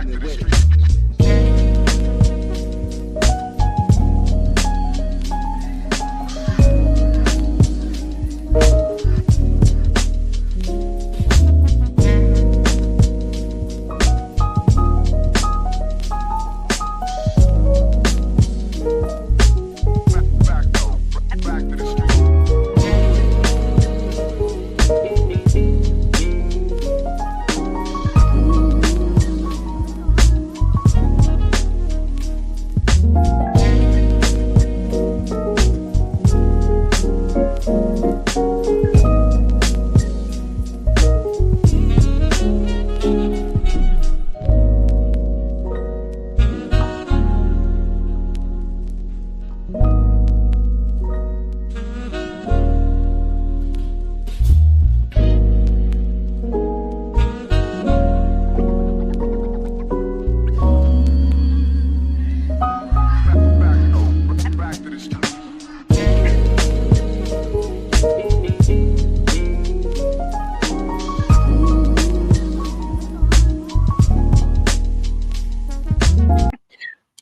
me with it.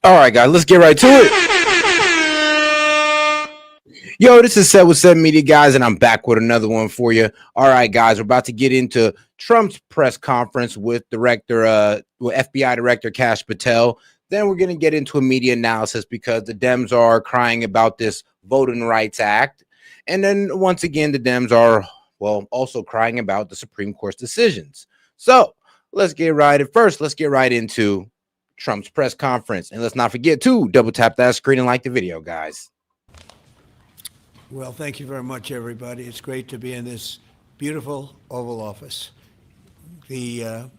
All right, guys, let's get right to it. Yo, this is Set with S.E.T Media, guys, and I'm back with another one for you. All right, guys, we're about to get into Trump's press conference with FBI Director Kash Patel. Then we're going to get into a media analysis because the Dems are crying about this Voting Rights Act. And then once again, the Dems are, well, also crying about the Supreme Court's decisions. So let's get right into Trump's press conference. And let's not forget to double tap that screen and like the video, guys. Well, thank you very much, everybody. It's great to be in this beautiful Oval Office. It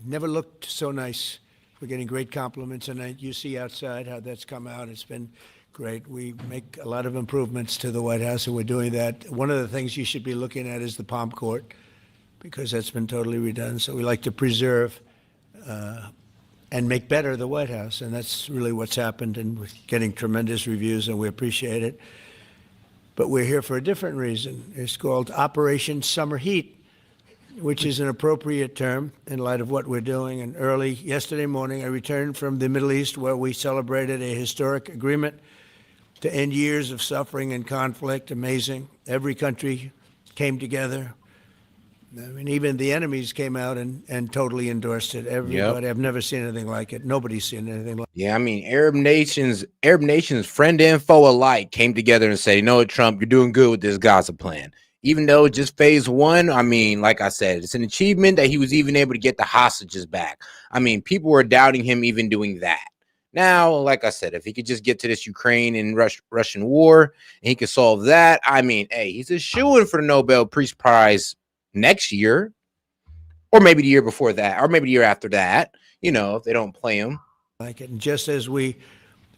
never looked so nice. We're getting great compliments, and you see outside how that's come out. It's been great. We make a lot of improvements to the White House, and we're doing that. One of the things you should be looking at is the Palm Court, because that's been totally redone. So we like to preserve and make better the White House, and that's really what's happened, and we're getting tremendous reviews, and we appreciate it. But we're here for a different reason. It's called Operation Summer Heat, which is an appropriate term in light of what we're doing. And early yesterday morning, I returned from the Middle East, where we celebrated a historic agreement to end years of suffering and conflict. Amazing. Every country came together. I mean, even the enemies came out and totally endorsed it. Everybody, I've never seen anything like it. Nobody's seen anything like it. Yeah, I mean, Arab nations, friend and foe alike, came together and said, you know what, Trump, you're doing good with this Gaza plan. Even though it's just phase one, I mean, like I said, it's an achievement that he was even able to get the hostages back. I mean, people were doubting him even doing that. Now, like I said, if he could just get to this Ukraine and Russian war and he could solve that, I mean, hey, he's a shoo-in for the Nobel Peace Prize next year, or maybe the year before that, or maybe the year after that, you know, if they don't play him. Like it. And just as we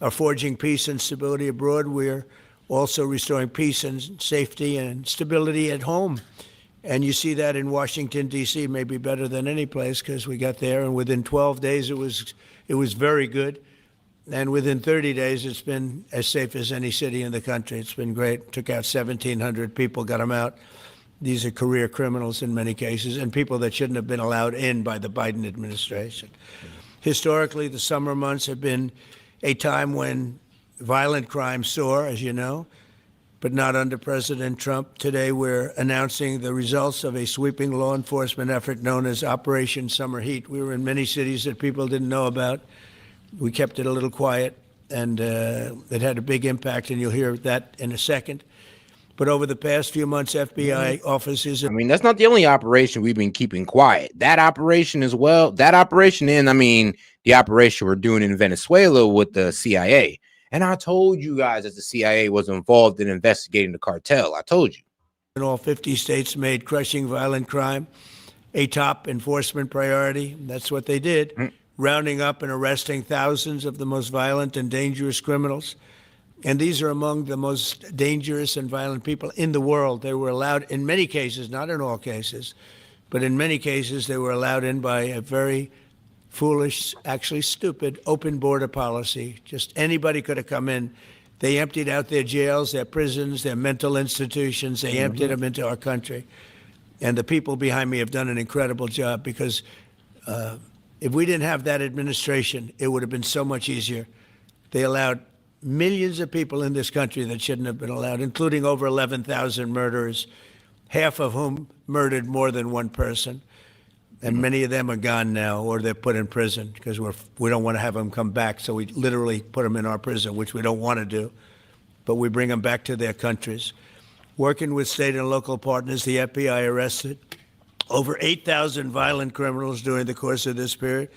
are forging peace and stability abroad, we're also restoring peace and safety and stability at home. And you see that in Washington, D.C., maybe better than any place, because we got there, and within 12 days, it was very good. And within 30 days, it's been as safe as any city in the country. It's been great. Took out 1,700 people, got them out. These are career criminals in many cases, and people that shouldn't have been allowed in by the Biden administration. Historically, the summer months have been a time when violent crime soar, as you know, but not under President Trump. Today, we're announcing the results of a sweeping law enforcement effort known as Operation Summer Heat. We were in many cities that people didn't know about. We kept it a little quiet, and it had a big impact, and you'll hear that in a second. But over the past few months, FBI offices... I mean, that's not the only operation we've been keeping quiet. That operation as well, the operation we're doing in Venezuela with the CIA. And I told you guys that the CIA was involved in investigating the cartel. I told you. In all 50 states made crushing violent crime a top enforcement priority. That's what they did, rounding up and arresting thousands of the most violent and dangerous criminals. And these are among the most dangerous and violent people in the world. They were allowed in many cases, not in all cases, but in many cases they were allowed in by a very foolish, actually stupid, open border policy. Just anybody could have come in. They emptied out their jails, their prisons, their mental institutions. They emptied them into our country. And the people behind me have done an incredible job because If we didn't have that administration, it would have been so much easier. They allowed millions of people in this country that shouldn't have been allowed, including over 11,000 murderers, half of whom murdered more than one person. And many of them are gone now, or they're put in prison because we don't want to have them come back. So we literally put them in our prison, which we don't want to do. But we bring them back to their countries. Working with state and local partners, the FBI arrested over 8,000 violent criminals during the course of this period.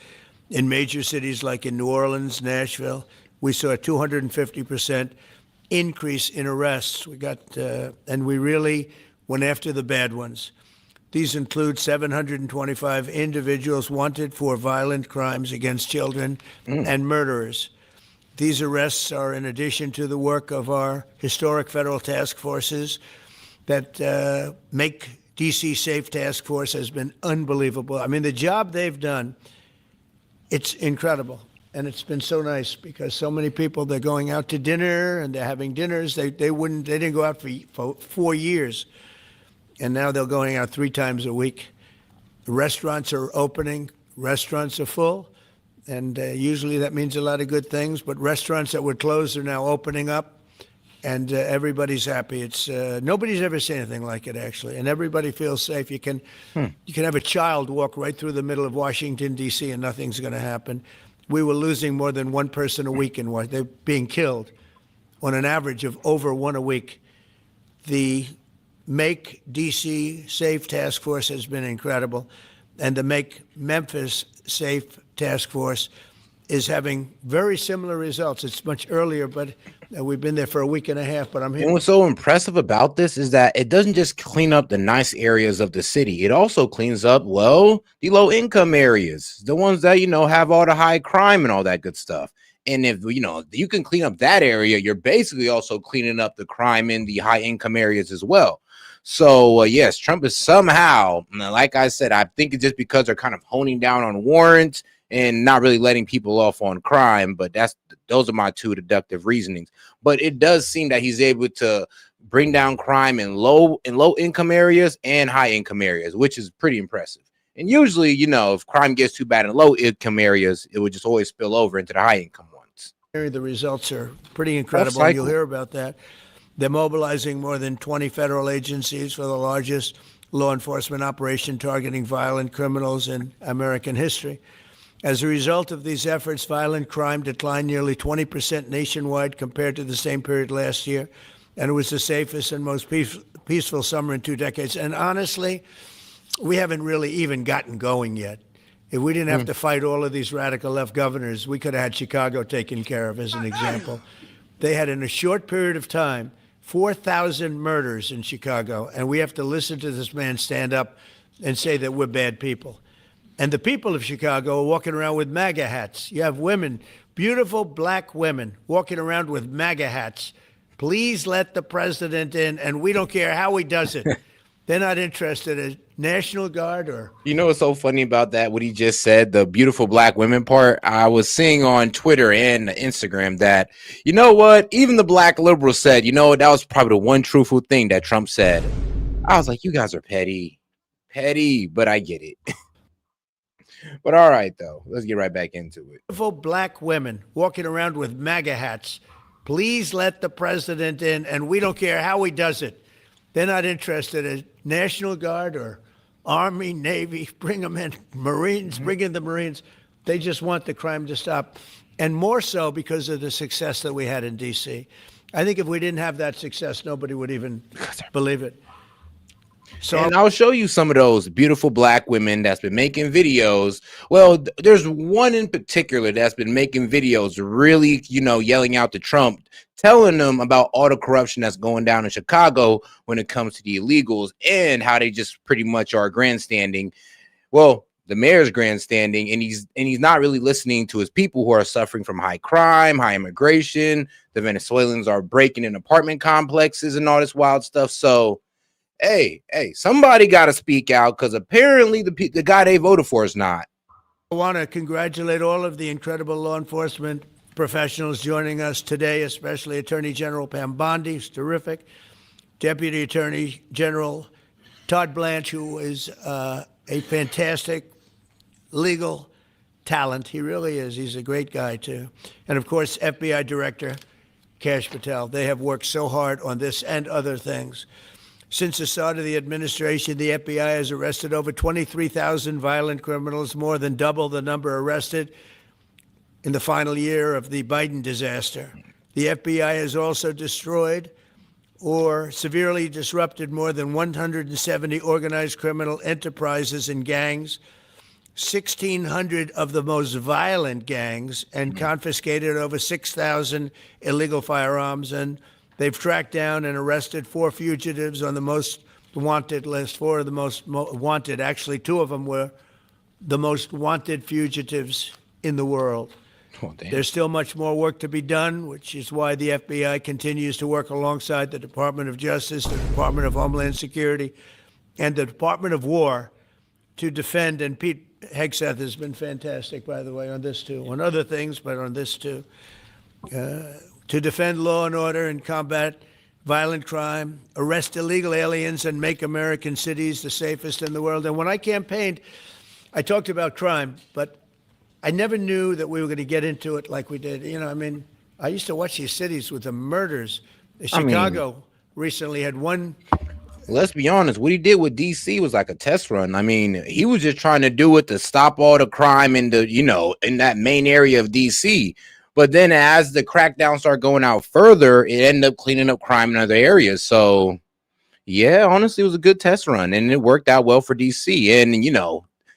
In major cities like in New Orleans, Nashville, we saw a 250% increase in arrests. And we really went after the bad ones. These include 725 individuals wanted for violent crimes against children and murderers. These arrests are in addition to the work of our historic federal task forces that make D.C. Safe Task Force has been unbelievable. I mean, the job they've done, it's incredible. And it's been so nice because so many people, they're going out to dinner and they're having dinners. They didn't go out for 4 years. And now they're going out 3 times a week. The restaurants are opening. Restaurants are full. And usually that means a lot of good things. But restaurants that were closed are now opening up. And everybody's happy. It's nobody's ever seen anything like it, actually. And everybody feels safe. You can have a child walk right through the middle of Washington, D.C., and nothing's going to happen. We were losing more than one person a week in Washington. They're being killed on an average of over one a week. The Make D.C. Safe Task Force has been incredible. And the Make Memphis Safe Task Force is having very similar results. It's much earlier, but we've been there for a week and a half, but I'm here. And what's so impressive about this is that it doesn't just clean up the nice areas of the city. It also cleans up, well, the low income areas, the ones that, have all the high crime and all that good stuff. And if, you can clean up that area, you're basically also cleaning up the crime in the high income areas as well. So, yes, Trump is somehow, like I said, I think it's just because they're kind of honing down on warrants and not really letting people off on crime. But those are my two deductive reasonings. But it does seem that he's able to bring down crime in low income areas and high income areas, which is pretty impressive. And usually, if crime gets too bad in low income areas, it would just always spill over into the high income ones. The results are pretty incredible. You'll hear about that. They're mobilizing more than 20 federal agencies for the largest law enforcement operation targeting violent criminals in American history. As a result of these efforts, violent crime declined nearly 20% nationwide compared to the same period last year. And it was the safest and most peaceful summer in 2 decades. And honestly, we haven't really even gotten going yet. If we didn't have to fight all of these radical left governors, we could have had Chicago taken care of, as an example. They had, in a short period of time, 4,000 murders in Chicago. And we have to listen to this man stand up and say that we're bad people. And the people of Chicago are walking around with MAGA hats. You have women, beautiful black women, walking around with MAGA hats. Please let the president in, and we don't care how he does it. They're not interested in National Guard or... What's so funny about that, what he just said, the beautiful black women part? I was seeing on Twitter and Instagram that, even the black liberals said, that was probably the one truthful thing that Trump said. I was like, you guys are petty, but I get it. But all right, though, let's get right back into it. Beautiful black women walking around with MAGA hats. Please let the president in, and we don't care how he does it. They're not interested in National Guard or Army, Navy. Bring them in. Marines, bring in the Marines. They just want the crime to stop. And more so because of the success that we had in D.C. I think if we didn't have that success, nobody would even believe it. So, and I'll show you some of those beautiful black women that's been making videos. Well, there's one in particular that's been making videos really, yelling out to Trump, telling them about all the corruption that's going down in Chicago when it comes to the illegals and how they just pretty much are grandstanding. Well, the mayor's grandstanding, and he's not really listening to his people who are suffering from high crime, high immigration. The Venezuelans are breaking in apartment complexes and all this wild stuff. So, hey, somebody got to speak out, because apparently the guy they voted for is not. I want to congratulate all of the incredible law enforcement professionals joining us today, especially Attorney General Pam Bondi, who's terrific, Deputy Attorney General Todd Blanche, who is a fantastic legal talent. He really is. He's a great guy, too. And, of course, FBI Director Kash Patel. They have worked so hard on this and other things. Since the start of the administration, the FBI has arrested over 23,000 violent criminals, more than double the number arrested in the final year of the Biden disaster. The FBI has also destroyed or severely disrupted more than 170 organized criminal enterprises and gangs, 1,600 of the most violent gangs, and confiscated over 6,000 illegal firearms. And they've tracked down and arrested 4 fugitives on the most wanted list. 4 of the most wanted. Actually, 2 of them were the most wanted fugitives in the world. Oh, there's still much more work to be done, which is why the FBI continues to work alongside the Department of Justice, the Department of Homeland Security, and the Department of War to defend. And Pete Hegseth has been fantastic, by the way, on this too, on other things, but on this too, to defend law and order and combat violent crime, arrest illegal aliens, and make American cities the safest in the world. And when I campaigned, I talked about crime, but I never knew that we were going to get into it like we did. You know, I mean, I used to watch these cities with the murders. Chicago recently had one. Let's be honest, what he did with DC was like a test run. I mean, he was just trying to do it to stop all the crime in the, in that main area of DC. But then as the crackdown started going out further, it ended up cleaning up crime in other areas. So, yeah, honestly, it was a good test run, and it worked out well for DC. And,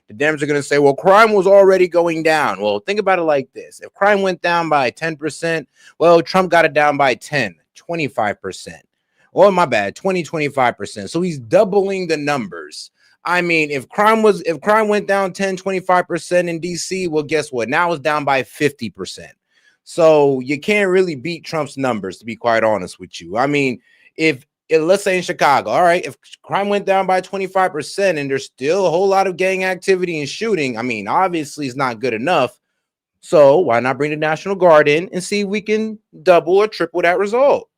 the Dems are going to say, well, crime was already going down. Well, think about it like this. If crime went down by 10%, well, Trump got it down by 10, 25%. Oh, my bad, 25%. So he's doubling the numbers. I mean, if crime went down 10, 25% in DC, well, guess what? Now it's down by 50%. So you can't really beat Trump's numbers, to be quite honest with you. I mean, let's say in Chicago, all right, if crime went down by 25% and there's still a whole lot of gang activity and shooting, I mean, obviously it's not good enough. So why not bring the National Guard in and see if we can double or triple that result?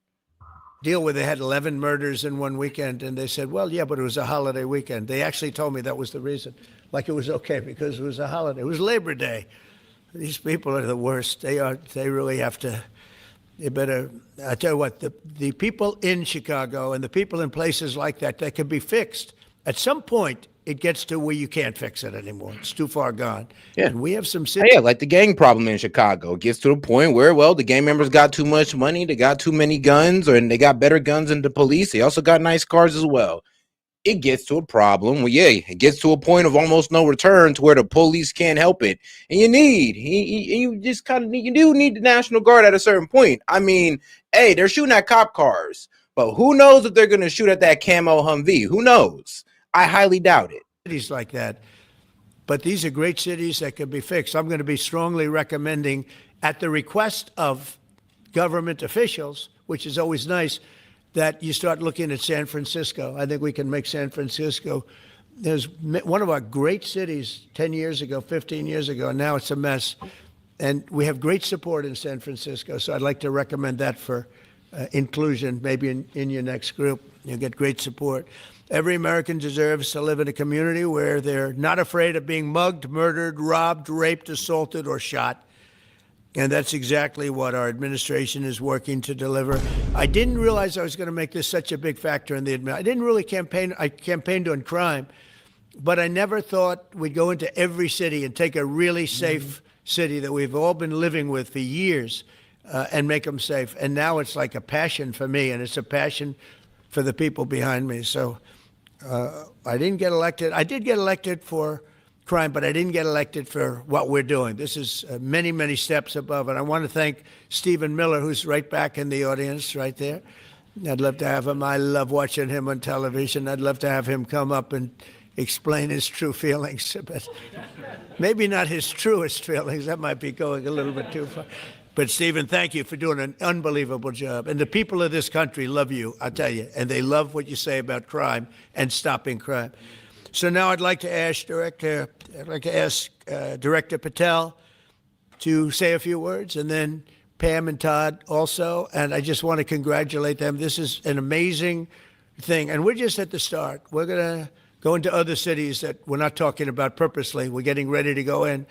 Deal where they had 11 murders in one weekend, and they said, well, yeah, but it was a holiday weekend. They actually told me that was the reason. Like it was okay because it was a holiday. It was Labor Day. These people are the worst. They really have to. You better, I tell you what, the people in Chicago and the people in places like that can be fixed. At some point, it gets to where you can't fix it anymore. It's too far gone. Yeah. And we have some cities. Yeah, like the gang problem in Chicago. It gets to the point where, well, the gang members got too much money, they got too many guns, and they got better guns than the police. They also got nice cars as well. It gets to a problem. Well, yeah, it gets to a point of almost no return to where the police can't help it. And you do need the National Guard at a certain point. I mean, hey, they're shooting at cop cars, but who knows if they're going to shoot at that camo Humvee? Who knows? I highly doubt it. Cities like that. But these are great cities that can be fixed. I'm going to be strongly recommending, at the request of government officials, which is always nice, that you start looking at San Francisco. I think we can make San Francisco. There's one of our great cities 10 years ago, 15 years ago, and now it's a mess. And we have great support in San Francisco, so I'd like to recommend that for inclusion, maybe in your next group. You'll get great support. Every American deserves to live in a community where they're not afraid of being mugged, murdered, robbed, raped, assaulted, or shot. And that's exactly what our administration is working to deliver. I didn't realize I was going to make this such a big factor in the administration. I didn't really campaign. I campaigned on crime, but I never thought we'd go into every city and take a really safe city that we've all been living with for years and make them safe. And now it's like a passion for me, and it's a passion for the people behind me. So I didn't get elected. I did get elected for crime, but I didn't get elected for what we're doing. This is many, many steps above. And I want to thank Stephen Miller, who's right back in the audience right there. I'd love to have him. I love watching him on television. I'd love to have him come up and explain his true feelings, but maybe not his truest feelings. That might be going a little bit too far. But Stephen, thank you for doing an unbelievable job. And the people of this country love you, I'll tell you, and they love what you say about crime and stopping crime. So now I'd like to ask Director Patel to say a few words, and then Pam and Todd also. And I just want to congratulate them. This is an amazing thing, and we're just at the start. We're going to go into other cities that we're not talking about purposely. We're getting ready to go in,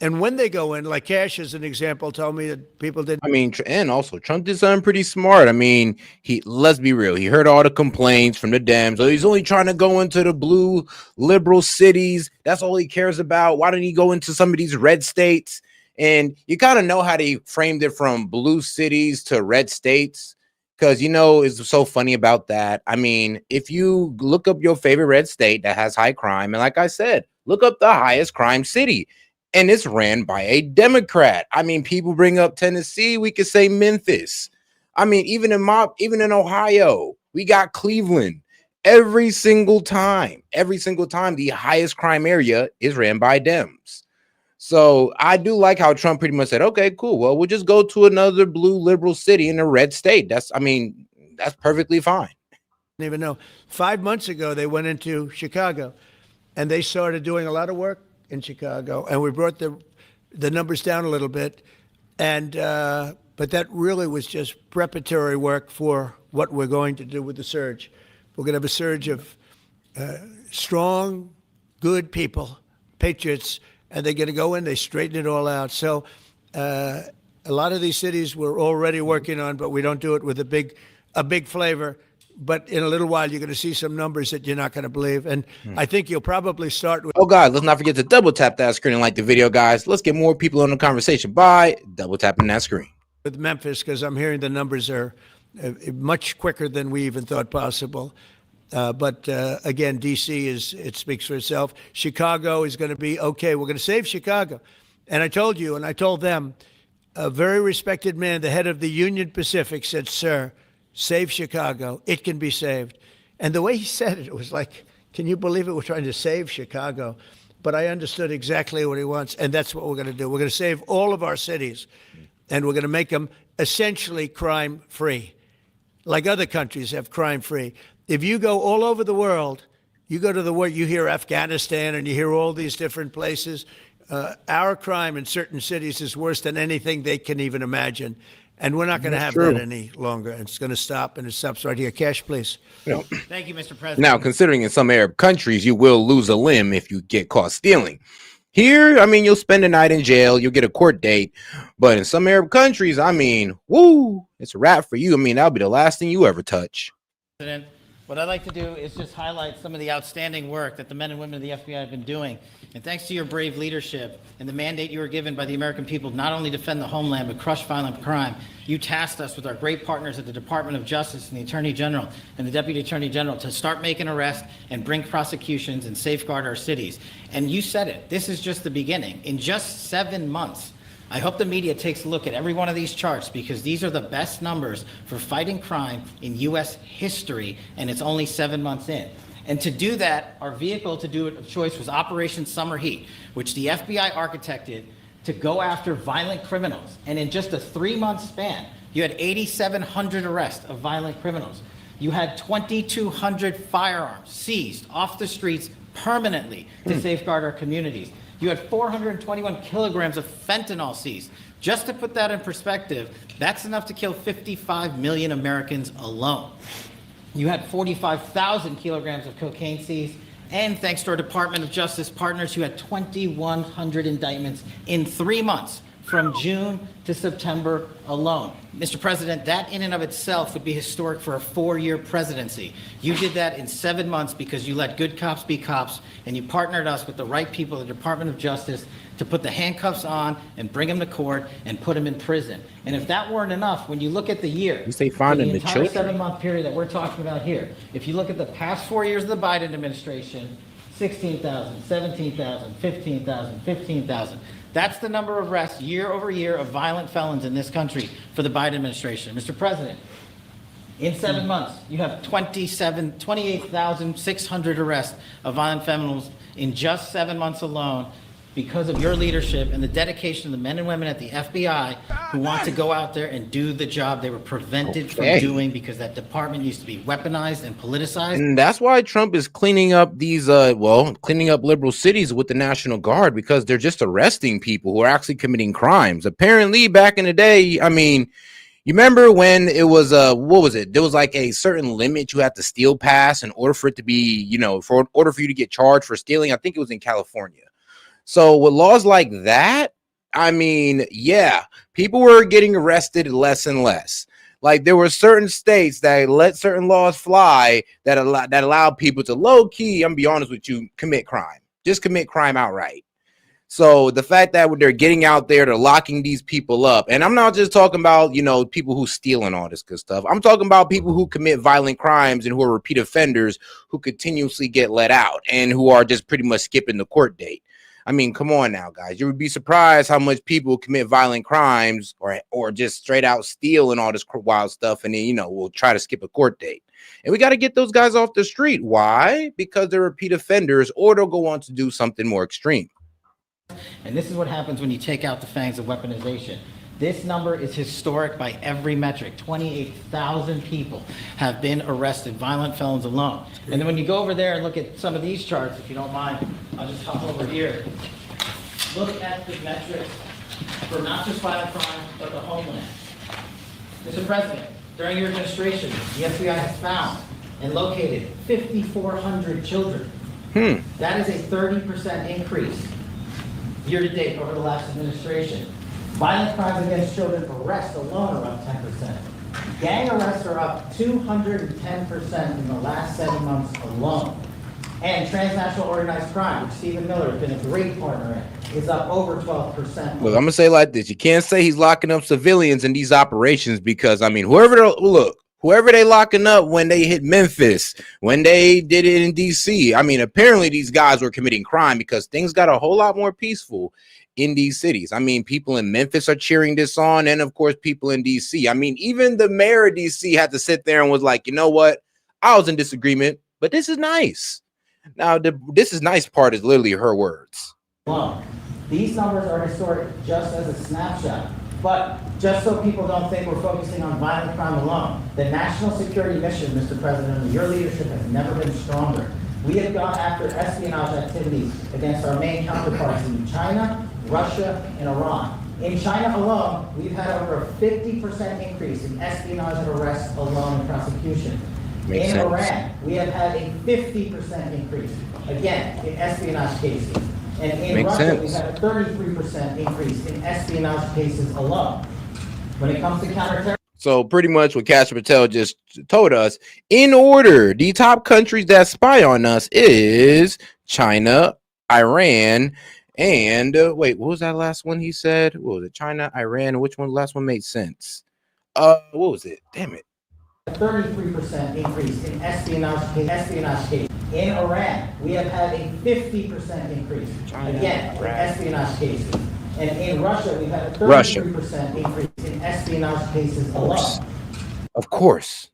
And when they go in, like Cash as an example, told me that people didn't. I mean, and also Trump did something pretty smart. I mean, let's be real. He heard all the complaints from the Dems. Oh, he's only trying to go into the blue liberal cities. That's all he cares about. Why didn't he go into some of these red states? And you kind of know how they framed it from blue cities to red states. Because, it's so funny about that. I mean, if you look up your favorite red state that has high crime, and like I said, look up the highest crime city, and it's ran by a Democrat. I mean, people bring up Tennessee, we could say Memphis. I mean, even in Ohio, we got Cleveland. Every single time, the highest crime area is ran by Dems. So I do like how Trump pretty much said, okay, cool. Well, we'll just go to another blue liberal city in a red state. That's perfectly fine. I don't even know. 5 months ago, they went into Chicago, and they started doing a lot of work in Chicago, and we brought the numbers down a little bit, and but that really was just preparatory work for what we're going to do with the surge. We're going to have a surge of strong, good people, patriots, and they're going to go in, they straighten it all out. So a lot of these cities we're already working on, but we don't do it with a big flavor. But in a little while, you're going to see some numbers that you're not going to believe. And I think you'll probably start with. Oh, guys, let's not forget to double tap that screen and like the video, guys. Let's get more people in the conversation by double tapping that screen. With Memphis, because I'm hearing the numbers are much quicker than we even thought possible. But again, D.C. it speaks for itself. Chicago is going to be okay. We're going to save Chicago. And I told you, and I told them, a very respected man, the head of the Union Pacific, said, "Sir, save Chicago. It can be saved." And the way he said it, it was like, can you believe it? We're trying to save Chicago. But I understood exactly what he wants, and that's what we're going to do. We're going to save all of our cities, and we're going to make them essentially crime-free, like other countries have crime-free. If you go all over the world, you go to the world, you hear Afghanistan, and you hear all these different places. Our crime in certain cities is worse than anything they can even imagine. And we're not going to have that any longer. It's going to stop, and it stops right here. Cash, please. Thank you, Mr. President. Now, considering in some Arab countries, you will lose a limb if you get caught stealing. Here, I mean, you'll spend a night in jail, you'll get a court date. But in some Arab countries, I mean, woo, it's a wrap for you. I mean, that'll be the last thing you ever touch. President, what I'd like to do is just highlight some of the outstanding work that the men and women of the FBI have been doing. And thanks to your brave leadership and the mandate you were given by the American people to not only defend the homeland but crush violent crime, you tasked us with our great partners at the Department of Justice and the Attorney General and the Deputy Attorney General to start making arrests and bring prosecutions and safeguard our cities. And you said it, this is just the beginning. In just 7 months, I hope the media takes a look at every one of these charts because these are the best numbers for fighting crime in U.S. history, and it's only 7 months in. And to do that, our vehicle to do it of choice was Operation Summer Heat, which the FBI architected to go after violent criminals. And in just a 3-month span, you had 8,700 arrests of violent criminals. You had 2,200 firearms seized off the streets permanently to safeguard our communities. You had 421 kilograms of fentanyl seized. Just to put that in perspective, that's enough to kill 55 million Americans alone. You had 45,000 kilograms of cocaine seized, and thanks to our Department of Justice partners, you had 2,100 indictments in 3 months, from June to September alone. Mr. President, that in and of itself would be historic for a 4-year presidency. You did that in 7 months because you let good cops be cops, and you partnered us with the right people at the Department of Justice to put the handcuffs on and bring them to court and put them in prison. And if that weren't enough, when you look at the year, You say finding the entire children. 7-month period that we're talking about here, if you look at the past 4 years of the Biden administration, 16,000, 17,000, 15,000, 15,000. That's the number of arrests year over year of violent felons in this country for the Biden administration. Mr. President, in 7 months, you have 28,600 arrests of violent felons in just 7 months alone because of your leadership and the dedication of the men and women at the FBI who want to go out there and do the job they were prevented from doing because that department used to be weaponized and politicized. And that's why Trump is cleaning up these, cleaning up liberal cities with the National Guard, because they're just arresting people who are actually committing crimes. Apparently, back in the day, I mean, you remember when it was, what was it? There was like a certain limit you had to steal past in order for it to be, in order for you to get charged for stealing. I think it was in California. So with laws like that, I mean, yeah, people were getting arrested less and less. Like there were certain states that let certain laws fly that allowed people to low key, I'm gonna be honest with you, commit crime. Just commit crime outright. So the fact that they're getting out there, they're locking these people up, and I'm not just talking about, you know, people who steal and all this good stuff. I'm talking about people who commit violent crimes and who are repeat offenders who continuously get let out and who are just pretty much skipping the court date. I mean, come on now, guys. You would be surprised how much people commit violent crimes or just straight out steal and all this wild stuff, and then, you know, we'll try to skip a court date. And we got to get those guys off the street. Why? Because they're repeat offenders, or they'll go on to do something more extreme. And this is what happens when you take out the fangs of weaponization. This number is historic by every metric. 28,000 people have been arrested, violent felons alone. And then when you go over there and look at some of these charts, if you don't mind, I'll just hop over here. Look at the metrics for not just violent crime, but the homeland. Mr. President, during your administration, the FBI has found and located 5,400 children. That is a 30% increase year to date over the last administration. Violent crimes against children arrests alone are up 10%. Gang arrests are up 210% in the last 7 months alone. And transnational organized crime, which Stephen Miller has been a great partner in, is up over 12%. Look, I'm gonna say like this: you can't say he's locking up civilians in these operations, because I mean, whoever they locking up when they hit Memphis, when they did it in DC, I mean, apparently these guys were committing crime, because things got a whole lot more peaceful in these cities. I mean, people in Memphis are cheering this on, and of course people in DC. I mean, even the mayor of DC had to sit there and was like, you know what, I was in disagreement, but this is nice. Now this is nice part is literally her words. Well, these numbers are historic just as a snapshot. But just so people don't think we're focusing on violent crime alone, the national security mission, Mr. President, under your leadership has never been stronger. We have gone after espionage activities against our main counterparts in China, Russia, and Iran. In China alone, we've had over a 50% increase in espionage and arrests alone in prosecution. Makes in sense. Iran, we have had a 50% increase, again, in espionage cases. And in Makes Russia, sense. we've had a 33% increase in espionage cases alone. When it comes to counterterrorism, So pretty much what Kash Patel just told us, in order, the top countries that spy on us is China, Iran, and wait, what was that last one he said? What was it? China, Iran, which one? The last one made sense. What was it? Damn it. a 33% increase in espionage cases. In Iran, we have had a 50% increase, again, in espionage cases. And in Russia, we've had a 33% increase in espionage cases alone. Of course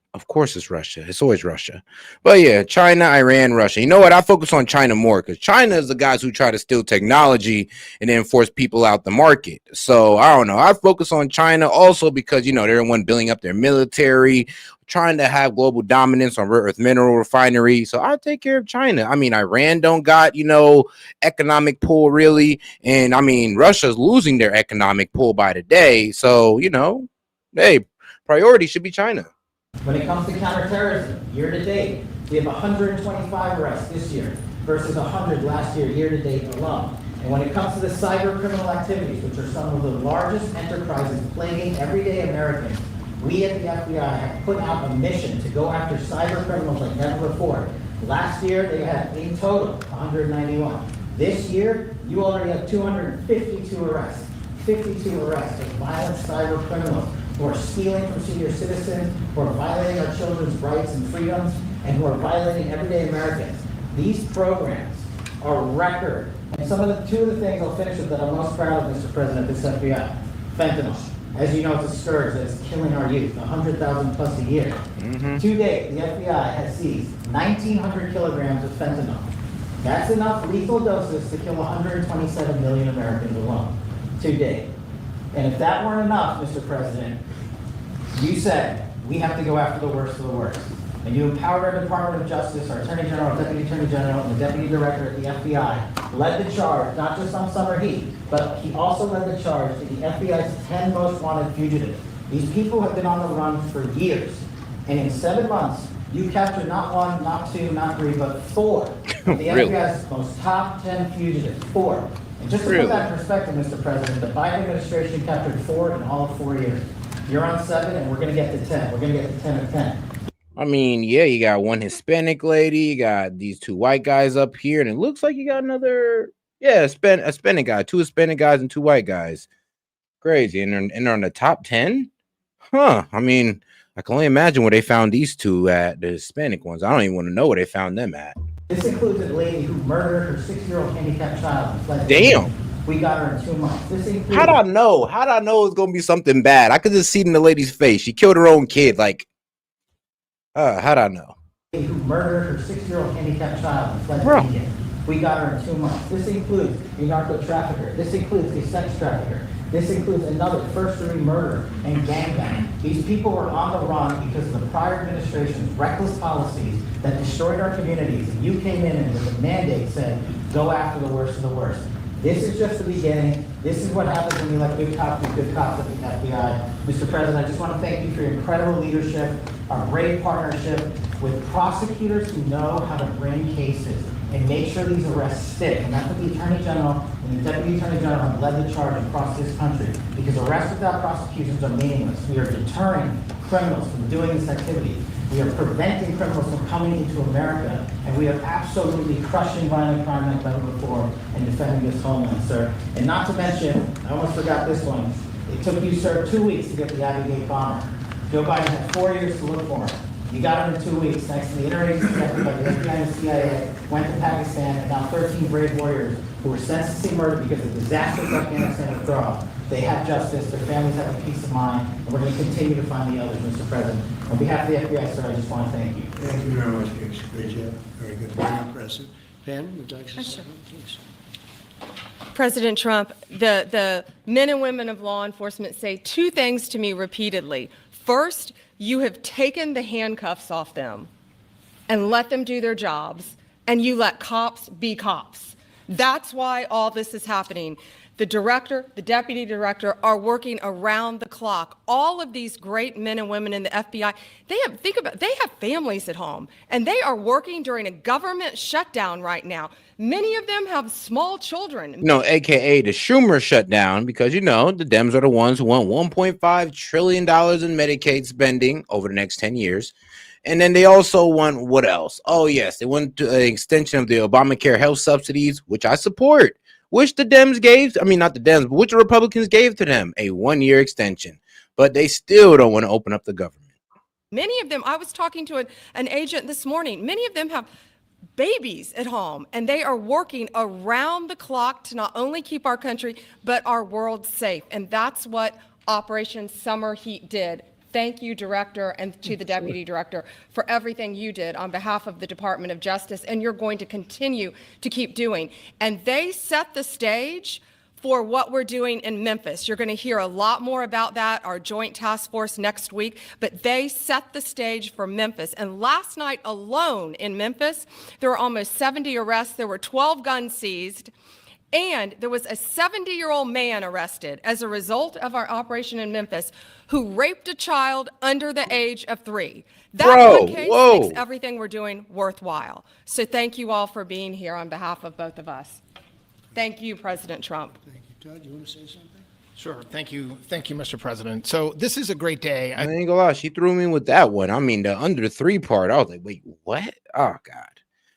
it's Russia. It's always Russia. But yeah, China, Iran, Russia. You know what? I focus on China more because China is the guys who try to steal technology and then force people out the market. So I don't know. I focus on China also because, you know, they're the one building up their military, trying to have global dominance on rare earth mineral refinery. So I take care of China. I mean, Iran don't got, you know, economic pull really. And I mean, Russia's losing their economic pull by the day. So, you know, hey, priority should be China. When it comes to counterterrorism, year to date, we have 125 arrests this year versus 100 last year, year to date alone. And when it comes to the cyber criminal activities, which are some of the largest enterprises plaguing everyday Americans, we at the FBI have put out a mission to go after cyber criminals like never before. Last year, they had in total 191. This year, you already have 252 arrests. 52 arrests of violent cyber criminals who are stealing from senior citizens, who are violating our children's rights and freedoms, and who are violating everyday Americans. These programs are record. And two of the things I'll finish with that I'm most proud of, Mr. President, this FBI. Fentanyl. As you know, it's a scourge that's killing our youth, 100,000 plus a year. To date, the FBI has seized 1,900 kilograms of fentanyl. That's enough lethal doses to kill 127 million Americans alone, to date. And if that weren't enough, Mr. President, you said we have to go after the worst of the worst. And you empowered our Department of Justice, our Attorney General, Deputy Attorney General, and the Deputy Director at the FBI, led the charge, not just on summer heat, but he also led the charge to the FBI's 10 most wanted fugitives. These people have been on the run for years. And in 7 months, you captured not one, not two, not three, but 4 of the Really? FBI's most top 10 fugitives, 4. And just to Really? put that in perspective, Mr. President, the Biden administration captured 4 in all of 4 years. You're on 7, and we're going to get to 10. We're going to get to 10 of 10. I mean, yeah, you got one Hispanic lady, you got these 2 white guys up here, and it looks like you got another, yeah, a Hispanic guy, 2 Hispanic guys and 2 white guys. Crazy. And they're on the top 10? Huh. I mean, I can only imagine where they found these 2 at, the Hispanic ones. I don't even want to know where they found them at. This includes a lady who murdered her 6-year-old handicapped child. And fled. Damn. We got her in 2 months. This includes. How'd I know? How'd I know it was gonna be something bad? I could just see it in the lady's face. She killed her own kid. Like, how'd I know? Who murdered her 6-year-old handicapped child and fled Bro. to India. We got her in 2 months. This includes a narco trafficker. This includes a sex trafficker. This includes another first-degree murder and gangbang. These people were on the run because of the prior administration's reckless policies that destroyed our communities. And you came in and with a mandate said, go after the worst of the worst. This is just the beginning. This is what happens when you let good cops be good cops at the FBI. Mr. President, I just want to thank you for your incredible leadership, our great partnership with prosecutors who know how to bring cases and make sure these arrests stick. And that's what the Attorney General and the Deputy Attorney General have led the charge across this country. Because arrests without prosecutions are meaningless. We are deterring criminals from doing this activity. We are preventing criminals from coming into America, and we are absolutely crushing violent crime and gun reform and defending this homeland, sir. And not to mention, I almost forgot this one. It took you, sir, 2 weeks to get the Abbey Gate bomber. Joe Biden had 4 years to look for him. You got him in 2 weeks, thanks to the interagency effort by the FBI and CIA, went to Pakistan, and now 13 brave warriors who were sentenced murdered because of disastrous Afghanistan withdrawal. They have justice, their families have a peace of mind, and we're going to continue to find the others, Mr. President. On behalf of the FBI, sir, I just want to thank you. Thank you very much, Kash. Great job. Very good. Very impressive. Pam, would you like to say something, please? President Trump, the men and women of law enforcement say 2 things to me repeatedly. First, you have taken the handcuffs off them and let them do their jobs, and you let cops be cops. That's why all this is happening. The director, the deputy director are working around the clock. All of these great men and women in the FBI, they have families at home, and they are working during a government shutdown right now. Many of them have small children. No, AKA the Schumer shutdown, because, the Dems are the ones who want $1.5 trillion in Medicaid spending over the next 10 years. And then they also want what else? Oh, yes, they want an extension of the Obamacare health subsidies, which I support, which the Dems gave. I mean, not the Dems, but which the Republicans gave to them, a 1-year extension. But they still don't want to open up the government. Many of them, I was talking to an agent this morning, many of them have babies at home, and they are working around the clock to not only keep our country, but our world safe. And that's what Operation Summer Heat did. Thank you, Director, and to the Deputy Director for everything you did on behalf of the Department of Justice, and you're going to continue to keep doing. And they set the stage for what we're doing in Memphis. You're going to hear a lot more about that, our joint task force next week, but they set the stage for Memphis. And last night alone in Memphis, there were almost 70 arrests. There were 12 guns seized. And there was a 70-year-old man arrested as a result of our operation in Memphis who raped a child under the age of 3. That one case makes everything we're doing worthwhile. So thank you all for being here on behalf of both of us. Thank you, President Trump. Thank you. Todd, you want to say something? Sure. Thank you, Mr. President. So this is a great day. I ain't gonna lie, she threw me with that one. I mean, the under 3 part, I was like, wait, what? Oh, God.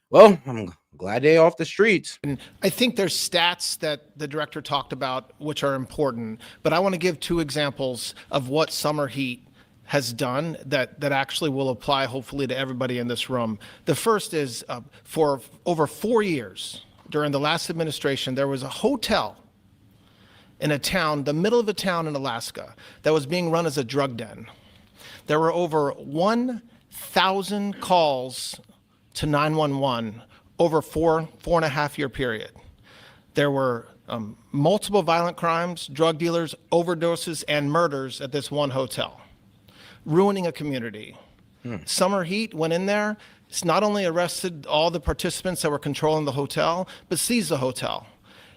Well, I'm glad they're off the streets. And I think there's stats that the director talked about which are important, but I want to give 2 examples of what Summer Heat has done that actually will apply hopefully to everybody in this room. The first is for over 4 years during the last administration, there was a hotel in a town, the middle of a town in Alaska, that was being run as a drug den. There were over 1,000 calls to 911 over 4.5 year period. There were multiple violent crimes, drug dealers, overdoses, and murders at this one hotel, ruining a community. Summer Heat went in there. It's not only arrested all the participants that were controlling the hotel, but seized the hotel.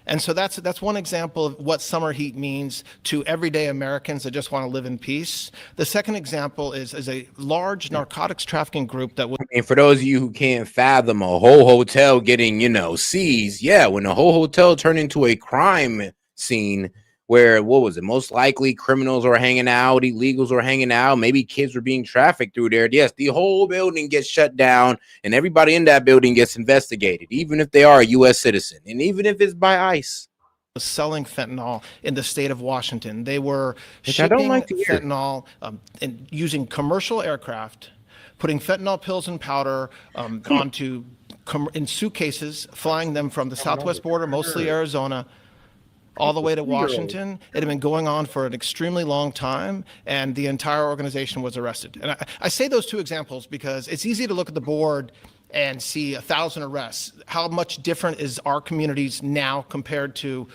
And so that's one example of what summer heat means to everyday Americans that just want to live in peace. The second example is a large narcotics trafficking group that was. And for those of you who can't fathom a whole hotel getting, seized, yeah, when the whole hotel turned into a crime scene where, what was it? Most likely criminals were hanging out, illegals were hanging out, maybe kids were being trafficked through there. Yes, the whole building gets shut down and everybody in that building gets investigated, even if they are a U.S. citizen and even if it's by ICE. Selling fentanyl in the state of Washington. They were Which I don't shipping like to hear. fentanyl and using commercial aircraft, putting fentanyl pills and powder onto in suitcases, flying them from the southwest border, mostly Arizona, all the way to Washington. It had been going on for an extremely long time, and the entire organization was arrested. And I say those two examples because it's easy to look at the board and see 1,000 arrests. How much different is our communities now compared to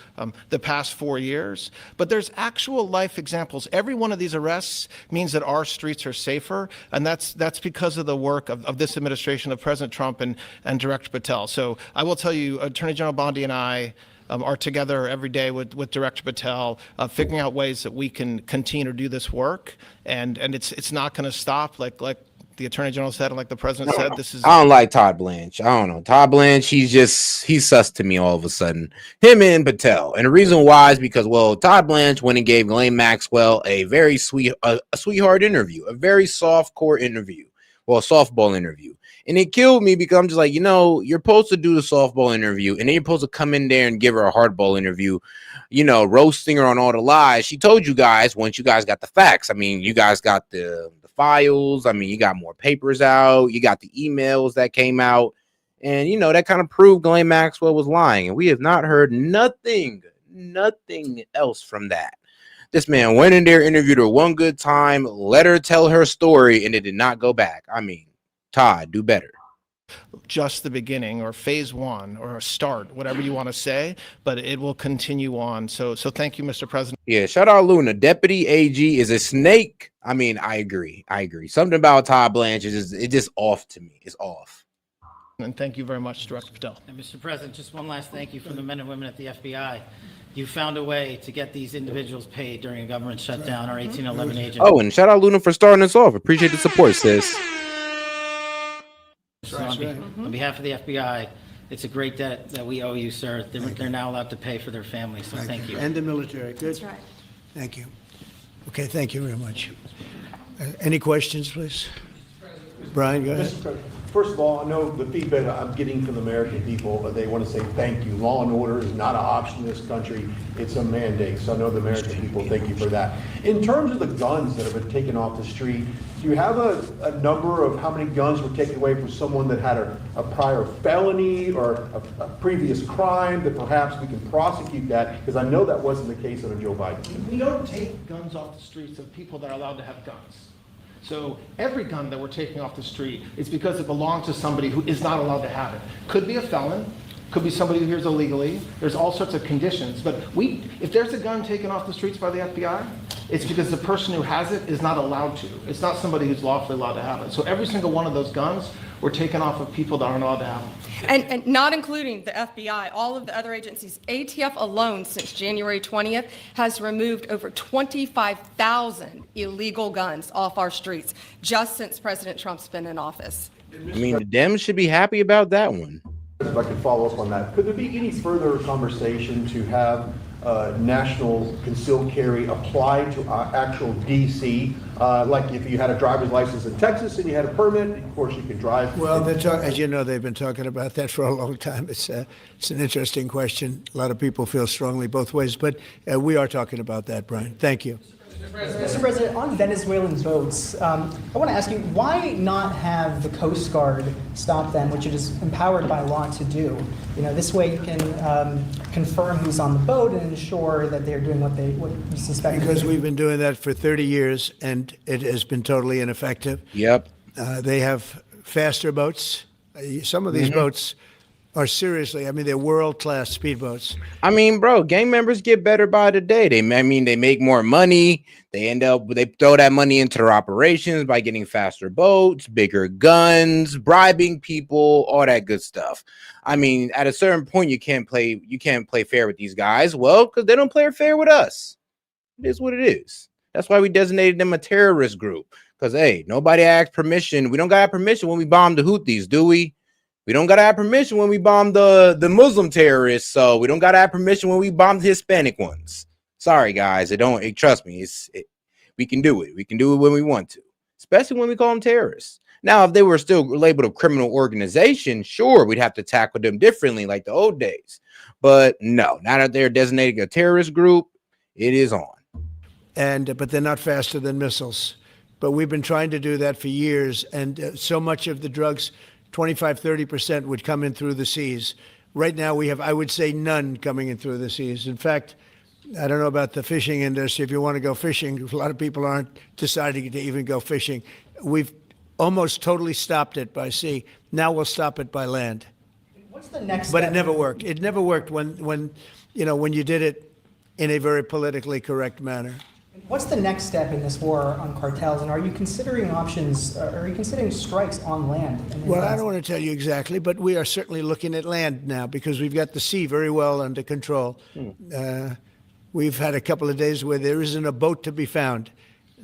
the past 4 years? But there's actual life examples. Every one of these arrests means that our streets are safer, and that's because of the work of this administration, of President Trump and Director Patel. So I will tell you, Attorney General Bondi and I are together every day with Director Patel, figuring out ways that we can continue to do this work, and it's not going to stop. Like the Attorney General said, and like the President said, this is. I don't like Todd Blanche. I don't know. Todd Blanche, he's sus to me all of a sudden. Him and Patel. And the reason why is because, well, Todd Blanche went and gave Ghislaine Maxwell a very sweetheart interview, a very soft core interview. Well, a softball interview. And it killed me because I'm just like, you're supposed to do the softball interview and then you're supposed to come in there and give her a hardball interview, roasting her on all the lies. She told you guys once you guys got the facts. I mean, you guys got the files. I mean, you got more papers out. You got the emails that came out. And, that kind of proved Ghislaine Maxwell was lying. And we have not heard nothing else from that. This man went in there, interviewed her one good time, let her tell her story, and it did not go back. I mean, Todd, do better. Just the beginning or phase one or a start, whatever you want to say, but it will continue on. So thank you, Mr. President. Yeah, shout out Luna. Deputy AG is a snake. I mean, I agree. Something about Todd Blanche is just off to me. It's off. And thank you very much, Director Patel. And Mr. President, just one last thank you from the men and women at the FBI. You found a way to get these individuals paid during a government shutdown, our 1811 agent. Oh, and shout out Luna for starting us off. Appreciate the support, sis. So on behalf of the FBI, it's a great debt that we owe you, sir. They're now allowed to pay for their families, so thank you. And the military. Good. That's right. Thank you. Okay, thank you very much. Any questions, please? Brian, go ahead. Mr. President, first of all, I know the feedback I'm getting from the American people, they want to say thank you. Law and order is not an option in this country. It's a mandate. So I know the American people, thank you for that. In terms of the guns that have been taken off the street, do you have a number of how many guns were taken away from someone that had a prior felony or a previous crime that perhaps we can prosecute that? Because I know that wasn't the case under Joe Biden. We don't take guns off the streets of people that are allowed to have guns. So every gun that we're taking off the street is because it belongs to somebody who is not allowed to have it. Could be a felon, could be somebody who hears illegally. There's all sorts of conditions. But if there's a gun taken off the streets by the FBI, it's because the person who has it is not allowed to. It's not somebody who's lawfully allowed to have it. So every single one of those guns were taken off of people that aren't allowed to have them. And not including the FBI, all of the other agencies. ATF alone since January 20th has removed over 25,000 illegal guns off our streets just since President Trump's been in office. I mean, the Dems should be happy about that one. If I could follow up on that, could there be any further conversation to have national concealed carry applied to actual DC? Like if you had a driver's license in Texas and you had a permit, of course you could drive. Well, as you know, they've been talking about that for a long time. It's an interesting question. A lot of people feel strongly both ways, but we are talking about that, Brian. Thank you. Mr. President, on Venezuelan boats, I want to ask you, why not have the Coast Guard stop them, which it is empowered by law to do? This way you can confirm who's on the boat and ensure that they're doing what you suspect. Because we've been doing that for 30 years, and it has been totally ineffective. Yep. They have faster boats. Some of these boats are seriously, I mean, they're world-class speedboats. I mean, bro, gang members get better by the day. I mean, they make more money. They throw that money into their operations by getting faster boats, bigger guns, bribing people, all that good stuff. I mean, at a certain point, you can't play fair with these guys. Well, because they don't play fair with us. It is what it is. That's why we designated them a terrorist group. Because, hey, nobody asked permission. We don't got permission when we bomb the Houthis, do we? We don't got to have permission when we bomb the Muslim terrorists. So we don't got to have permission when we bomb the Hispanic ones. Sorry, guys. Trust me. We can do it. We can do it when we want to, especially when we call them terrorists. Now, if they were still labeled a criminal organization, sure, we'd have to tackle them differently like the old days. But no, now that they're designating a terrorist group, it is on. But they're not faster than missiles. But we've been trying to do that for years. And so much of the drugs, 25-30% would come in through the seas. Right now we have, I would say, none coming in through the seas. In fact, I don't know about the fishing industry. If you want to go fishing, a lot of people aren't deciding to even go fishing. We've almost totally stopped it by sea. Now we'll stop it by land. What's the next But step? it never worked. It never worked when you did it in a very politically correct manner. What's the next step in this war on cartels, and are you considering options, are you considering strikes on land? Well, I don't want to tell you exactly, but we are certainly looking at land now because we've got the sea very well under control. We've had a couple of days where there isn't a boat to be found.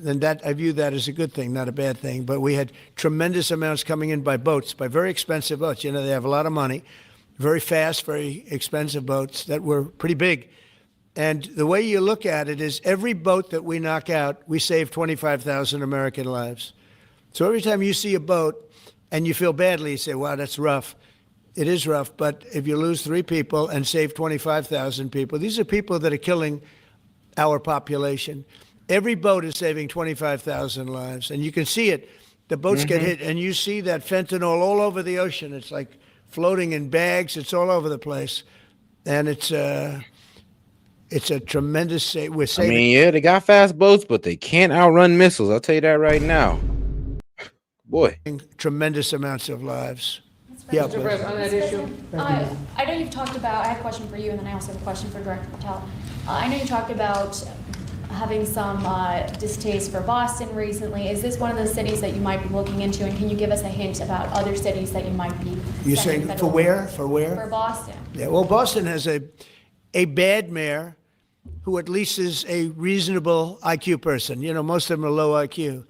And that, I view that as a good thing, not a bad thing. But we had tremendous amounts coming in by boats, by very expensive boats. You know, they have a lot of money, very fast, very expensive boats that were pretty big. And the way you look at it is every boat that we knock out, we save 25,000 American lives. So every time you see a boat and you feel badly, you say, wow, that's rough. It is rough, but if you lose 3 people and save 25,000 people, these are people that are killing our population. Every boat is saving 25,000 lives, and you can see it. The boats get hit, and you see that fentanyl all over the ocean. It's like floating in bags. It's all over the place, and it's a tremendous. We're saving. I mean, yeah, they got fast boats, but they can't outrun missiles. I'll tell you that right now. Boy, Tremendous amounts of lives. Yeah, Mr. please. President, on that issue, I know you've talked about, I have a question for you, and then I also have a question for Director Patel. I know you talked about having some distaste for Boston recently. Is this one of those cities that you might be looking into, and can you give us a hint about other cities that you might be You're sending saying for federal- where? For where? For Boston. Yeah, well, Boston has a bad mayor who at least is a reasonable IQ person. You know, most of them are low IQ,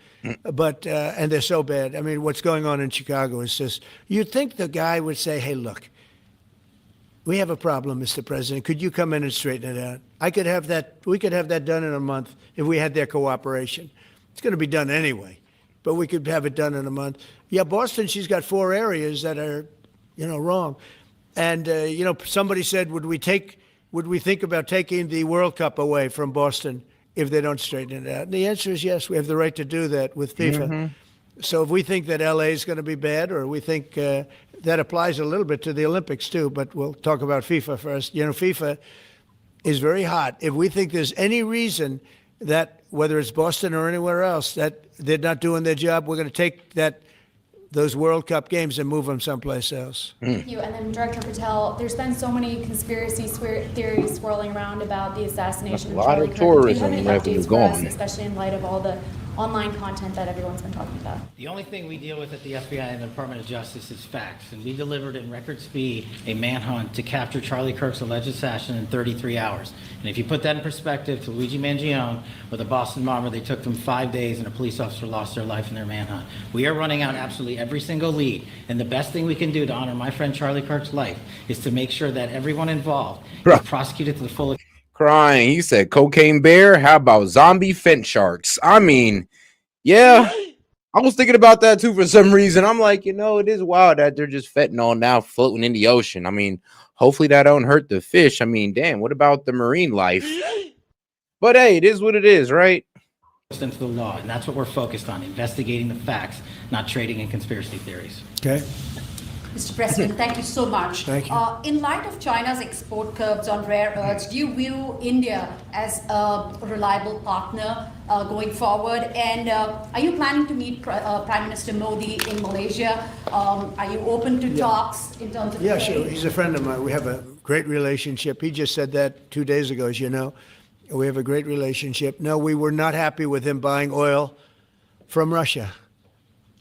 but and they're so bad. I mean, what's going on in Chicago is just, you'd think the guy would say, hey, look, we have a problem, Mr. President. Could you come in and straighten it out? We could have that done in a month if we had their cooperation. It's going to be done anyway, but we could have it done in a month. Yeah, Boston, she's got 4 areas that are, wrong. And, somebody said, would we think about taking the World Cup away from Boston if they don't straighten it out? And the answer is yes. We have the right to do that with FIFA. So if we think that LA is going to be bad, or we think that applies a little bit to the Olympics too, but we'll talk about FIFA first. FIFA is very hot. If we think there's any reason that, whether it's Boston or anywhere else, that they're not doing their job, we're going to take those World Cup games and move them someplace else. Thank you. And then Director Patel, there's been so many conspiracy theories swirling around about the assassination of lot Charlie of Kirk. Do you have tourism any revenue updates for us, gone. especially in light of all the online content that everyone's been talking about? The only thing we deal with at the FBI and the Department of Justice is facts, and we delivered in record speed a manhunt to capture Charlie Kirk's alleged assassin in 33 hours. And if you put that in perspective to Luigi Mangione or the Boston bomber, they took them 5 days and a police officer lost their life in their manhunt. We are running out absolutely every single lead, and the best thing we can do to honor my friend Charlie Kirk's life is to make sure that everyone involved is prosecuted to the full. crying. He said, cocaine bear. How about zombie fence sharks? I mean, yeah, I was thinking about that too for some reason. I'm like, it is wild that they're just fentanyl now floating in the ocean. I mean, hopefully that don't hurt the fish. I mean, damn, what about the marine life? But hey, it is what it is, right? Into the law, and that's what we're focused on, investigating the facts, not trading in conspiracy theories. Okay. Mr. President, thank you so much. Thank you. In light of China's export curbs on rare earths, do you view India as a reliable partner going forward? And are you planning to meet Prime Minister Modi in Malaysia? Are you open to talks in terms of Yeah, trade? sure. He's a friend of mine. We have a great relationship. He just said that 2 days ago, as you know. We have a great relationship. No, we were not happy with him buying oil from Russia,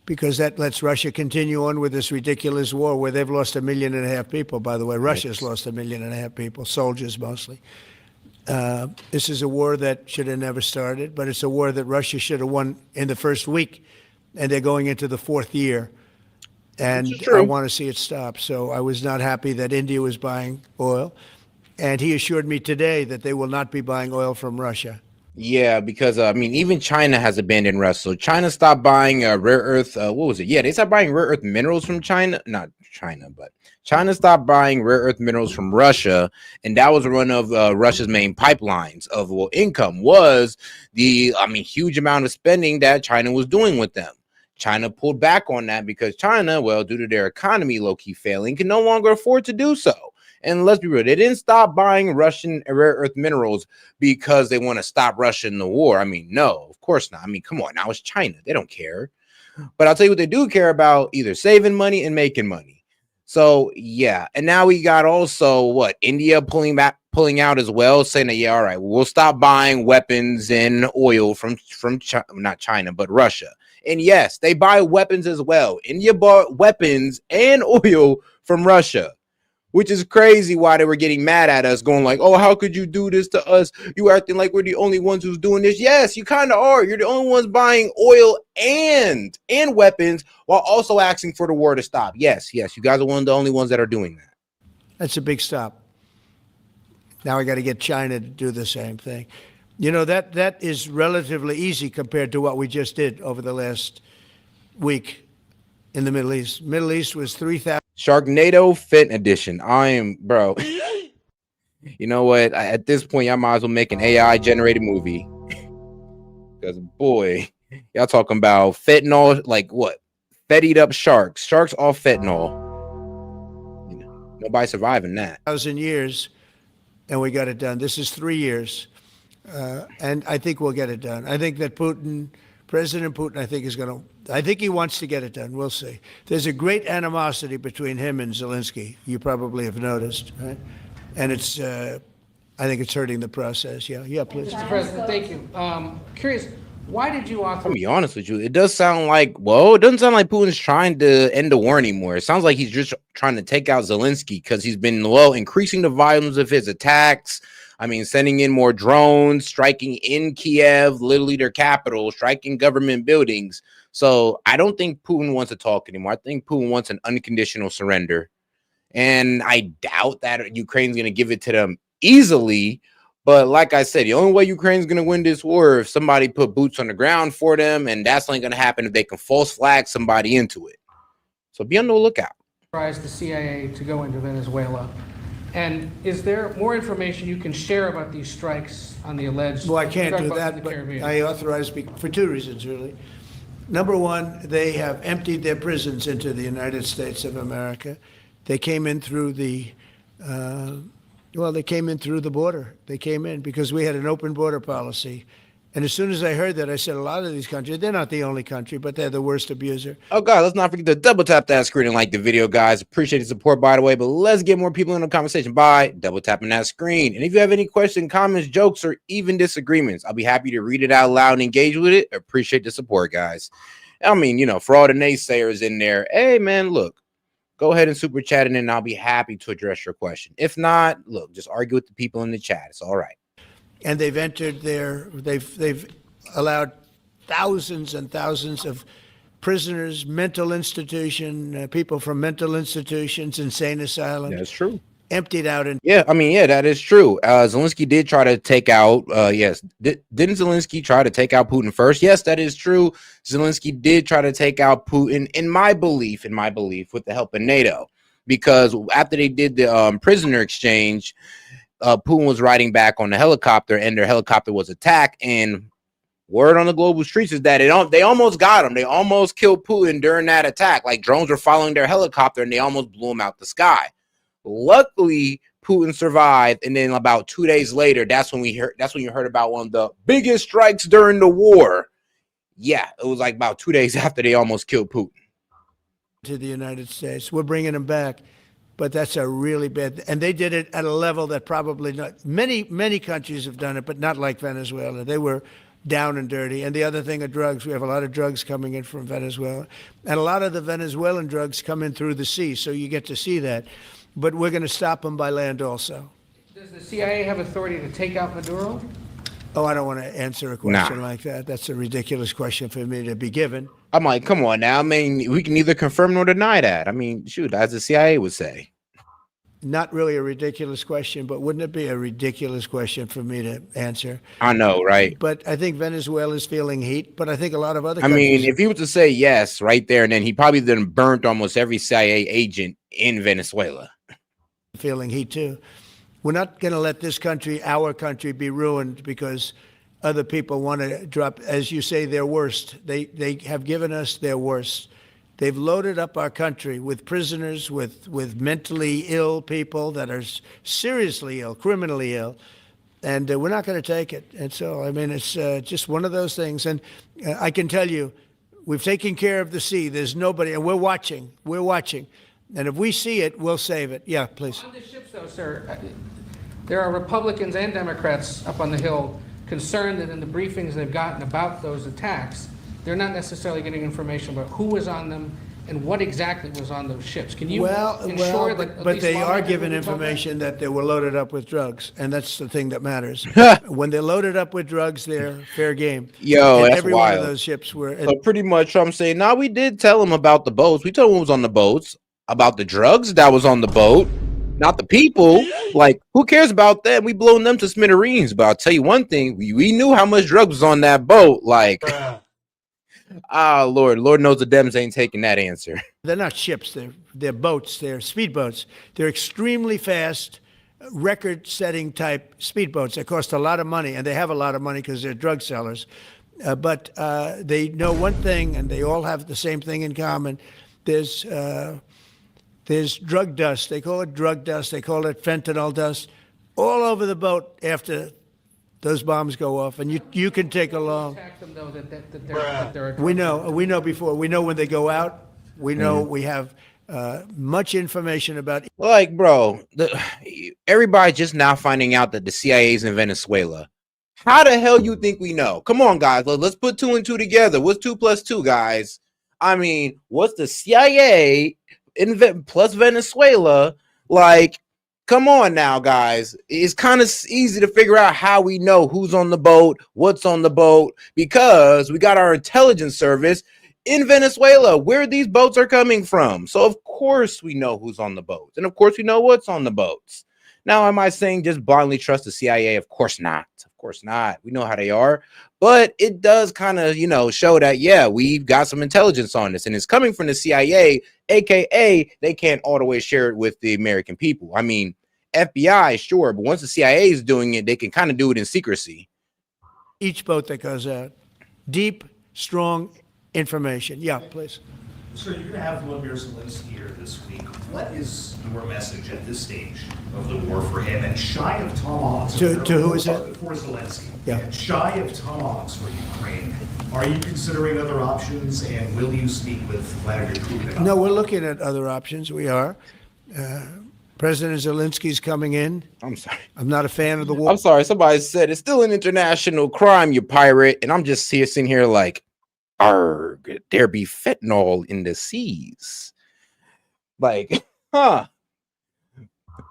because that lets Russia continue on with this ridiculous war where they've lost 1.5 million people. By the way, Russia's lost 1.5 million people, soldiers mostly. This is a war that should have never started, but it's a war that Russia should have won in the first week, and they're going into the 4th year. And I want to see it stop. So I was not happy that India was buying oil. And he assured me today that they will not be buying oil from Russia. Yeah, because I mean, even China has abandoned Russia. So China stopped buying rare earth. What was it? Yeah, they stopped buying rare earth minerals from China. Not China, but China stopped buying rare earth minerals from Russia, and that was one of Russia's main pipelines of income. Was the huge amount of spending that China was doing with them. China pulled back on that because China, well, due to their economy low-key failing, can no longer afford to do so. And let's be real, they didn't stop buying Russian rare earth minerals because they want to stop Russia in the war. I mean, no, of course not. I mean, come on, now it's China. They don't care. But I'll tell you what they do care about, either saving money and making money. So, yeah. And now we got also, India pulling out as well, saying that, yeah, all right, we'll stop buying weapons and oil from China, not China, but Russia. And yes, they buy weapons as well. India bought weapons and oil from Russia, which is crazy why they were getting mad at us, going like, oh, how could you do this to us? You acting like we're the only ones who's doing this. Yes, you kind of are. You're the only ones buying oil and weapons while also asking for the war to stop. Yes, you guys are one of the only ones that are doing that. That's a big stop. Now I got to get China to do the same thing. You know, that is relatively easy compared to what we just did over the last week in the Middle East. Middle East was 3,000. Sharknado Fit Edition. Bro. You know what? At this point, y'all might as well make an AI generated movie. Because, boy, y'all talking about fentanyl, like what? Fettied up sharks. Sharks off fentanyl. You know, nobody surviving that. 1,000 years, and we got it done. This is 3 years. And I think we'll get it done. I think that President Putin, I think he wants to get it done. We'll see. There's a great animosity between him and Zelensky. You probably have noticed, right? And it's, I think it's hurting the process. Yeah, please. Mr. President, thank you. Curious, why did you authorize? I'll be honest with you. It does sound like, it doesn't sound like Putin's trying to end the war anymore. It sounds like he's just trying to take out Zelensky because he's been, increasing the volumes of his attacks. I mean, sending in more drones, striking in Kiev, literally their capital, striking government buildings. So I don't think Putin wants to talk anymore. I think Putin wants an unconditional surrender. And I doubt that Ukraine's going to give it to them easily. But like I said, the only way Ukraine's going to win this war is if somebody put boots on the ground for them. And that's only going to happen if they can false flag somebody into it. So be on the lookout. The CIA to go into Venezuela. And is there more information you can share about these strikes on the alleged? Well, I can't do that, but I authorize for 2 reasons, really. Number one, they have emptied their prisons into the United States of America. They came in through the border. They came in because we had an open border policy. And as soon as I heard that, I said, a lot of these countries, they're not the only country, but they're the worst abuser. Oh, God, let's not forget to double tap that screen and like the video, guys. Appreciate the support, by the way, but let's get more people in the conversation by double tapping that screen. And if you have any questions, comments, jokes, or even disagreements, I'll be happy to read it out loud and engage with it. Appreciate the support, guys. I mean, for all the naysayers in there, hey, man, look, go ahead and super chat it, and I'll be happy to address your question. If not, look, just argue with the people in the chat. It's all right. And they've entered they've allowed thousands and thousands of prisoners, mental institution, people from mental institutions, insane asylums. That's true. Emptied out. That is true. Zelensky did try to take out, didn't Zelensky try to take out Putin first? Yes, that is true. Zelensky did try to take out Putin, in my belief, with the help of NATO, because after they did the prisoner exchange, Putin was riding back on the helicopter, and their helicopter was attacked, and Word on the global streets is that they almost got him. They almost killed Putin during that attack. Like drones were following their helicopter and they almost blew him out the sky. Luckily, Putin survived, and then about 2 days later, that's when you heard about one of the biggest strikes during the war. Yeah, it was like about 2 days after they almost killed Putin. To the United States. We're bringing them back, but that's a really bad, and they did it at a level that probably not, many countries have done it, but not like Venezuela. They were down and dirty. And the other thing are drugs. We have a lot of drugs coming in from Venezuela, and a lot of the Venezuelan drugs come in through the sea, so you get to see that. But we're going to stop them by land also. Does the CIA have authority to take out Maduro? Oh, I don't want to answer a question like that. That's a ridiculous question for me to be given. I'm like, come on now. I mean, we can neither confirm nor deny that. I mean, shoot, as the CIA would say. Not really a ridiculous question, but wouldn't it be a ridiculous question for me to answer? I know, right? But I think Venezuela's feeling heat, but I think a lot of other I countries... mean, if he was to say yes right there and then, he probably then burnt almost every CIA agent in Venezuela. Feeling heat too. We're not going to let this country, our country, be ruined because other people want to drop, as you say, their worst. They have given us their worst. They've loaded up our country with prisoners, with mentally ill people that are seriously ill, criminally ill, and we're not going to take it. And so, I mean, it's just one of those things. And I can tell you, we've taken care of the sea. There's nobody, and we're watching. We're watching. And if we see it, we'll save it. Yeah, please. On the ships, though, sir, there are Republicans and Democrats up on the Hill concerned that in the briefings they've gotten about those attacks, they're not necessarily getting information about who was on them and what exactly was on those ships. Can you ensure that at but least they are lawmakers given will be told that? information that they were loaded up with drugs, and that's the thing that matters. When they're loaded up with drugs, they're fair game. Yo, and that's every wild. one of those ships were. So pretty much Trump saying, nah, we did tell him about the boats. We told him what was on the boats, about the drugs that was on the boat, not the people. Like, who cares about them? We blown them to smithereens. But I'll tell you one thing, we knew how much drugs was on that boat. Like, Lord knows the Dems ain't taking that answer. They're not ships. They're boats. They're speedboats. They're extremely fast, record-setting type speedboats. They cost a lot of money, and they have a lot of money because they're drug sellers. But they know one thing, and they all have the same thing in common. There's drug dust. They call it drug dust. They call it fentanyl dust all over the boat after those bombs go off. And you can take along. Attack them, though, that they're We know before. We know when they go out. We know we have much information about. Like, bro, everybody just now finding out that the CIA is in Venezuela. How the hell you think we know? Come on, guys. Let's put 2 and 2 together. What's 2 plus 2, guys? I mean, what's the CIA plus Venezuela? Like, come on now, guys. It's kind of easy to figure out how we know who's on the boat, what's on the boat, because we got our intelligence service in Venezuela, where these boats are coming from. So, of course, we know who's on the boats. And, of course, we know what's on the boats. Now, am I saying just blindly trust the CIA? Of course not. Of course not. We know how they are. But it does kind of, show that, yeah, we've got some intelligence on this. And it's coming from the CIA, a.k.a. they can't all the way share it with the American people. I mean, FBI, sure. But once the CIA is doing it, they can kind of do it in secrecy. Each boat that goes out. Deep, strong information. Yeah, please. Sir, you're going to have Vladimir Zelensky here this week. What is your message at this stage of the war for him? And shy of tomahawks. To who is it? For Zelensky. Yeah. Shy of tomahawks for Ukraine. Are you considering other options, and will you speak with Vladimir Putin? No, we're looking at other options. We are. President Zelensky's coming in. I'm sorry. I'm not a fan of the war. I'm sorry. Somebody said it's still an international crime, you pirate. And I'm just sitting here like, arg, there be fentanyl in the seas. Like, huh.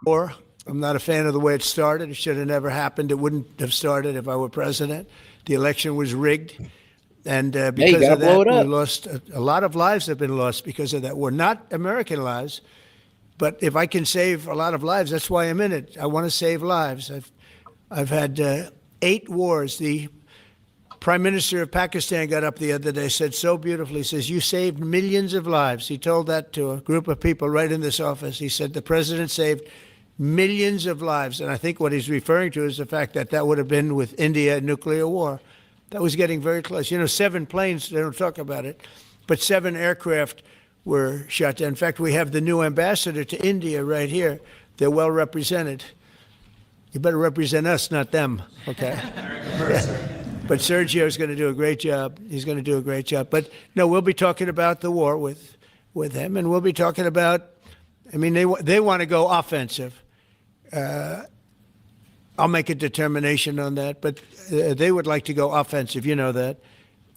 War. I'm not a fan of the way it started. It should have never happened. It wouldn't have started if I were president. The election was rigged. And because of that, we lost a lot of lives have been lost because of that war. Not American lives, but if I can save a lot of lives, that's why I'm in it. I want to save lives. I've had 8 wars. The Prime Minister of Pakistan got up the other day, said so beautifully, says, you saved millions of lives. He told that to a group of people right in this office. He said the president saved millions of lives. And I think what he's referring to is the fact that that would have been with India nuclear war. That was getting very close. 7 planes, they don't talk about it, but 7 aircraft were shot down. In fact, we have the new ambassador to India right here. They're well represented. You better represent us, not them, okay? But Sergio's going to do a great job. He's going to do a great job. But no, we'll be talking about the war with him, and we'll be talking about, they want to go offensive. I'll make a determination on that, but they would like to go offensive, you know that,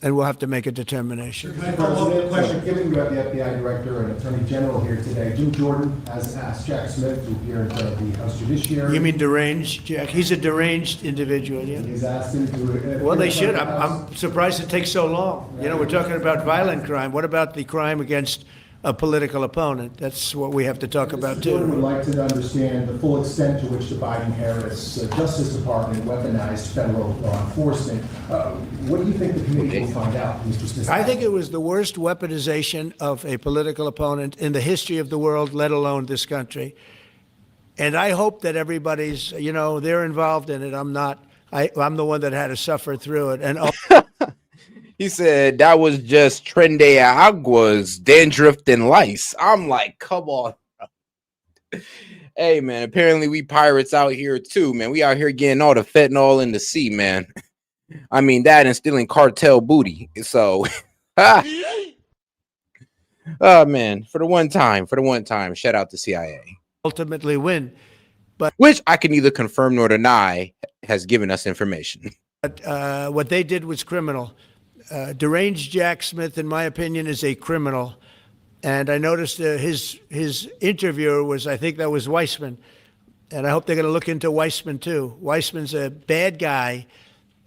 and we'll have to make a determination. Can I follow up a question? Given you have the FBI director and attorney general here today, Jim Jordan has asked Jack Smith to appear in front of the House Judiciary. You mean deranged, Jack? He's a deranged individual, yeah. He's asked him to. Well, they should. I'm surprised it takes so long. We're talking about violent crime. What about the crime against a political opponent? That's what we have to talk about, Mr. Jordan too. would like to understand the full extent to which the Biden-Harris Justice Department weaponized federal law enforcement. What do you think the committee will find out, Mr. Smith? I think it was the worst weaponization of a political opponent in the history of the world, let alone this country. And I hope that everybody's, they're involved in it. I'm not. I'm the one that had to suffer through it. And He said that was just Trende Aguas, dandruff and lice. I'm like, come on. Hey, man, apparently we pirates out here too, man. We out here getting all the fentanyl in the sea, man. That and stealing cartel booty. So, oh, man, for the one time, shout out to CIA. Ultimately win. Which I can neither confirm nor deny has given us information. But what they did was criminal. Deranged Jack Smith, in my opinion, is a criminal. And I noticed his interviewer was, I think that was Weissman. And I hope they're going to look into Weissman, too. Weissman's a bad guy.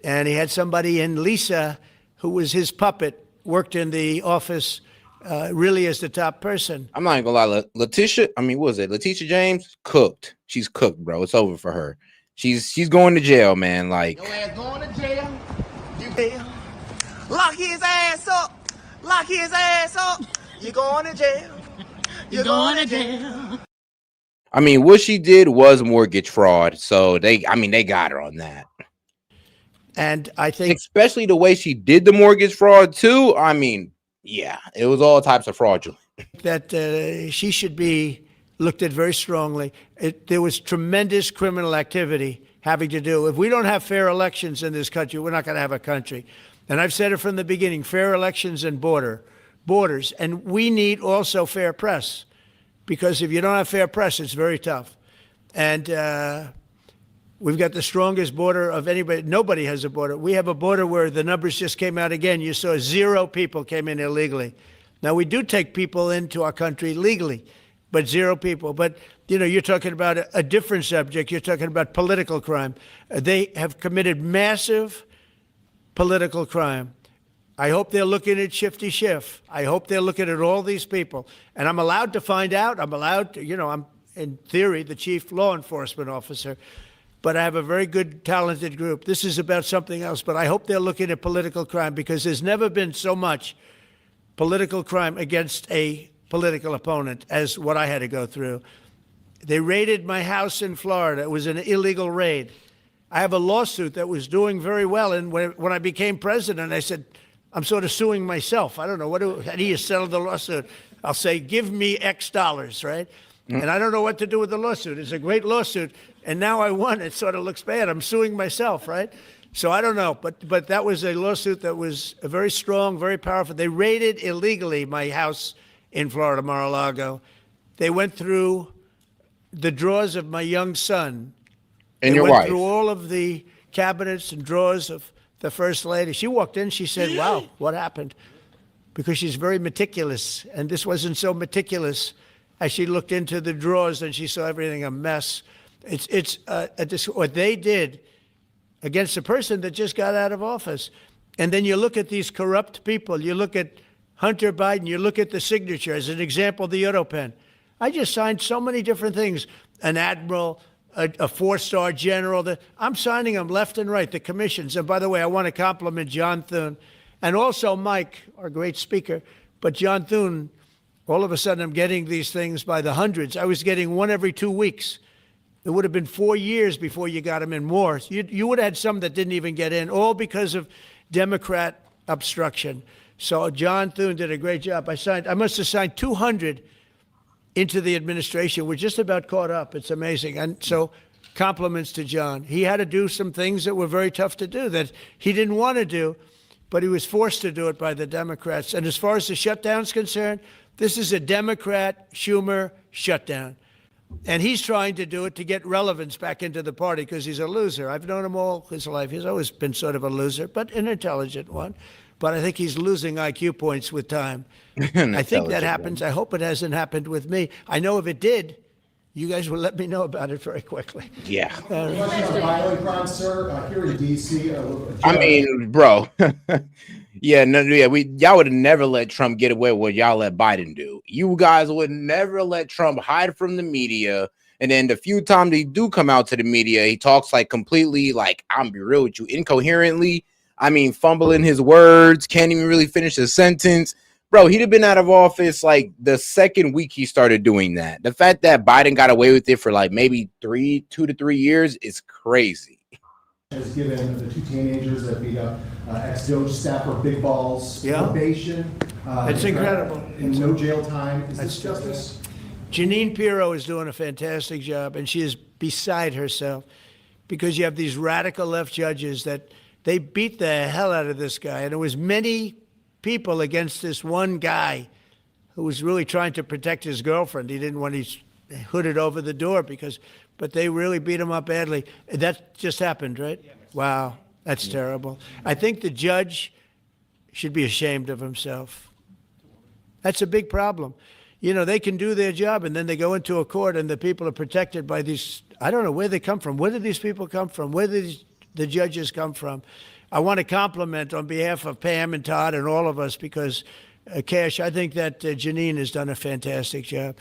And he had somebody in Lisa, who was his puppet, worked in the office really as the top person. I'm not even going to lie. Letitia, what was it? Letitia James? Cooked. She's cooked, bro. It's over for her. She's going to jail, man. Like, your ass going to jail. You lock his ass up. Lock his ass up. You going to jail. You're going to jail. What she did was mortgage fraud. So they got her on that. And I think, especially the way she did the mortgage fraud too. Yeah, it was all types of fraudulent. That she should be looked at very strongly. There was tremendous criminal activity having to do. If we don't have fair elections in this country, we're not going to have a country. And I've said it from the beginning, fair elections and borders. And we need also fair press, because if you don't have fair press, it's very tough. And we've got the strongest border of anybody. Nobody has a border. We have a border where the numbers just came out again. You saw 0 people came in illegally. Now, we do take people into our country legally, but 0 people. But, you're talking about a different subject. You're talking about political crime. They have committed massive political crime. I hope they're looking at Shifty Schiff. I hope they're looking at all these people. And I'm allowed to find out. I'm allowed to, I'm, in theory, the chief law enforcement officer. But I have a very good, talented group. This is about something else. But I hope they're looking at political crime, because there's never been so much political crime against a political opponent as what I had to go through. They raided my house in Florida. It was an illegal raid. I have a lawsuit that was doing very well. And when I became president, I said, I'm sort of suing myself. I don't know. How do you settle the lawsuit? I'll say, give me X dollars, right? And I don't know what to do with the lawsuit. It's a great lawsuit. And now I won. It sort of looks bad. I'm suing myself, right? So I don't know. But that was a lawsuit that was very strong, very powerful. They raided illegally my house in Florida, Mar-a-Lago. They went through the drawers of my young son. And your wife. They wife. went through all of the cabinets and drawers of the First Lady. She walked in, she said, wow, what happened? Because she's very meticulous. And this wasn't so meticulous as she looked into the drawers and she saw everything a mess. What they did against a person that just got out of office. And then you look at these corrupt people. You look at Hunter Biden. You look at the signature. As an example, the Europen. I just signed so many different things. An admiral, a 4-star general. I'm signing them left and right, the commissions. And by the way, I want to compliment John Thune and also Mike, our great speaker. But John Thune, all of a sudden I'm getting these things by the hundreds. I was getting one every 2 weeks. It would have been 4 years before you got them in more. You would have had some that didn't even get in, all because of Democrat obstruction. So John Thune did a great job. I must have signed 200 into the administration. We're just about caught up. It's amazing. And so compliments to John. He had to do some things that were very tough to do that he didn't want to do, but he was forced to do it by the Democrats. And as far as the shutdown's concerned, this is a Democrat Schumer shutdown. And he's trying to do it to get relevance back into the party because he's a loser. I've known him all his life. He's always been sort of a loser, but an intelligent one. But I think he's losing IQ points with time. I think that happens. I hope it hasn't happened with me. I know if it did, you guys will let me know about it very quickly. Yeah. Question on violent crime, sir. Here in D.C. I mean, bro. Yeah, no, yeah, y'all would have never let Trump get away with what y'all let Biden do. You guys would never let Trump hide from the media. And then the few times he do come out to the media, he talks like completely, like, I'm be real with you, incoherently. I mean, fumbling his words, can't even really finish a sentence. Bro, he'd have been out of office like the second week he started doing that. The fact that Biden got away with it for like maybe 2 to 3 years is crazy. Has given the two teenagers that beat up ex-Doge staffer Big Balls probation. It's incredible. And no jail time. Is this justice? Jeanine Pirro is doing a fantastic job, and she is beside herself because you have these radical left judges that they beat the hell out of this guy. And it was many people against this one guy who was really trying to protect his girlfriend. He didn't want his hooded over the door but they really beat him up badly. That just happened, right? Wow, that's terrible. I think the judge should be ashamed of himself. That's a big problem. You know, they can do their job and then they go into a court and the people are protected by these, I don't know where they come from. Where do these people come from? Where do the judges come from? I want to compliment on behalf of Pam and Todd and all of us because, Kash, I think that Jeanine has done a fantastic job.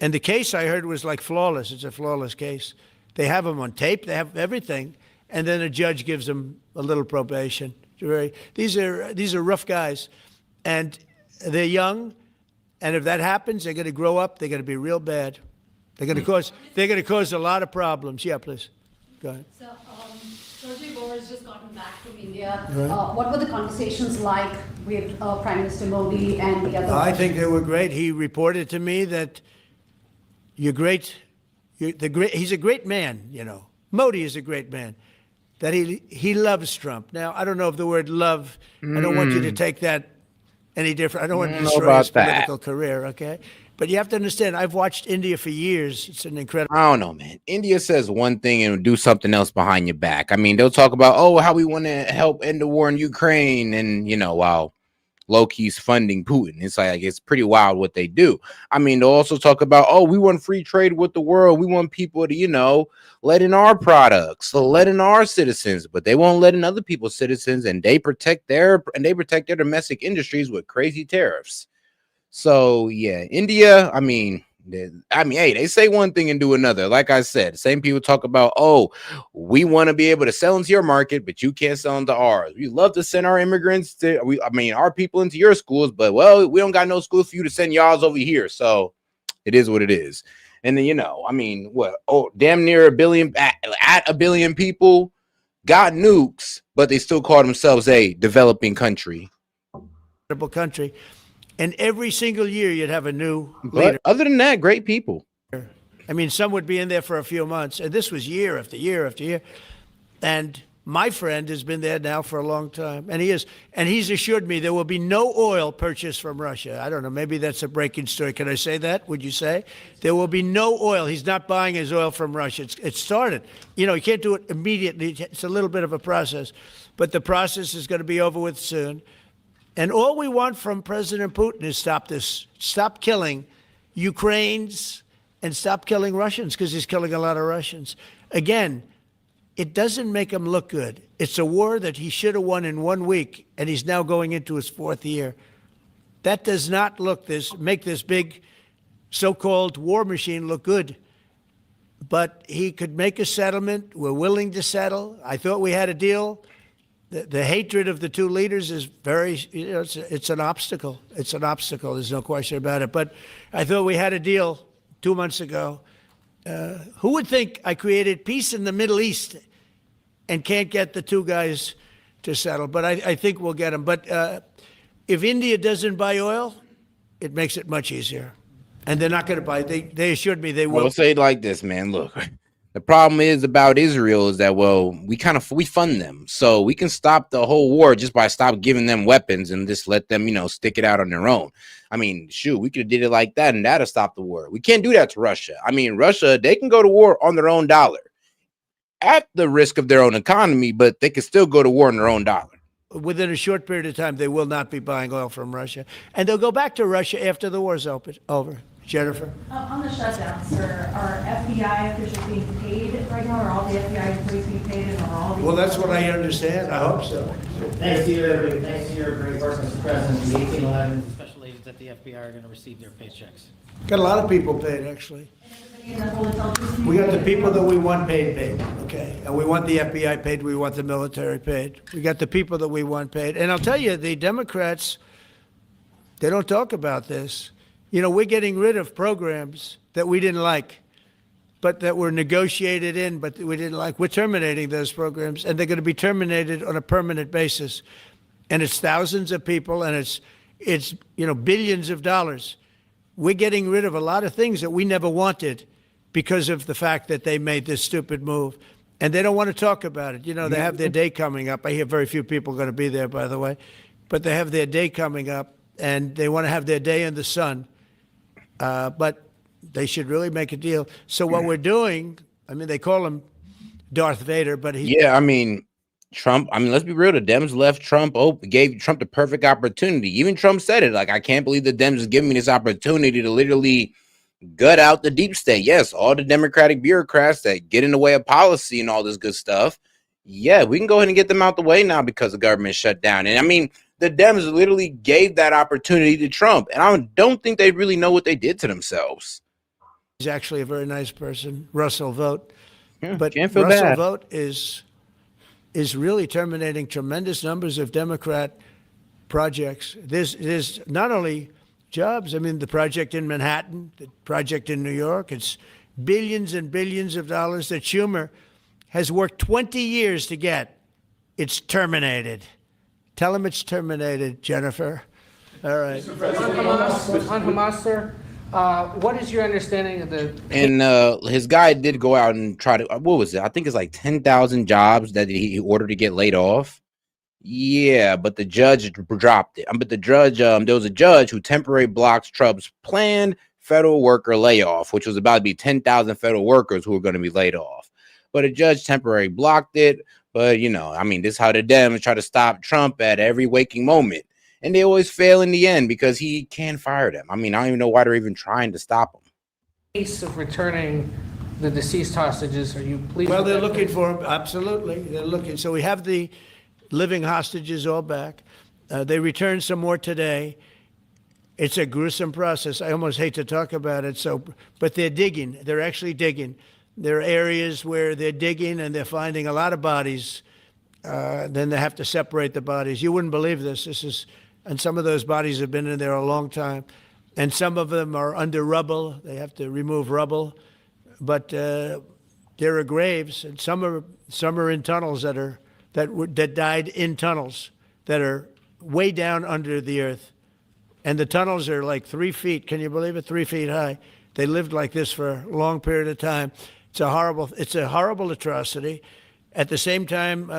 And the case I heard was like flawless. It's a flawless case. They have them on tape. They have everything. And then a judge gives them a little probation. These are rough guys. And they're young. And if that happens, they're going to grow up. They're going to be real bad. They're going to cause a lot of problems. Yeah, please. Go ahead. So, Sergey Bohr has just gotten back from India. What were the conversations like with Prime Minister Modi and the other? I think they were great. He reported to me that he's a great man, you know. Modi is a great man. That he loves Trump. Now, I don't know if the word love, I don't want you to take that any different. I don't want to destroy his political career, okay? But you have to understand, I've watched India for years. It's an incredible. I don't know, man. India says one thing and do something else behind your back. I mean, they'll talk about, oh, how we want to help end the war in Ukraine. And, you know, while low-key's funding Putin. It's like, it's pretty wild what they do. I mean, they'll also talk about, oh, we want free trade with the world. We want people to, you know, let in our products, so let in our citizens, but they won't let in other people's citizens, and they protect their domestic industries with crazy tariffs. So yeah, India, I mean, hey, they say one thing and do another. Like I said, same people talk about, oh, we want to be able to sell into your market, but you can't sell into ours. We love to send our immigrants our people into your schools, but well, we don't got no schools for you to send y'all's over here. So it is what it is. And then, you know, I mean, damn near a billion people got nukes, but they still call themselves a developing country. Country. And every single year you'd have a new leader. Other than that, great people. I mean, some would be in there for a few months. And this was year after year after year. And my friend has been there now for a long time. And he's assured me there will be no oil purchased from Russia. I don't know. Maybe that's a breaking story. Can I say that? Would you say? There will be no oil. He's not buying his oil from Russia. It's started. You know, you can't do it immediately. It's a little bit of a process. But the process is going to be over with soon. And all we want from President Putin is stop killing Ukrainians and stop killing Russians, because he's killing a lot of Russians. Again, it doesn't make him look good. It's a war that he should have won in 1 week, and he's now going into his 4th year. That does not make this big so-called war machine look good. But he could make a settlement. We're willing to settle. I thought we had a deal. The hatred of the two leaders is very, you know, it's an obstacle. It's an obstacle. There's no question about it. But I thought we had a deal 2 months ago. Who would think I created peace in the Middle East and can't get the two guys to settle. But I think we'll get them. But if India doesn't buy oil, it makes it much easier. And they're not going to buy. They assured me they will. We'll say it like this, man. Look, the problem is about Israel is that, well, we fund them, so we can stop the whole war just by stop giving them weapons and just let them, stick it out on their own. I mean, shoot, we could have did it like that and that'd have stopped the war. We can't do that to Russia. I mean, Russia, they can go to war on their own dollar at the risk of their own economy, but they can still go to war on their own dollar. Within a short period of time, they will not be buying oil from Russia. And they'll go back to Russia after the war's over. Jennifer? On the shutdown, sir, are FBI officials being paid right now? Are all the FBI employees being paid? And are all the Well, that's what I understand. I hope so. Thanks to you, everybody. Thanks to your great work, Mr. President. The 1811 special agents at the FBI are going to receive their paychecks. Got a lot of people paid, actually. We got the people that we want paid, okay? And we want the FBI paid, we want the military paid. We got the people that we want paid. And I'll tell you, the Democrats, they don't talk about this. We're getting rid of programs that we didn't like, but that were negotiated in, but we didn't like. We're terminating those programs, and they're going to be terminated on a permanent basis. And it's thousands of people, and it's billions of dollars. We're getting rid of a lot of things that we never wanted because of the fact that they made this stupid move. And they don't want to talk about it. They have their day coming up. I hear very few people are going to be there, by the way. But they have their day coming up, and they want to have their day in the sun. But they should really make a deal. So what we're doing, they call him Darth Vader, but he's... Yeah, Trump, let's be real. The Dems left Trump open, gave Trump the perfect opportunity. Even Trump said it. I can't believe the Dems is giving me this opportunity to literally gut out the deep state. Yes, all the Democratic bureaucrats that get in the way of policy and all this good stuff. Yeah, we can go ahead and get them out the way now because the government shut down. And the Dems literally gave that opportunity to Trump. And I don't think they really know what they did to themselves. He's actually a very nice person, Russell Vogt. Yeah, but Russell bad. Vogt is really terminating tremendous numbers of Democrat projects. There's not only jobs, the project in Manhattan, the project in New York, it's billions and billions of dollars that Schumer has worked 20 years to get. It's terminated. Tell him it's terminated, Jennifer. All right. On Hamas, sir, what is your understanding of the... And his guy did go out and try to, what was it? I think it's like 10,000 jobs that he ordered to get laid off. Yeah, but the judge dropped it. But the judge, there was a judge who temporarily blocked Trump's planned federal worker layoff, which was about to be 10,000 federal workers who were going to be laid off. But a judge temporarily blocked it. But, this is how the Dems try to stop Trump at every waking moment. And they always fail in the end because he can't fire them. I don't even know why they're even trying to stop him. Case of returning the deceased hostages, are you pleased? Well, they're looking for them. Absolutely. They're looking. So we have the living hostages all back. They returned some more today. It's a gruesome process. I almost hate to talk about it. But they're digging. They're actually digging. There are areas where they're digging and they're finding a lot of bodies. Then they have to separate the bodies. You wouldn't believe this. And some of those bodies have been in there a long time. And some of them are under rubble. They have to remove rubble. But there are graves, and some are in tunnels that died in tunnels that are way down under the earth. And the tunnels are like 3 feet. Can you believe it? 3 feet high. They lived like this for a long period of time. It's a horrible atrocity. At the same time,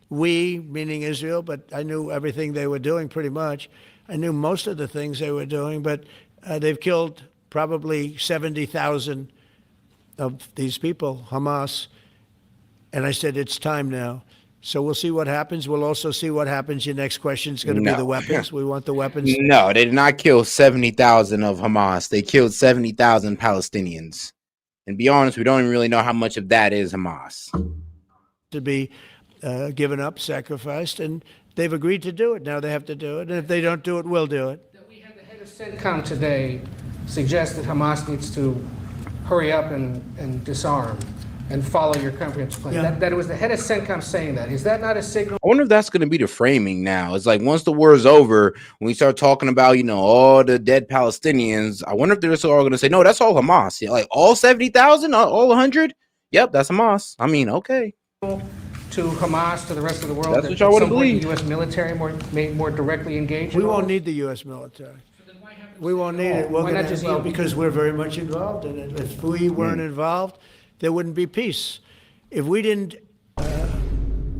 we, meaning Israel, but I knew everything they were doing pretty much. I knew most of the things they were doing, but they've killed probably 70,000 of these people, Hamas. And I said, it's time now. So we'll see what happens. We'll also see what happens. Your next question is going to be the weapons. We want the weapons. No, they did not kill 70,000 of Hamas. They killed 70,000 Palestinians. And be honest, we don't even really know how much of that is Hamas. To be given up, sacrificed, and they've agreed to do it. Now they have to do it. And if they don't do it, we'll do it. We had the head of CENTCOM today suggest that Hamas needs to hurry up and disarm and follow your comprehensive plan. Yeah. That it was the head of CENTCOM saying that. Is that not a signal? I wonder if that's going to be the framing now. It's like once the war is over, when we start talking about, all the dead Palestinians, I wonder if they're all going to say, no, that's all Hamas. Yeah, like all 70,000, all 100? Yep, that's Hamas. Okay. to Hamas, to the rest of the world? That's that what y'all at wanna some point believe. The U.S. military may more directly engage? We in all won't this? need the U.S. military. We won't need it. We're Why not gonna, just well, yield? because we're very much involved in it. If we weren't involved, there wouldn't be peace. If we didn't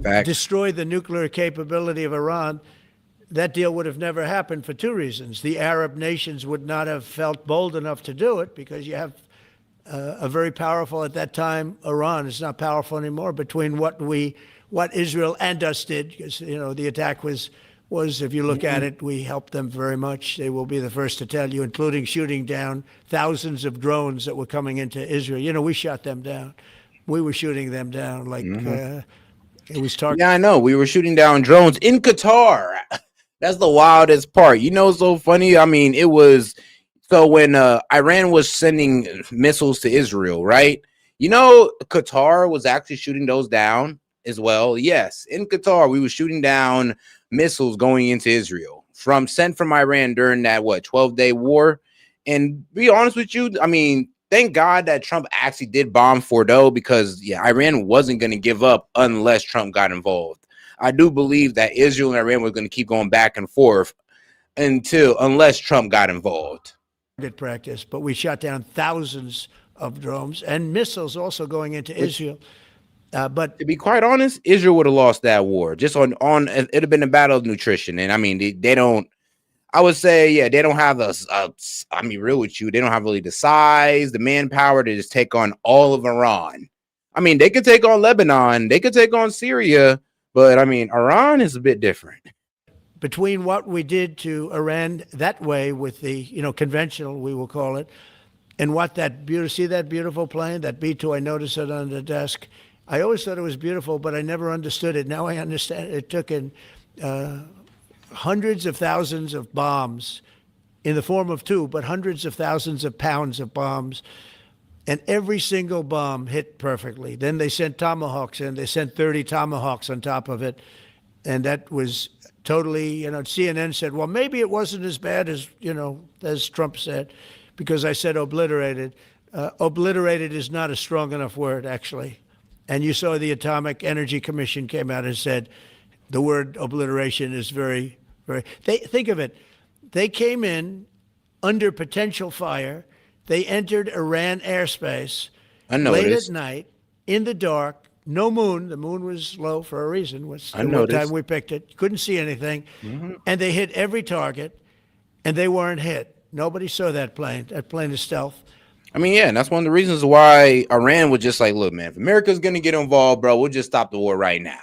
Facts. destroy the nuclear capability of Iran, that deal would have never happened for two reasons. The Arab nations would not have felt bold enough to do it because you have a very powerful, at that time, Iran. It's not powerful anymore between what Israel and us did, because, the attack was, if you look at it, we helped them very much. They will be the first to tell you, including shooting down thousands of drones that were coming into Israel. We shot them down. We were shooting them down like it was targeted. Yeah, I know. We were shooting down drones in Qatar. That's the wildest part. So funny. I mean, it was so when Iran was sending missiles to Israel, right? Qatar was actually shooting those down as well. Yes, in Qatar, we were shooting down missiles going into Israel sent from Iran during that 12-day war. And be honest with you, I mean, thank God that Trump actually did bomb Fordo, because Iran wasn't going to give up unless Trump got involved. I do believe that Israel and Iran were going to keep going back and forth unless Trump got involved. Practice, but we shot down thousands of drones and missiles also going into Israel. But to be quite honest, Israel would have lost that war. Just on it'd have been a battle of nutrition. And I mean, they don't. I would say, they don't have I mean, real with you, they don't have really the size, the manpower to just take on all of Iran. I mean, they could take on Lebanon, they could take on Syria, but I mean, Iran is a bit different. Between what we did to Iran that way with the, conventional, we will call it, and what see that beautiful plane, that B-2, I noticed it on the desk. I always thought it was beautiful, but I never understood it. Now I understand. It took in hundreds of thousands of bombs in the form of two, but hundreds of thousands of pounds of bombs. And every single bomb hit perfectly. Then they sent Tomahawks in. They sent 30 Tomahawks on top of it. And that was totally, CNN said, well, maybe it wasn't as bad as Trump said, because I said obliterated. Obliterated is not a strong enough word, actually. And you saw the Atomic Energy Commission came out and said the word obliteration is very, very, think of it. They came in under potential fire. They entered Iran airspace late at night, in the dark, no moon. The moon was low for a reason. Was the time we picked it. Couldn't see anything. And they hit every target, and they weren't hit. Nobody saw that plane. That plane is stealth. I mean, and that's one of the reasons why Iran was just like, look, man, if America's going to get involved, bro, we'll just stop the war right now.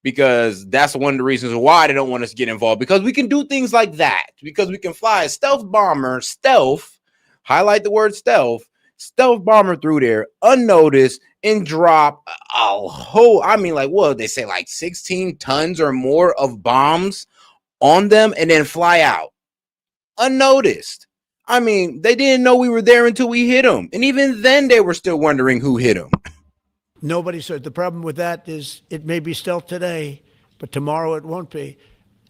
Because that's one of the reasons why they don't want us to get involved. Because we can do things like that. Because we can fly a stealth bomber, highlight the word stealth bomber through there, unnoticed, and drop a whole, what they say, like 16 tons or more of bombs on them, and then fly out unnoticed. I mean, they didn't know we were there until we hit them. And even then, they were still wondering who hit them. Nobody said. The problem with that is it may be stealth today, but tomorrow it won't be.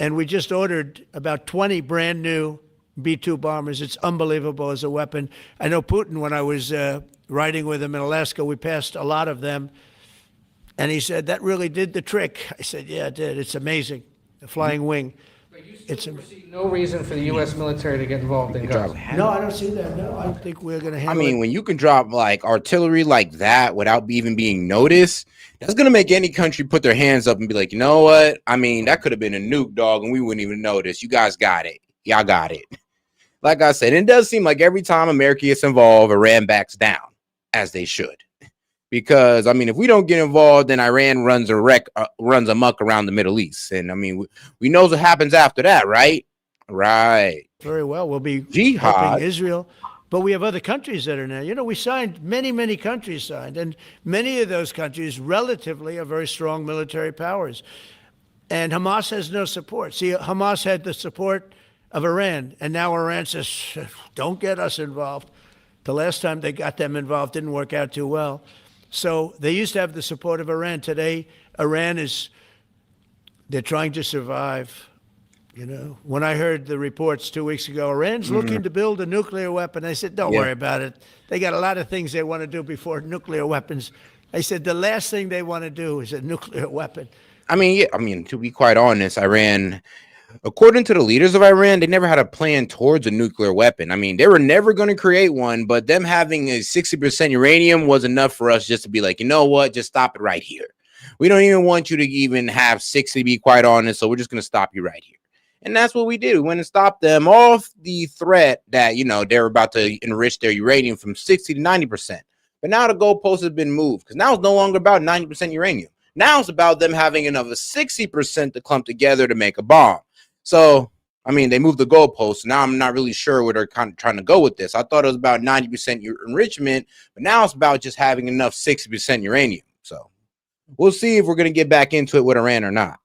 And we just ordered about 20 brand new B-2 bombers. It's unbelievable as a weapon. I know Putin, when I was riding with him in Alaska, we passed a lot of them. And he said, that really did the trick. I said, yeah, it did. It's amazing. The flying wing. But you see no reason for the U.S. military to get involved in Gaza. No, I don't see that. No, I think we're going to handle it. When you can drop like artillery like that without even being noticed, that's going to make any country put their hands up and be like, you know what? I mean, that could have been a nuke, dog, and we wouldn't even notice. You guys got it. Y'all got it. Like I said, it does seem like every time America gets involved, Iran backs down, as they should. Because, if we don't get involved, then Iran runs amok around the Middle East. And, we know what happens after that, right? Right. Very well. We'll be Jihad. helping Israel. But we have other countries that are now. We signed, many countries signed. And many of those countries relatively are very strong military powers. And Hamas has no support. See, Hamas had the support of Iran. And now Iran says, don't get us involved. The last time they got them involved didn't work out too well. So they used to have the support of Iran. Today, they're trying to survive. When I heard the reports 2 weeks ago, Iran's looking to build a nuclear weapon. I said, don't worry about it. They got a lot of things they want to do before nuclear weapons. I said the last thing they want to do is a nuclear weapon. I mean, yeah, I mean, to be quite honest, Iran, according to the leaders of Iran, they never had a plan towards a nuclear weapon. I mean, they were never going to create one, but them having a 60% uranium was enough for us just to be like, you know what, just stop it right here. We don't even want you to even have 60, to be quite honest, so we're just going to stop you right here. And that's what we did. We went and stopped them off the threat that, you know, they're about to enrich their uranium from 60 to 90%. But now the goalpost has been moved because now it's no longer about 90% uranium. Now it's about them having another 60% to clump together to make a bomb. So, I mean, they moved the goalposts. Now I'm not really sure where they're kind of trying to go with this. I thought it was about 90% enrichment, but now it's about just having enough 60% uranium. So we'll see if we're going to get back into it with Iran or not.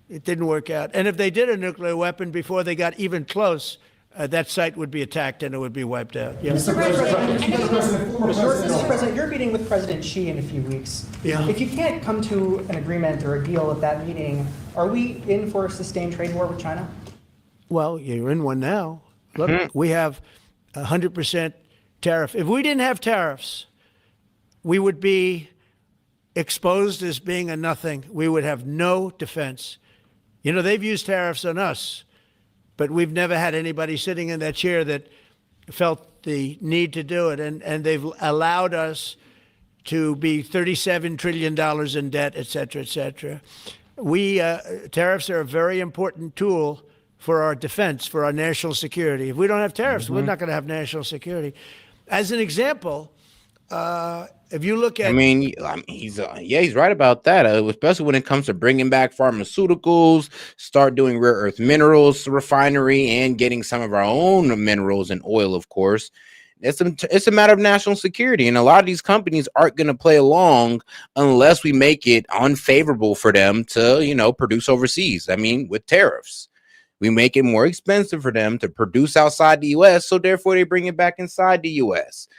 It didn't work out. And if they did a nuclear weapon before they got even close, that site would be attacked and it would be wiped out. Yeah. Mr. President, Mr. President, you're meeting with President Xi in a few weeks. Yeah. If you can't come to an agreement or a deal at that meeting, are we in for a sustained trade war with China? Well, you're in one now. Look, we have 100% tariff. If we didn't have tariffs, we would be exposed as being a nothing. We would have no defense. You know, they've used tariffs on us, but we've never had anybody sitting in that chair that felt the need to do it. And they've allowed us to be $37 trillion in debt, et cetera, et cetera. Tariffs are a very important tool for our defense, for our national security. If we don't have tariffs, we're not going to have national security. As an example, if you look at, he's right about that. Especially when it comes to bringing back pharmaceuticals, start doing rare earth minerals refinery, and getting some of our own minerals and oil. Of course, it's a matter of national security, and a lot of these companies aren't going to play along unless we make it unfavorable for them to, you know, produce overseas. I mean, with tariffs, we make it more expensive for them to produce outside the U.S., so therefore they bring it back inside the U.S.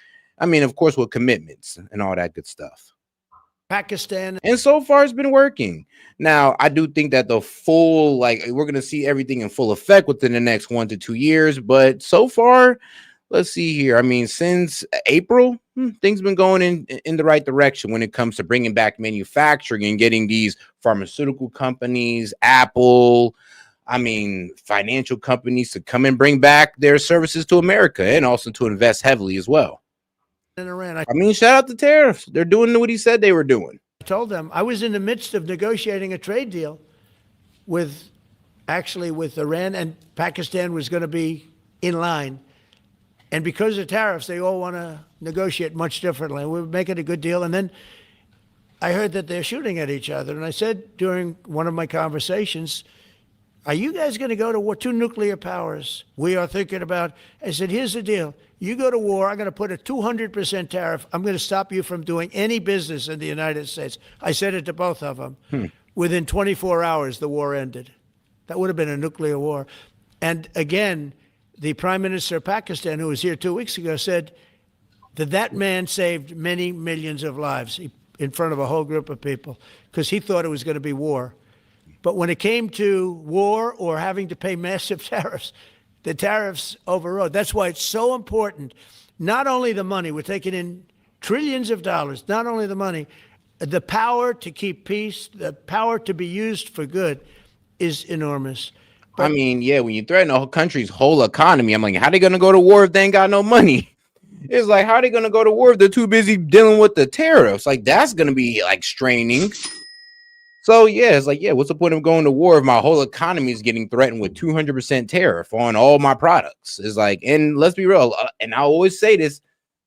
I mean, of course, with commitments and all that good stuff. Pakistan. And so far, it's been working. Now, I do think that the full, we're going to see everything in full effect within the next 1 to 2 years. But so far, let's see here. I mean, since April, things been going in the right direction when it comes to bringing back manufacturing and getting these pharmaceutical companies, Apple, financial companies to come and bring back their services to America and also to invest heavily as well. In Iran. Shout out to tariffs. They're doing what he said they were doing. I told them I was in the midst of negotiating a trade deal with Iran, and Pakistan was going to be in line. And because of tariffs, they all want to negotiate much differently. We're making a good deal. And then I heard that they're shooting at each other. And I said during one of my conversations, are you guys going to go to war? 2 nuclear powers we are thinking about. I said, here's the deal. You go to war, I'm going to put a 200% tariff. I'm going to stop you from doing any business in the United States. I said it to both of them. Within 24 hours, the war ended. That would have been a nuclear war. And again, the Prime Minister of Pakistan, who was here 2 weeks ago, said that man saved many millions of lives in front of a whole group of people because he thought it was going to be war. But when it came to war or having to pay massive tariffs, the tariffs overrode. That's why it's so important. Not only the money, we're taking in trillions of dollars, not only the money, the power to keep peace, the power to be used for good is enormous. But, when you threaten a whole country's whole economy, I'm like, how they going to go to war if they ain't got no money? It's like, how are they going to go to war if they're too busy dealing with the tariffs? Like, that's going to be straining. So, it's what's the point of going to war if my whole economy is getting threatened with 200% tariff on all my products? It's and let's be real, and I always say this,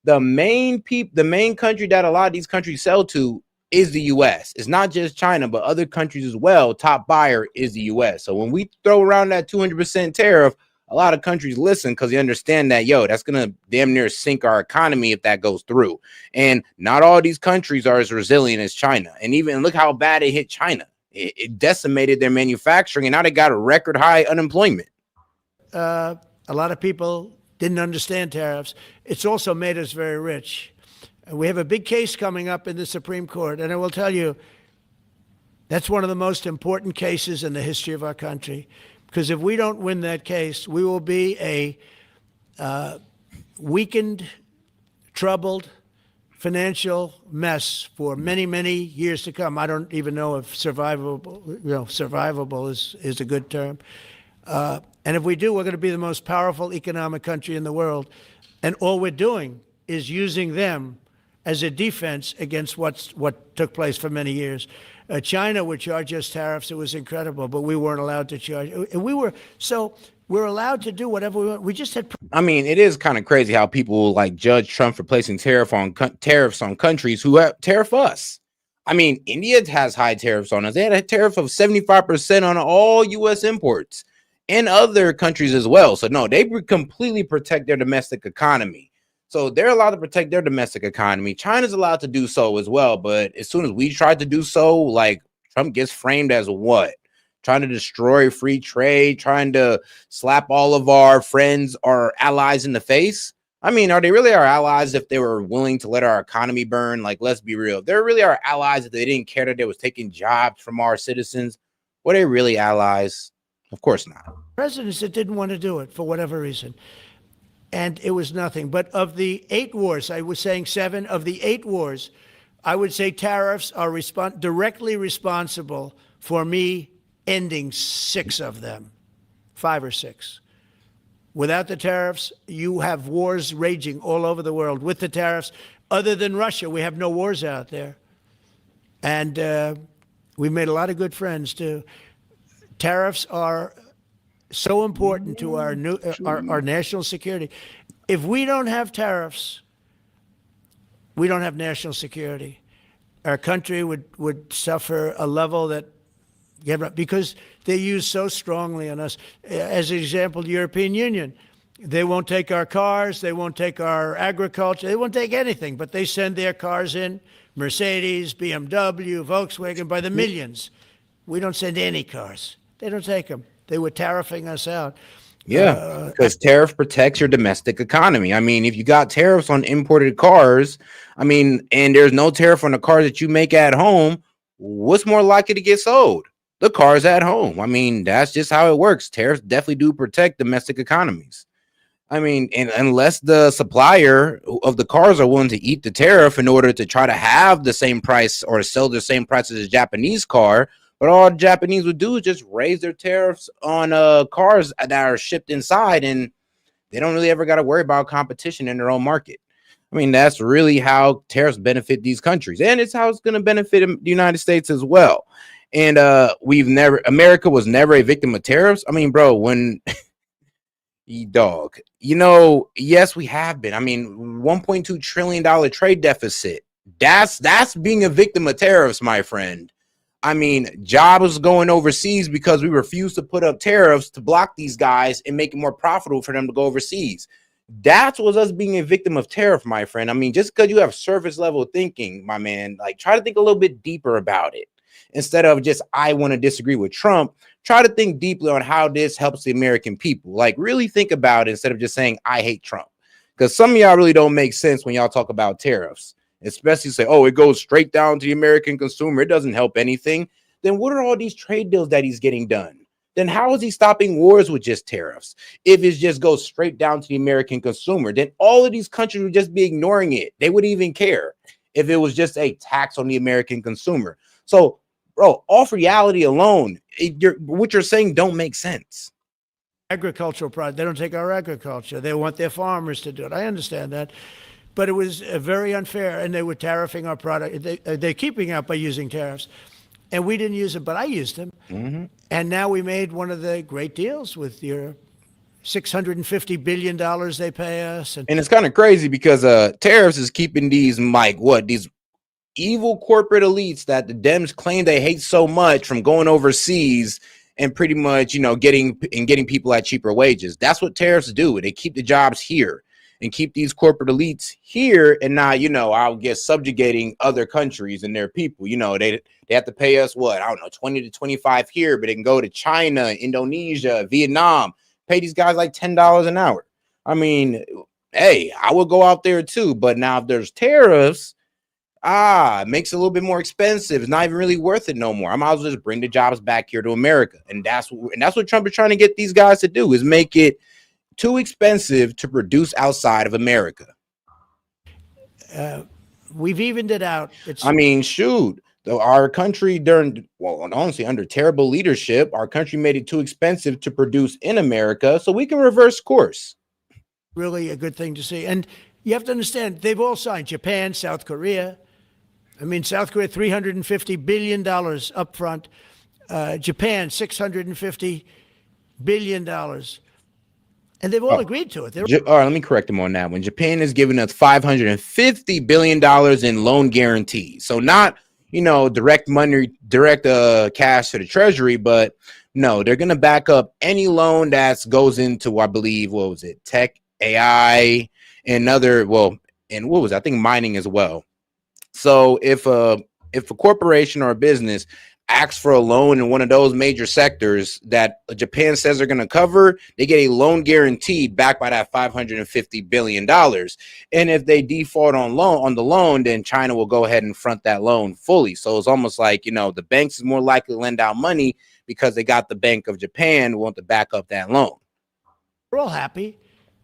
the main country that a lot of these countries sell to is the U.S. It's not just China, but other countries as well. Top buyer is the U.S. So when we throw around that 200% tariff, a lot of countries listen because they understand that, that's going to damn near sink our economy if that goes through. And not all these countries are as resilient as China. And even look how bad it hit China. It decimated their manufacturing, and now they got a record high unemployment. A lot of people didn't understand tariffs. It's also made us very rich. We have a big case coming up in the Supreme Court, and I will tell you, that's one of the most important cases in the history of our country. Because if we don't win that case, we will be a weakened, troubled, financial mess for many, many years to come. I don't even know if survivable is a good term. And if we do, we're going to be the most powerful economic country in the world. And all we're doing is using them as a defense against what took place for many years. China would charge us tariffs. It was incredible, but we weren't allowed to charge. And we're allowed to do whatever we want. We just had. I mean, it is kind of crazy how people like judge Trump for placing tariffs on countries who tariff us. I mean, India has high tariffs on us. They had a tariff of 75% on all U.S. imports and other countries as well. So no, they completely protect their domestic economy. So they're allowed to protect their domestic economy. China's allowed to do so as well. But as soon as we try to do so, like Trump gets framed as what? Trying to destroy free trade, trying to slap all of our friends or allies in the face. I mean, are they really our allies if they were willing to let our economy burn? Like, let's be real. They're really our allies if they didn't care that they was taking jobs from our citizens. Were they really allies? Of course not. Presidents that didn't want to do it for whatever reason. And it was nothing. But of the 8 wars, I was saying 7, of the 8 wars, I would say tariffs are directly responsible for me ending 6 of them, 5 or 6. Without the tariffs, you have wars raging all over the world. With the tariffs, other than Russia, we have no wars out there. And we've made a lot of good friends, too. Tariffs are so important to our national security. If we don't have tariffs, we don't have national security. Our country would suffer a level that, because they use so strongly on us. As an example, the European Union, they won't take our cars, they won't take our agriculture, they won't take anything, but they send their cars in, Mercedes, BMW, Volkswagen, by the millions. We don't send any cars. They don't take them. They were tariffing us out. Yeah, because tariff protects your domestic economy. I mean, if you got tariffs on imported cars, I mean, and there's no tariff on the cars that you make at home, what's more likely to get sold? The cars at home. I mean, that's just how it works. Tariffs definitely do protect domestic economies. I mean, and unless the supplier of the cars are willing to eat the tariff in order to try to have the same price or sell the same price as a Japanese car, but all the Japanese would do is just raise their tariffs on cars that are shipped inside, and they don't really ever got to worry about competition in their own market. I mean, that's really how tariffs benefit these countries, and it's how it's going to benefit the United States as well. And America was never a victim of tariffs. I mean, bro, when dog, yes, we have been. I mean, $1.2 trillion trade deficit. That's being a victim of tariffs, my friend. I mean, jobs going overseas because we refuse to put up tariffs to block these guys and make it more profitable for them to go overseas. That was us being a victim of tariff, my friend. I mean, just because you have surface level thinking, my man, like try to think a little bit deeper about it. Instead of just, I want to disagree with Trump, try to think deeply on how this helps the American people. Like really think about it instead of just saying, I hate Trump. Because some of y'all really don't make sense when y'all talk about tariffs. Especially say, oh, it goes straight down to the American consumer. It doesn't help anything. Then what are all these trade deals that he's getting done? Then how is he stopping wars with just tariffs? If it just goes straight down to the American consumer, then all of these countries would just be ignoring it. They wouldn't even care if it was just a tax on the American consumer. So, bro, off reality alone, what you're saying don't make sense. Agricultural product. They don't take our agriculture. They want their farmers to do it. I understand that. But it was very unfair, and they were tariffing our product. They're keeping out by using tariffs. And we didn't use them, but I used them. Mm-hmm. And now we made one of the great deals with your $650 billion they pay us. And it's kind of crazy because tariffs is keeping these, these evil corporate elites that the Dems claim they hate so much from going overseas and pretty much, getting people at cheaper wages. That's what tariffs do. They keep the jobs here and keep these corporate elites here, and now, I'll get subjugating other countries and their people. They have to pay us 20 to 25 here, but they can go to China, Indonesia, Vietnam, pay these guys like $10 an hour. I mean, hey, I would go out there too, but now if there's tariffs, it makes it a little bit more expensive. It's not even really worth it no more. I might as well just bring the jobs back here to America, and that's what Trump is trying to get these guys to do, is make it too expensive to produce outside of America. We've evened it out. It's, I mean, shoot, our country during, well, honestly, under terrible leadership, our country made it too expensive to produce in America, so we can reverse course. really a good thing to see. And you have to understand, they've all signed. Japan, South Korea. I mean, South Korea, $350 billion up front. Japan, $650 billion. And they've all agreed to it. All right, let me correct them on that one. Japan is giving us $550 billion in loan guarantees. So not, direct money, direct cash to the treasury, but no, they're going to back up any loan that goes into, I believe, what was it? Tech, AI, and other, and what was it? I think mining as well. So if a corporation or a business asks for a loan in one of those major sectors that Japan says they're going to cover, they get a loan guaranteed backed by that $550 billion. And if they default on the loan, then China will go ahead and front that loan fully. So it's almost like, the banks is more likely to lend out money because they got the Bank of Japan want to back up that loan. We're all happy.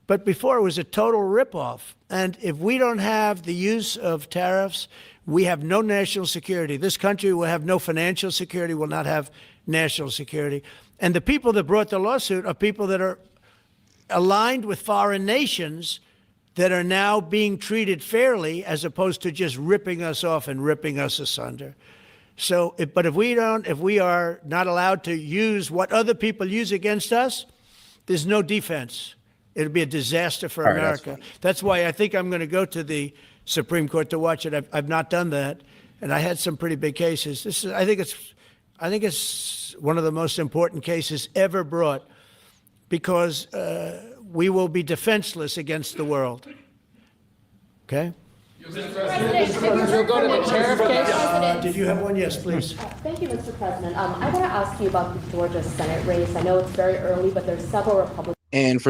But before, it was a total ripoff. And if we don't have the use of tariffs, we have no national security. This country will have no financial security, will not have national security. And the people that brought the lawsuit are people that are aligned with foreign nations that are now being treated fairly as opposed to just ripping us off and ripping us asunder. So, but if we are not allowed to use what other people use against us, there's no defense. It'll be a disaster for America. That's why I think I'm going to go to the Supreme Court to watch it. I've not done that, and I had some pretty big cases. I think it's one of the most important cases ever brought because we will be defenseless against the world. Okay. You'll go to the tariff case? Did you have one? Yes, please. Thank you, Mr. President. I want to ask you about the Georgia Senate race. I know it's very early, but there's several Republicans. And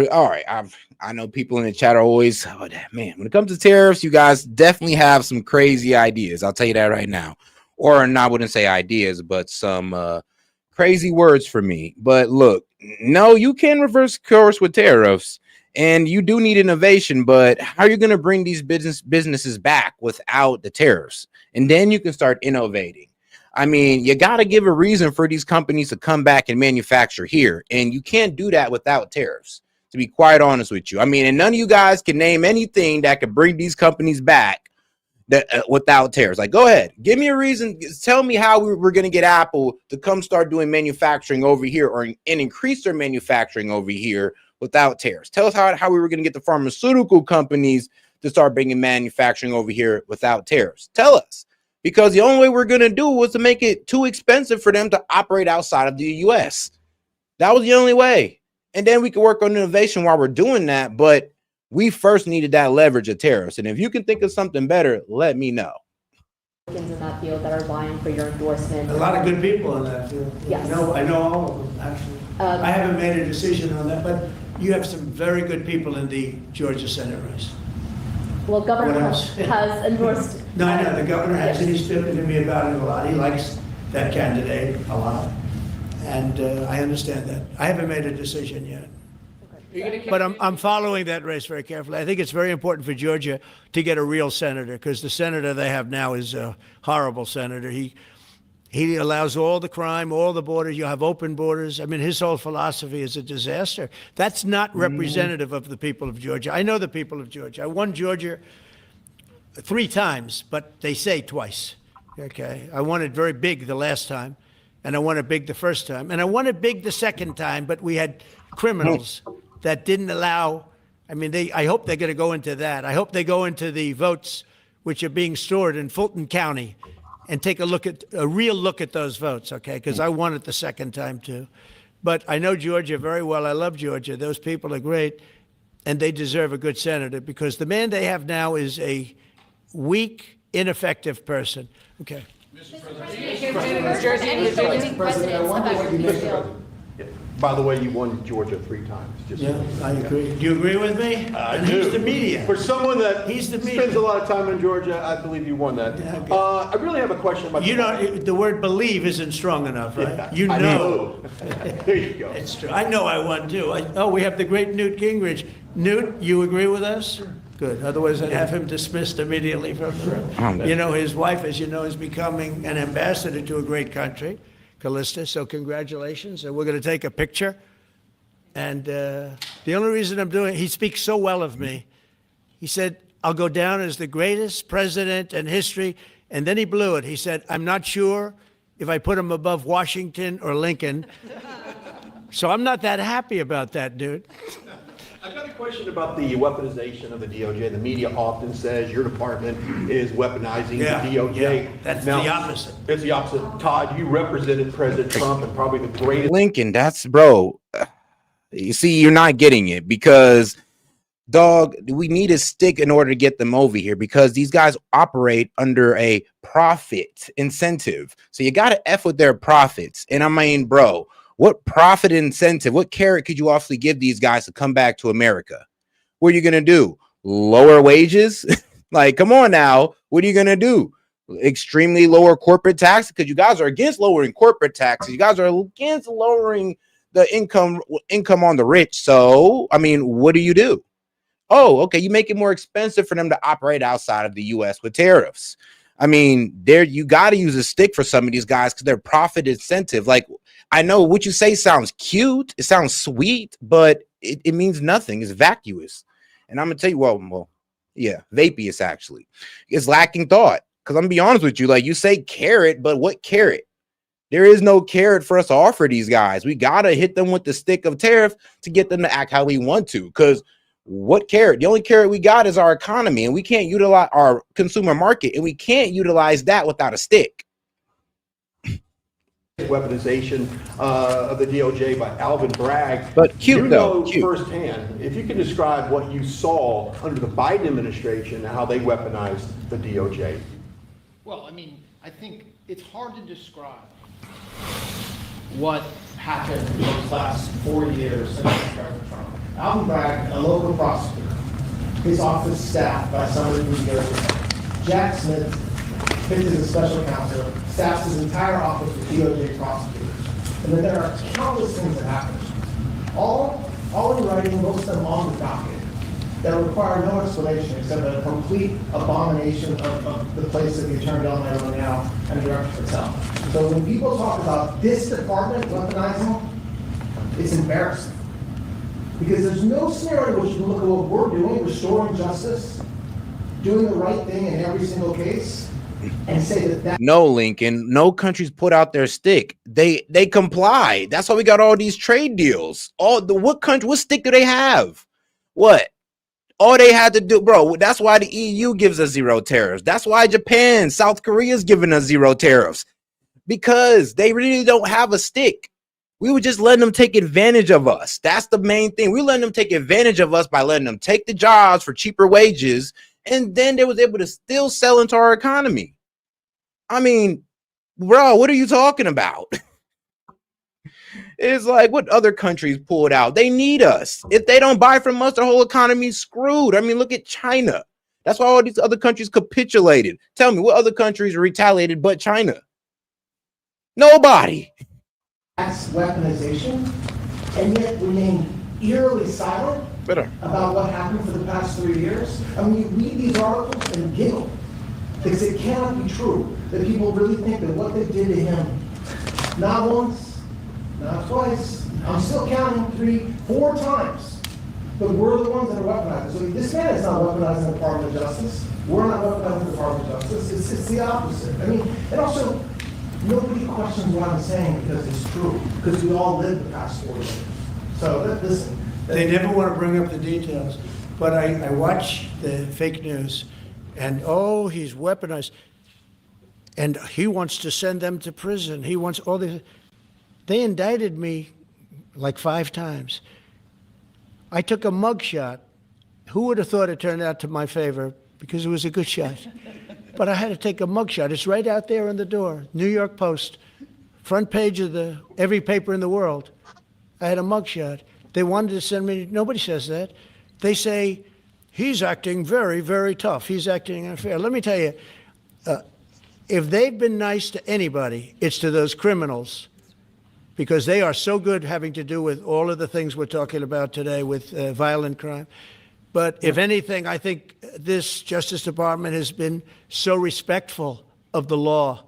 I know people in the chat are always, man, when it comes to tariffs, you guys definitely have some crazy ideas. I'll tell you that right now. Or I wouldn't say ideas, but some crazy words for me. But look, no, you can reverse course with tariffs and you do need innovation, but how are you going to bring these businesses back without the tariffs? And then you can start innovating. I mean, you got to give a reason for these companies to come back and manufacture here. And you can't do that without tariffs, to be quite honest with you. I mean, and none of you guys can name anything that could bring these companies back that without tariffs. Like, go ahead. Give me a reason. Tell me how we're going to get Apple to come start doing manufacturing over here and increase their manufacturing over here without tariffs. Tell us how we were going to get the pharmaceutical companies to start bringing manufacturing over here without tariffs. Tell us. Because the only way we're going to do was to make it too expensive for them to operate outside of the U.S. That was the only way. And then we could work on innovation while we're doing that. But we first needed that leverage of tariffs. And if you can think of something better, let me know. In that field that are vying for your endorsement. A lot of good people in that field. Yes. I know all of them, actually. I haven't made a decision on that, but you have some very good people in the Georgia Senate race. Well, Governor has endorsed. No, I know, the governor has, and he's spoken to me about it a lot. He likes that candidate a lot, and I understand that. I haven't made a decision yet. But I'm following that race very carefully. I think it's very important for Georgia to get a real senator, because the senator they have now is a horrible senator. He allows all the crime, all the borders. You have open borders. I mean, his whole philosophy is a disaster. That's not representative of the people of Georgia. I know the people of Georgia. I won Georgia 3 times, but they say twice. Okay, I won it very big the last time, and I won it big the first time, and I won it big the second time. But we had criminals that didn't allow. I mean, I hope they're going to go into that. I hope they go into the votes which are being stored in Fulton County and take a real look at those votes, okay? Because I won it the second time too. But I know Georgia very well. I love Georgia. Those people are great, and they deserve a good senator, because the man they have now is a weak, ineffective person. Okay. By the way, you won Georgia 3 times. Yeah, I agree. Do you agree with me? I And do. He's the media. For someone that He's the spends media. a lot of time in Georgia, I believe you won that. Yeah, okay. I really have a question about You know, the word believe isn't strong enough, right? Yeah, You I know. There you go. It's true. I know I won too. We have the great Newt Gingrich. Newt, you agree with us? Good. Otherwise, I'd have him dismissed immediately from the room. You know, his wife, as you know, is becoming an ambassador to a great country, Callista. So congratulations. And we're going to take a picture. And the only reason I'm doing it, he speaks so well of me. He said, I'll go down as the greatest president in history. And then he blew it. He said, I'm not sure if I put him above Washington or Lincoln. So I'm not that happy about that, dude. I've got a question about the weaponization of the DOJ. The media often says your department is weaponizing the DOJ. Yeah, that's Now, the opposite. It's the opposite. Todd, you represented President Trump and probably the greatest. Lincoln, that's bro. You see, you're not getting it because, dog, we need a stick in order to get them over here because these guys operate under a profit incentive. So you got to F with their profits. And I mean, bro, what profit incentive, what carrot could you awfully give these guys to come back to America? What are you going to do? Lower wages? Like, come on now. What are you going to do? Extremely lower corporate tax? Because you guys are against lowering corporate taxes. You guys are against lowering the income on the rich. So, I mean, what do? Oh, okay. You make it more expensive for them to operate outside of the U.S. with tariffs. I mean, you got to use a stick for some of these guys because they're profit incentive. Like, I know what you say sounds cute. It sounds sweet, but it means nothing. It's vacuous. And I'm going to tell you, well, yeah, vapious actually. It's lacking thought. Because I'm going to be honest with you, like you say carrot, but what carrot? There is no carrot for us to offer these guys. We got to hit them with the stick of tariff to get them to act how we want to. Because what carrot? The only carrot we got is our economy, and we can't utilize our consumer market, and we can't utilize that without a stick. Weaponization of the DOJ by Alvin Bragg. But cute, you though. know Cute. firsthand, if you can describe what you saw under the Biden administration and how they weaponized the DOJ. Well, I mean, I think it's hard to describe what happened in those last 4 years since President Trump. Alvin Bragg, a local prosecutor, his office staffed by somebody who goes, Jack Smith, fits as a special counsel, staffs his entire office with DOJ prosecutors. And then there are countless things that happen. All in writing, most of them on the docket, that require no explanation except a complete abomination of the place that the Attorney General now and Director Patel. So when people talk about this department weaponizing, it's embarrassing. Because there's no scenario in which you can look at what we're doing, restoring justice, doing the right thing in every single case, and say that No, Lincoln, no countries put out their stick. They comply. That's why we got all these trade deals. What stick do they have? What? All they had to do, bro, that's why the EU gives us zero tariffs. That's why Japan, South Korea is giving us zero tariffs. Because they really don't have a stick. We were just letting them take advantage of us. That's the main thing. We're letting them take advantage of us by letting them take the jobs for cheaper wages. And then they was able to still sell into our economy. I mean, bro, what are you talking about? It's like what other countries pulled out. They need us. If they don't buy from us, their whole economy's screwed. I mean, look at China. That's why all these other countries capitulated. Tell me, what other countries retaliated but China? Nobody. That's weaponization, and yet remain eerily silent about what happened for the past 3 years. I mean, you read these articles and giggle because it cannot be true that people really think that what they did to him, not once, not twice, I'm still counting 3, 4 times, but we're the ones that are weaponizing. So this man is not weaponizing the Department of Justice. We're not weaponizing the Department of Justice. It's the opposite. I mean, and also, nobody questions what I'm saying because it's true, because we all lived the past 4 years. So listen. They never want to bring up the details, but I watch the fake news, and oh, he's weaponized, and he wants to send them to prison. He wants all these. They indicted me like 5 times. I took a mug shot. Who would have thought it turned out to my favor? Because it was a good shot. But I had to take a mug shot. It's right out there on the door. New York Post, front page of every paper in the world. I had a mug shot. They wanted to send me, nobody says that. They say, he's acting very, very tough. He's acting unfair. Let me tell you, if they've been nice to anybody, it's to those criminals, because they are so good having to do with all of the things we're talking about today with violent crime. But if anything, I think this Justice Department has been so respectful of the law.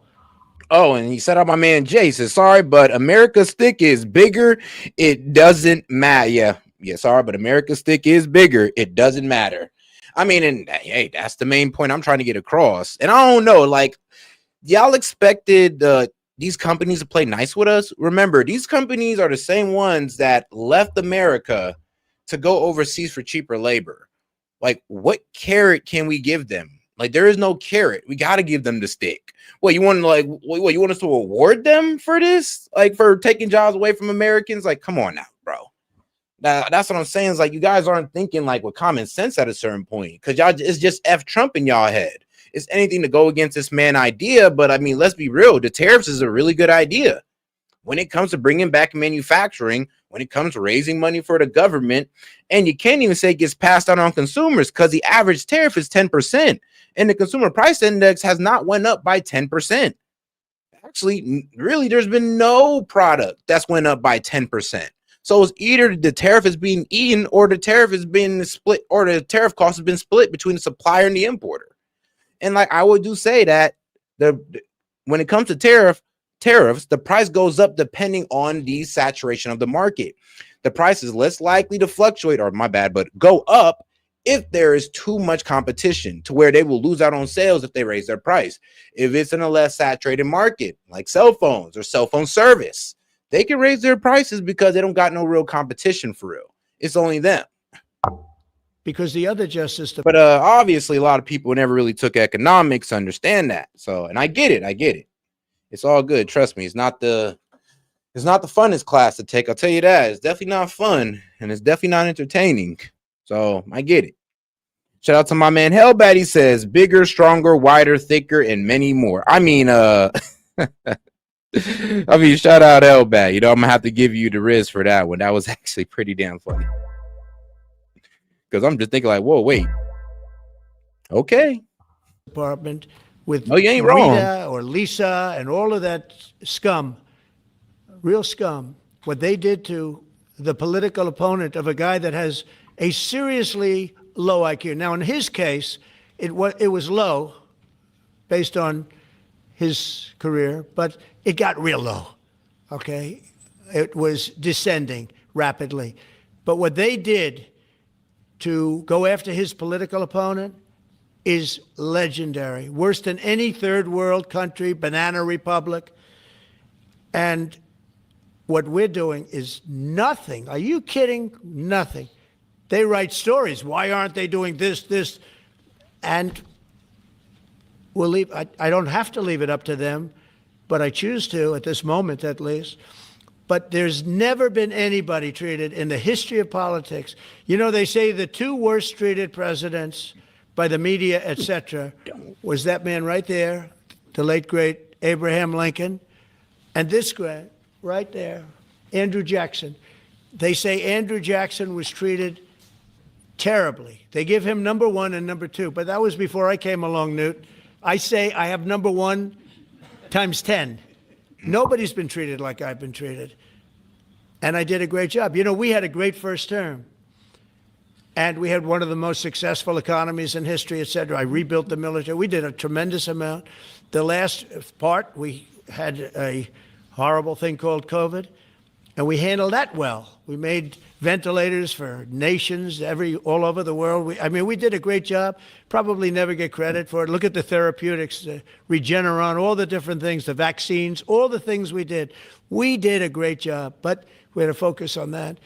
Oh, and he said out my man Jay says, sorry, but America's stick is bigger. It doesn't matter. Yeah, sorry, but America's stick is bigger. It doesn't matter. I mean, and hey, that's the main point I'm trying to get across. And I don't know, like, y'all expected these companies to play nice with us? Remember, these companies are the same ones that left America to go overseas for cheaper labor. Like, what carrot can we give them? Like, there is no carrot. We got to give them the stick. What, you want to, like, what, you want us to award them for this? Like, for taking jobs away from Americans? Like, come on now, bro. That's what I'm saying. Is like, you guys aren't thinking like with common sense at a certain point, because y'all, it's just F Trump in y'all head. It's anything to go against this man idea. But I mean, let's be real. The tariffs is a really good idea when it comes to bringing back manufacturing, when it comes to raising money for the government. And you can't even say it gets passed on consumers, because the average tariff is 10%. And the consumer price index has not went up by 10%. Actually, really, there's been no product that's went up by 10%. So it's either the tariff is being eaten, or the tariff is being split, or the tariff cost has been split between the supplier and the importer. And like I would do say that when it comes to tariffs, the price goes up depending on the saturation of the market. The price is less likely to fluctuate, or but go up if there is too much competition, to where they will lose out on sales if they raise their price. If it's in a less saturated market, like cell phones or cell phone service, they can raise their prices because they don't got no real competition for real. It's only them. Because the other justice, but obviously a lot of people never really took economics to understand that. So, and I get it. It's all good. Trust me. It's not the funnest class to take. I'll tell you that. It's definitely not fun, and it's definitely not entertaining. So I get it. Shout out to my man Hellbat. He says bigger, stronger, wider, thicker, and many more. I mean, shout out Hellbat. You know, I'm gonna have to give you the riz for that one. That was actually pretty damn funny. Because I'm just thinking like, whoa, wait. Okay. Department with no, you ain't Rita wrong. Or Lisa and all of that scum, real scum, what they did to the political opponent of a guy that has a seriously low IQ. Now, in his case, it was low based on his career, but it got real low, okay? It was descending rapidly. But what they did to go after his political opponent is legendary, worse than any third world country, banana republic. And what we're doing is nothing. Are you kidding? Nothing. They write stories. Why aren't they doing this? And we'll leave. I don't have to leave it up to them, but I choose to at this moment, at least. But there's never been anybody treated in the history of politics. You know, they say the two worst treated presidents by the media, etc., was that man right there, the late, great Abraham Lincoln, and this guy right there, Andrew Jackson. They say Andrew Jackson was treated terribly. They give him number one and number two, but that was before I came along, Newt. I say I have number one times 10. Nobody's been treated like I've been treated. And I did a great job. You know, we had a great first term. And we had one of the most successful economies in history, et cetera. I rebuilt the military. We did a tremendous amount. The last part, we had a horrible thing called COVID, and we handled that well. We made ventilators for nations all over the world. We did a great job. Probably never get credit for it. Look at the therapeutics, the Regeneron, all the different things, the vaccines, all the things we did. We did a great job, but we had to focus on that.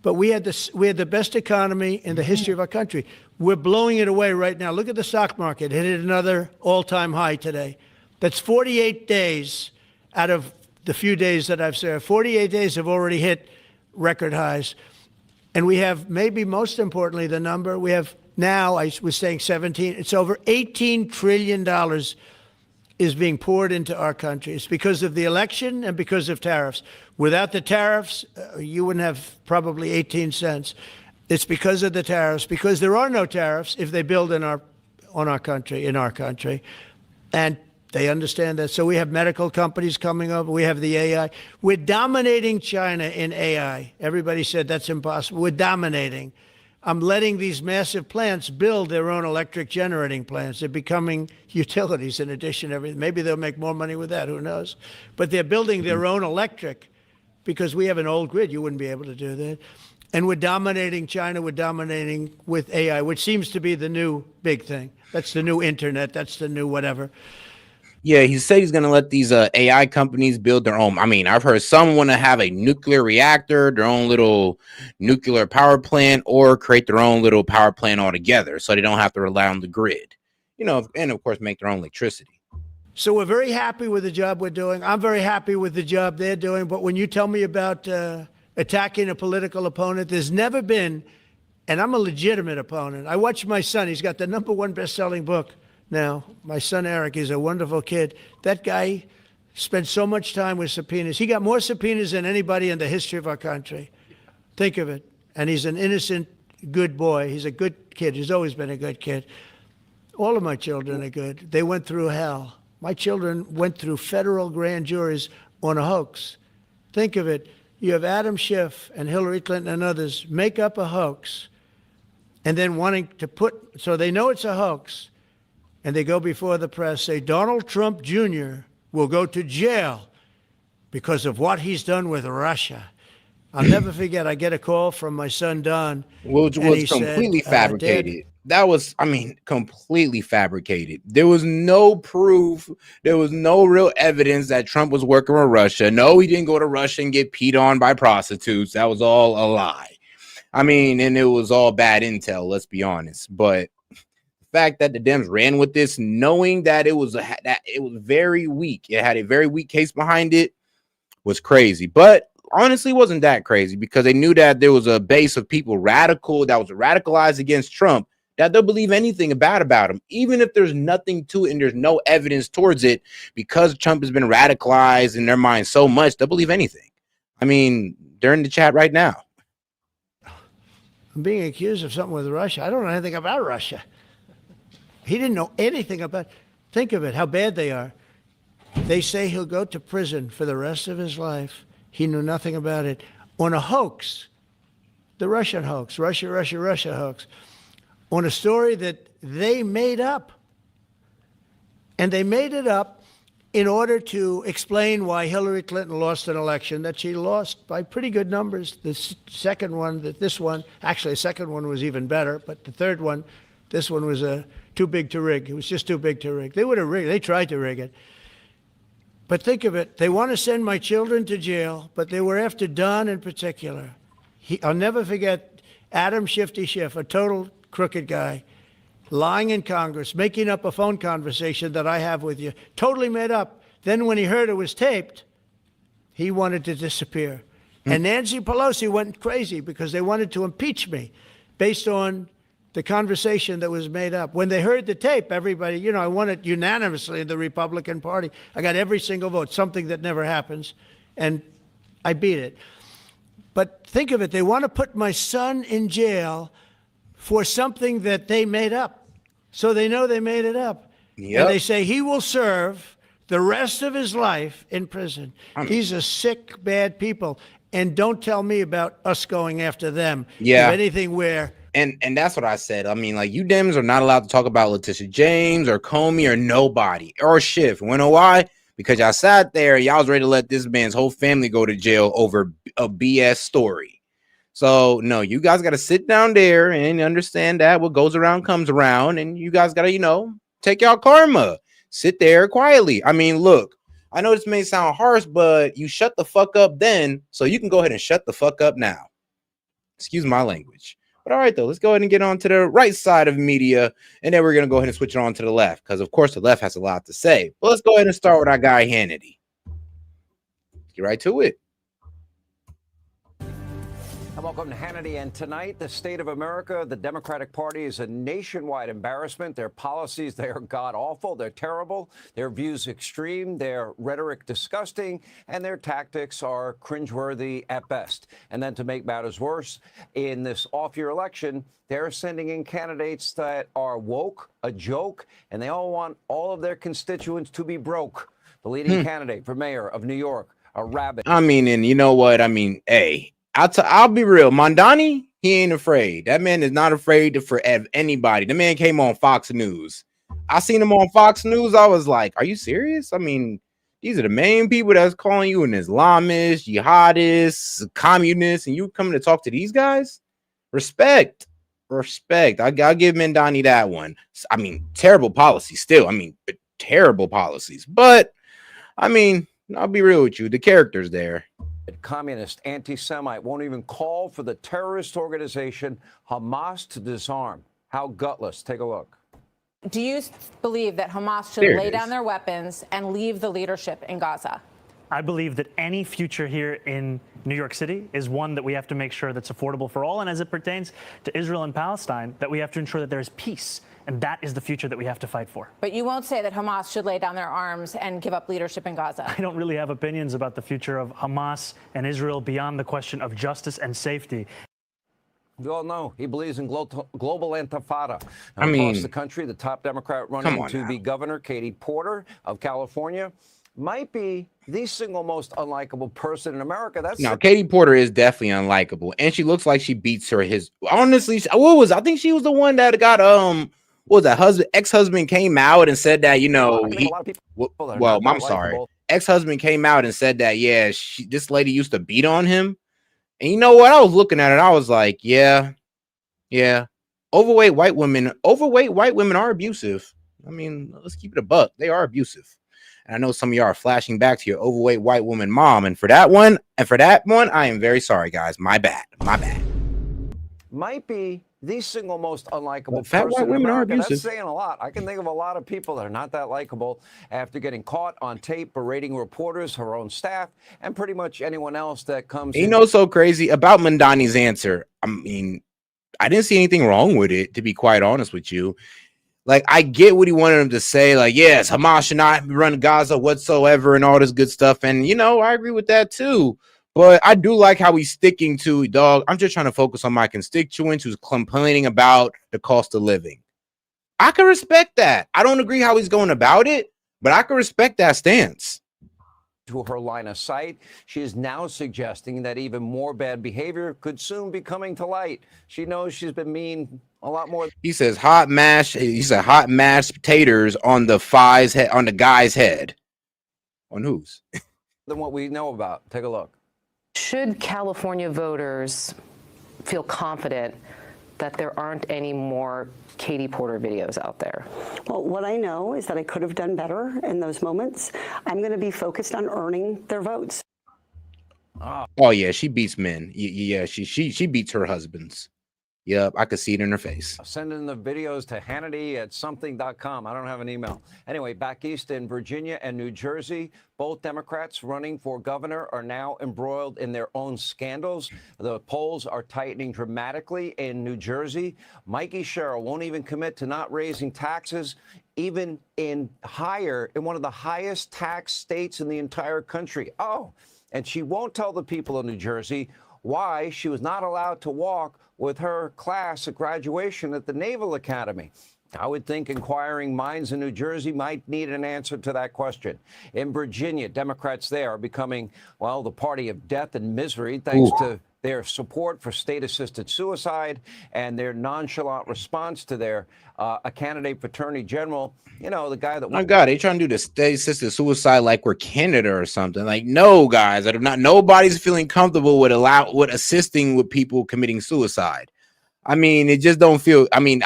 But we had the best economy in the history of our country. We're blowing it away right now. Look at the stock market. It hit another all-time high today. That's 48 days out of the few days that I've served. 48 days have already hit record highs. And we have, maybe most importantly, the number, we have now, I was saying 17, it's over $18 trillion is being poured into our country. It's because of the election and because of tariffs. Without the tariffs, you wouldn't have probably 18 cents. It's because of the tariffs, because there are no tariffs if they build in our country. And they understand that. So we have medical companies coming over. We have the AI. We're dominating China in AI. Everybody said that's impossible. We're dominating. I'm letting these massive plants build their own electric generating plants. They're becoming utilities in addition to everything. Maybe they'll make more money with that, who knows? But they're building their own electric because we have an old grid. You wouldn't be able to do that. And we're dominating China. We're dominating with AI, which seems to be the new big thing. That's the new internet. That's the new whatever. Yeah, he said he's going to let these AI companies build their own. I mean, I've heard some want to have a nuclear reactor, their own little nuclear power plant, or create their own little power plant altogether so they don't have to rely on the grid, you know, and of course, make their own electricity. So we're very happy with the job we're doing. I'm very happy with the job they're doing. But when you tell me about attacking a political opponent, there's never been, and I'm a legitimate opponent. I watch my son. He's got the #1 best-selling book now. My son, Eric, is a wonderful kid. That guy spent so much time with subpoenas. He got more subpoenas than anybody in the history of our country. Think of it. And he's an innocent, good boy. He's a good kid. He's always been a good kid. All of my children are good. They went through hell. My children went through federal grand juries on a hoax. Think of it. You have Adam Schiff and Hillary Clinton and others make up a hoax and then wanting to put, so they know it's a hoax, and they go before the press, say Donald Trump Jr. will go to jail because of what he's done with Russia. I'll never forget, I get a call from my son, Don. Which was completely fabricated. That was, I mean, completely fabricated. There was no proof. There was no real evidence that Trump was working with Russia. No, he didn't go to Russia and get peed on by prostitutes. That was all a lie. I mean, and it was all bad intel, let's be honest. But the fact that the Dems ran with this, knowing that it was very weak, it had a very weak case behind it, was crazy. But honestly, wasn't that crazy because they knew that there was a base of people that was radicalized against Trump, that they'll believe anything bad about him, even if there's nothing to it and there's no evidence towards it, because Trump has been radicalized in their mind so much, they'll believe anything. I mean, they're in the chat right now. I'm being accused of something with Russia. I don't know anything about Russia. He didn't know anything about. Think of it, how bad they are. They say he'll go to prison for the rest of his life. He knew nothing about it. On a hoax, the Russian hoax, Russia hoax, on a story that they made up. And they made it up in order to explain why Hillary Clinton lost an election that she lost by pretty good numbers. The second one, actually the second one was even better, but the third one, this one was too big to rig. It was just too big to rig. They would have rigged. They tried to rig it. But think of it. They want to send my children to jail, but they were after Don in particular. I'll never forget Adam Shifty Schiff, a total crooked guy, lying in Congress, making up a phone conversation that I have with you, totally made up. Then when he heard it was taped, he wanted to disappear. And Nancy Pelosi went crazy because they wanted to impeach me based on the conversation that was made up. When they heard the tape, everybody, I won it unanimously in the Republican Party. I got every single vote, something that never happens, and I beat it. But think of it, they want to put my son in jail for something that they made up. So they know they made it up. Yep. And they say he will serve the rest of his life in prison. These are sick, bad people. And don't tell me about us going after them. Yeah. If anything where... And that's what I said. I mean, like, you Dems are not allowed to talk about Letitia James or Comey or nobody or Schiff. You know why? Because y'all sat there, y'all was ready to let this man's whole family go to jail over a BS story. So, no, you guys got to sit down there and understand that what goes around comes around. And you guys got to, take y'all karma. Sit there quietly. I mean, look, I know this may sound harsh, but you shut the fuck up then, so you can go ahead and shut the fuck up now. Excuse my language. But all right, though, let's go ahead and get on to the right side of media, and then we're going to go ahead and switch it on to the left, because, of course, the left has a lot to say. But let's go ahead and start with our guy, Hannity. Get right to it. And welcome to Hannity. And tonight, the state of America, the Democratic Party is a nationwide embarrassment. Their policies, they are god-awful. They're terrible. Their views extreme. Their rhetoric disgusting. And their tactics are cringeworthy at best. And then to make matters worse, in this off-year election, they're sending in candidates that are woke, a joke, and they all want all of their constituents to be broke. The leading candidate for mayor of New York, a rabbit. I mean, and you know what? I mean, hey. I'll be real. Mondani, he He ain't afraid. That man is not afraid to for anybody. The man came on Fox News. I seen him on Fox News. I was like, are you serious? I mean, these are the main people that's calling you an Islamist, jihadist, communist, and you coming to talk to these guys? Respect. I'll give Mandani that one. I mean, terrible policies still. I mean, terrible policies. But, I mean, I'll be real with you. The character's there. Communist anti-Semite won't even call for the terrorist organization Hamas to disarm. How gutless. Take a look. Do you believe that Hamas should lay down their weapons and leave the leadership in Gaza? I believe that any future here in New York City is one that we have to make sure that's affordable for all. And as it pertains to Israel and Palestine, that we have to ensure that there's peace. And that is the future that we have to fight for. But you won't say that Hamas should lay down their arms and give up leadership in Gaza. I don't really have opinions about the future of Hamas and Israel beyond the question of justice and safety. We all know he believes in global intifada. I mean, across the country, the top Democrat running to be governor, Katie Porter of California, might be the single most unlikable person in America. That's Katie Porter is definitely unlikable, and she looks like she beats her. Honestly, I think she was the one that got what was that ex-husband came out and said that I'm sorry, ex-husband came out and said that this lady used to beat on him. And you know what? I was looking at it. I was like, yeah. Overweight white women are abusive. I mean, let's keep it a buck. They are abusive. And I know some of y'all are flashing back to your overweight white woman mom. And for that one, I am very sorry, guys. My bad. Might be the single most unlikable fat person white women in are America. abusive. That's saying a lot. I can think of a lot of people that are not that likable after getting caught on tape berating reporters, her own staff, and pretty much anyone else that comes in. You know, so crazy about Mandani's answer. I mean, I didn't see anything wrong with it, to be quite honest with you. Like, I get what he wanted him to say. Like, yes, Hamas should not run Gaza whatsoever and all this good stuff. And, you know, I agree with that, too. But I do like how he's sticking to, dog, I'm just trying to focus on my constituents who's complaining about the cost of living. I can respect that. I don't agree how he's going about it, but I can respect that stance. To her line of sight, she is now suggesting that even more bad behavior could soon be coming to light. She knows she's been mean a lot more. He says hot mashed potatoes on the guy's head. On whose? Than what we know about. Take a look. Should California voters feel confident that there aren't any more Katie Porter videos out there? Well, what I know is that I could have done better in those moments. I'm going to be focused on earning their votes. Oh yeah, she beats men. Yeah, she beats her husbands. Yep, I could see it in her face. Send in the videos to Hannity@something.com. I don't have an email. Anyway, back east in Virginia and New Jersey, both Democrats running for governor are now embroiled in their own scandals. The polls are tightening dramatically in New Jersey. Mikey Sherrill won't even commit to not raising taxes, even in one of the highest tax states in the entire country. Oh, and she won't tell the people of New Jersey why she was not allowed to walk with her class at graduation at the Naval Academy. I would think inquiring minds in New Jersey might need an answer to that question. In Virginia, Democrats there are becoming, well, the party of death and misery thanks to their support for state-assisted suicide and their nonchalant response to their a candidate for attorney general. You know, the guy that... My God, they trying to do the state-assisted suicide like we're Canada or something. Like, no, guys, nobody's feeling comfortable with assisting with people committing suicide. I mean, it just don't feel... I mean,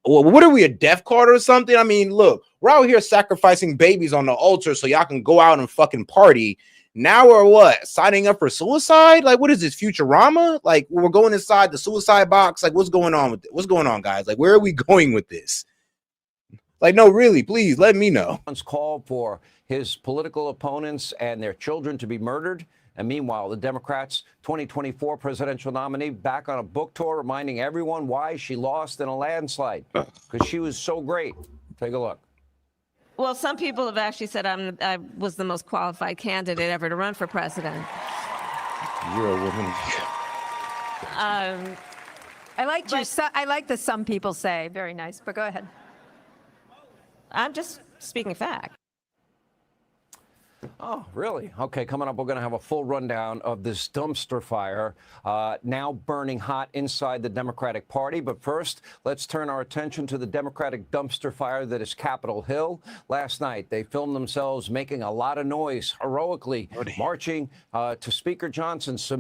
what are we, a death card or something? I mean, look, we're out here sacrificing babies on the altar so y'all can go out and fucking party. Now we're what? Signing up for suicide? Like, what is this, Futurama? Like, we're going inside the suicide box? Like, what's going on with it? What's going on, guys? Like, where are we going with this? Like, no, really, please let me know. Once called for his political opponents and their children to be murdered. And meanwhile, the Democrats' 2024 presidential nominee back on a book tour, reminding everyone why she lost in a landslide. Because she was so great. Take a look. Well, some people have actually said I was the most qualified candidate ever to run for president. You're a woman. I like the some people say. Very nice, but go ahead. I'm just speaking fact. Oh, really? Okay, coming up, we're going to have a full rundown of this dumpster fire now burning hot inside the Democratic Party. But first, let's turn our attention to the Democratic dumpster fire that is Capitol Hill. Last night, they filmed themselves making a lot of noise, heroically marching to Speaker Johnson's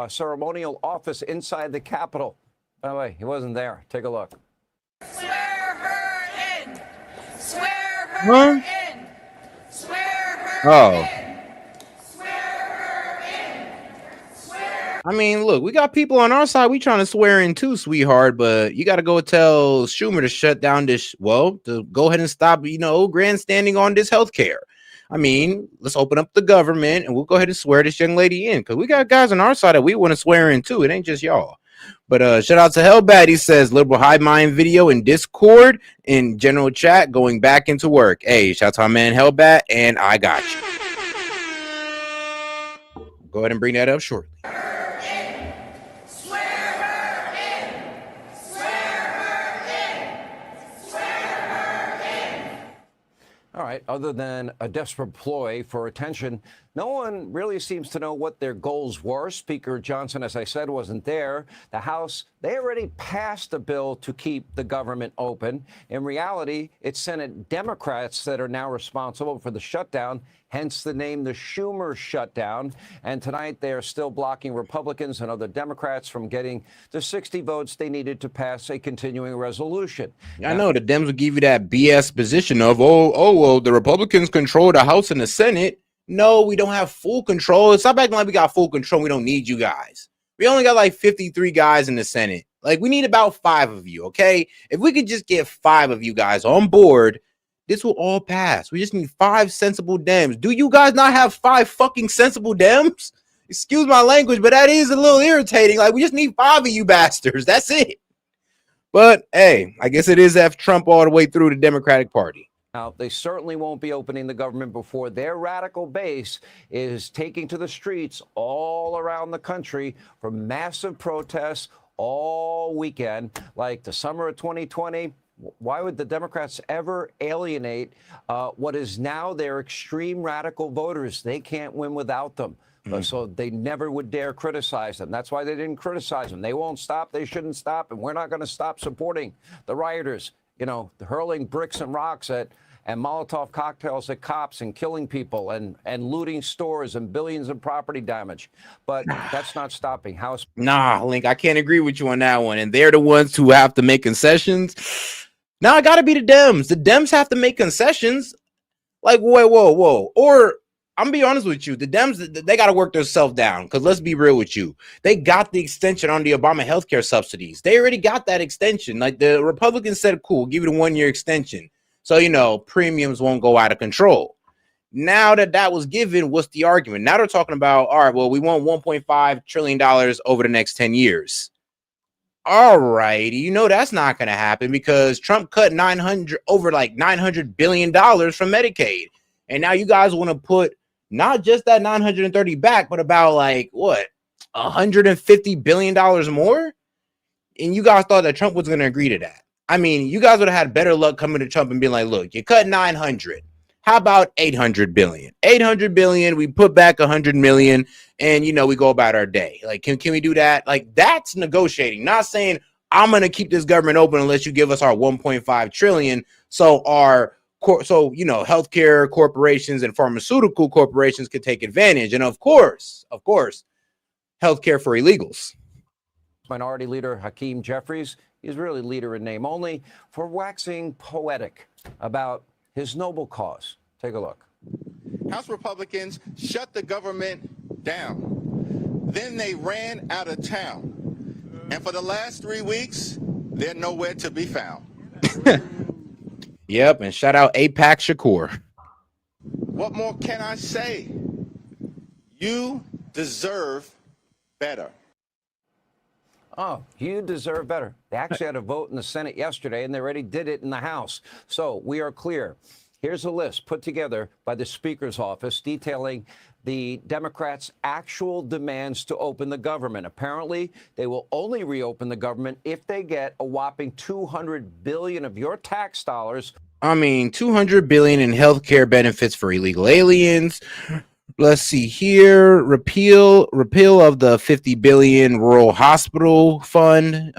ceremonial office inside the Capitol. By the way, he wasn't there. Take a look. Swear her in! Swear her in! Swear her Oh. Swear I mean, look, we got people on our side. We trying to swear in too, sweetheart. But you got to go tell Schumer to shut down this. To go ahead and stop, grandstanding on this health care. I mean, let's open up the government and we'll go ahead and swear this young lady in, because we got guys on our side that we want to swear in too. It ain't just y'all. But shout out to Hellbat. He says liberal hive mind video in Discord in general chat going back into work. Hey, shout out to my man Hellbat, and I got you. Go ahead and bring that up shortly. All right, other than a desperate ploy for attention, no one really seems to know what their goals were. Speaker Johnson, as I said, wasn't there. The House, they already passed a bill to keep the government open. In reality, it's Senate Democrats that are now responsible for the shutdown, hence the name the Schumer shutdown. And tonight, they are still blocking Republicans and other Democrats from getting the 60 votes they needed to pass a continuing resolution. I know the Dems will give you that BS position of, well, the Republicans control the House and the Senate. No, we don't have full control. It's not acting like we got full control. We don't need you guys. We only got like 53 guys in the Senate. Like, we need about 5 of you, okay? If we could just get 5 of you guys on board, this will all pass. We just need 5 sensible Dems. Do you guys not have 5 fucking sensible Dems? Excuse my language, but that is a little irritating. Like, we just need 5 of you bastards. That's it. But, hey, I guess it is F Trump all the way through the Democratic Party. Now, they certainly won't be opening the government before their radical base is taking to the streets all around the country for massive protests all weekend, like the summer of 2020. Why would the Democrats ever alienate what is now their extreme radical voters? They can't win without them. So they never would dare criticize them. That's why they didn't criticize them. They won't stop. They shouldn't stop. And we're not going to stop supporting the rioters, hurling bricks and rocks and Molotov cocktails at cops and killing people and looting stores and billions in property damage. But that's not stopping House. Nah, Link, I can't agree with you on that one. And they're the ones who have to make concessions. Now I got to be the Dems. The Dems have to make concessions. Like, whoa. Or I'm gonna be honest with you. The Dems, they got to work themselves down, because let's be real with you. They got the extension on the Obama healthcare subsidies. They already got that extension. Like, the Republicans said, cool, give you the 1-year extension. So, premiums won't go out of control. Now that was given, what's the argument? Now they're talking about, all right, well, we want $1.5 trillion over the next 10 years. All right, that's not going to happen, because Trump cut $900 billion from Medicaid. And now you guys want to put not just that 930 back, but about $150 billion more? And you guys thought that Trump was going to agree to that. I mean, you guys would have had better luck coming to Trump and being like, look, you cut 900. How about 800 billion? 800 billion, we put back 100 million, and we go about our day. Like, can we do that? Like, that's negotiating. Not saying I'm going to keep this government open unless you give us our 1.5 trillion. So healthcare corporations and pharmaceutical corporations could take advantage. And of course, healthcare for illegals. Minority Leader Hakeem Jeffries, he's really leader in name only, for waxing poetic about his noble cause. Take a look. House Republicans shut the government down. Then they ran out of town. And for the last 3 weeks, they're nowhere to be found. Yep, and shout out APAC Shakur. What more can I say? You deserve better. Oh, you deserve better. They actually had a vote in the Senate yesterday, and they already did it in the House. So we are clear. Here's a list put together by the Speaker's office detailing the Democrats' actual demands to open the government. Apparently, they will only reopen the government if they get a whopping $200 billion of your tax dollars I mean, $200 billion in healthcare benefits for illegal aliens. Let's see here. Repeal of the 50 billion rural hospital fund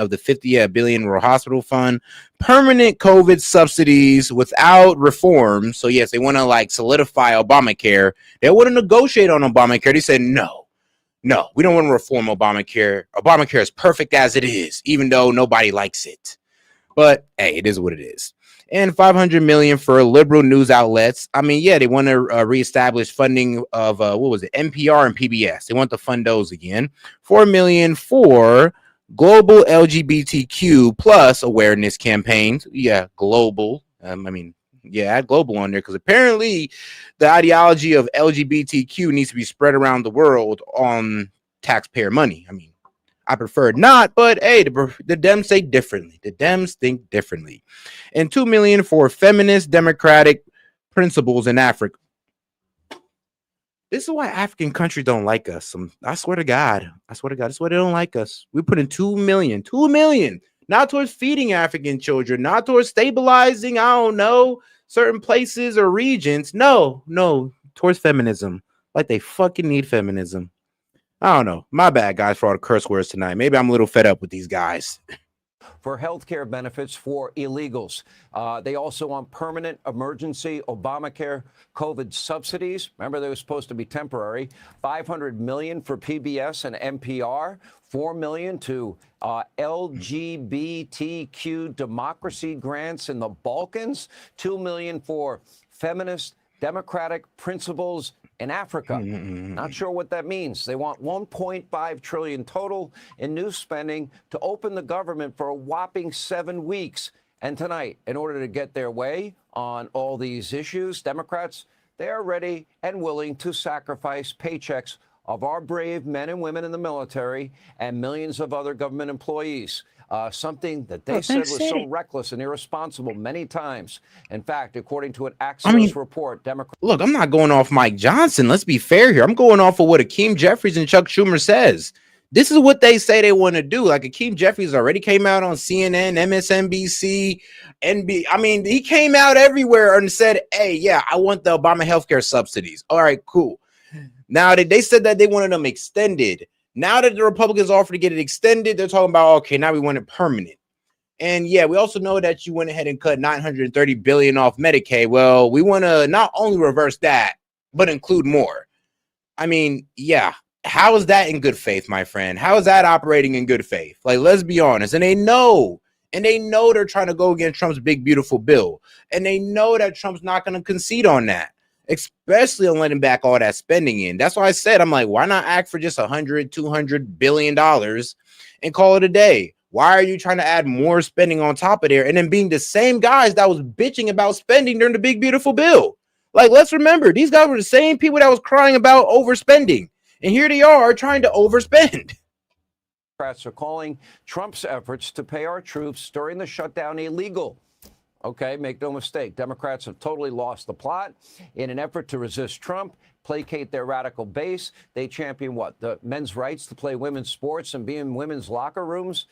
billion rural hospital fund. Permanent COVID subsidies without reform. So yes, they want to like solidify Obamacare. They want to negotiate on Obamacare. They said no, we don't want to reform Obamacare. Obamacare is perfect as it is, even though nobody likes it. But hey, it is what it is. And $500 million for liberal news outlets. I mean, yeah, they want to reestablish funding of NPR and PBS. They want to fund those again. $4 million for global LGBTQ plus awareness campaigns. Yeah, global. Add global on there because apparently the ideology of LGBTQ needs to be spread around the world on taxpayer money. I mean, I prefer not, but hey, the Dems say differently. The Dems think differently. And $2 million for feminist democratic principles in Africa. This is why African countries don't like us. I swear to God. That's why they don't like us. We put in $2 million, not towards feeding African children, not towards stabilizing, I don't know, certain places or regions. No, towards feminism. Like they fucking need feminism. I don't know. My bad, guys, for all the curse words tonight. Maybe I'm a little fed up with these guys. For health care benefits for illegals. They also want permanent emergency Obamacare COVID subsidies. Remember, they were supposed to be temporary. $500 million for PBS and NPR. $4 million to LGBTQ democracy grants in the Balkans. $2 million for feminist democratic principles in Africa. Not sure what that means. They want $1.5 trillion total in new spending to open the government for a whopping 7 weeks. And tonight, in order to get their way on all these issues, Democrats, they are ready and willing to sacrifice paychecks of our brave men and women in the military and millions of other government employees. Something that they said was so reckless and irresponsible many times. In fact, according to an Axios report, Democrats... Look, I'm not going off Mike Johnson. Let's be fair here. I'm going off of what Hakeem Jeffries and Chuck Schumer says. This is what they say they want to do. Like Hakeem Jeffries already came out on CNN, MSNBC, NBC. I mean, he came out everywhere and said, hey, yeah, I want the Obama healthcare subsidies. All right, cool. Now, they said that they wanted them extended. Now that the Republicans offered to get it extended, they're talking about, okay, now we want it permanent. And yeah, we also know that you went ahead and cut $930 billion off Medicaid. Well, we want to not only reverse that, but include more. I mean, yeah, how is that in good faith, my friend? How is that operating in good faith? Like, let's be honest. And they know they're trying to go against Trump's big, beautiful bill. And they know that Trump's not going to concede on that, especially on letting back all that spending in. That's why I said, I'm like, why not act for just $100-200 billion and call it a day? Why are you trying to add more spending on top of there and then being the same guys that was bitching about spending during the big, beautiful bill? Like, let's remember, these guys were the same people that was crying about overspending. And here they are trying to overspend. Democrats are calling Trump's efforts to pay our troops during the shutdown illegal. Okay, make no mistake, Democrats have totally lost the plot. In an effort to resist Trump, placate their radical base, they champion what? The men's rights to play women's sports and be in women's locker rooms,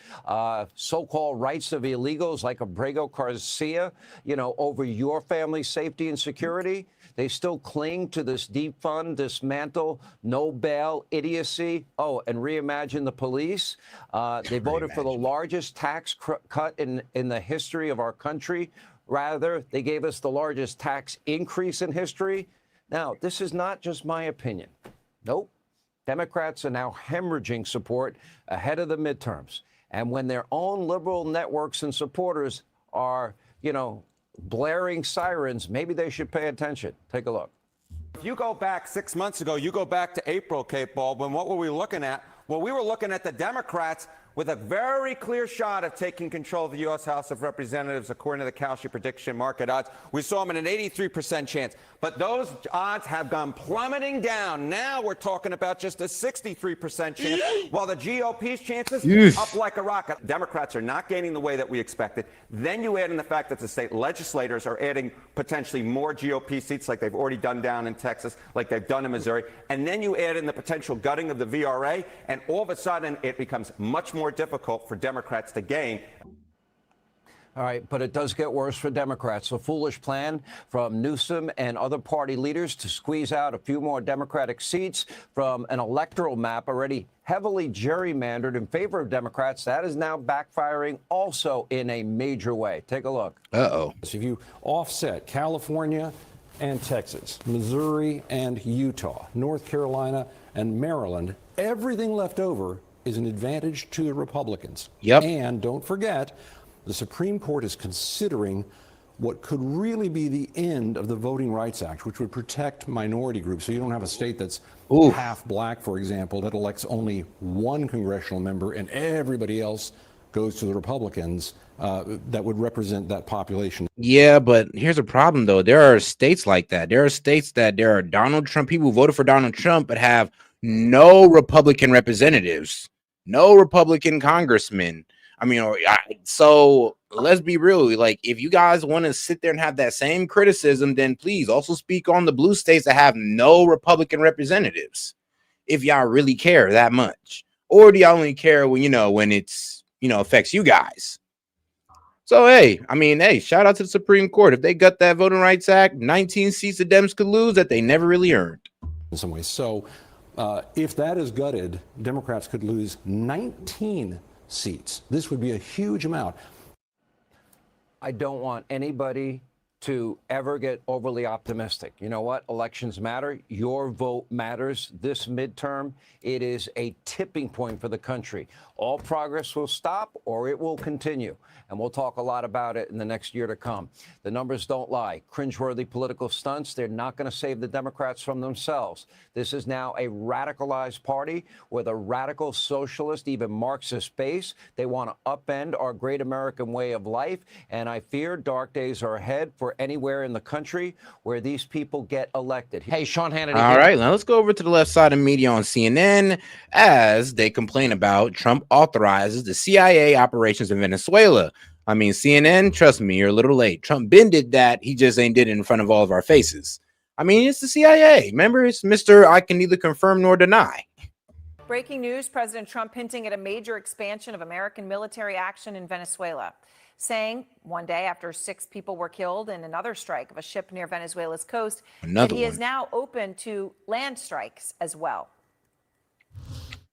so-called rights of illegals like Abrego Garcia, over your family's safety and security. They still cling to this defund, dismantle, no bail idiocy. Oh, and reimagine the police. They voted for the largest tax cut in the history of our country. Rather, they gave us the largest tax increase in history. Now, this is not just my opinion. Nope. Democrats are now hemorrhaging support ahead of the midterms. And when their own liberal networks and supporters are, blaring sirens, maybe they should pay attention. Take a look. If you go back 6 months ago, you go back to April, Kate Baldwin, what were we looking at? Well, we were looking at the Democrats with a very clear shot of taking control of the U.S. House of Representatives, according to the Kalshi prediction market odds. We saw them at an 83% chance. But those odds have gone plummeting down. Now we're talking about just a 63% chance, while the GOP's chances up like a rocket. Democrats are not gaining the way that we expected. Then you add in the fact that the state legislators are adding potentially more GOP seats like they've already done down in Texas, like they've done in Missouri. And then you add in the potential gutting of the VRA, and all of a sudden it becomes much more difficult for Democrats to gain. All right, but it does get worse for Democrats. A foolish plan from Newsom and other party leaders to squeeze out a few more Democratic seats from an electoral map already heavily gerrymandered in favor of Democrats. That is now backfiring also in a major way. Take a look. Uh-oh. If you offset California and Texas, Missouri and Utah, North Carolina and Maryland, everything left over is an advantage to the Republicans. Yep. And don't forget, the Supreme Court is considering what could really be the end of the Voting Rights Act, which would protect minority groups. So you don't have a state that's half black, for example, that elects only one congressional member and everybody else goes to the Republicans that would represent that population. Yeah, but here's a problem, though. There are states like that. There are states that there are Donald Trump people who voted for Donald Trump but have no Republican representatives, no Republican congressmen. I mean, so let's be real. Like, if you guys want to sit there and have that same criticism, then please also speak on the blue states that have no Republican representatives, if y'all really care that much. Or do y'all only care when, when it's, affects you guys? So, hey, shout out to the Supreme Court. If they got that Voting Rights Act, 19 seats the Dems could lose that they never really earned. In some ways. So if that is gutted, Democrats could lose 19 seats. This would be a huge amount. I don't want anybody to ever get overly optimistic. You know what? Elections matter. Your vote matters. This midterm, it is a tipping point for the country. All progress will stop or it will continue. And we'll talk a lot about it in the next year to come. The numbers don't lie. Cringeworthy political stunts, they're not going to save the Democrats from themselves. This is now a radicalized party with a radical socialist, even Marxist base. They want to upend our great American way of life. And I fear dark days are ahead for anywhere in the country where these people get elected. Hey, Sean Hannity. All right, now let's go over to the left side of media on CNN as they complain about Trump authorizes the CIA operations in Venezuela. CNN, trust me, you're a little late. Trump been did that. He just ain't did it in front of all of our faces. It's the CIA. Remember, it's Mr. I can neither confirm nor deny. Breaking news, President Trump hinting at a major expansion of American military action in Venezuela, saying one day after 6 people were killed in another strike of a ship near Venezuela's coast, that he is now open to land strikes as well.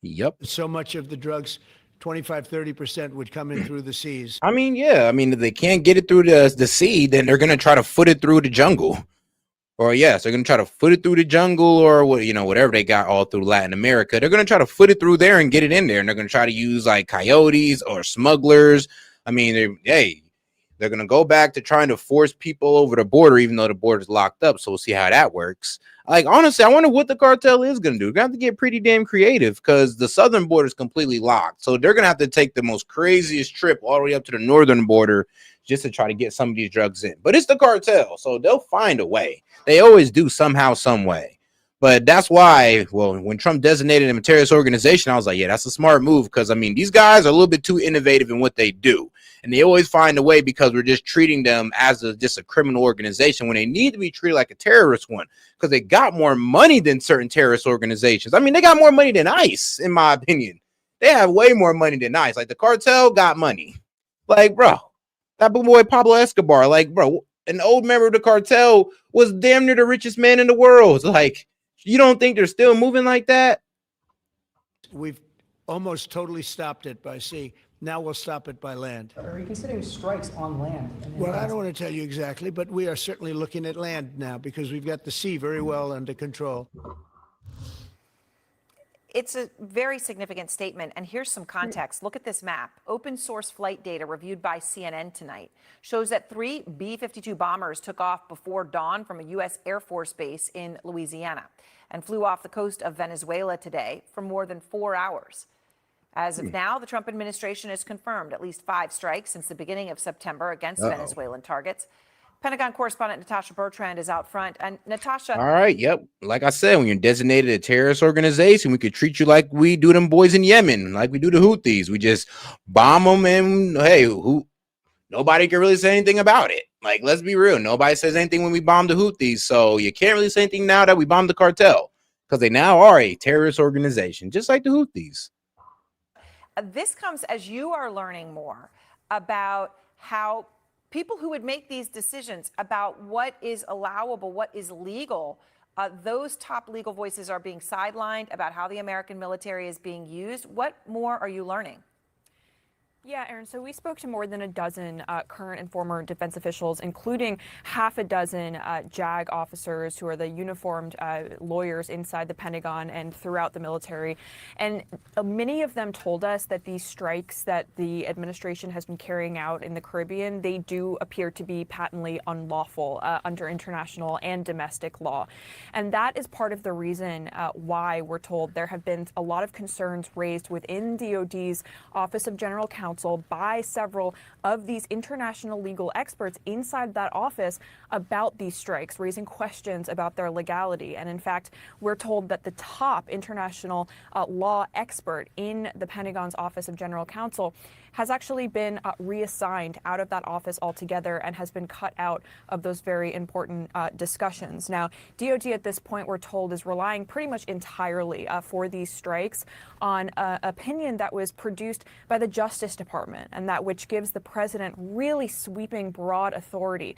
Yep. So much of the drugs, 25-30% would come in through the seas. If they can't get it through the sea, then they're going to try to foot it through the jungle. Or yes, they're going to try to foot it through the jungle or whatever they got all through Latin America. They're going to try to foot it through there and get it in there. And they're going to try to use like coyotes or smugglers. They're going to go back to trying to force people over the border, even though the border is locked up. So we'll see how that works. Honestly, I wonder what the cartel is going to do. They're going to have to get pretty damn creative because the southern border is completely locked. So they're going to have to take the most craziest trip all the way up to the northern border just to try to get some of these drugs in. But it's the cartel, so they'll find a way. They always do somehow, some way. But that's why, when Trump designated them a terrorist organization, I was like, yeah, that's a smart move because, these guys are a little bit too innovative in what they do. And they always find a way because we're just treating them as just a criminal organization when they need to be treated like a terrorist one because they got more money than certain terrorist organizations. They got more money than ICE, in my opinion. They have way more money than ICE. Like, the cartel got money. Bro, that boy Pablo Escobar, an old member of the cartel was damn near the richest man in the world. You don't think they're still moving like that? We've almost totally stopped it by sea. Now we'll stop it by land. Are you considering strikes on land? Well, I don't want to tell you exactly, but we are certainly looking at land now because we've got the sea very well under control. It's a very significant statement, and here's some context. Look at this map. Open source flight data reviewed by CNN tonight shows that 3 B-52 bombers took off before dawn from a U.S. Air Force base in Louisiana and flew off the coast of Venezuela today for more than 4 hours. As of now, the Trump administration has confirmed at least 5 strikes since the beginning of September against Venezuelan targets. Pentagon correspondent Natasha Bertrand is out front. And Natasha. All right. Yep. Like I said, when you're designated a terrorist organization, we could treat you like we do them boys in Yemen, like we do the Houthis. We just bomb them and hey, nobody can really say anything about it. Let's be real. Nobody says anything when we bomb the Houthis. So you can't really say anything now that we bombed the cartel because they now are a terrorist organization, just like the Houthis. This comes as you are learning more about how people who would make these decisions about what is allowable, what is legal, those top legal voices are being sidelined about how the American military is being used. What more are you learning? Yeah, Aaron, so we spoke to more than a dozen current and former defense officials, including half a dozen JAG officers who are the uniformed lawyers inside the Pentagon and throughout the military. And many of them told us that these strikes that the administration has been carrying out in the Caribbean, they do appear to be patently unlawful under international and domestic law. And that is part of the reason why we're told there have been a lot of concerns raised within DOD's Office of General Counsel by several of these international legal experts inside that office about these strikes, raising questions about their legality. And in fact, we're told that the top international law expert in the Pentagon's Office of General Counsel has actually been reassigned out of that office altogether and has been cut out of those very important discussions. Now, DOD at this point, we're told, is relying pretty much entirely for these strikes on opinion that was produced by the Justice Department, and that which gives the president really sweeping, broad authority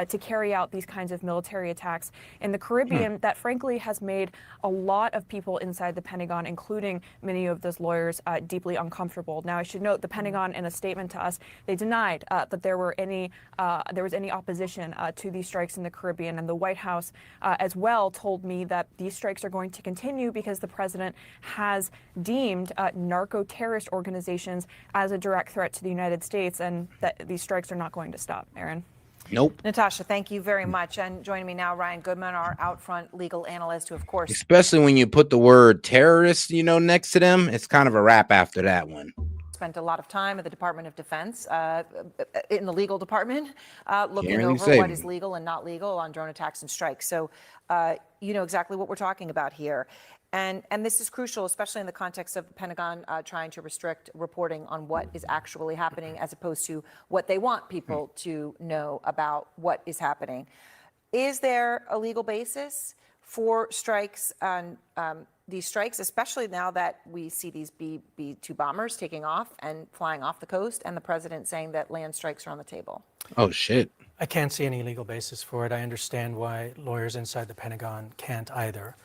to carry out these kinds of military attacks in the Caribbean that frankly has made a lot of people inside the Pentagon, including many of those lawyers, deeply uncomfortable. Now, I should note the Pentagon, in a statement to us, they denied that there was any opposition to these strikes in the Caribbean, and the White House as well told me that these strikes are going to continue because the president has deemed narco-terrorist organizations as a direct threat to the United States, and that these strikes are not going to stop. Aaron? Nope. Natasha, thank you very much. And joining me now, Ryan Goodman, our Outfront legal analyst, who, of course, Especially when you put the word terrorist, next to them, it's kind of a wrap after that one. spent a lot of time at the Department of Defense, in the legal department, looking Can't really over say. what is legal and not legal on drone attacks and strikes. So you know exactly what we're talking about here. And this is crucial, especially in the context of the Pentagon trying to restrict reporting on what is actually happening as opposed to what they want people to know about what is happening. Is there a legal basis for strikes on these strikes, especially now that we see these B-2 bombers taking off and flying off the coast, and the president saying that land strikes are on the table? Oh, shit. I can't see any legal basis for it. I understand why lawyers inside the Pentagon can't either,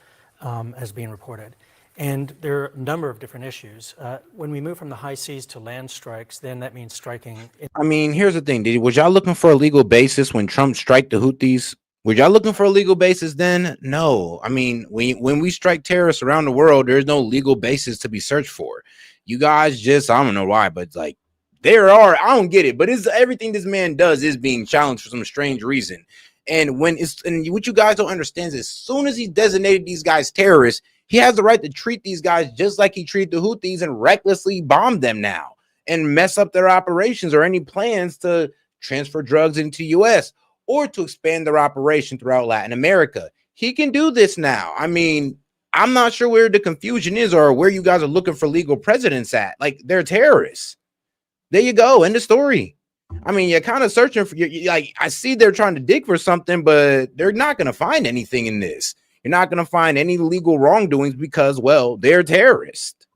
as being reported. And there are a number of different issues. When we move from the high seas to land strikes, then that means striking. I mean, here's the thing. Was y'all looking for a legal basis when Trump strike the Houthis? Were y'all looking for a legal basis then? No. I mean, when we strike terrorists around the world, there's no legal basis to be searched for. You guys just, I don't know why, but like, there are, I don't get it, but it's everything this man does is being challenged for some strange reason. And what you guys don't understand is as soon as he designated these guys terrorists, he has the right to treat these guys just like he treated the Houthis and recklessly bomb them now and mess up their operations or any plans to transfer drugs into U.S. or to expand their operation throughout Latin America. He can do this now. I mean, I'm not sure where the confusion is or where you guys are looking for legal precedents at. Like, they're terrorists. There you go. End of story. I mean, you're kind of searching for, like, I see they're trying to dig for something, but they're not going to find anything in this. You're not going to find any legal wrongdoings because, well, they're terrorists.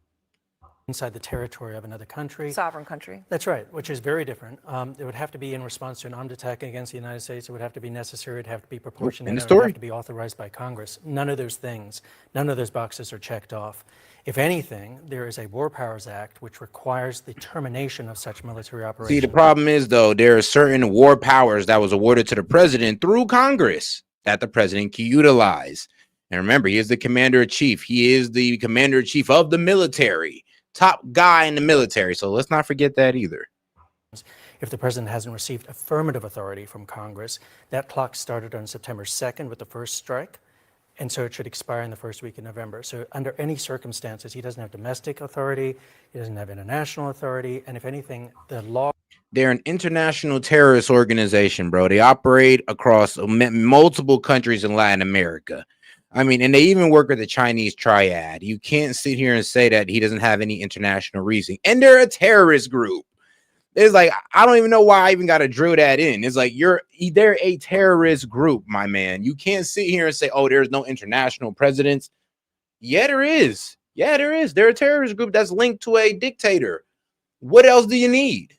Inside the territory of another country. Sovereign country. That's right, which is very different. It would have to be in response to an armed attack against the United States. It would have to be necessary. It would have to be proportionate. It would have to be authorized by Congress. None of those things, none of those boxes are checked off. If anything, there is a War Powers Act which requires the termination of such military operations. See, the problem is, though, there are certain war powers that was awarded to the president through Congress that the president can utilize. And remember, he is the commander-in-chief. He is the commander-in-chief of the military. Top guy in the military. So let's not forget that either. If the president hasn't received affirmative authority from Congress, that clock started on September 2nd with the first strike. And so it should expire in the first week of November. So under any circumstances, he doesn't have domestic authority. He doesn't have international authority. And if anything, the law. They're an international terrorist organization, bro. They operate across multiple countries in Latin America. I mean, and they even work with the Chinese triad. You can't sit here and say that he doesn't have any international reason. And they're a terrorist group. It's like, I don't even know why I even got to drill that in. It's like, they're a terrorist group, my man. You can't sit here and say, oh, there's no international presidents. Yeah, there is. Yeah, there is. They're a terrorist group that's linked to a dictator. What else do you need?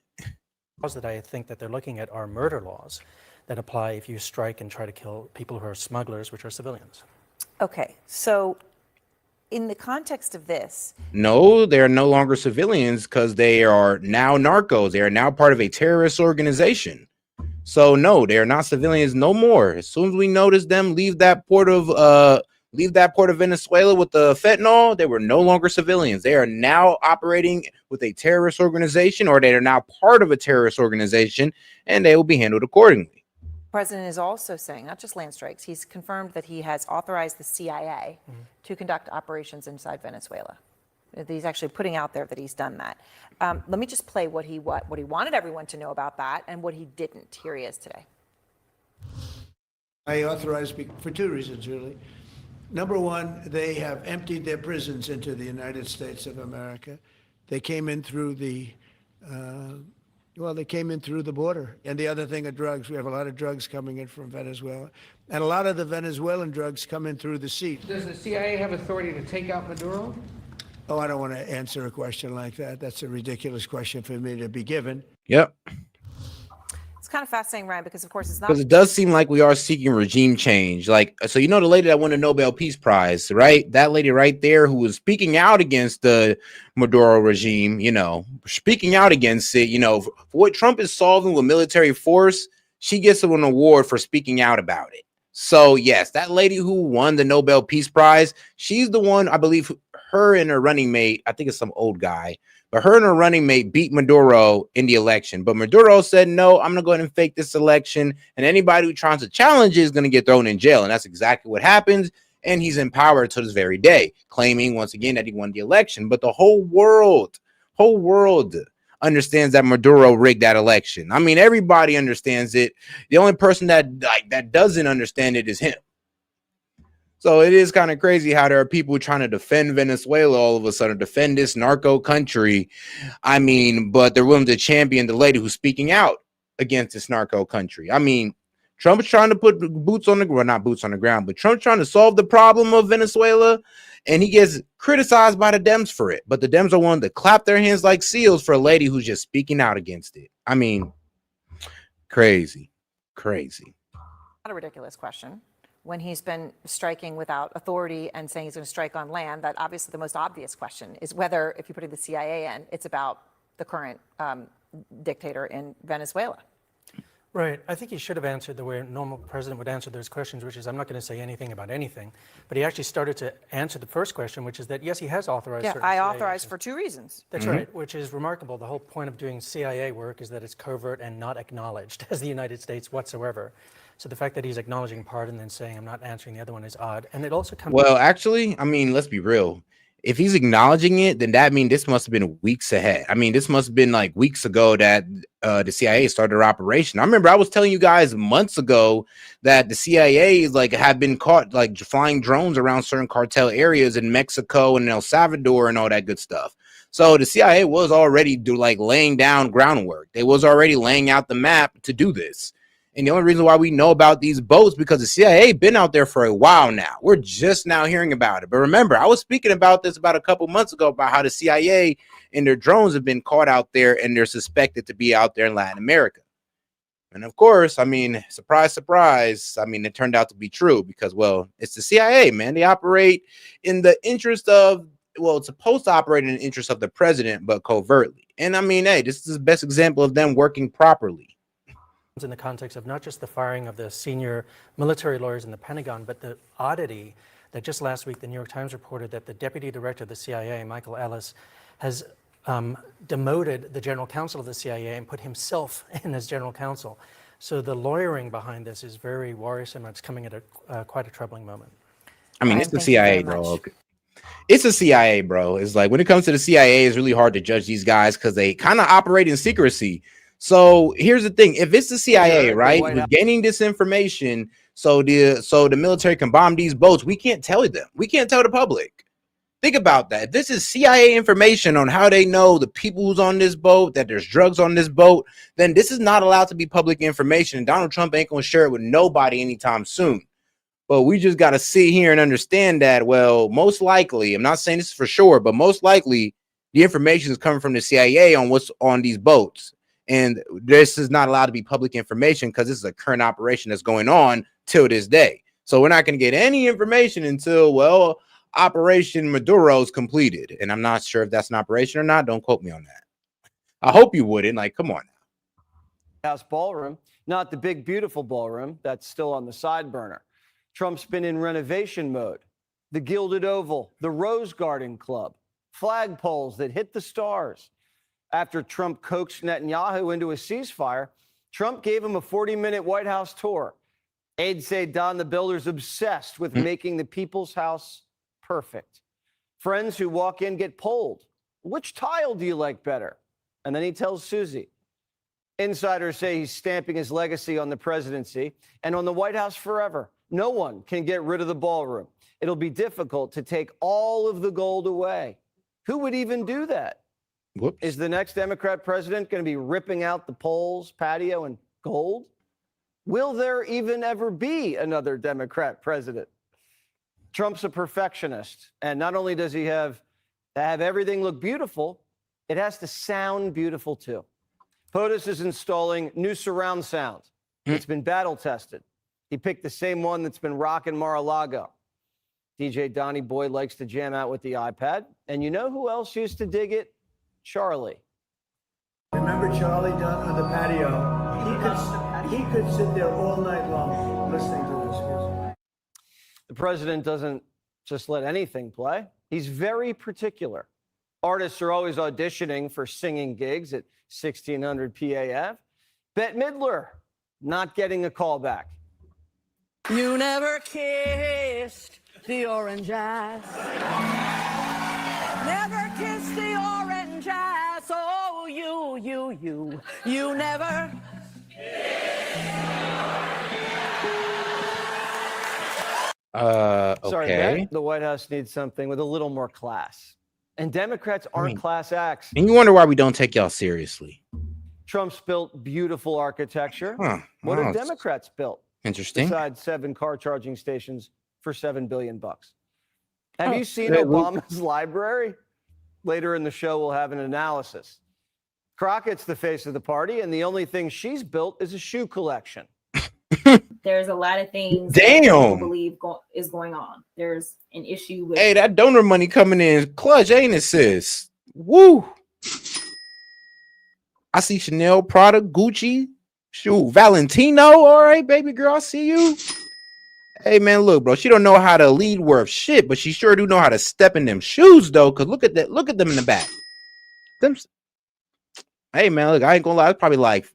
Laws that I think that they're looking at are murder laws that apply if you strike and try to kill people who are smugglers, which are civilians. Okay, so in the context of this, No, they're no longer civilians because they are now narcos. They are now part of a terrorist organization. So no, they are not civilians no more. As soon as we notice them leave that port of Venezuela with the fentanyl, they were no longer civilians. They are now operating with a terrorist organization, or they are now part of a terrorist organization, and they will be handled accordingly. the president is also saying, not just land strikes, he's confirmed that he has authorized the CIA to conduct operations inside Venezuela. He's actually putting out there that he's done that. Let me just play what he wanted everyone to know about that and what he didn't. Here he is today. I authorized for two reasons, really. Number one, they have emptied their prisons into the United States of America. They came in through the, they came in through the border. And the other thing are drugs. We have a lot of drugs coming in from Venezuela. And a lot of the Venezuelan drugs come in through the sea. Does the CIA have authority to take out Maduro? Oh, I don't want to answer a question like that. That's a ridiculous question for me to be given. Yep. It's kind of fascinating, Ryan, because of course it's not. Because it does seem like we are seeking regime change. Like, so you know the lady that won the Nobel Peace Prize, right? That lady right there who was speaking out against the Maduro regime, speaking out against it, for what Trump is solving with military force, she gets an award for speaking out about it. So yes, that lady who won the Nobel Peace Prize, she's the one, I believe, her and her running mate, I think it's some old guy, but her and her running mate beat Maduro in the election. But Maduro said, no, I'm going to go ahead and fake this election. And anybody who tries to challenge it is going to get thrown in jail. And that's exactly what happens. And he's in power to this very day, claiming once again that he won the election. But the whole world understands that Maduro rigged that election. I mean, everybody understands it. The only person that doesn't understand it is him. So it is kind of crazy how there are people trying to defend Venezuela all of a sudden, defend this narco country. I mean, but they're willing to champion the lady who's speaking out against this narco country. I mean, Trump's trying to put boots on the ground, not boots on the ground, but Trump's trying to solve the problem of Venezuela, and he gets criticized by the Dems for it. But the Dems are willing to clap their hands like seals for a lady who's just speaking out against it. I mean, crazy. Not a ridiculous question. When he's been striking without authority and saying he's going to strike on land, that obviously the most obvious question is whether, if you put the CIA in, it's about the current dictator in Venezuela. Right. I think he should have answered the way a normal president would answer those questions, which is, I'm not going to say anything about anything. But he actually started to answer the first question, which is that, yes, he has authorized certain I CIA authorized actions. for two reasons. That's right, which is remarkable. The whole point of doing CIA work is that it's covert and not acknowledged as the United States whatsoever. So the fact that he's acknowledging part and then saying I'm not answering the other one is odd. And it also comes. Well, actually, I mean, let's be real. If he's acknowledging it, then that means this must have been weeks ahead. I mean, this must have been like weeks ago that the CIA started their operation. I remember I was telling you guys months ago that the CIA have been caught flying drones around certain cartel areas in Mexico and El Salvador and all that good stuff. So the CIA was already laying down groundwork. They was already laying out the map to do this. And the only reason why we know about these boats because the CIA been out there for a while now. We're just now hearing about it. But remember, I was speaking about this about a couple months ago about how the CIA and their drones have been caught out there and they're suspected to be out there in Latin America. And of course, I mean, surprise, surprise. I mean, it turned out to be true because, well, it's the CIA, man. They operate in the interest of, well, it's supposed to operate in the interest of the president, but covertly. And I mean, hey, this is the best example of them working properly. In the context of not just the firing of the senior military lawyers in the Pentagon, but the oddity that just last week the New York Times reported that the deputy director of the CIA, Michael Ellis, has demoted the general counsel of the CIA and put himself in as general counsel. So the lawyering behind this is very worrisome. It's coming at quite a troubling moment. I mean, it's the CIA, bro. It's a CIA, bro. It's like when it comes to the CIA, it's really hard to judge these guys because they kind of operate in secrecy. So here's the thing: if it's the CIA, right, we're gaining this information, so the military can bomb these boats. We can't tell them. We can't tell the public. Think about that. If this is CIA information on how they know the people who's on this boat, that there's drugs on this boat, then this is not allowed to be public information. And Donald Trump ain't gonna share it with nobody anytime soon. But we just got to sit here and understand that, well, most likely, I'm not saying this for sure, but most likely the information is coming from the CIA on what's on these boats. And this is not allowed to be public information because this is a current operation that's going on till this day. So we're not going to get any information until, well, Operation Maduro is completed. And I'm not sure if that's an operation or not. Don't quote me on that. I hope you wouldn't. Like, come on. House ballroom, not the big, beautiful ballroom that's still on the side burner. Trump's been in renovation mode. The Gilded Oval, the Rose Garden Club, flagpoles that hit the stars. After Trump coaxed Netanyahu into a ceasefire, Trump gave him a 40-minute White House tour. Aides say Don the Builder's obsessed with making the people's house perfect. Friends who walk in get polled. Which tile do you like better? And then he tells Susie. Insiders say he's stamping his legacy on the presidency and on the White House forever. No one can get rid of the ballroom. It'll be difficult to take all of the gold away. Who would even do that? Whoops. Is the next Democrat president going to be ripping out the poles, patio, and gold? Will there even ever be another Democrat president? Trump's a perfectionist, and not only does he have to have everything look beautiful, it has to sound beautiful too. POTUS is installing new surround sound. It's been battle tested. He picked the same one that's been rocking Mar-a-Lago. DJ Donnie Boy likes to jam out with the iPad. And you know who else used to dig it? Charlie. Remember Charlie down on the patio? He could sit there all night long listening to this music. The president doesn't just let anything play. He's very particular. Artists are always auditioning for singing gigs at 1600 PAF. Bette Midler not getting a call back. You never kissed the orange eyes. Never kissed the orange eyes. Oh, you never. Sorry, Okay. Bette, the White House needs something with a little more class. And Democrats aren't class acts. And you wonder why we don't take y'all seriously. Trump's built beautiful architecture. Huh. What Wow, have it's Democrats built? interesting. Besides 7 car charging stations for $7 billion. Have Oh. you seen Yeah, well- Obama's library? Later in the show, we'll have an analysis. Crockett's the face of the party, and the only thing she's built is a shoe collection. There's a lot of things Damn. that people believe is going on. There's an issue with Hey, that donor money coming in clutch, ain't it, sis? Woo! I see Chanel, Prada, Gucci, shoot, Valentino. All right, baby girl, I see you. Hey, man, look, bro. She don't know how to lead worth shit, but she sure do know how to step in them shoes, though. Cause look at that. Look at them in the back. Them. Hey, man, look. I ain't gonna lie. It's probably like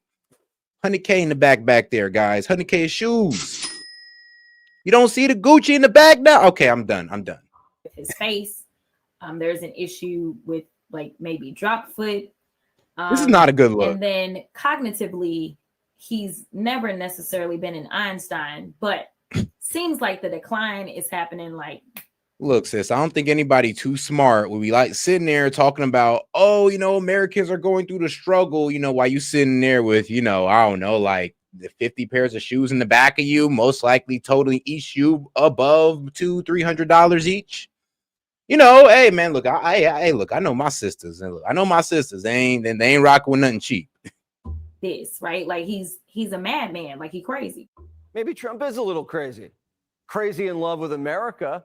100K in the back there, guys. 100K shoes. You don't see the Gucci in the back now? Okay, I'm done. his face. There's an issue with like maybe drop foot. This is not a good look. And then cognitively, he's never necessarily been an Einstein, but seems like the decline is happening like. Look, sis, I don't think anybody too smart would be like sitting there talking about, oh, Americans are going through the struggle, while you sitting there with, I don't know, like the 50 pairs of shoes in the back of you, most likely totally each shoe above $200-300 each. Hey man, look, I know my sisters, and look, I know my sisters. They ain't rocking with nothing cheap. This right, like he's a madman, like he crazy. Maybe Trump is a little crazy in love with America.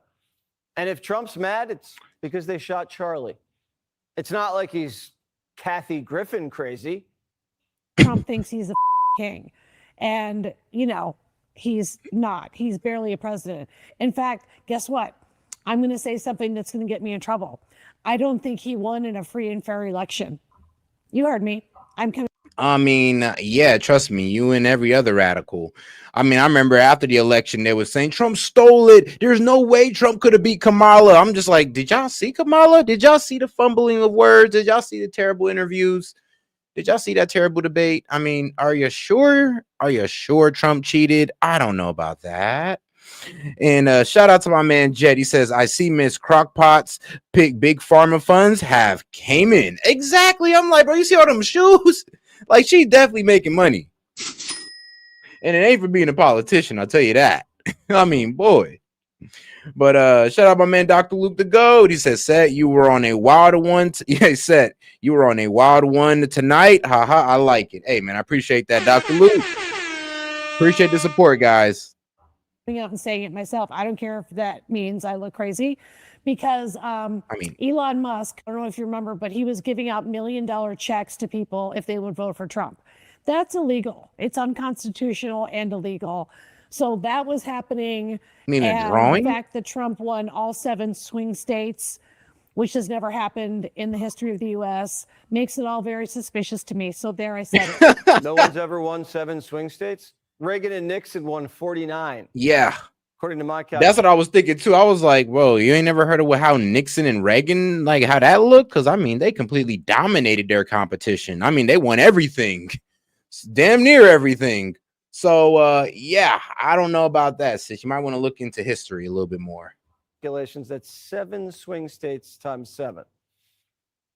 And if Trump's mad, it's because they shot Charlie. It's not like he's Kathy Griffin crazy. Trump thinks he's a king. And, he's not. He's barely a president. In fact, guess what? I'm going to say something that's going to get me in trouble. I don't think he won in a free and fair election. You heard me. I mean, yeah, trust me, you and every other radical. I mean, I remember after the election, they were saying Trump stole it. There's no way Trump could have beat Kamala. I'm just like, did y'all see Kamala? Did y'all see the fumbling of words? Did y'all see the terrible interviews? Did y'all see that terrible debate? I mean, are you sure? Are you sure Trump cheated? I don't know about that. And shout out to my man Jet. He says, I see Miss Crockpot's big pharma funds have came in. Exactly. I'm like, bro, you see all them shoes? Like, she's definitely making money. And it ain't for being a politician, I'll tell you that. I mean, boy. But shout out my man Dr. Luke the Goat. He said, "Set, you were on a wild one." Yeah, he said you were on a wild one tonight. Haha, I like it. Hey man, I appreciate that, Dr. Luke. Appreciate the support, guys. Out and saying it myself. I don't care if that means I look crazy, because Elon Musk, I don't know if you remember, but he was giving out $1 million checks to people if they would vote for Trump. That's illegal. It's unconstitutional and illegal. So that was happening. You mean a And drawing? the fact that Trump won all 7 swing states, which has never happened in the history of the U.S., makes it all very suspicious to me. So there, I said it. No one's ever won 7 swing states. Reagan and Nixon won 49. Yeah. According to my calculation. That's what I was thinking too. I was like, whoa, you ain't never heard of how Nixon and Reagan, like how that looked? Because I mean, they completely dominated their competition. I mean, they won everything, damn near everything. So yeah, I don't know about that, sis. You might want to look into history a little bit more. Calculations, that's 7 swing states times 7.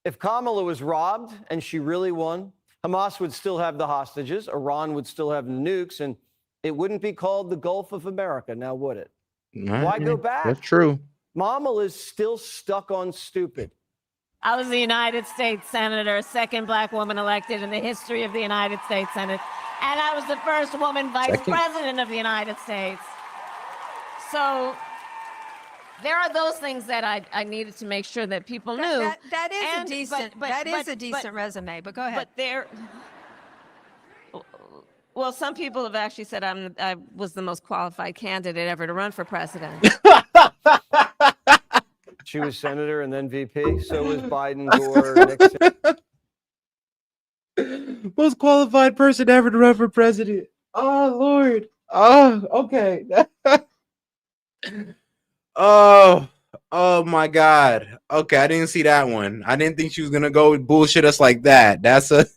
If Kamala was robbed and she really won, Hamas would still have the hostages, Iran would still have the nukes, and it wouldn't be called the Gulf of America, now would it? Why go back? That's true. Kamala is still stuck on stupid. I was the United States Senator, second black woman elected in the history of the United States Senate. And I was the first woman vice president of the United States. So there are those things that I needed to make sure that people knew. That is a decent resume, but go ahead. But there, well, some people have actually said I was the most qualified candidate ever to run for president. She was senator and then VP. So was Biden, Gore, Nixon. Most qualified person ever to run for president. Oh Lord. Oh, okay. Oh my God. Okay, I didn't see that one. I didn't think she was gonna go bullshit us like that. That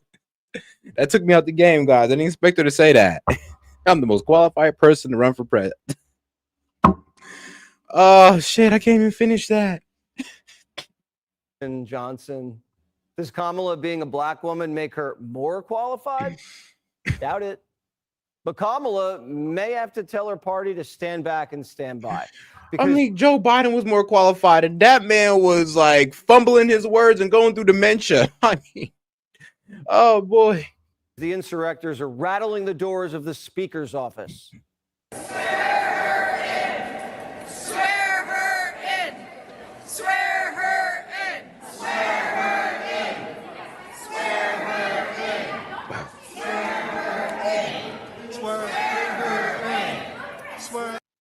took me out the game, guys. I didn't expect her to say that. I'm the most qualified person to run for president. Oh shit, I can't even finish that. And Johnson. Does Kamala being a black woman make her more qualified? Doubt it. But Kamala may have to tell her party to stand back and stand by. I mean, Joe Biden was more qualified, and that man was like fumbling his words and going through dementia. I mean, oh boy. The insurrectors are rattling the doors of the speaker's office.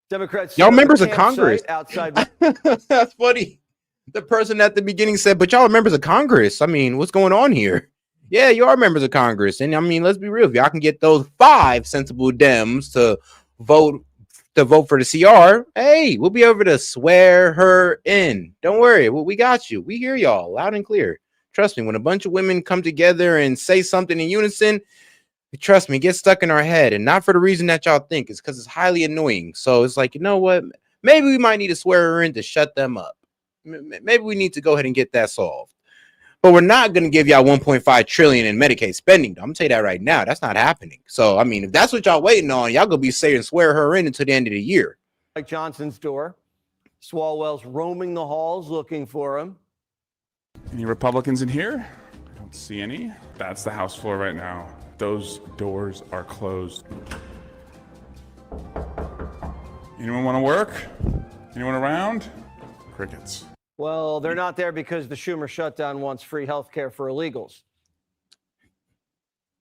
Democrats. Y'all members of Congress. Outside. That's funny. The person at the beginning said, but y'all are members of Congress. I mean, what's going on here? Yeah, you are members of Congress. And I mean, let's be real. If y'all can get those 5 sensible Dems to vote for the CR, hey, we'll be over to swear her in. Don't worry. We got you. We hear y'all loud and clear. Trust me, when a bunch of women come together and say something in unison, trust me, get stuck in our head, and not for the reason that y'all think. It's because it's highly annoying. So it's like, you know what? Maybe we might need to swear her in to shut them up. Maybe we need to go ahead and get that solved. But we're not going to give y'all 1.5 trillion in Medicaid spending. I'm gonna tell you that right now. That's not happening. So I mean, if that's what y'all waiting on, y'all gonna be saying swear her in until the end of the year. Like Johnson's door. Swalwell's roaming the halls looking for him. Any Republicans in here? I don't see any. That's the House floor right now. Those doors are closed. Anyone want to work? Anyone around? Crickets. Well, they're not there because the Schumer shutdown wants free health care for illegals.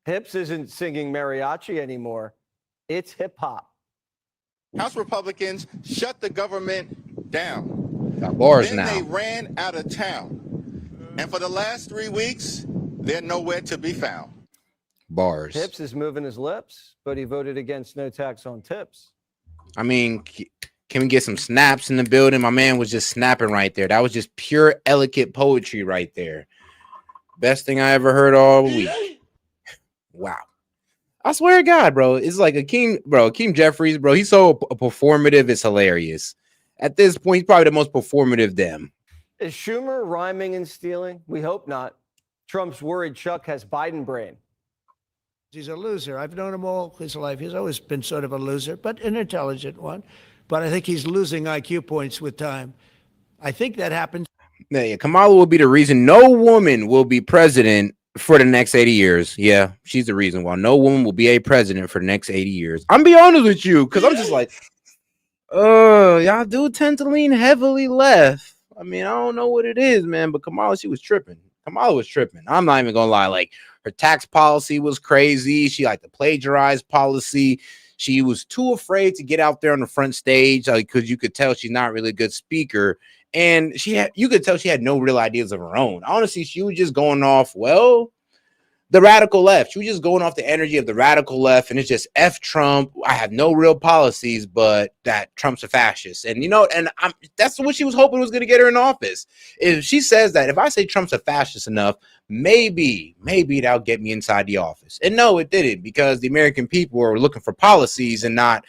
Hips isn't singing mariachi anymore. It's hip hop. House Republicans shut the government down. Got bars then now. They ran out of town. And for the last 3 weeks, they're nowhere to be found. Bars. Hips is moving his lips, but he voted against no tax on tips. I mean, can we get some snaps in the building? My man was just snapping right there. That was just pure elegant poetry right there. Best thing I ever heard all week. Wow. I swear to God, bro. It's like Akeem Jeffries, bro. He's so performative. It's hilarious. At this point, he's probably the most performative Dem. Is Schumer rhyming and stealing? We hope not. Trump's worried Chuck has Biden brain. He's a loser. I've known him all his life. He's always been sort of a loser, but an intelligent one. but I think he's losing IQ points with time. I think that happens. Yeah, Kamala will be the reason no woman will be president for the next 80 years. Yeah, she's the reason why no woman will be a president for the next 80 years. I'm be honest with you, because I'm just like, y'all do tend to lean heavily left. I mean, I don't know what it is, man, but Kamala, she was tripping. Kamala was tripping. I'm not even gonna lie. Like, her tax policy was crazy. She liked the plagiarized policy. She was too afraid to get out there on the front stage, because you could tell she's not really a good speaker. And you could tell she had no real ideas of her own. Honestly, she was just going off, the radical left. She was just going off the energy of the radical left, and it's just F Trump. I have no real policies, but that Trump's a fascist. And that's what she was hoping was going to get her in office. If she says that, if I say Trump's a fascist enough, maybe that'll get me inside the office. And no, it didn't, because the American people are looking for policies and not,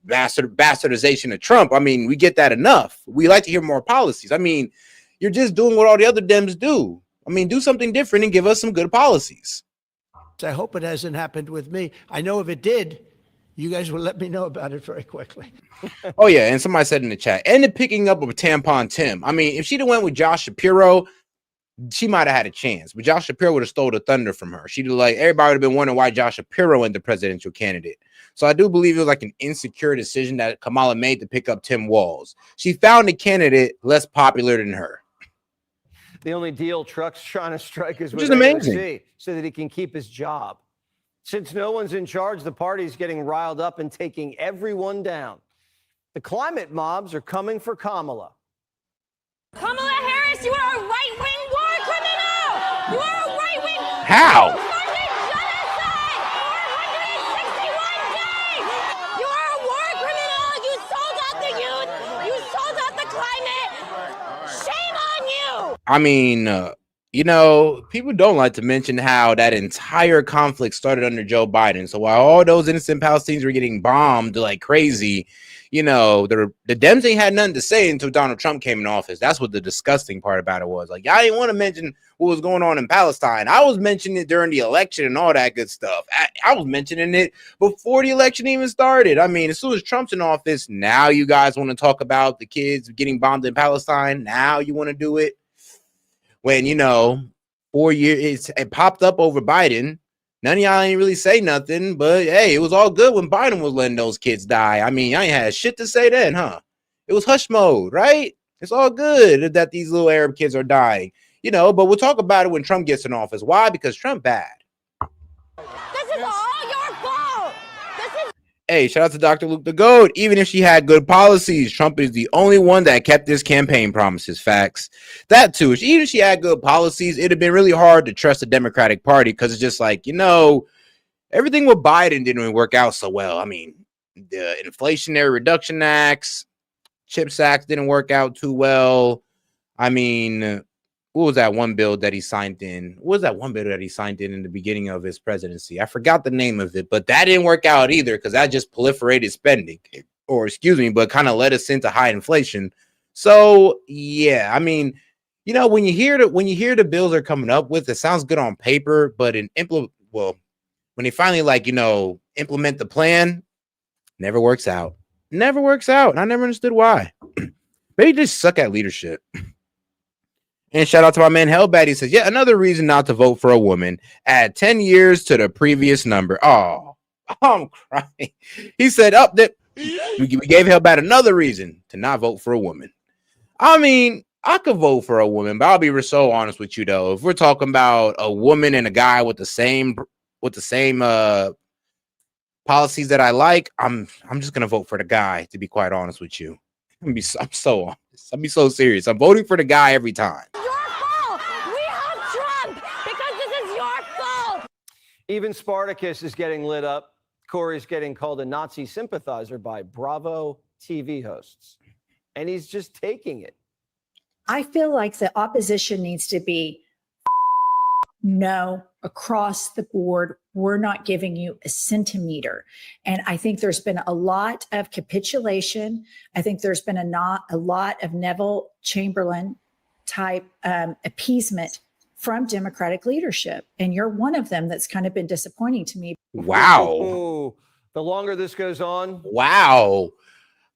bastardization of Trump. I mean, we get that enough. We like to hear more policies. I mean, you're just doing what all the other Dems do. I mean, do something different and give us some good policies. I hope it hasn't happened with me. I know if it did, you guys will let me know about it very quickly. Oh, yeah. And somebody said in the chat, and the picking up of Tampon Tim. I mean, if she'd have went with Josh Shapiro, she might have had a chance. But Josh Shapiro would have stole the thunder from her. She'd have everybody would have been wondering why Josh Shapiro went the presidential candidate. So I do believe it was like an insecure decision that Kamala made to pick up Tim Walz. She found a candidate less popular than her. The only deal Trump's trying to strike is with amazing, so that he can keep his job. Since no one's in charge, the party's getting riled up and taking everyone down. The climate mobs are coming for Kamala. Kamala Harris, you are a right-wing war criminal! You are a right-wing... How? You are a war criminal! You sold out the youth! You sold out the climate! Shame on you! I mean, people don't like to mention how that entire conflict started under Joe Biden. So while all those innocent Palestinians were getting bombed like crazy, the Dems ain't had nothing to say until Donald Trump came in office. That's what the disgusting part about it was. Like, y'all didn't want to mention what was going on in Palestine. I was mentioning it during the election and all that good stuff. I was mentioning it before the election even started. I mean, as soon as Trump's in office, now you guys want to talk about the kids getting bombed in Palestine. Now you want to do it. When 4 years it popped up over Biden. None of y'all ain't really say nothing, but hey, it was all good when Biden was letting those kids die. I mean, I ain't had shit to say then, huh? It was hush mode, right? It's all good that these little Arab kids are dying, but we'll talk about it when Trump gets in office. Why? Because Trump bad. This is all your fault! Hey, shout out to Dr. Luke the Goat. Even if she had good policies, Trump is the only one that kept his campaign promises. Facts. That too. Even if she had good policies, it'd have been really hard to trust the Democratic Party, because it's just like, everything with Biden didn't really work out so well. I mean, the Inflationary Reduction Acts, CHIPS Act didn't work out too well. I mean, what was that one bill that he signed in? What was that one bill that he signed in the beginning of his presidency? I forgot the name of it, but that didn't work out either, because that just proliferated spending, but kind of led us into high inflation. So yeah, I mean, when you hear the bills are coming up with, it sounds good on paper, but when they finally implement the plan, never works out. Never works out. And I never understood why. Maybe they just suck at leadership. And shout out to my man Hellbat. He says, yet another reason not to vote for a woman. Add 10 years to the previous number. Oh, I'm crying. He said, we gave Hellbat another reason to not vote for a woman. I mean, I could vote for a woman, but I'll be so honest with you, though. If we're talking about a woman and a guy with the same policies that I like, I'm just gonna vote for the guy, to be quite honest with you. I'm so honest. I'll be so serious. I'm voting for the guy every time. Your fault! We have Trump because this is your fault! Even Spartacus is getting lit up. Corey's getting called a Nazi sympathizer by Bravo TV hosts. And he's just taking it. I feel like the opposition needs to be no across the board. We're not giving you a centimeter. And I think there's been a lot of capitulation. I think there's been a lot of Neville Chamberlain type appeasement from Democratic leadership. And you're one of them that's kind of been disappointing to me. Wow. Ooh, the longer this goes on. Wow.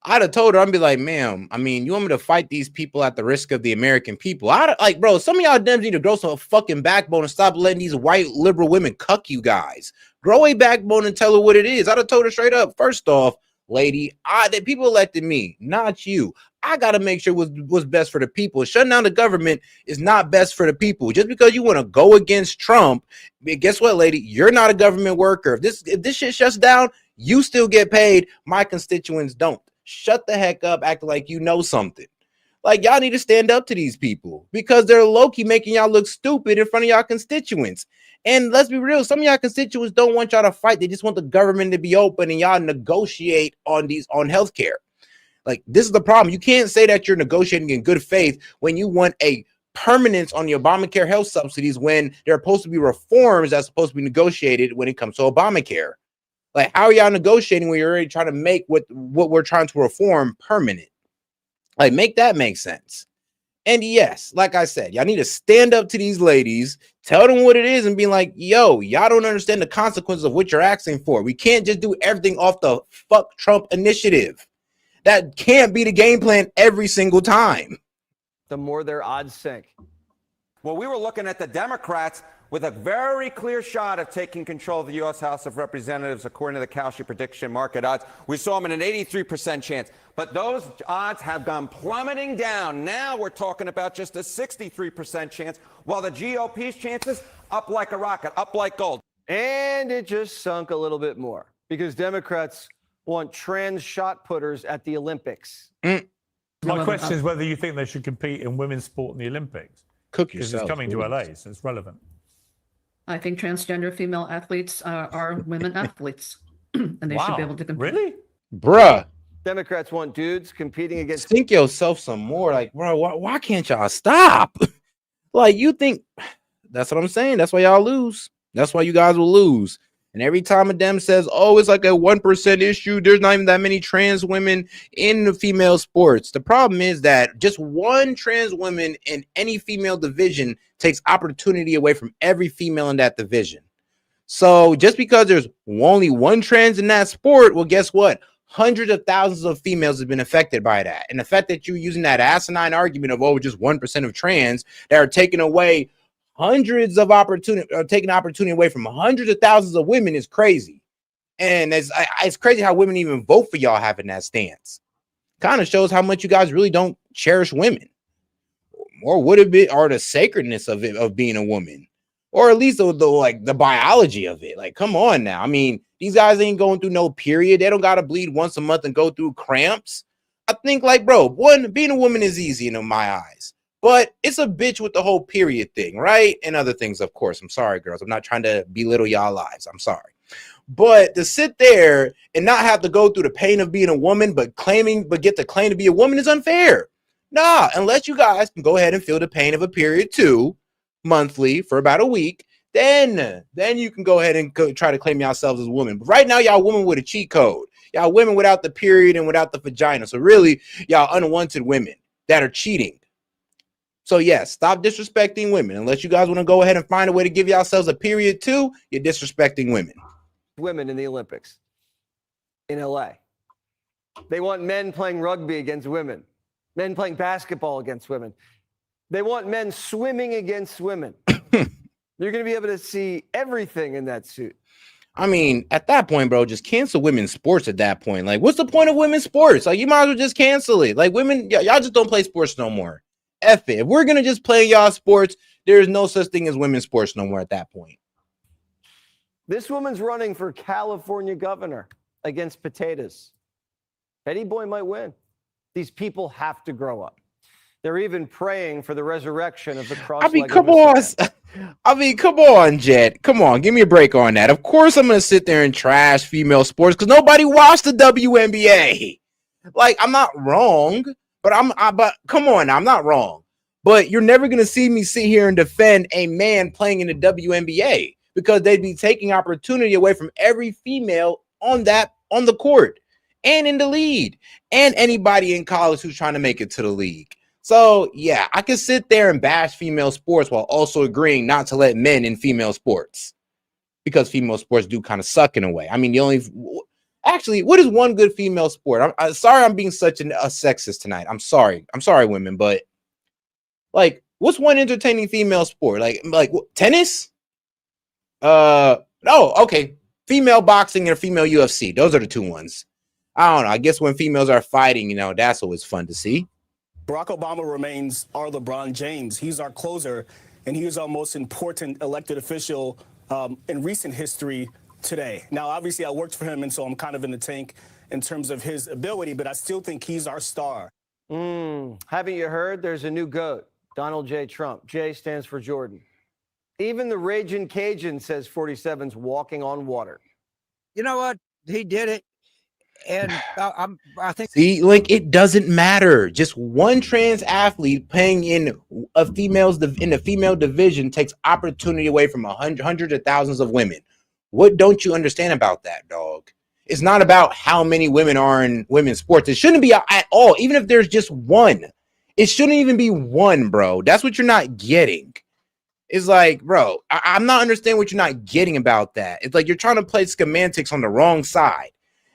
I'd have told her, I'd be like, ma'am, I mean, you want me to fight these people at the risk of the American people? I'd like, bro, some of y'all Dems need to grow some fucking backbone and stop letting these white liberal women cuck you guys. Grow a backbone and tell her what it is. I'd have told her straight up, first off, lady, that people elected me, not you. I got to make sure what's best for the people. Shutting down the government is not best for the people. Just because you want to go against Trump, guess what, lady? You're not a government worker. If this shit shuts down, you still get paid. My constituents don't. Shut the heck up, acting like you know something. Like, y'all need to stand up to these people because they're low-key making y'all look stupid in front of y'all constituents. And let's be real, some of y'all constituents don't want y'all to fight. They just want the government to be open and y'all negotiate on healthcare. Like, this is the problem. You can't say that you're negotiating in good faith when you want a permanence on the Obamacare health subsidies when there are supposed to be reforms that's supposed to be negotiated when it comes to Obamacare. Like, how are y'all negotiating when you're already trying to make what we're trying to reform permanent? Like, make that make sense. And yes, like I said, y'all need to stand up to these ladies, tell them what it is, and be like, yo, y'all don't understand the consequences of what you're asking for. We can't just do everything off the fuck Trump initiative. That can't be the game plan every single time. The more their odds sink. Well, we were looking at the Democrats with a very clear shot of taking control of the U.S. House of Representatives, according to the Kalshi prediction market odds. We saw them in an 83% chance. But those odds have gone plummeting down. Now we're talking about just a 63% chance, while the GOP's chances up like a rocket, up like gold. And it just sunk a little bit more because Democrats want trans shot putters at the Olympics. My question is whether you think they should compete in women's sport in the Olympics. Cook Because yourself. it's coming to LA, so it's relevant. I think transgender female athletes are women athletes, and they should be able to compete. Really? Bruh. Democrats want dudes competing against. Think yourself some more. Like, bro, why can't y'all stop? Like, you think that's what I'm saying. That's why y'all lose. That's why you guys will lose. And every time a Dem says, oh, it's like a 1% issue, there's not even that many trans women in the female sports. The problem is that just one trans woman in any female division takes opportunity away from every female in that division. So just because there's only one trans in that sport, well, guess what? Hundreds of thousands of females have been affected by that. And the fact that you're using that asinine argument of, oh, just 1% of trans that are taking away hundreds of opportunity, or taking opportunity away from hundreds of thousands of women is crazy. And it's crazy how women even vote for y'all having that stance. Kind of shows how much you guys really don't cherish women, or would it be, or the sacredness of it, of being a woman, or at least the biology of it. Like, come on now. I mean, these guys ain't going through no period. They don't got to bleed once a month and go through cramps. I think, like, bro, being a woman is easy in my eyes. But it's a bitch with the whole period thing, right? And other things, of course. I'm sorry, girls. I'm not trying to belittle y'all lives. I'm sorry. But to sit there and not have to go through the pain of being a woman, but get the claim to be a woman is unfair. Nah, unless you guys can go ahead and feel the pain of a period too, monthly for about a week, then you can go ahead and try to claim yourselves as a woman. But right now, y'all women with a cheat code. Y'all women without the period and without the vagina. So really, y'all unwanted women that are cheating. So yes, stop disrespecting women. Unless you guys want to go ahead and find a way to give yourselves a period too, you're disrespecting women. Women in the Olympics in LA. They want men playing rugby against women, men playing basketball against women. They want men swimming against women. You're going to be able to see everything in that suit. I mean, at that point, bro, just cancel women's sports at that point. Like, what's the point of women's sports? Like, you might as well just cancel it. Like, women, y'all just don't play sports no more. F it. If we're going to just play y'all sports, there's no such thing as women's sports no more at that point. This woman's running for California governor against potatoes. Eddie Boy might win. These people have to grow up. They're even praying for the resurrection of the cross-legged Messiah. Come on, Jet. Come on, give me a break on that. Of course I'm going to sit there and trash female sports because nobody watched the WNBA. Like, I'm not wrong, but but come on, I'm not wrong. But you're never going to see me sit here and defend a man playing in the WNBA because they'd be taking opportunity away from every female on the court and in the lead and anybody in college who's trying to make it to the league. So, yeah, I can sit there and bash female sports while also agreeing not to let men in female sports because female sports do kind of suck in a way. I mean, Actually, what is one good female sport? I'm sorry I'm being such a sexist tonight. I'm sorry, women, but like, what's one entertaining female sport? Like tennis? Oh, okay. Female boxing and female UFC. Those are the two ones. I don't know. I guess when females are fighting, that's always fun to see. Barack Obama remains our LeBron James. He's our closer, and he is our most important elected official in recent history today. Now, obviously, I worked for him, and so I'm kind of in the tank in terms of his ability, but I still think he's our star. Haven't you heard? There's a new GOAT, Donald J. Trump. J stands for Jordan. Even the Ragin' Cajun says 47's walking on water. You know what? He did it. And I think. See, like, it doesn't matter. Just one trans athlete playing in the female division takes opportunity away from hundreds of thousands of women. What don't you understand about that, dog? It's not about how many women are in women's sports. It shouldn't be at all. Even if there's just one, it shouldn't even be one, bro. That's what you're not getting. It's like, bro, I'm not understanding what you're not getting about that. It's like you're trying to play semantics on the wrong side.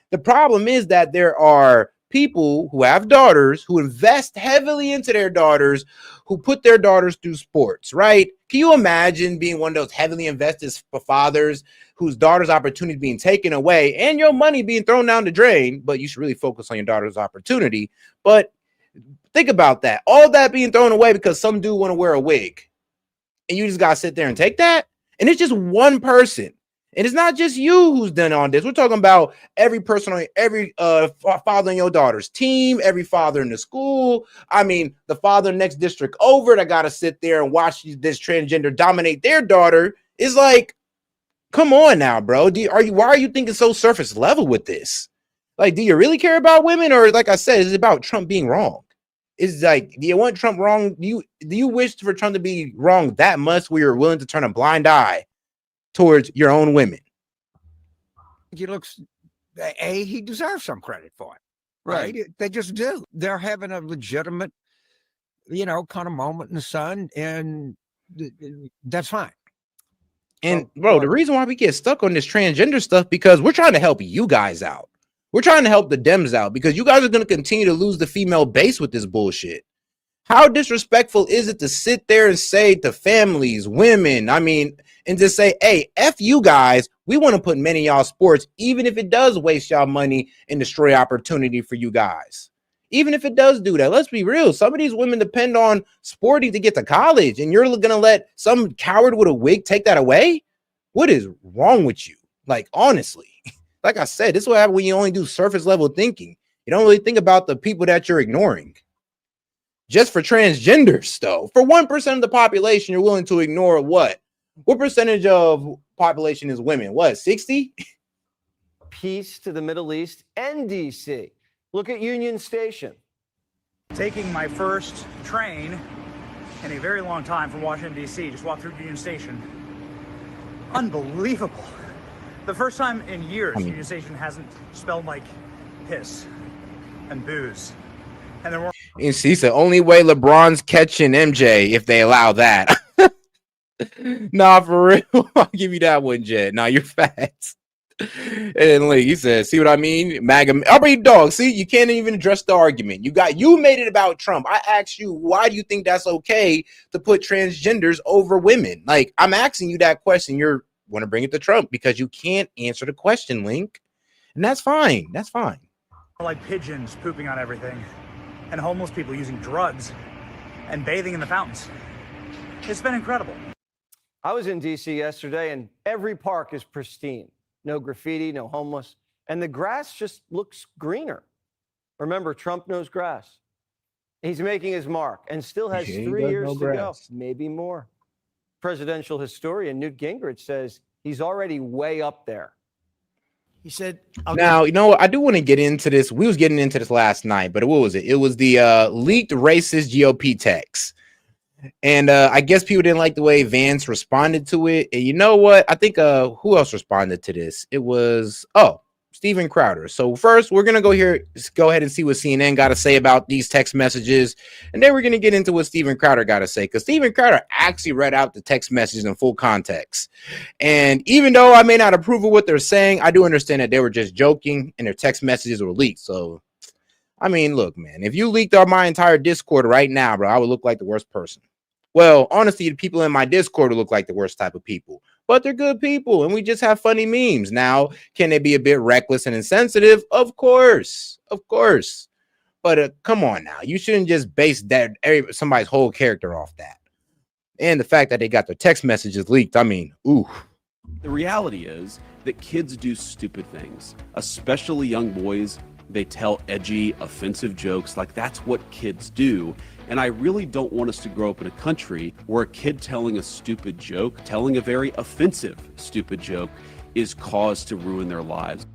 The problem is that there are people who have daughters who invest heavily into their daughters, who put their daughters through sports, right? Can you imagine being one of those heavily invested fathers whose daughter's opportunity being taken away and your money being thrown down the drain? But you should really focus on your daughter's opportunity. But think about that. All that being thrown away because some dude want to wear a wig. And you just got to sit there and take that? And it's just one person. And it's not just you who's done on this. We're talking about every person on every father in your daughter's team, every father in the school. I mean, the father next district over that got to sit there and watch this transgender dominate their daughter. Is like, come on now, bro. Why are you thinking so surface level with this? Like, do you really care about women? Or like I said, is it about Trump being wrong? It's like, do you want Trump wrong? Do you wish for Trump to be wrong that much where you're willing to turn a blind eye towards your own women? He looks, he deserves some credit for it, right? They just do. They're having a legitimate, kind of moment in the sun, and that's fine. And bro, the reason why we get stuck on this transgender stuff, because we're trying to help you guys out. We're trying to help the Dems out because you guys are going to continue to lose the female base with this bullshit. How disrespectful is it to sit there and say to families, women, and just say, hey, F you guys, we want to put many of y'all sports, even if it does waste y'all money and destroy opportunity for you guys. Even if it does do that, let's be real. Some of these women depend on sporting to get to college, and you're going to let some coward with a wig take that away? What is wrong with you? Like, honestly, like I said, this is what happens when you only do surface level thinking. You don't really think about the people that you're ignoring. Just for transgenders, though, for 1% of the population, you're willing to ignore what? What percentage of population is women? What, 60? Peace to the Middle East and D.C. Look at Union Station. Taking my first train in a very long time from Washington, D.C., just walked through Union Station. Unbelievable. The first time in years Union Station hasn't smelled like piss and booze. And there were. And see, it's the only way LeBron's catching MJ if they allow that. Nah, for real. I'll give you that one, Jed. Nah, you're fast. And Lee, he says, see what I mean? Dog, see, you can't even address the argument. You made it about Trump. I asked you, why do you think that's okay to put transgenders over women? Like, I'm asking you that question. You're want to bring it to Trump because you can't answer the question, Link. And that's fine. That's fine. Like pigeons pooping on everything, and homeless people using drugs and bathing in the fountains. It's been incredible. I was in D.C. yesterday, and every park is pristine. No graffiti, no homeless, and the grass just looks greener. Remember, Trump knows grass. He's making his mark and still has 3 years to go, maybe more. Presidential historian Newt Gingrich says he's already way up there. He said, now, you know what? I do want to get into this. We was getting into this last night, but what was it? It was the leaked racist GOP text. And I guess people didn't like the way Vance responded to it. And you know what? I think who else responded to this? It was Steven Crowder. So first, we're going to go ahead and see what CNN got to say about these text messages. And then we're going to get into what Steven Crowder got to say, because Steven Crowder actually read out the text messages in full context. And even though I may not approve of what they're saying, I do understand that they were just joking and their text messages were leaked. So, I mean, look, man, if you leaked my entire Discord right now, bro, I would look like the worst person. Well, honestly, the people in my Discord look like the worst type of people, but they're good people, and we just have funny memes. Now, can they be a bit reckless and insensitive? Of course. But come on now. You shouldn't just base somebody's whole character off that. And the fact that they got their text messages leaked, I mean, ooh. The reality is that kids do stupid things, especially young boys. They tell edgy, offensive jokes. Like, that's what kids do. And I really don't want us to grow up in a country where a kid telling a stupid joke, telling a very offensive stupid joke, is cause to ruin their lives.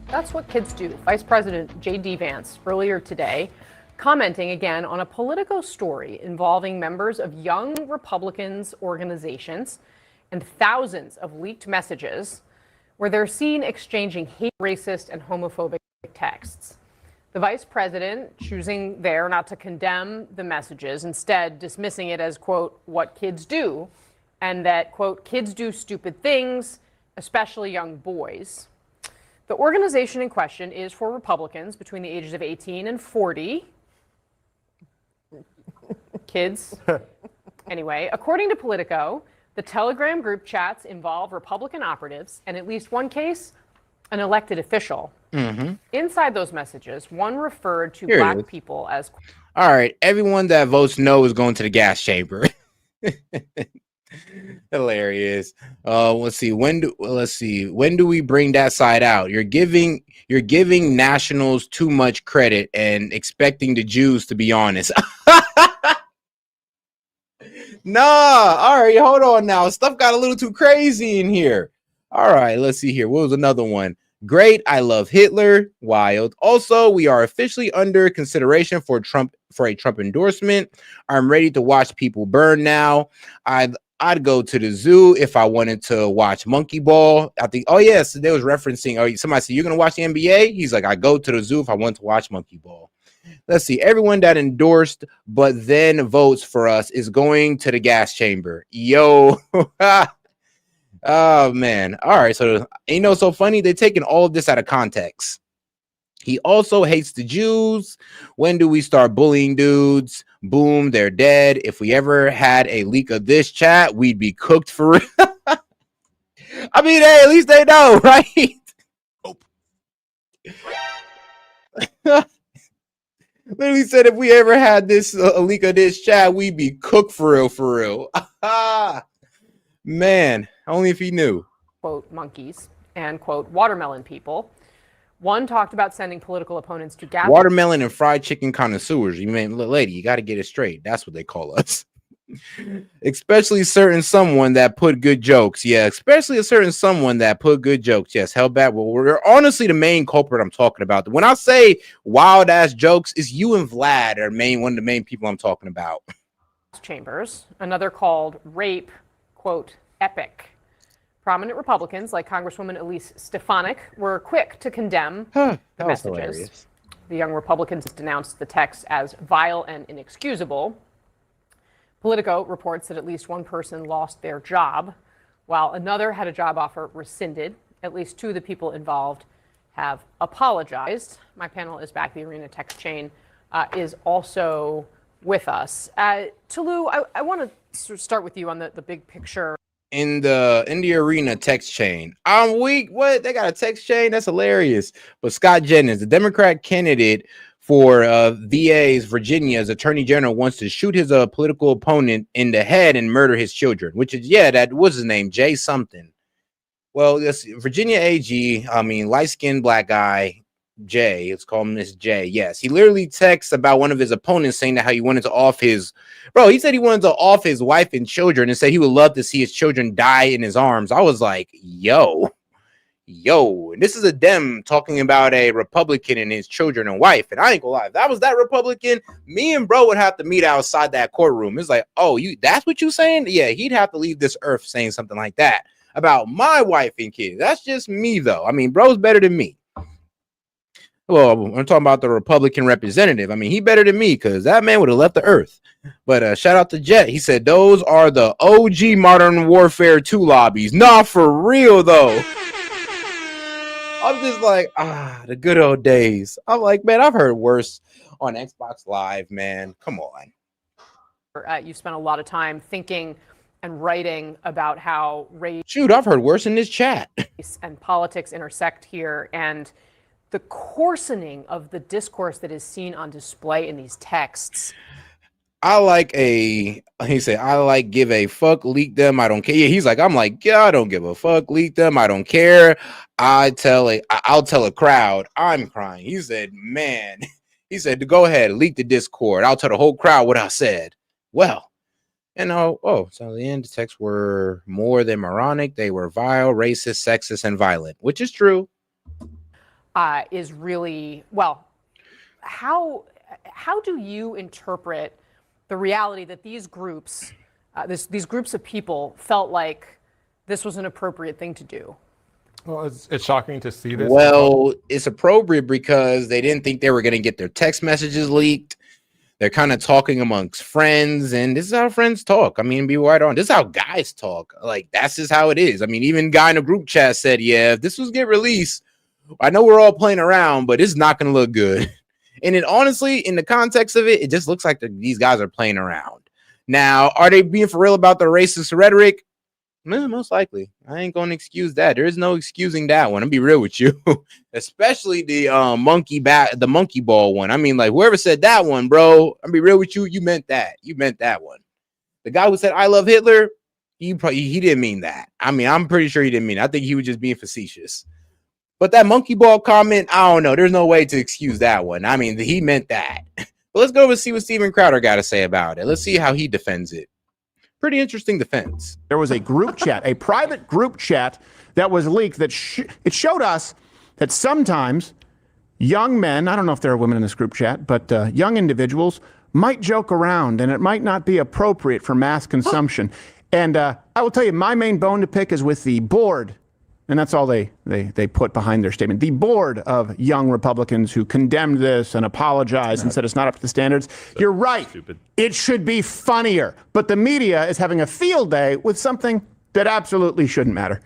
That's what kids do. Vice President J.D. Vance earlier today commenting again on a Politico story involving members of young Republicans' organizations and thousands of leaked messages where they're seen exchanging hate, racist, and homophobic texts. The vice president choosing there not to condemn the messages, instead dismissing it as, quote, what kids do, and that, quote, kids do stupid things, especially young boys. The organization in question is for Republicans between the ages of 18 and 40. Kids. Anyway, according to Politico, the Telegram group chats involve Republican operatives, and at least one case, an elected official. Mm-hmm. Inside those messages, one referred to black people as... All right, everyone that votes no is going to the gas chamber. Hilarious. Let's see. When do we bring that side out? You're giving nationals too much credit and expecting the Jews to be honest. Nah, all right, hold on now. Stuff got a little too crazy in here. All right, let's see here. What was another one? Great, I love Hitler. Wild. Also, we are officially under consideration for a Trump endorsement. I'm ready to watch people burn now. I'd go to the zoo if I wanted to watch Monkey Ball. I think, oh yes, they was referencing, oh, somebody said, you're going to watch the NBA? He's like, I go to the zoo if I want to watch Monkey Ball. Let's see. Everyone that endorsed but then votes for us is going to the gas chamber. Yo. Oh, man. All right. So, so funny. They're taking all of this out of context. He also hates the Jews. When do we start bullying dudes? Boom, they're dead. If we ever had a leak of this chat, we'd be cooked for real. I mean, hey, at least they know, right? Literally said if we ever had this a leak of this chat, we'd be cooked for real. Man, only if he knew. Quote, monkeys and, quote, watermelon people. One talked about sending political opponents to gas. Watermelon and fried chicken connoisseurs. You mean, lady, you got to get it straight. That's what they call us. Especially certain someone that put good jokes. Yeah, especially a certain someone that put good jokes. Yes, hell bad. Well, we're honestly the main culprit I'm talking about. When I say wild ass jokes, it's you and Vlad are one of the main people I'm talking about. Chambers, another called rape, quote, epic. Prominent Republicans like Congresswoman Elise Stefanik were quick to condemn the messages. Hilarious. The young Republicans denounced the text as vile and inexcusable. Politico reports that at least one person lost their job, while another had a job offer rescinded. At least two of the people involved have apologized. My panel is back. The Arena text chain is also with us. Tolu, I want to start with you on the big picture. In the Arena text chain. I'm weak. What? They got a text chain? That's hilarious. But Scott Jennings, the Democrat candidate for VA's Virginia's Attorney General, wants to shoot his political opponent in the head and murder his children, which is, that was his name, Jay something. Well, this Virginia AG, light-skinned black guy, Jay, let's call him this Jay. Yes, he literally texts about one of his opponents saying that how he wanted to off his, he said he wanted to off his wife and children and said he would love to see his children die in his arms. I was like, yo, and this is a Dem talking about a Republican and his children and wife. And I ain't gonna lie, if that was that Republican, me and bro would have to meet outside that courtroom. It's like, oh, that's what you saying? Yeah, he'd have to leave this earth saying something like that about my wife and kids. That's just me, though. I mean, bro's better than me. Well, I'm talking about the Republican representative. I mean, he better than me because that man would have left the earth. But shout out to Jet. He said those are the OG Modern Warfare 2 lobbies. Nah, for real, though. I'm just like, the good old days. I'm like, man, I've heard worse on Xbox Live, man. Come on. You spent a lot of time thinking and writing about how race Shoot, I've heard worse in this chat. and politics intersect here, and the coarsening of the discourse that is seen on display in these texts. He said, I like give a fuck, leak them, I don't care. Yeah, he's like, I'm like, yeah, I don't give a fuck, leak them, I don't care. I'll tell a crowd I'm crying. He said, man, he said, go ahead, leak the Discord. I'll tell the whole crowd what I said. Well, so the end texts were more than moronic. They were vile, racist, sexist, and violent, which is true. Is really, well, how do you interpret the reality that these groups, these groups of people felt like this was an appropriate thing to do? Well, it's shocking to see this. Well, it's appropriate because they didn't think they were going to get their text messages leaked. They're kind of talking amongst friends, and this is how friends talk. I mean, be right on. This is how guys talk. Like, that's just how it is. I mean, even guy in a group chat said, yeah, if this was get released, I know we're all playing around, but it's not going to look good. And it honestly, in the context of it, it just looks like these guys are playing around. Now, are they being for real about the racist rhetoric? Most likely. I ain't going to excuse that. There is no excusing that one. I'll be real with you. Especially the monkey ball one. I mean, like, whoever said that one, bro, I'll be real with you. You meant that. You meant that one. The guy who said, I love Hitler, he didn't mean that. I mean, I'm pretty sure he didn't mean it. I think he was just being facetious. But that monkey ball comment, I don't know. There's no way to excuse that one. I mean, he meant that. But let's go over and see what Steven Crowder got to say about it. Let's see how he defends it. Pretty interesting defense. There was a group chat, a private group chat that was leaked that it showed us that sometimes young men, I don't know if there are women in this group chat, but young individuals might joke around and it might not be appropriate for mass consumption. And I will tell you, my main bone to pick is with the board. And that's all they put behind their statement. The board of young Republicans who condemned this and apologized and said it's not up to the standards. You're right. Stupid. It should be funnier. But the media is having a field day with something that absolutely shouldn't matter.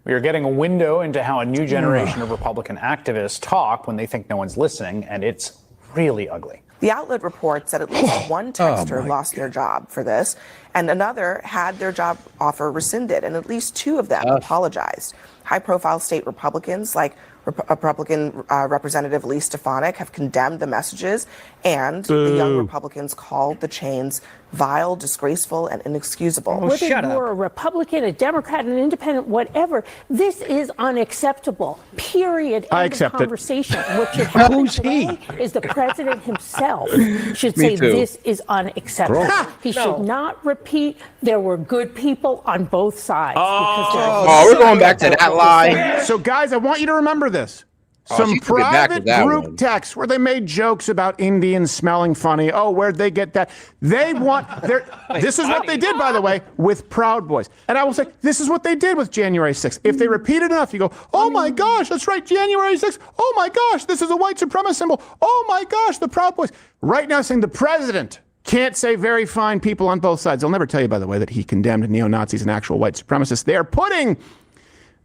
We are getting a window into how a new generation of Republican activists talk when they think no one's listening, and it's really ugly. The outlet reports that at least one texter lost their job for this, and another had their job offer rescinded, and at least two of them apologized. High-profile state Republicans like Republican Representative Lee Stefanik have condemned the messages, and the young Republicans called the chains vile, disgraceful, and inexcusable. Whether you're a Republican, a Democrat, an independent, whatever, this is unacceptable. Period. I End accept of conversation. What should happen today is the president himself should say this is unacceptable. He should not repeat there were good people on both sides. We're going back to that lie. So, guys, I want you to remember this. Some private group texts where they made jokes about Indians smelling funny. Oh, where'd they get that? They want this is what they did, by the way, with Proud Boys. And I will say, this is what they did with January 6th. If they repeat it enough, you go, oh my gosh, that's right, January 6th. Oh my gosh, this is a white supremacist symbol. Oh my gosh, the Proud Boys. Right now saying the president can't say very fine people on both sides. They'll never tell you, by the way, that he condemned neo-Nazis and actual white supremacists.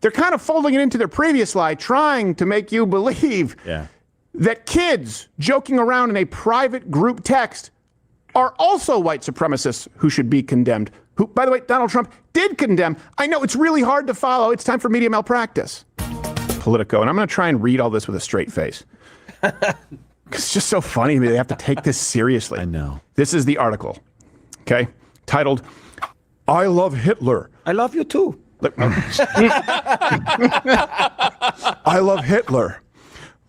They're kind of folding it into their previous lie, trying to make you believe that kids joking around in a private group text are also white supremacists who should be condemned. Who, by the way, Donald Trump did condemn. I know it's really hard to follow. It's time for media malpractice. Politico. And I'm going to try and read all this with a straight face. It's just so funny to me. They have to take this seriously. I know. This is the article, okay, titled, I Love Hitler. I love you too. I love Hitler.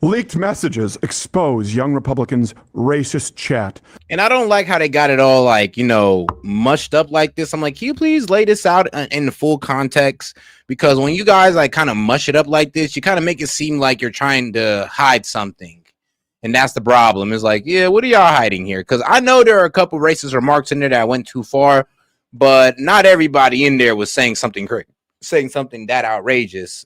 Leaked messages expose young Republicans' racist chat. And I don't like how they got it all like, mushed up like this. I'm like, can you please lay this out in the full context? Because when you guys like kind of mush it up like this, you kind of make it seem like you're trying to hide something. And that's the problem. It's like, yeah, what are y'all hiding here? Because I know there are a couple racist remarks in there that went too far, but not everybody in there was saying something saying something that outrageous.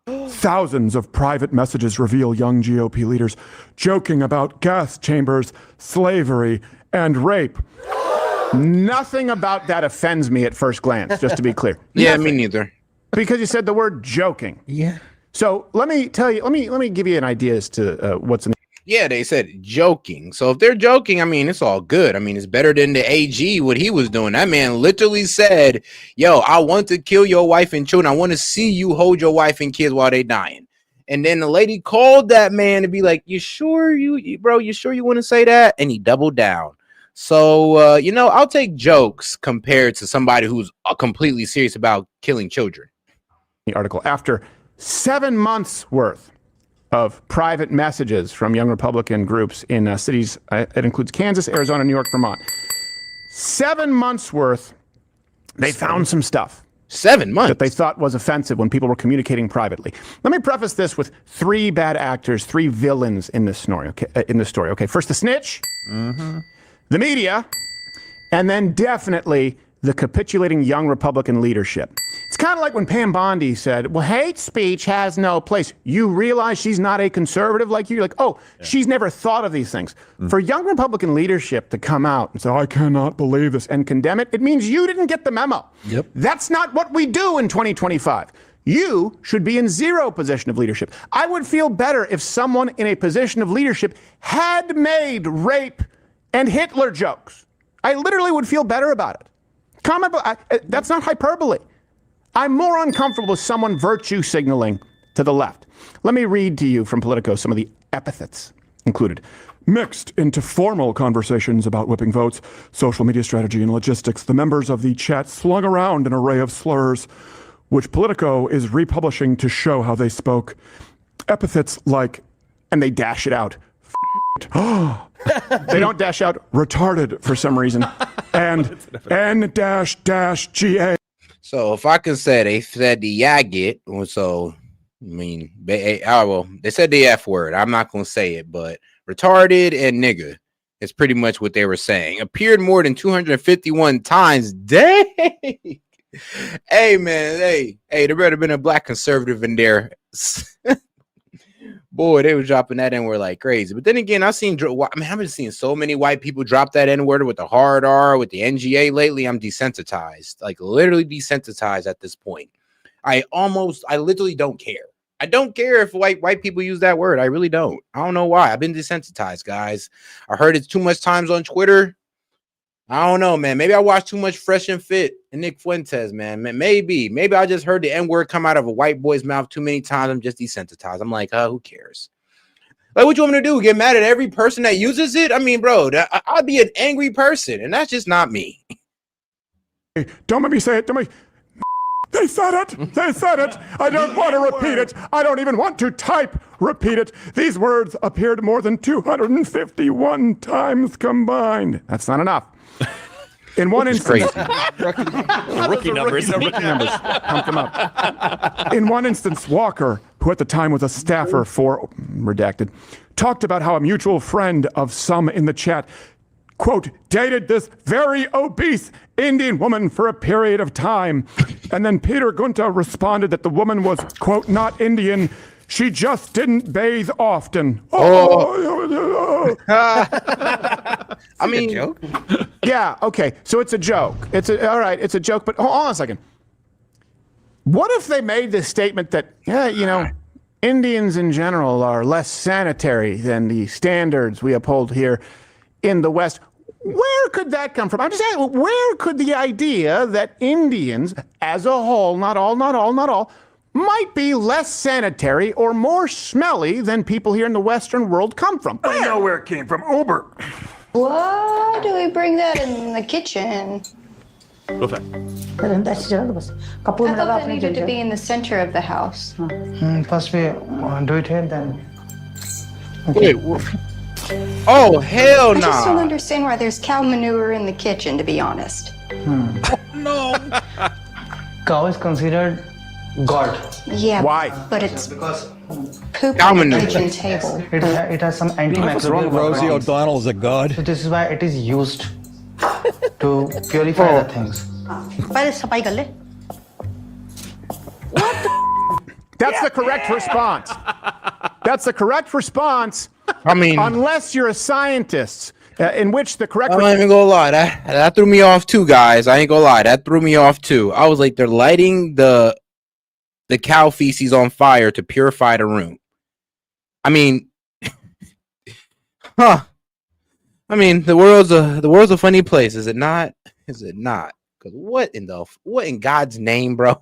Thousands of private messages reveal young GOP leaders joking about gas chambers, slavery, and rape. Nothing about that offends me at first glance, just to be clear. Yeah, Nothing. me neither. Because you said the word joking. Yeah. So let me tell you, let me give you an idea as to what's in. Yeah, they said joking. So if they're joking, I mean, it's all good. I mean, it's better than the AG, what he was doing. That man literally said, yo, I want to kill your wife and children. I want to see you hold your wife and kids while they dying. And then the lady called that man to be like, you sure you sure you want to say that? And he doubled down. So, you know, I'll take jokes compared to somebody who's completely serious about killing children. The article after 7 months worth of private messages from young Republican groups in cities. It includes Kansas, Arizona, New York, Vermont. 7 months worth. They found some stuff. 7 months that they thought was offensive when people were communicating privately. Let me preface this with 3 bad actors, 3 villains in this story. Okay, first the snitch, the media, and then definitely the capitulating young Republican leadership. It's kind of like when Pam Bondi said, well, hate speech has no place. You realize she's not a conservative like you. You're like, oh, she's never thought of these things. For young Republican leadership to come out and say, I cannot believe this, and condemn it, it means you didn't get the memo. Yep. That's not what we do in 2025. You should be in 0 position of leadership. I would feel better if someone in a position of leadership had made rape and Hitler jokes. I literally would feel better about it. That's not hyperbole. I'm more uncomfortable with someone virtue signaling to the left. Let me read to you from Politico some of the epithets included. Mixed into formal conversations about whipping votes, social media strategy, and logistics, the members of the chat slung around an array of slurs, which Politico is republishing to show how they spoke. Epithets like, and they dash it out. They don't dash out retarded for some reason. And N-GA. So if I can say they said the yagget, so I mean, they said the F word. I'm not gonna say it, but retarded and nigga is pretty much what they were saying. Appeared more than 251 times. Dang. Hey man, hey, there better have been a black conservative in there. Boy, they were dropping that N-word like crazy. But then again, I've been seeing so many white people drop that N-word with the hard R, with the NGA lately. I'm desensitized, like literally desensitized at this point. I literally don't care. I don't care if white people use that word. I really don't. I don't know why. I've been desensitized, guys. I heard it too much times on Twitter. I don't know, man. Maybe I watched too much Fresh and Fit and Nick Fuentes, man. Maybe I just heard the N-word come out of a white boy's mouth too many times. I'm just desensitized. I'm like, who cares? Like, what you want me to do? Get mad at every person that uses it? I mean, bro, I'd be an angry person, and that's just not me. Don't make me say it. They said it. They said it. I don't want to repeat it. I don't even want to repeat it. These words appeared more than 251 times combined. That's not enough. In one instance, rookie numbers. Pump them up. In one instance, Walker, who at the time was a staffer for redacted, talked about how a mutual friend of some in the chat, quote, dated this very obese Indian woman for a period of time. And then Peter Gunta responded that the woman was, quote, not Indian. She just didn't bathe often. I mean, joke. Yeah, okay. So it's a joke. All right, it's a joke, but hold on a second. What if they made this statement that, Indians in general are less sanitary than the standards we uphold here in the West? Where could that come from? I'm just asking, where could the idea that Indians as a whole, not all, might be less sanitary or more smelly than people here in the Western world come from? I know where it came from. Uber. Why do we bring that in the kitchen? Go back. I thought they needed to be in the center of the house. First we do it here, then. Okay. Oh, hell no. I just don't understand why there's cow manure in the kitchen, to be honest. No. Cow is considered God. Yeah. Why? But it's because poop on the kitchen table. It has some antimicrobial Rosie O'Donnell is a god. So this is why it is used to purify the things. That's the correct response. That's the correct response. I mean, unless you're a scientist, in which the correct. I'm not even gonna lie. That threw me off too, guys. I ain't gonna lie. That threw me off too. I was like, they're lighting the cow feces on fire to purify the room. I mean, huh? I mean, the world's a funny place, is it not? Is it not? Because what in God's name, bro?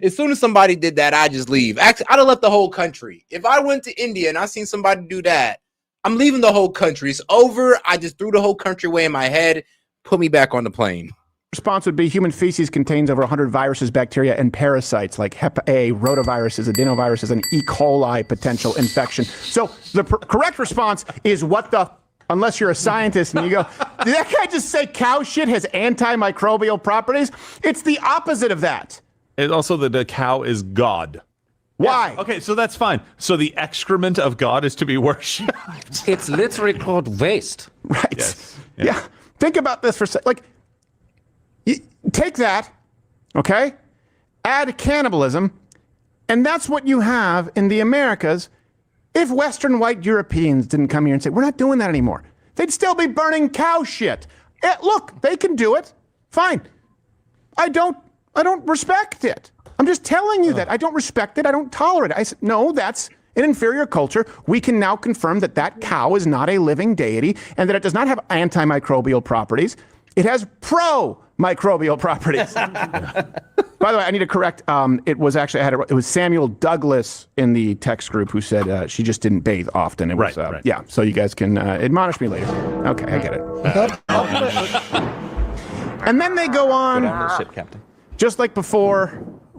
As soon as somebody did that, I just leave. Actually, I'd have left the whole country. If I went to India and I seen somebody do that, I'm leaving the whole country. It's over. I just threw the whole country away in my head. Put me back on the plane. Response would be human feces contains over 100 viruses, bacteria, and parasites like Hep A, rotaviruses, adenoviruses, and E. coli potential infection. So the correct response is what the, unless you're a scientist and you go, did that guy just say cow shit has antimicrobial properties? It's the opposite of that. And also that the cow is God. Why? Okay, so that's fine. So the excrement of God is to be worshipped. It's literally called waste. Right. Yes. Yeah. Think about this for a second. Like, take that, okay? Add cannibalism, and that's what you have in the Americas. If Western white Europeans didn't come here and say, we're not doing that anymore, they'd still be burning cow shit. Look, they can do it. Fine. I don't respect it. I'm just telling you that. I don't respect it. I don't tolerate it. I said, no, that's an inferior culture. We can now confirm that that cow is not a living deity and that it does not have antimicrobial properties. It has pro-microbial properties. By the way, I need to correct. It was actually, it was Samuel Douglas in the text group who said she just didn't bathe often. It was, right. Yeah, so you guys can admonish me later. Okay, I get it. And then they go on. Get on the ship, Captain. Just like before,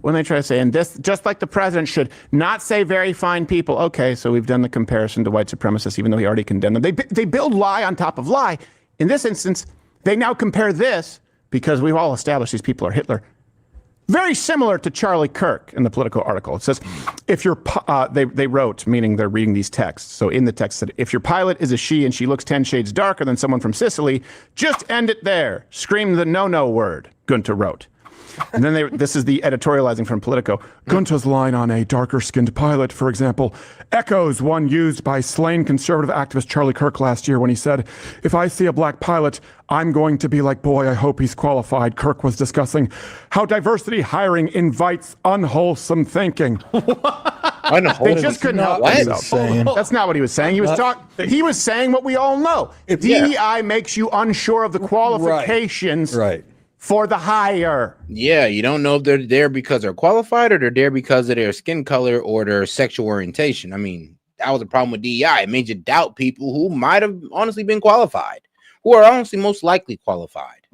when they try to say, and this, just like the president should not say very fine people. Okay, so we've done the comparison to white supremacists, even though he already condemned them. They build lie on top of lie. In this instance, they now compare this, because we've all established these people are Hitler, very similar to Charlie Kirk in the Politico article. It says, if your, they wrote, meaning they're reading these texts. So in the text said, if your pilot is a she and she looks 10 shades darker than someone from Sicily, just end it there. Scream the no-no word, Gunter wrote. And then this is the editorializing from Politico. Gunter's line on a darker-skinned pilot, for example, echoes one used by slain conservative activist Charlie Kirk last year when he said, if I see a black pilot, I'm going to be like, boy, I hope he's qualified. Kirk was discussing how diversity hiring invites unwholesome thinking. They just couldn't help themselves. That's not what he was saying. He was saying what we all know. DEI makes you unsure of the qualifications for the hire. Yeah, you don't know if they're there because they're qualified or they're there because of their skin color or their sexual orientation. I mean, that was the problem with DEI. It made you doubt people who might have honestly been qualified, who are honestly most likely qualified.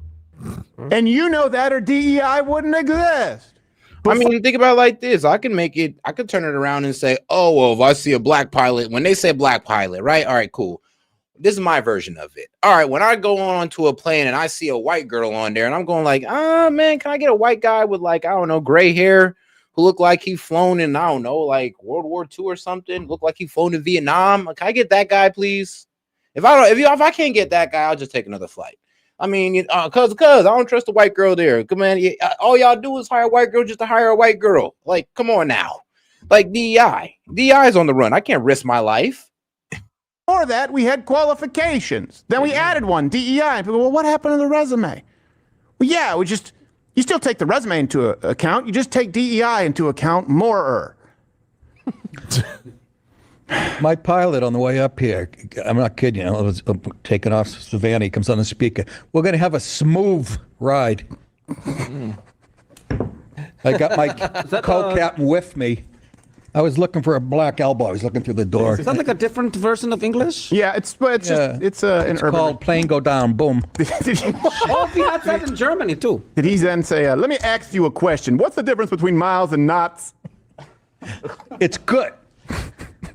And you know that or DEI wouldn't exist. I mean, think about it like this. I could turn it around and say, oh, well, if I see a black pilot, when they say black pilot, right? All right, cool. This is my version of it. All right, when I go on to a plane and I see a white girl on there and I'm going like, man, can I get a white guy with like, I don't know, gray hair who look like he flown in, I don't know, like World War II or something, look like he flown to Vietnam. Can I get that guy, please? If I can't get that guy, I'll just take another flight. I mean, cause I don't trust the white girl there. Come on, all y'all do is hire a white girl just to hire a white girl. Like, come on now. Like DEI is on the run. I can't risk my life. Before that, we had qualifications. Then we added one, DEI. And people go, well, what happened to the resume? Well, yeah, you still take the resume into account. You just take DEI into account more. My pilot on the way up here, I'm not kidding you, I was taking off Savannah, he comes on the speaker. We're going to have a smooth ride. I got my co-captain with me. I was looking for a black elbow. I was looking through the door. Is that like a different version of English? Yeah, it's called plane go down, boom. Oh, we had that in Germany too. Did he then say, let me ask you a question. What's the difference between miles and knots? It's good.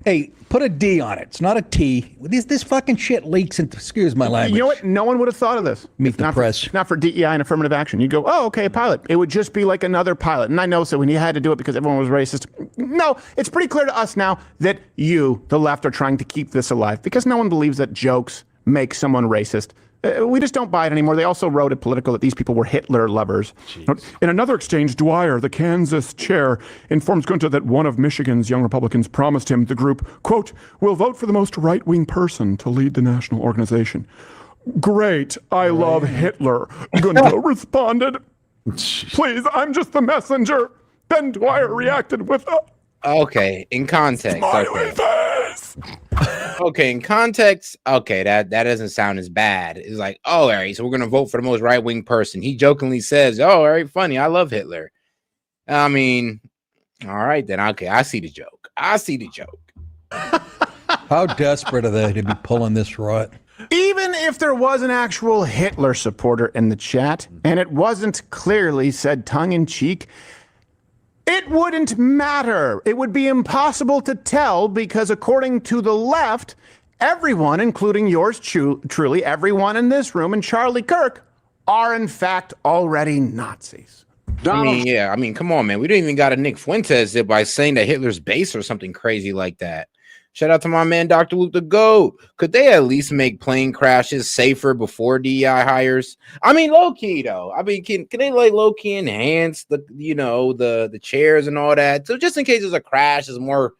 Hey, put a D on it. It's not a T. This fucking shit leaks into, excuse my language. You know what? No one would have thought of this. Meet the press. Not for DEI and affirmative action. You go, oh, okay, pilot. It would just be like another pilot. And I know, so when he had to do it because everyone was racist. No, it's pretty clear to us now that you, the left, are trying to keep this alive because no one believes that jokes make someone racist. We just don't buy it anymore. They also wrote at Politico that these people were Hitler lovers. Jeez. In another exchange, Dwyer, the Kansas chair, informs Gunter that one of Michigan's young Republicans promised him the group, quote, will vote for the most right-wing person to lead the national organization. Great, I love Hitler, Gunter responded. Please, I'm just the messenger. Then Dwyer reacted with a... Okay, in context. Okay, in context, okay, that doesn't sound as bad. It's like, oh, all right, so we're gonna vote for the most right-wing person. He jokingly says, oh, all right, funny, I love Hitler. I mean, all right, then, okay, I see the joke. How desperate are they to be pulling this rot? Even if there was an actual Hitler supporter in the chat, and it wasn't clearly said tongue-in-cheek, it wouldn't matter. It would be impossible to tell because according to the left, everyone, including yours truly, everyone in this room and Charlie Kirk, are in fact already Nazis. I mean, come on, man. We didn't even got a Nick Fuentes by saying that Hitler's base or something crazy like that. Shout out to my man, Dr. Luke the GOAT. Could they at least make plane crashes safer before DEI hires? I mean, low key though. I mean, can they like low key enhance the chairs and all that? So just in case there's a crash, there's more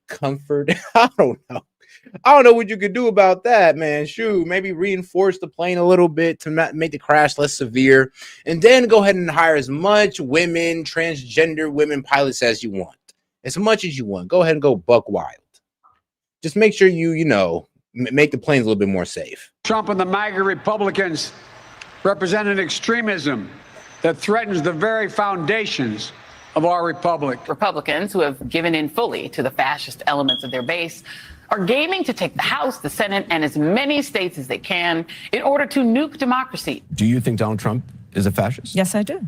comfort. I don't know what you could do about that, man. Shoot, maybe reinforce the plane a little bit to make the crash less severe, and then go ahead and hire as much transgender women pilots as you want, as much as you want. Go ahead and go buck wild. Just make sure you make the planes a little bit more safe. Trump and the MAGA Republicans represent an extremism that threatens the very foundations of our republic. Republicans who have given in fully to the fascist elements of their base are gaming to take the House, the Senate, and as many states as they can in order to nuke democracy. Do you think Donald Trump is a fascist? Yes, I do.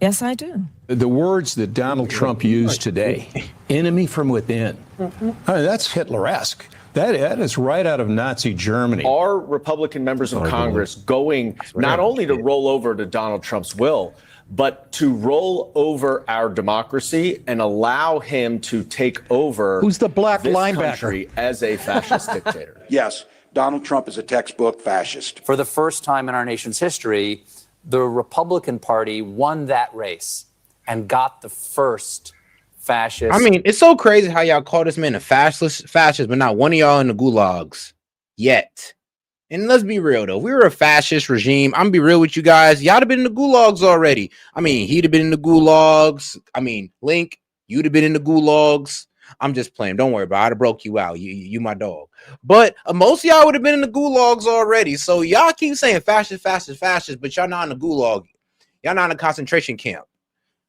Yes, I do. The words that Donald Trump used today, enemy from within, I mean, that's Hitler-esque. That is right out of Nazi Germany. Are Republican members of Congress going not only to roll over to Donald Trump's will, but to roll over our democracy and allow him to take over Who's the black this linebacker? Country as a fascist dictator? Yes, Donald Trump is a textbook fascist. For the first time in our nation's history, the Republican Party won that race and got the first fascist. I mean, it's so crazy how y'all call this man a fascist, but not one of y'all in the gulags yet. And let's be real, though. If we were a fascist regime, I'm gonna be real with you guys. Y'all have been in the gulags already. I mean, he'd have been in the gulags. I mean, Link, you'd have been in the gulags. I'm just playing. Don't worry about it. I'd have broke you out. You my dog. But most of y'all would have been in the gulags already. So y'all keep saying fascist, but y'all not in the gulag. Y'all not in a concentration camp.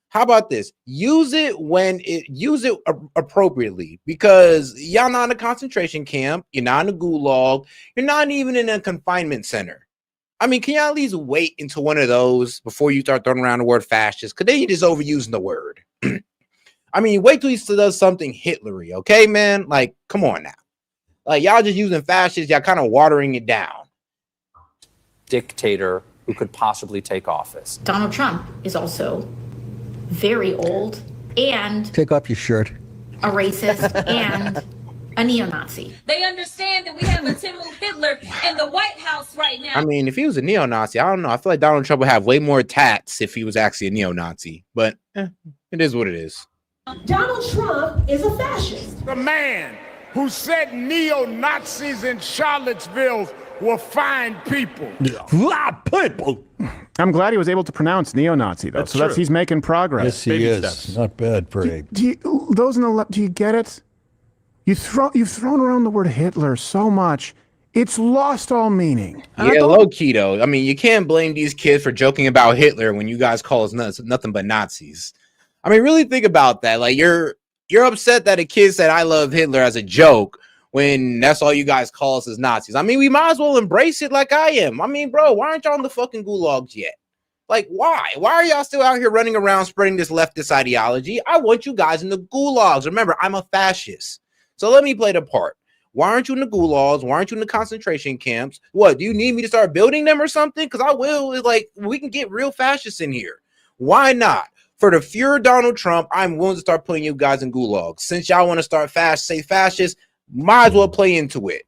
How about this? Use it appropriately, because y'all not in a concentration camp. You're not in a gulag. You're not even in a confinement center. I mean, can y'all at least wait until one of those before you start throwing around the word fascist? Because then you're just overusing the word. I mean, wait till he does something Hitlery, okay, man? Like, come on now. Like, y'all just using fascist, y'all kind of watering it down. Dictator who could possibly take office. Donald Trump is also very old and Take off your shirt. a racist and a neo-Nazi. They understand that we have a Timothy Hitler in the White House right now. I mean, if he was a neo-Nazi, I don't know. I feel like Donald Trump would have way more tats if he was actually a neo-Nazi. But it is what it is. Donald Trump is a fascist. The man who said neo-Nazis in Charlottesville were fine people. People. I'm glad he was able to pronounce neo-Nazi, though. That's he's making progress. Yes, he is. Not bad for a... Those in the left, do you get it? You've thrown around the word Hitler so much, it's lost all meaning. Yeah, low key though. I mean, you can't blame these kids for joking about Hitler when you guys call us nothing but Nazis. I mean, really think about that. Like, you're upset that a kid said I love Hitler as a joke when that's all you guys call us as Nazis. I mean, we might as well embrace it like I am. I mean, bro, why aren't y'all in the fucking gulags yet? Like, why? Why are y'all still out here running around spreading this leftist ideology? I want you guys in the gulags. Remember, I'm a fascist. So let me play the part. Why aren't you in the gulags? Why aren't you in the concentration camps? What, do you need me to start building them or something? Because I will. It's like, we can get real fascists in here. Why not? For the fear of Donald Trump, I'm willing to start putting you guys in gulags. Since y'all want to start say fascist, might as well play into it.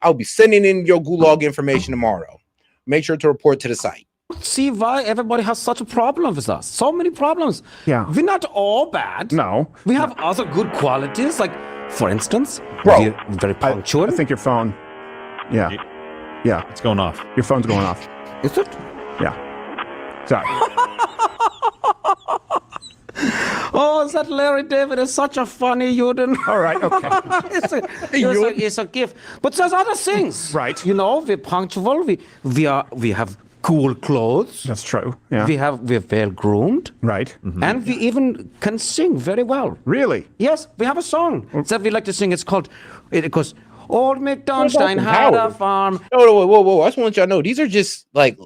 I'll be sending in your gulag information tomorrow. Make sure to report to the site. See why everybody has such a problem with us. So many problems. Yeah. We're not all bad. No. We have other good qualities. Like, for instance, bro, we're very punctual. I think your phone. Yeah. Yeah. It's going off. Your phone's going off. Is it? Yeah. Sorry. Oh, that Larry David is such a funny Juden. All right, okay. it's a gift. But there's other things. Right. You know, we're punctual. We have cool clothes. That's true. Yeah. We're well groomed. Right. And we even can sing very well. Really? Yes, we have a song that we like to sing. It goes, Old MacDonstein had a farm. Whoa. I just want y'all to know, these are just like,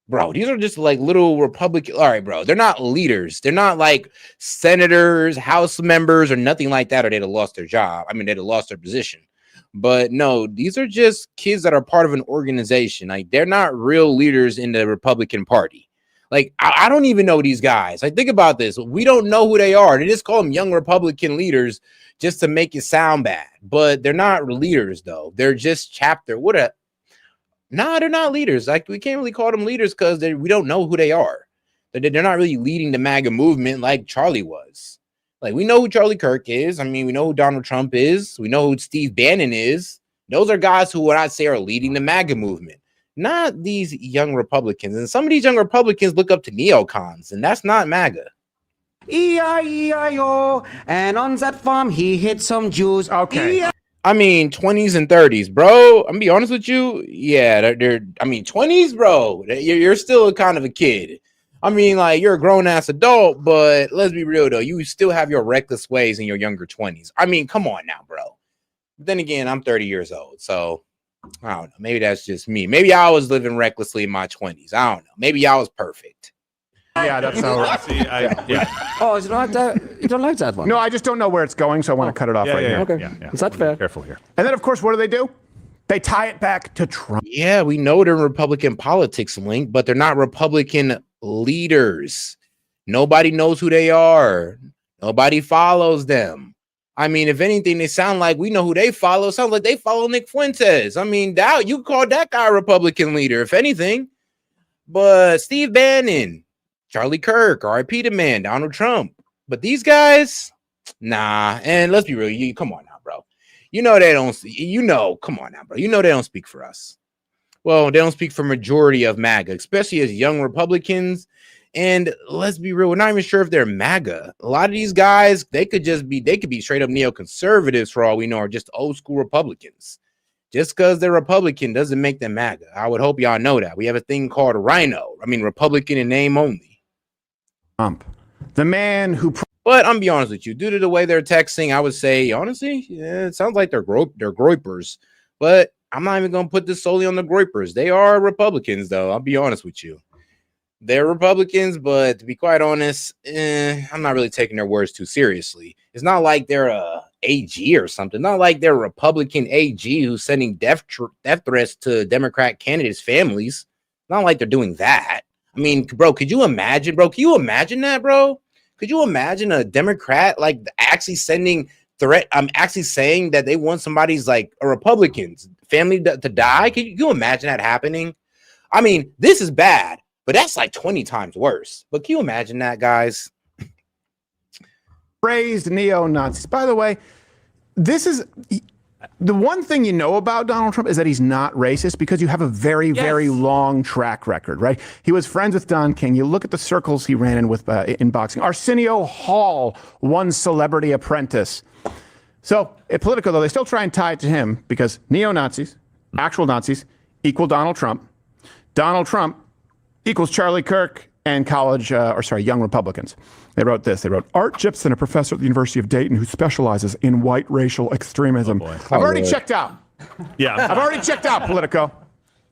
bro, these are just like little Republican. All right, bro. They're not leaders. They're not like senators, House members, or nothing like that, or they'd have lost their job. I mean, they'd have lost their position. But no, these are just kids that are part of an organization. Like, they're not real leaders in the Republican Party. Like, I don't even know these guys. Like, think about this. We don't know who they are. They just call them young Republican leaders just to make it sound bad. But they're not leaders, though. They're just chapter. They're not leaders. Like, we can't really call them leaders because we don't know who they are. They're not really leading the MAGA movement like Charlie was. Like, we know who Charlie Kirk is. I mean, we know who Donald Trump is. We know who Steve Bannon is. Those are guys who, what I'd say, are leading the MAGA movement, not these young Republicans. And some of these young Republicans look up to neocons, and that's not MAGA. E-I-E-I-O, and on that farm, he hit some Jews. Okay. I mean, 20s and 30s, bro. I'm gonna be honest with you. Yeah, I mean, 20s, bro. You're still kind of a kid. I mean, like, you're a grown-ass adult, but let's be real, though. You still have your reckless ways in your younger 20s. I mean, come on now, bro. But then again, I'm 30 years old, so I don't know. Maybe that's just me. Maybe I was living recklessly in my 20s. I don't know. Maybe I was perfect. Yeah, that's all right. Oh, you don't like that? You don't like that one? No, I just don't know where it's going, so I want to cut it off here. Okay. Yeah. Is that fair? Careful here. And then, of course, what do? They tie it back to Trump. Yeah, we know they're Republican politics, Link, but they're not Republican leaders. Nobody knows who they are. Nobody follows them. I mean, if anything, they sound like we know who they follow. Sounds like they follow Nick Fuentes. I mean, that you call that guy a Republican leader, if anything. But Steve Bannon, Charlie Kirk, R.I.P. the man, Donald Trump. But these guys, nah. And let's be real. Come on now, bro. You know they don't. Come on now, bro. You know they don't speak for us. Well, they don't speak for majority of MAGA, especially as young Republicans. And let's be real, we're not even sure if they're MAGA. A lot of these guys, they could be straight up neoconservatives for all we know, or just old school Republicans. Just because they're Republican doesn't make them MAGA. I would hope y'all know that. We have a thing called a rhino. I mean, Republican in name only. Trump, the man who. But I'm be honest with you, due to the way they're texting, I would say, honestly, yeah, it sounds like they're groypers. But I'm not even going to put this solely on the groypers. They are Republicans, though. I'll be honest with you. They're Republicans, but to be quite honest, I'm not really taking their words too seriously. It's not like they're a AG or something. Not like they're a Republican AG who's sending death threats to Democrat candidates' families. Not like they're doing that. I mean, bro, could you imagine, bro? Can you imagine that, bro? Could you imagine a Democrat like actually sending threat? I'm actually saying that they want somebody's like a Republican's family to die. Can you imagine that happening? I mean, this is bad, but that's like 20 times worse. But can you imagine that, guys? Raised neo-Nazis. By the way, this is the one thing you know about Donald Trump is that he's not racist because you have a very, very long track record, right? He was friends with Don King. You look at the circles he ran in with in boxing. Arsenio Hall won Celebrity Apprentice. So at Politico, though, they still try and tie it to him because neo-Nazis, actual Nazis, equal Donald Trump. Donald Trump equals Charlie Kirk and young Republicans. They wrote this. They wrote, Art Gibson, a professor at the University of Dayton who specializes in white racial extremism. I've already checked out. Yeah. I've already checked out, Politico.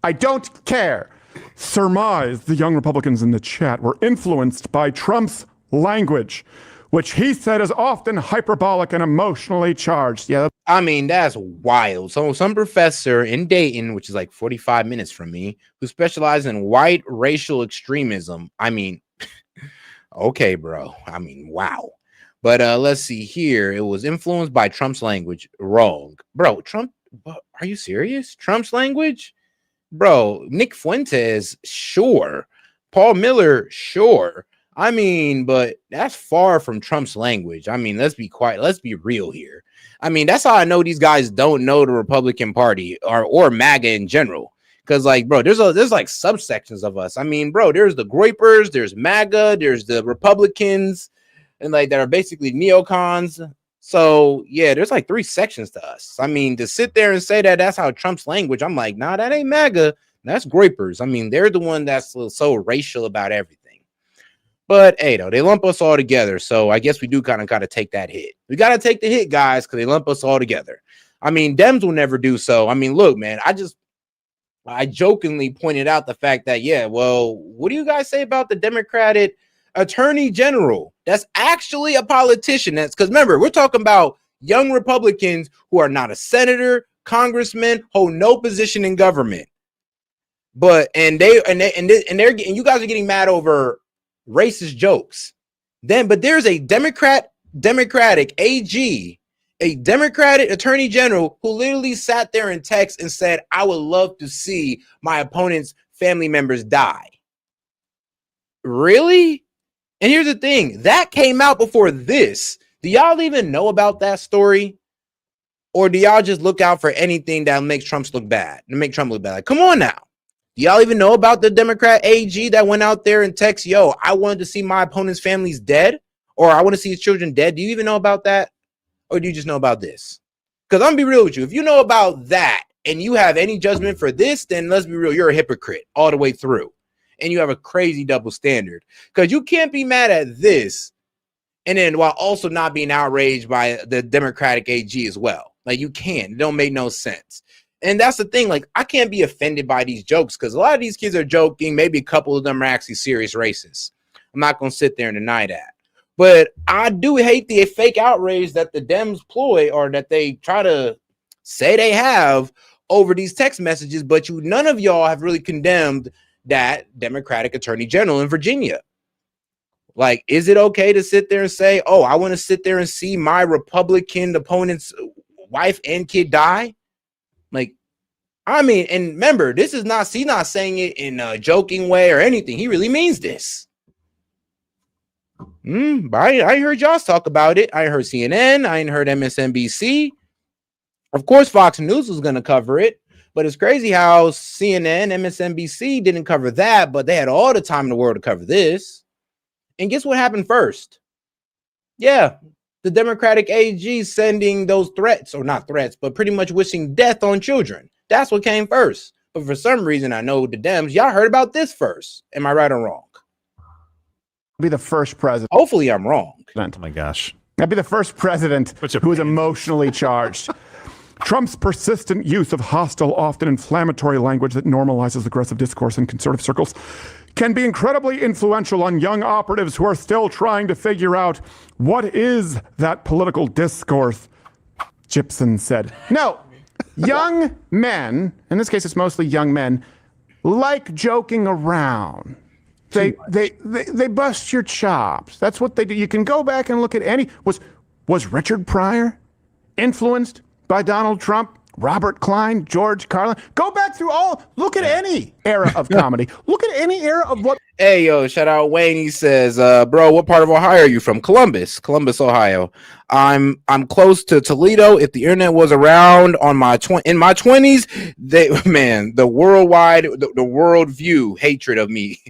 I don't care. Surmise the young Republicans in the chat were influenced by Trump's language, which he said is often hyperbolic and emotionally charged. Yeah. I mean, that's wild. So some professor in Dayton, which is like 45 minutes from me, who specializes in white racial extremism. I mean, okay, bro. I mean, wow. But let's see here. It was influenced by Trump's language. Wrong. Bro, Trump, are you serious? Trump's language? Bro, Nick Fuentes, sure. Paul Miller, sure. I mean, but that's far from Trump's language. I mean, let's be quiet. Let's be real here. I mean, that's how I know these guys don't know the Republican Party or MAGA in general. Because, like, bro, there's like subsections of us. I mean, bro, there's the Groypers, there's MAGA, there's the Republicans, and like that are basically neocons. So yeah, there's like 3 sections to us. I mean, to sit there and say that that's how Trump's language, I'm like, nah, that ain't MAGA. That's Groypers. I mean, they're the one that's so racial about everything. But hey, though, they lump us all together. So I guess we do kind of got to take that hit. We got to take the hit, guys, because they lump us all together. I mean, Dems will never do so. I mean, look, man, I jokingly pointed out the fact that, yeah, well, what do you guys say about the Democratic Attorney General? That's actually a politician. That's because remember, we're talking about young Republicans who are not a senator, congressman, hold no position in government. But and you guys are getting mad over racist jokes. But there's a Democratic AG, a Democratic Attorney General who literally sat there in text and said, I would love to see my opponent's family members die. Really? And here's the thing, that came out before this. Do y'all even know about that story? Or do y'all just look out for anything that makes Trump look bad? Like, come on now. Do y'all even know about the Democrat AG that went out there and text, yo, I wanted to see my opponent's families dead, or I want to see his children dead? Do you even know about that? Or do you just know about this? Because I'm gonna be real with you. If you know about that and you have any judgment for this, then let's be real, you're a hypocrite all the way through. And you have a crazy double standard. Because you can't be mad at this and then while also not being outraged by the Democratic AG as well. Like, you can't. It don't make no sense. And that's the thing. Like, I can't be offended by these jokes because a lot of these kids are joking. Maybe a couple of them are actually serious racists. I'm not going to sit there and deny that. But I do hate the fake outrage that the Dems ploy or that they try to say they have over these text messages. But none of y'all have really condemned that Democratic Attorney General in Virginia. Like, is it okay to sit there and say, oh, I want to sit there and see my Republican opponent's wife and kid die? Like, I mean, and remember, this is not, he's not saying it in a joking way or anything. He really means this. But I heard y'all talk about it. I heard CNN. I ain't heard MSNBC. Of course, Fox News was going to cover it. But it's crazy how CNN, MSNBC didn't cover that, but they had all the time in the world to cover this. And guess what happened first? Yeah, the Democratic AG sending those threats, or not threats, but pretty much wishing death on children. That's what came first. But for some reason, I know the Dems, y'all heard about this first. Am I right or wrong? Be the first president. Hopefully I'm wrong. Oh my gosh. I'd be the first president who is emotionally charged. Trump's persistent use of hostile, often inflammatory language that normalizes aggressive discourse in conservative circles can be incredibly influential on young operatives who are still trying to figure out what is that political discourse, Gibson said. No, young men, in this case it's mostly young men, like joking around. They bust your chops. That's what they do. You can go back and look at any. Was Richard Pryor influenced by Donald Trump? Robert Klein, George Carlin. Go back through look at any era of comedy. Look at any era of what. Hey, yo, shout out Wayne. He says, bro, what part of Ohio are you from? Columbus, Ohio. I'm close to Toledo. If the internet was around in my 20s, the worldwide, the world view hatred of me.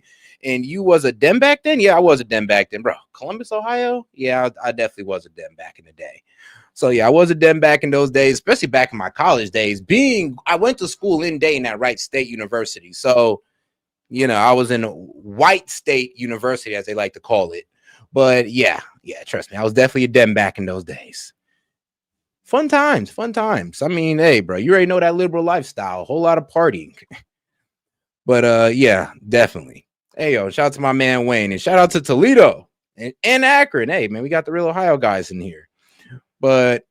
And you was a Dem back then? Yeah, I was a Dem back then, bro. Columbus, Ohio? Yeah, I definitely was a Dem back in the day. So yeah, I was a Dem back in those days, especially back in my college days. I went to school in Dayton at Wright State University. So, you know, I was in a White State University, as they like to call it. But yeah, trust me, I was definitely a Dem back in those days. Fun times. I mean, hey, bro, you already know that liberal lifestyle, a whole lot of partying. But yeah, definitely. Hey, yo, shout out to my man Wayne, and shout out to Toledo and Akron. Hey, man, we got the real Ohio guys in here. But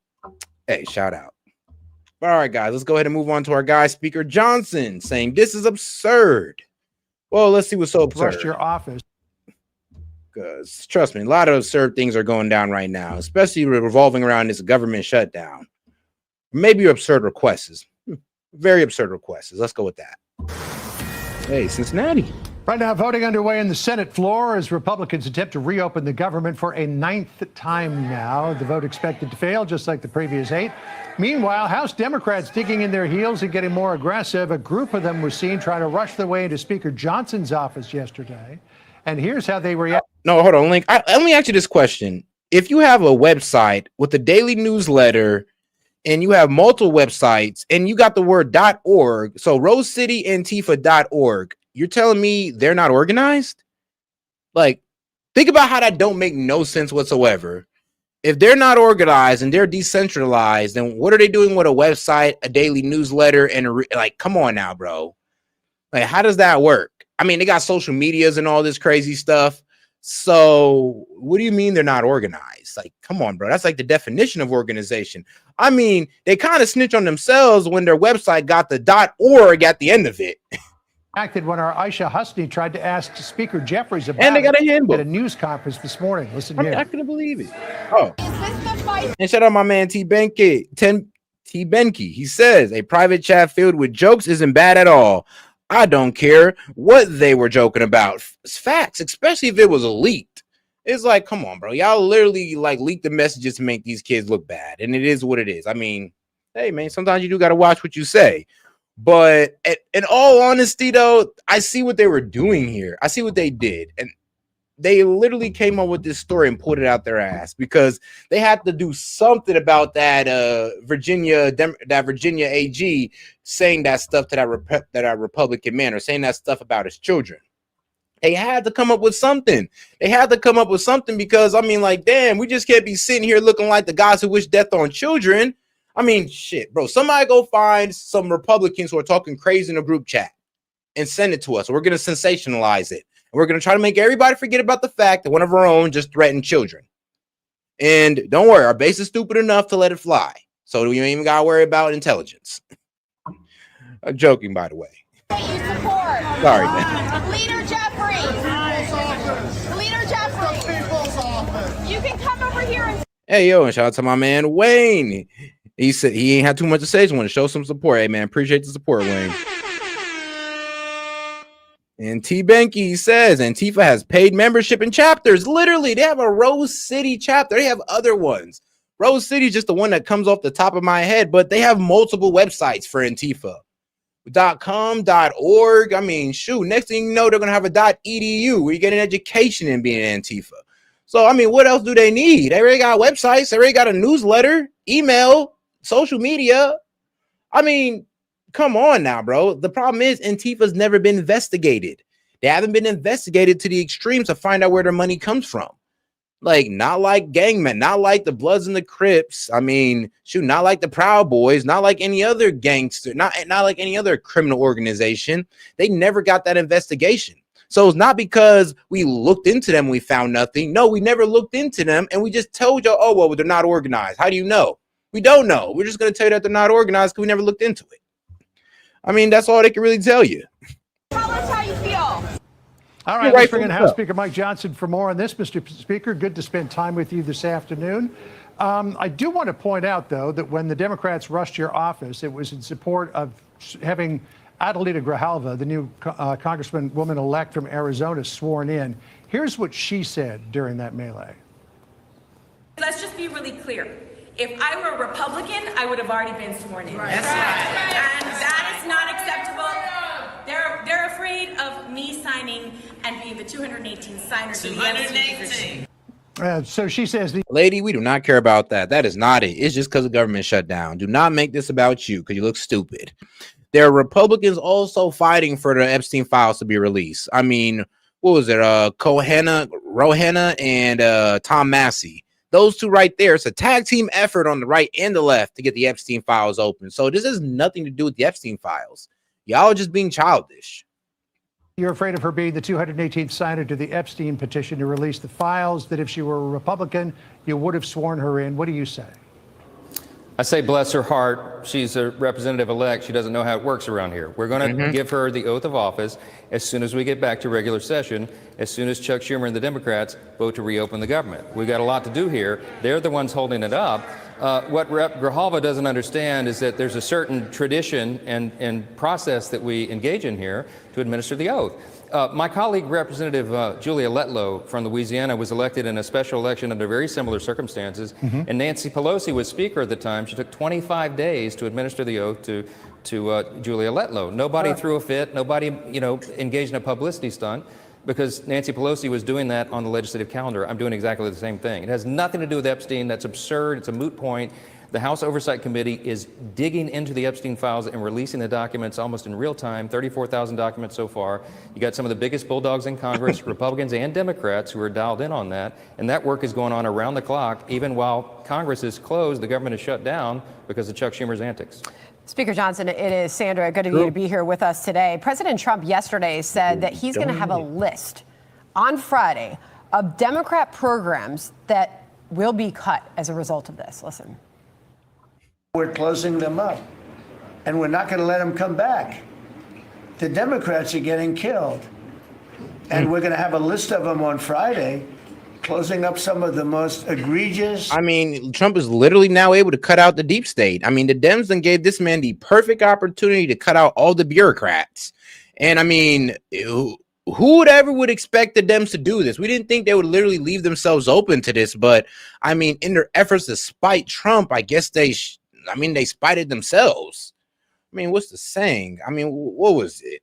hey, shout out. All right, guys, let's go ahead and move on to our guy, Speaker Johnson, saying this is absurd. Well, let's see what's so absurd. Trust your office. Because trust me, a lot of absurd things are going down right now, especially revolving around this government shutdown. Maybe your absurd requests. Very absurd requests. Let's go with that. Hey, Cincinnati. Right now, voting underway in the Senate floor as Republicans attempt to reopen the government for a 9th time now. The vote expected to fail, just like the previous 8. Meanwhile, House Democrats digging in their heels and getting more aggressive. A group of them was seen trying to rush their way into Speaker Johnson's office yesterday. And here's how they react. No, hold on, Link. Let me ask you this question. If you have a website with a daily newsletter and you have multiple websites and you got the word .org, so RoseCityAntifa.org, you're telling me they're not organized? Like, think about how that don't make no sense whatsoever. If they're not organized and they're decentralized, then what are they doing with a website, a daily newsletter, and like, come on now, bro. Like, how does that work? I mean, they got social medias and all this crazy stuff. So what do you mean they're not organized? Like, come on, bro. That's like the definition of organization. I mean, they kind of snitch on themselves when their website got the .org at the end of it. Acted when our Aisha Husni tried to ask Speaker Jeffries about and they got a handbook at a news conference this morning. Listen here. I couldn't believe it. Oh, and shout out my man T Benke. T Benke. He says a private chat filled with jokes isn't bad at all. I don't care what they were joking about. It's facts, especially if it was leaked. It's like, come on, bro. Y'all literally like leak the messages to make these kids look bad, and it is what it is. I mean, hey man, sometimes you do got to watch what you say. But in all honesty, though, I see what they were doing here. I see what they did. And they literally came up with this story and put it out their ass because they had to do something about that Virginia AG saying that stuff to that Republican man, or saying that stuff about his children. They had to come up with something. They had to come up with something because, I mean, like, damn, we just can't be sitting here looking like the guys who wish death on children. I mean, shit, bro. Somebody go find some Republicans who are talking crazy in a group chat and send it to us. We're going to sensationalize it. And we're going to try to make everybody forget about the fact that one of our own just threatened children. And don't worry, our base is stupid enough to let it fly. So you ain't even got to worry about intelligence. I'm joking, by the way. Sorry, man. Leader Jeffries. Leader Jeffries. You can come over here and... Hey, yo, and shout out to my man, Wayne. He said he ain't had too much to say. Just want to show some support. Hey, man, appreciate the support, Wayne. And T. Benke says Antifa has paid membership in chapters. Literally, they have a Rose City chapter. They have other ones. Rose City is just the one that comes off the top of my head, but they have multiple websites for Antifa. .com, .org. I mean, shoot, next thing you know, they're going to have a .edu where you get an education in being Antifa. So, I mean, what else do they need? They already got websites. They already got a newsletter, email, social media. I mean, come on now, bro. The problem is Antifa's never been investigated. They haven't been investigated to the extremes to find out where their money comes from. Like, not like gangmen, not like the Bloods and the Crips. I mean, shoot, not like the Proud Boys, not like any other gangster, not like any other criminal organization. They never got that investigation. So it's not because we looked into them and we found nothing. No, we never looked into them and we just told you, oh, well, they're not organized. How do you know? We don't know. We're just going to tell you that they're not organized because we never looked into it. I mean, that's all they can really tell you. Tell us how you feel. All right, let's bring in House Speaker Mike Johnson for more on this, Mr. Speaker. Good to spend time with you this afternoon. I do want to point out, though, that when the Democrats rushed your office, it was in support of having Adelita Grijalva, the new congresswoman-elect from Arizona, sworn in. Here's what she said during that melee. Let's just be really clear. If I were a Republican, I would have already been sworn in. Right. That's right. And that is not acceptable. They're afraid of me signing and being the 218th signer to the S.E.T. So she says, lady, we do not care about that. That is not it. It's just because the government shut down. Do not make this about you because you look stupid. There are Republicans also fighting for the Epstein files to be released. I mean, what was it? Rohanna and Tom Massey. Those two right there. It's a tag team effort on the right and the left to get the Epstein files open. So this has nothing to do with the Epstein files. Y'all are just being childish. You're afraid of her being the 218th signer to the Epstein petition to release the files, that if she were a Republican, you would have sworn her in. What do you say? I say, bless her heart. She's a representative-elect. She doesn't know how it works around here. We're going to give her the oath of office as soon as we get back to regular session, as soon as Chuck Schumer and the Democrats vote to reopen the government. We've got a lot to do here. They're the ones holding it up. What Rep. Grijalva doesn't understand is that there's a certain tradition and process that we engage in here to administer the oath. My colleague, Representative Julia Letlow from Louisiana, was elected in a special election under very similar circumstances, and Nancy Pelosi was Speaker at the time. She took 25 days to administer the oath to Julia Letlow. Nobody threw a fit. Nobody, engaged in a publicity stunt, because Nancy Pelosi was doing that on the legislative calendar. I'm doing exactly the same thing. It has nothing to do with Epstein. That's absurd. It's a moot point. The House Oversight Committee is digging into the Epstein files and releasing the documents almost in real time, 34,000 documents so far. You got some of the biggest bulldogs in Congress, Republicans and Democrats, who are dialed in on that. And that work is going on around the clock, even while Congress is closed, the government is shut down because of Chuck Schumer's antics. Speaker Johnson, it is Sandra. Good of you to be here with us today. President Trump yesterday said that he's going to have a list on Friday of Democrat programs that will be cut as a result of this. Listen. We're closing them up, and we're not going to let them come back. The Democrats are getting killed, and we're going to have a list of them on Friday, closing up some of the most egregious. I mean, Trump is literally now able to cut out the deep state. I mean, the Dems then gave this man the perfect opportunity to cut out all the bureaucrats. And I mean, who would ever would expect the Dems to do this? We didn't think they would literally leave themselves open to this, but I mean, in their efforts to spite Trump, I guess they spited themselves. I mean, what's the saying? I mean, what was it?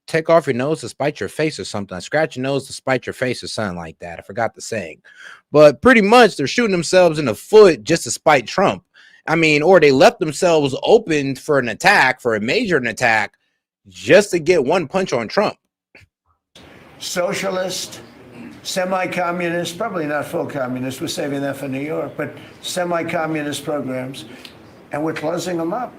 Take off your nose to spite your face or something. Scratch your nose to spite your face or something like that. I forgot the saying. But pretty much they're shooting themselves in the foot just to spite Trump. I mean, or they left themselves open for an attack, for a major attack, just to get one punch on Trump. Socialist, semi-communist, probably not full communist, we're saving that for New York, but semi-communist programs, and we're closing them up.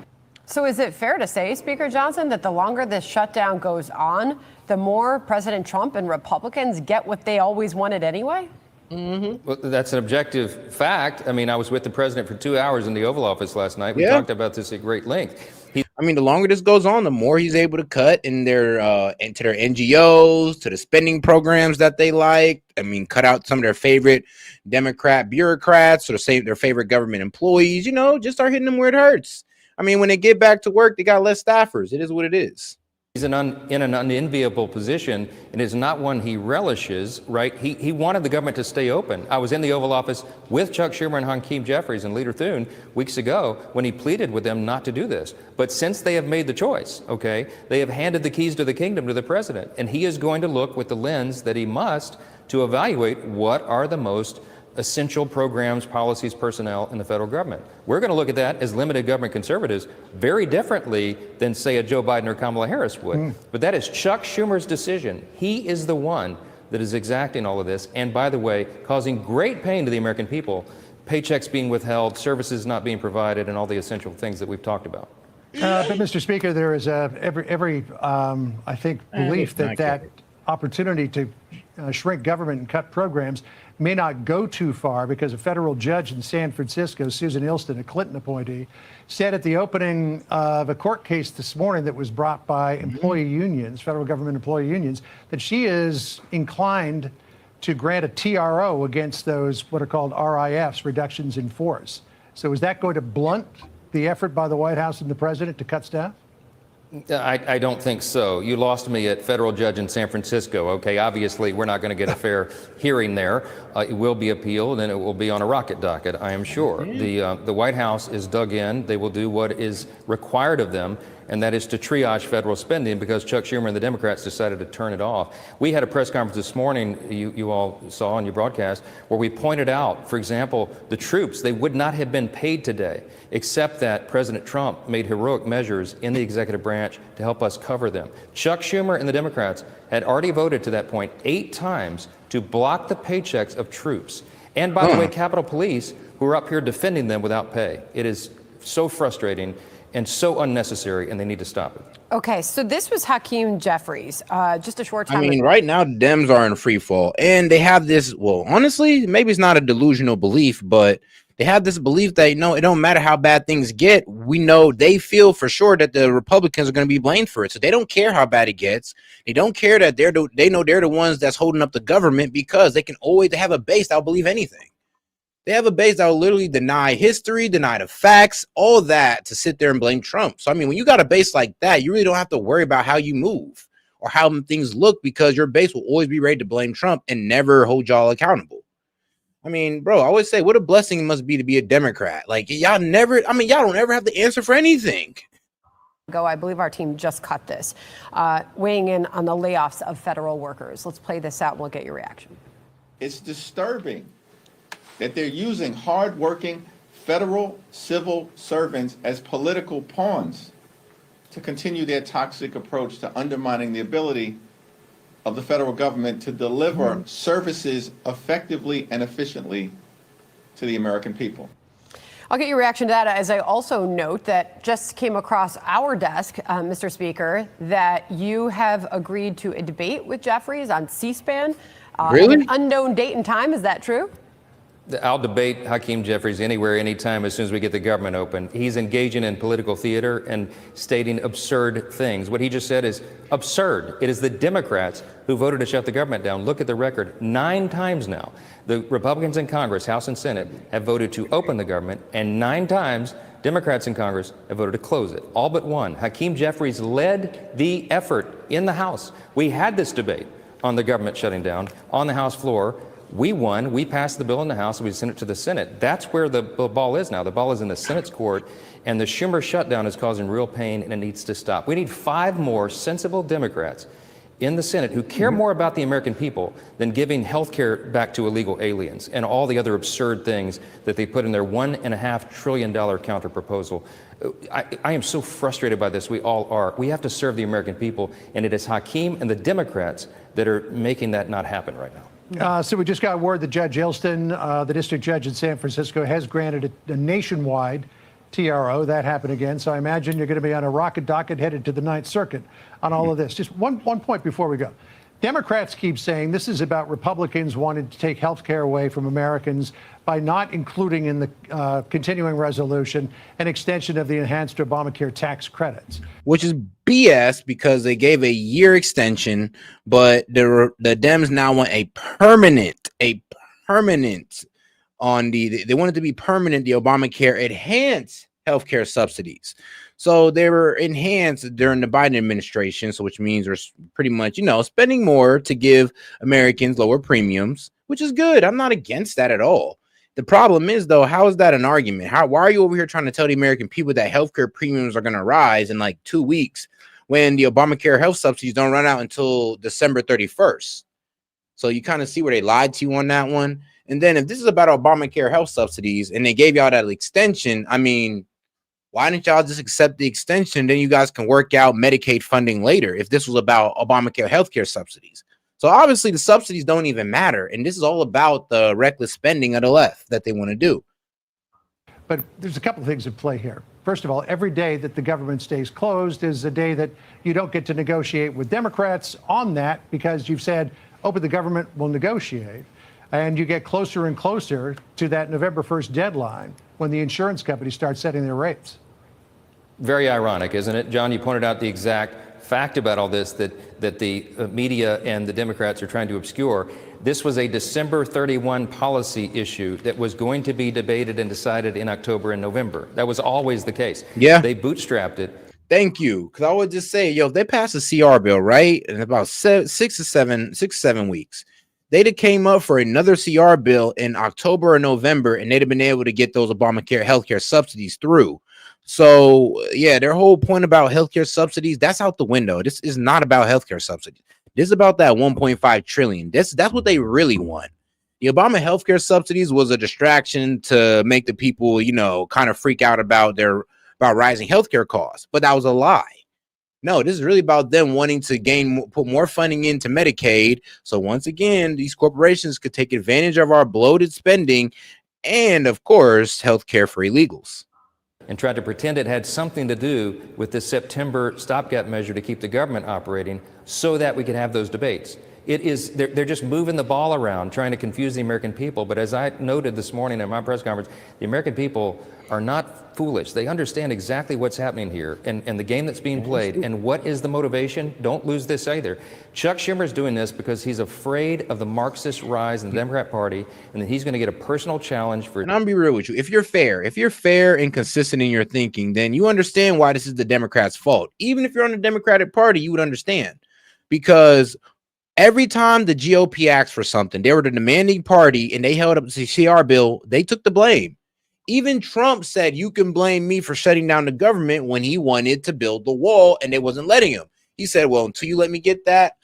So is it fair to say, Speaker Johnson, that the longer this shutdown goes on, the more President Trump and Republicans get what they always wanted anyway? Well, that's an objective fact. I mean, I was with the president for 2 hours in the Oval Office last night. We talked about this at great length. I mean, the longer this goes on, the more he's able to cut in their into their NGOs, to the spending programs that they like. I mean, cut out some of their favorite Democrat bureaucrats, or save their favorite government employees. Just start hitting them where it hurts. I mean, when they get back to work, they got less staffers. It is what it is. He's in an unenviable position, and it's not one he relishes, right? He wanted the government to stay open. I was in the Oval Office with Chuck Schumer and Hakeem Jeffries and Leader Thune weeks ago when he pleaded with them not to do this. But since they have made the choice, they have handed the keys to the kingdom to the president, and he is going to look with the lens that he must to evaluate what are the most essential programs, policies, personnel in the federal government. We're going to look at that as limited government conservatives very differently than, say, a Joe Biden or Kamala Harris would. But that is Chuck Schumer's decision. He is the one that is exacting all of this, and by the way, causing great pain to the American people, paychecks being withheld, services not being provided, and all the essential things that we've talked about. But Mr. Speaker, there is every I think, belief that opportunity to shrink government and cut programs may not go too far, because a federal judge in San Francisco, Susan Ilston, a Clinton appointee, said at the opening of a court case this morning that was brought by employee unions, federal government employee unions, that she is inclined to grant a TRO against those what are called RIFs, reductions in force. So is that going to blunt the effort by the White House and the president to cut staff? I don't think so. You lost me at federal judge in San Francisco. Obviously, we're not going to get a fair hearing there. It will be appealed, and it will be on a rocket docket, I am sure. The White House is dug in. They will do what is required of them, and that is to triage federal spending, because Chuck Schumer and the Democrats decided to turn it off. We had a press conference this morning, you all saw on your broadcast, where we pointed out, for example, the troops, they would not have been paid today, except that President Trump made heroic measures in the executive branch to help us cover them. Chuck Schumer and the Democrats had already voted to that point 8 times to block the paychecks of troops. And by the way, Capitol Police, who are up here defending them without pay. It is so frustrating and so unnecessary, and they need to stop it. Okay, so this was Hakeem Jeffries, just a short time I mean, ago. right now, the Dems are in free fall, and they have this, well, honestly, maybe it's not a delusional belief, but they have this belief that, it don't matter how bad things get. We know they feel for sure that the Republicans are going to be blamed for it. So they don't care how bad it gets. They don't care that they know they're the ones that's holding up the government, because they can always have a base that'll believe anything. They have a base that will literally deny history, deny the facts, all that to sit there and blame Trump. So, I mean, when you got a base like that, you really don't have to worry about how you move or how things look, because your base will always be ready to blame Trump and never hold y'all accountable. I mean, bro, I always say what a blessing it must be to be a Democrat. Like, y'all don't ever have to answer for anything. I believe our team just cut this, weighing in on the layoffs of federal workers. Let's play this out and we'll get your reaction. It's disturbing that they're using hardworking federal civil servants as political pawns to continue their toxic approach to undermining the ability of the federal government to deliver services effectively and efficiently to the American people. I'll get your reaction to that, as I also note that just came across our desk, Mr. Speaker, that you have agreed to a debate with Jeffries on C-SPAN. Really? At an unknown date and time. Is that true? I'll debate Hakeem Jeffries anywhere, anytime, as soon as we get the government open. He's engaging in political theater and stating absurd things. What he just said is absurd. It is the Democrats who voted to shut the government down. Look at the record. 9 times now, the Republicans in Congress, House and Senate, have voted to open the government, and 9 times Democrats in Congress have voted to close it. All but one. Hakeem Jeffries led the effort in the House. We had this debate on the government shutting down on the House floor. We won. We passed the bill in the House, and we sent it to the Senate. That's where the ball is now. The ball is in the Senate's court, and the Schumer shutdown is causing real pain, and it needs to stop. We need 5 more sensible Democrats in the Senate who care more about the American people than giving health care back to illegal aliens and all the other absurd things that they put in their $1.5 trillion counter proposal. I am so frustrated by this. We all are. We have to serve the American people, and it is Hakeem and the Democrats that are making that not happen right now. So we just got word that Judge Ilston, the district judge in San Francisco, has granted a nationwide TRO. That happened again. So I imagine you're going to be on a rocket docket headed to the Ninth Circuit on all of this. Just one point before we go. Democrats keep saying this is about Republicans wanting to take health care away from Americans by not including in the continuing resolution an extension of the enhanced Obamacare tax credits. Which is BS, because they gave a year extension, but the Dems now want a permanent on they wanted to be permanent, the Obamacare enhanced healthcare subsidies. So they were enhanced during the Biden administration, so which means we're pretty much, spending more to give Americans lower premiums, which is good. I'm not against that at all. The problem is, though, how is that an argument? Why are you over here trying to tell the American people that healthcare premiums are going to rise in like 2 weeks when the Obamacare health subsidies don't run out until December 31st? So you kind of see where they lied to you on that one. And then if this is about Obamacare health subsidies and they gave y'all that extension, I mean, why didn't y'all just accept the extension? Then you guys can work out Medicaid funding later if this was about Obamacare healthcare subsidies. So obviously the subsidies don't even matter. And this is all about the reckless spending of the left that they want to do. But there's a couple of things at play here. First of all, every day that the government stays closed is a day that you don't get to negotiate with Democrats on that, because you've said, open the government, we'll negotiate. And you get closer and closer to that November 1st deadline when the insurance companies start setting their rates. Very ironic, isn't it? John, you pointed out the exact fact about all this that the media and the Democrats are trying to obscure. This was a December 31 policy issue that was going to be debated and decided in October and November. That was always the case. Yeah. They bootstrapped it. Thank you. Because I would just say, if they pass a CR bill, right, in about 6 to 7 weeks, they'd have came up for another CR bill in October or November, and they'd have been able to get those Obamacare healthcare subsidies through. So, yeah, their whole point about healthcare subsidies, that's out the window. This is not about healthcare subsidies. This is about that 1.5 trillion. That's what they really want. The Obama healthcare subsidies was a distraction to make the people, kind of freak out about rising healthcare costs. But that was a lie. No, this is really about them wanting to put more funding into Medicaid. So once again, these corporations could take advantage of our bloated spending and, of course, healthcare for illegals. And tried to pretend it had something to do with the September stopgap measure to keep the government operating so that we could have those debates. They're just moving the ball around, trying to confuse the American people. But as I noted this morning at my press conference, the American people are not foolish. They understand exactly what's happening here and the game that's being played. And what is the motivation? Don't lose this either. Chuck Schumer's doing this because he's afraid of the Marxist rise in the Democrat Party, and that he's going to get a personal challenge for. And I'm gonna be real with you. If you're fair and consistent in your thinking, then you understand why this is the Democrats' fault. Even if you're on the Democratic Party, you would understand, because every time the GOP asked for something, they were the demanding party and they held up the CR bill. They took the blame. Even Trump said, you can blame me for shutting down the government when he wanted to build the wall and they wasn't letting him. He said, well, until you let me get that,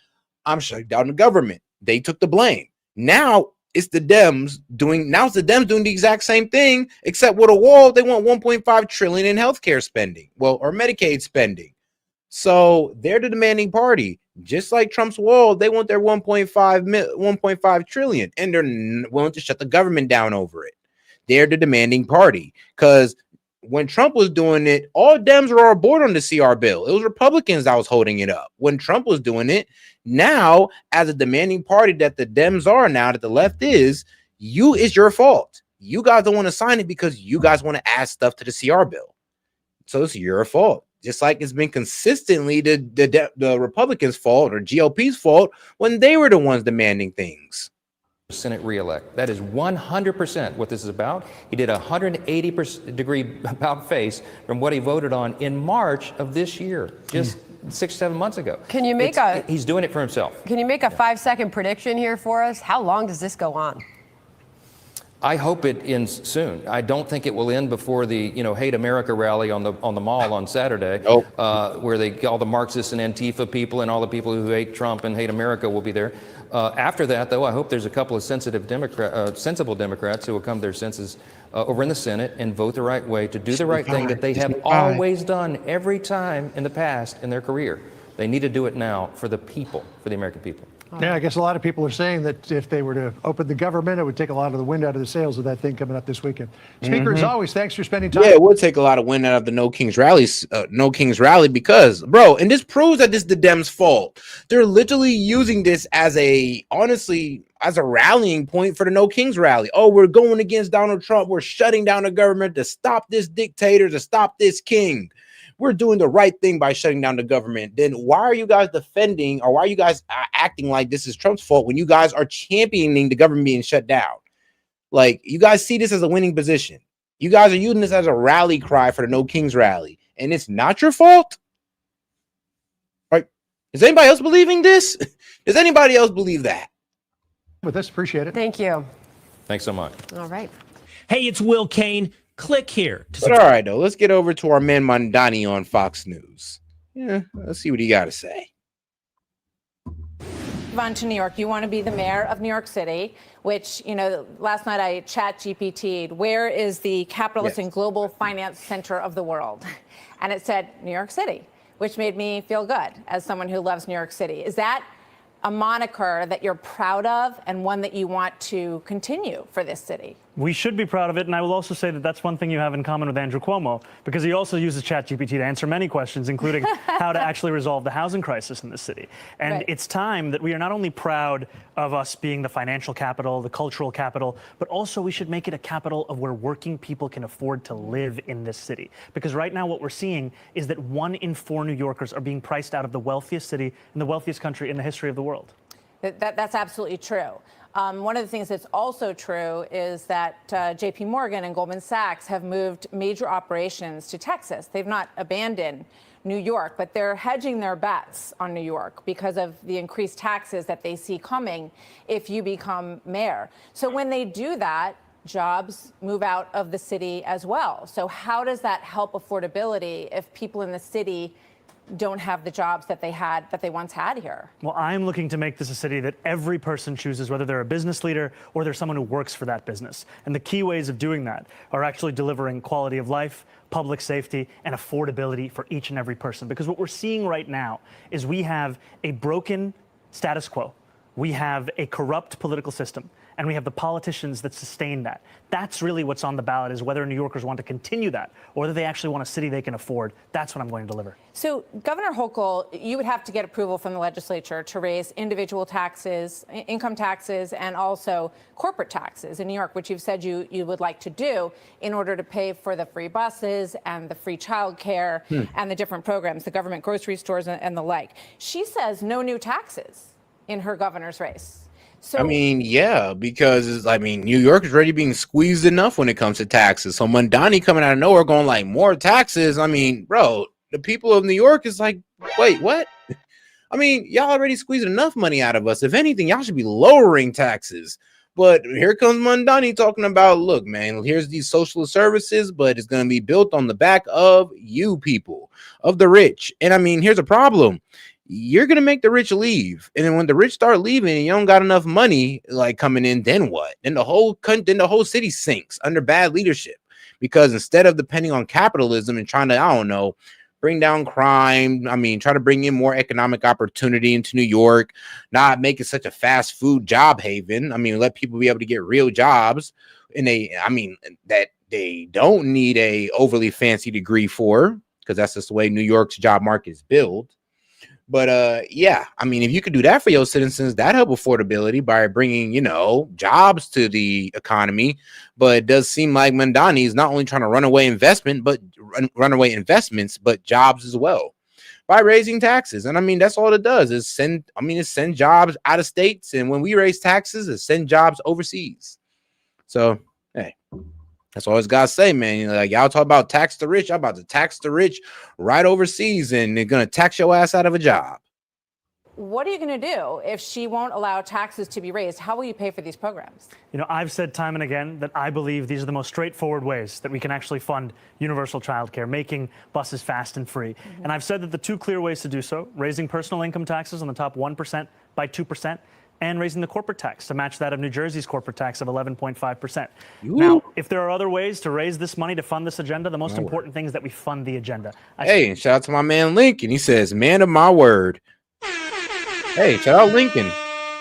I'm shutting down the government. They took the blame. Now it's the Dems doing the exact same thing, except with a wall. They want 1.5 trillion in healthcare spending, or Medicaid spending. So they're the demanding party. Just like Trump's wall, they want their 1.5 trillion, and they're willing to shut the government down over it. They're the demanding party, because when Trump was doing it, all Dems were on board on the CR bill. It was Republicans that was holding it up when Trump was doing it. Now, as a demanding party that the Dems are now, that the left is, it's your fault. You guys don't want to sign it because you guys want to add stuff to the CR bill. So it's your fault. Just like it's been consistently the Republicans' fault or GOP's fault when they were the ones demanding things. Senate reelect. That is 100% what this is about. He did a 180-degree about face from what he voted on in March of this year, just 6-7 months ago. Can you make he's doing it for himself. Can you make a 5-second prediction here for us? How long does this go on? I hope it ends soon. I don't think it will end before the Hate America rally on the mall on Saturday, where all the Marxists and Antifa people and all the people who hate Trump and hate America will be there. After that, though, I hope there's a couple of sensible Democrats who will come to their senses over in the Senate and vote the right way, to do the right thing that they have always done every time in the past in their career. They need to do it now for the people, for the American people. Yeah, I guess a lot of people are saying that if they were to open the government, it would take a lot of the wind out of the sails of that thing coming up this weekend. Speaker, as always, thanks for spending time. Yeah, it would take a lot of wind out of the No Kings rally, because, bro, and this proves that this is the Dems' fault. They're literally using this as a rallying point for the No Kings rally. Oh, we're going against Donald Trump. We're shutting down the government to stop this dictator, to stop this king. We're doing the right thing by shutting down the government. Then why are you guys defending, or why are you guys acting like this is Trump's fault when you guys are championing the government being shut down? Like, you guys see this as a winning position. You guys are using this as a rally cry for the No Kings rally, and it's not your fault. Right? Is anybody else believing this? Does anybody else believe that? With this, appreciate it. Thank you. Thanks so much. All right. Hey, it's Will Kane. Click here. But all right, though, let's get over to our man Mandani on Fox News. Yeah, let's see what he got to say. On to New York. You want to be the mayor of New York City, which, last night I ChatGPT'd, where is the capitalist and global finance center of the world? And it said New York City, which made me feel good as someone who loves New York City. Is that a moniker that you're proud of and one that you want to continue for this city? We should be proud of it, and I will also say that that's one thing you have in common with Andrew Cuomo, because he also uses ChatGPT to answer many questions, including how to actually resolve the housing crisis in this city. And It's time that we are not only proud of us being the financial capital, the cultural capital, but also we should make it a capital of where working people can afford to live in this city. Because right now what we're seeing is that 1 in 4 New Yorkers are being priced out of the wealthiest city in the wealthiest country in the history of the world. That's absolutely true. One of the things that's also true is that JP Morgan and Goldman Sachs have moved major operations to Texas. They've not abandoned New York, but they're hedging their bets on New York because of the increased taxes that they see coming if you become mayor. So when they do that, jobs move out of the city as well. So how does that help affordability if people in the city don't have the jobs that they once had here? Well, I'm looking to make this a city that every person chooses, whether they're a business leader or they're someone who works for that business. And the key ways of doing that are actually delivering quality of life, public safety, and affordability for each and every person. Because what we're seeing right now is we have a broken status quo. We have a corrupt political system. and we have the politicians that sustain that. That's really what's on the ballot, is whether New Yorkers want to continue that or whether they actually want a city they can afford. That's what I'm going to deliver. So, Governor Hochul, you would have to get approval from the legislature to raise individual taxes, income taxes, and also corporate taxes in New York, which you've said you would like to do in order to pay for the free buses and the free childcare and the different programs, the government grocery stores and the like. She says no new taxes in her governor's race. So, I mean, yeah, because New York is already being squeezed enough when it comes to taxes. So Mondani coming out of nowhere going like more taxes. I mean, bro, the people of New York is like, wait, what? I mean, y'all already squeezed enough money out of us. If anything, y'all should be lowering taxes. But here comes Mondani talking about, look, man, here's these social services, but it's going to be built on the back of you people, of the rich. And I mean, here's a problem. You're going to make the rich leave. And then when the rich start leaving and you don't got enough money like coming in, then what? Then the whole city sinks under bad leadership, because instead of depending on capitalism and trying to, I don't know, bring down crime, try to bring in more economic opportunity into New York, not make it such a fast food job haven. Let people be able to get real jobs. And that they don't need a overly fancy degree for, because that's just the way New York's job market is built. But if you could do that for your citizens, that help affordability by bringing, jobs to the economy. But it does seem like Mondani is not only trying to run away investments, but jobs as well by raising taxes. And that's all it does is send jobs out of states. And when we raise taxes, it send jobs overseas. So, hey. That's all it's got to say, man. Like, y'all talk about tax the rich. I'm about to tax the rich right overseas, and they're going to tax your ass out of a job. what are you going to do if she won't allow taxes to be raised? How will you pay for these programs? I've said time and again that I believe these are the most straightforward ways that we can actually fund universal childcare, making buses fast and free. And I've said that the two clear ways to do so, raising personal income taxes on the top 1% by 2%, and raising the corporate tax to match that of New Jersey's corporate tax of 11.5%. Now, if there are other ways to raise this money to fund this agenda, the most important thing is that we fund the agenda. Hey, and shout out to my man Lincoln. He says, man of my word. Hey, shout out Lincoln.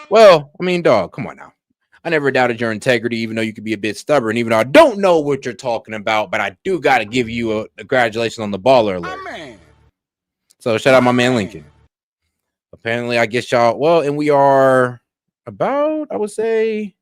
Well, dog, come on now. I never doubted your integrity, even though you could be a bit stubborn, even though I don't know what you're talking about, but I do got to give you a congratulations on the baller alert. So shout out my man Lincoln. Apparently, I guess y'all, and we are about, I would say,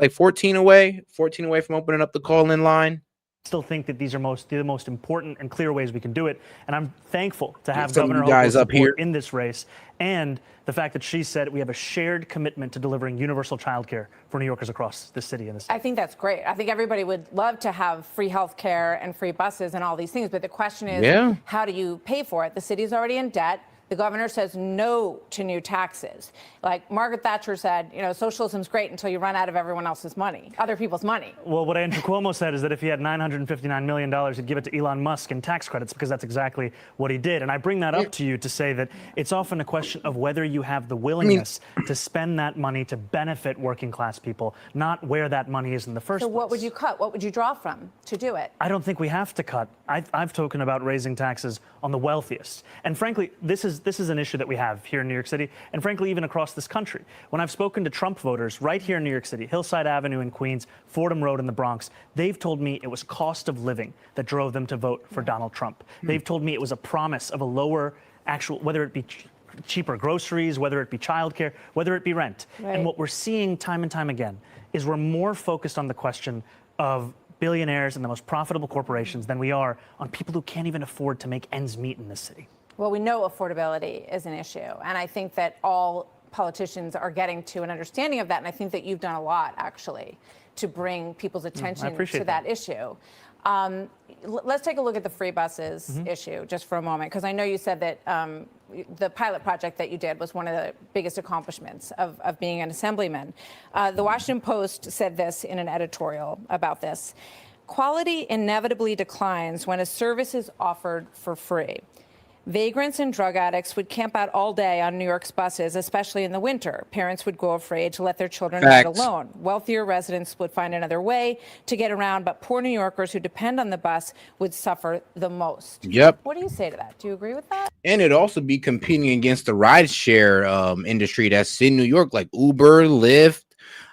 like 14 away from opening up the call-in line. Still think that these are the most important and clear ways we can do it, and I'm thankful to have Some of Governor you guys Hochul's up here support in this race, and the fact that she said we have a shared commitment to delivering universal childcare for New Yorkers across the city. I think that's great. I think everybody would love to have free health care and free buses and all these things, but the question is, how do you pay for it? The city's already in debt. The governor says no to new taxes. Like Margaret Thatcher said, socialism's great until you run out of everyone else's money, other people's money. Well, what Andrew Cuomo said is that if he had $959 million, he'd give it to Elon Musk in tax credits, because that's exactly what he did. And I bring that up to you to say that it's often a question of whether you have the willingness to spend that money to benefit working class people, not where that money is in the first place. So what would you cut? What would you draw from to do it? I don't think we have to cut. I've spoken about raising taxes on the wealthiest. And frankly, this is an issue that we have here in New York City, and frankly, even across this country. When I've spoken to Trump voters right here in New York City, Hillside Avenue in Queens, Fordham Road in the Bronx, they've told me it was cost of living that drove them to vote for Donald Trump. They've told me it was a promise of a lower whether it be cheaper groceries, whether it be childcare, whether it be rent. Right. And what we're seeing time and time again is we're more focused on the question of billionaires and the most profitable corporations than we are on people who can't even afford to make ends meet in this city. Well, we know affordability is an issue, and I think that all politicians are getting to an understanding of that, and I think that you've done a lot, actually, to bring people's attention to that issue. Let's take a look at the free buses issue just for a moment, because I know you said that the pilot project that you did was one of the biggest accomplishments of being an assemblyman. The Washington Post said this in an editorial about this. Quality inevitably declines when a service is offered for free. Vagrants and drug addicts would camp out all day on New York's buses, especially in the winter. Parents would go afraid to let their children ride alone. Wealthier residents would find another way to get around, but poor New Yorkers who depend on the bus would suffer the most. Yep. What do you say to that? Do you agree with that? And it'd also be competing against the rideshare industry that's in New York, like Uber, Lyft,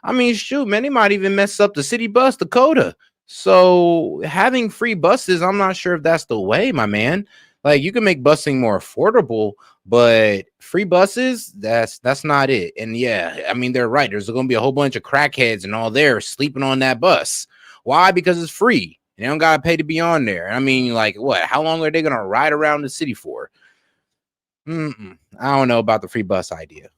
I mean, shoot, man, they might even mess up the city bus, Dakota. So having free buses, I'm not sure if that's the way, my man. Like, you can make busing more affordable, but free buses, that's not it. And yeah, I mean, they're right. There's going to be a whole bunch of crackheads and all there sleeping on that bus. Why? Because it's free. They don't got to pay to be on there. I mean, like, what? How long are they going to ride around the city for? I don't know about the free bus idea.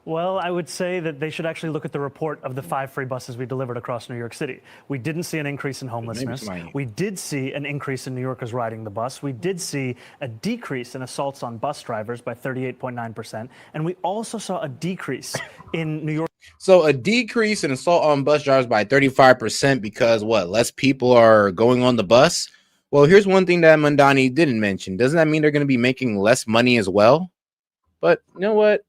Well, I would say that they should actually look at the report of the 5 free buses we delivered across New York City. We didn't see an increase in homelessness. We did see an increase in New Yorkers riding the bus. We did see a decrease in assaults on bus drivers by 38.9%. And we also saw a decrease in New York. So a decrease in assault on bus drivers by 35% because what? Less people are going on the bus? Well, here's one thing that Mandani didn't mention. Doesn't that mean they're going to be making less money as well? But you know what?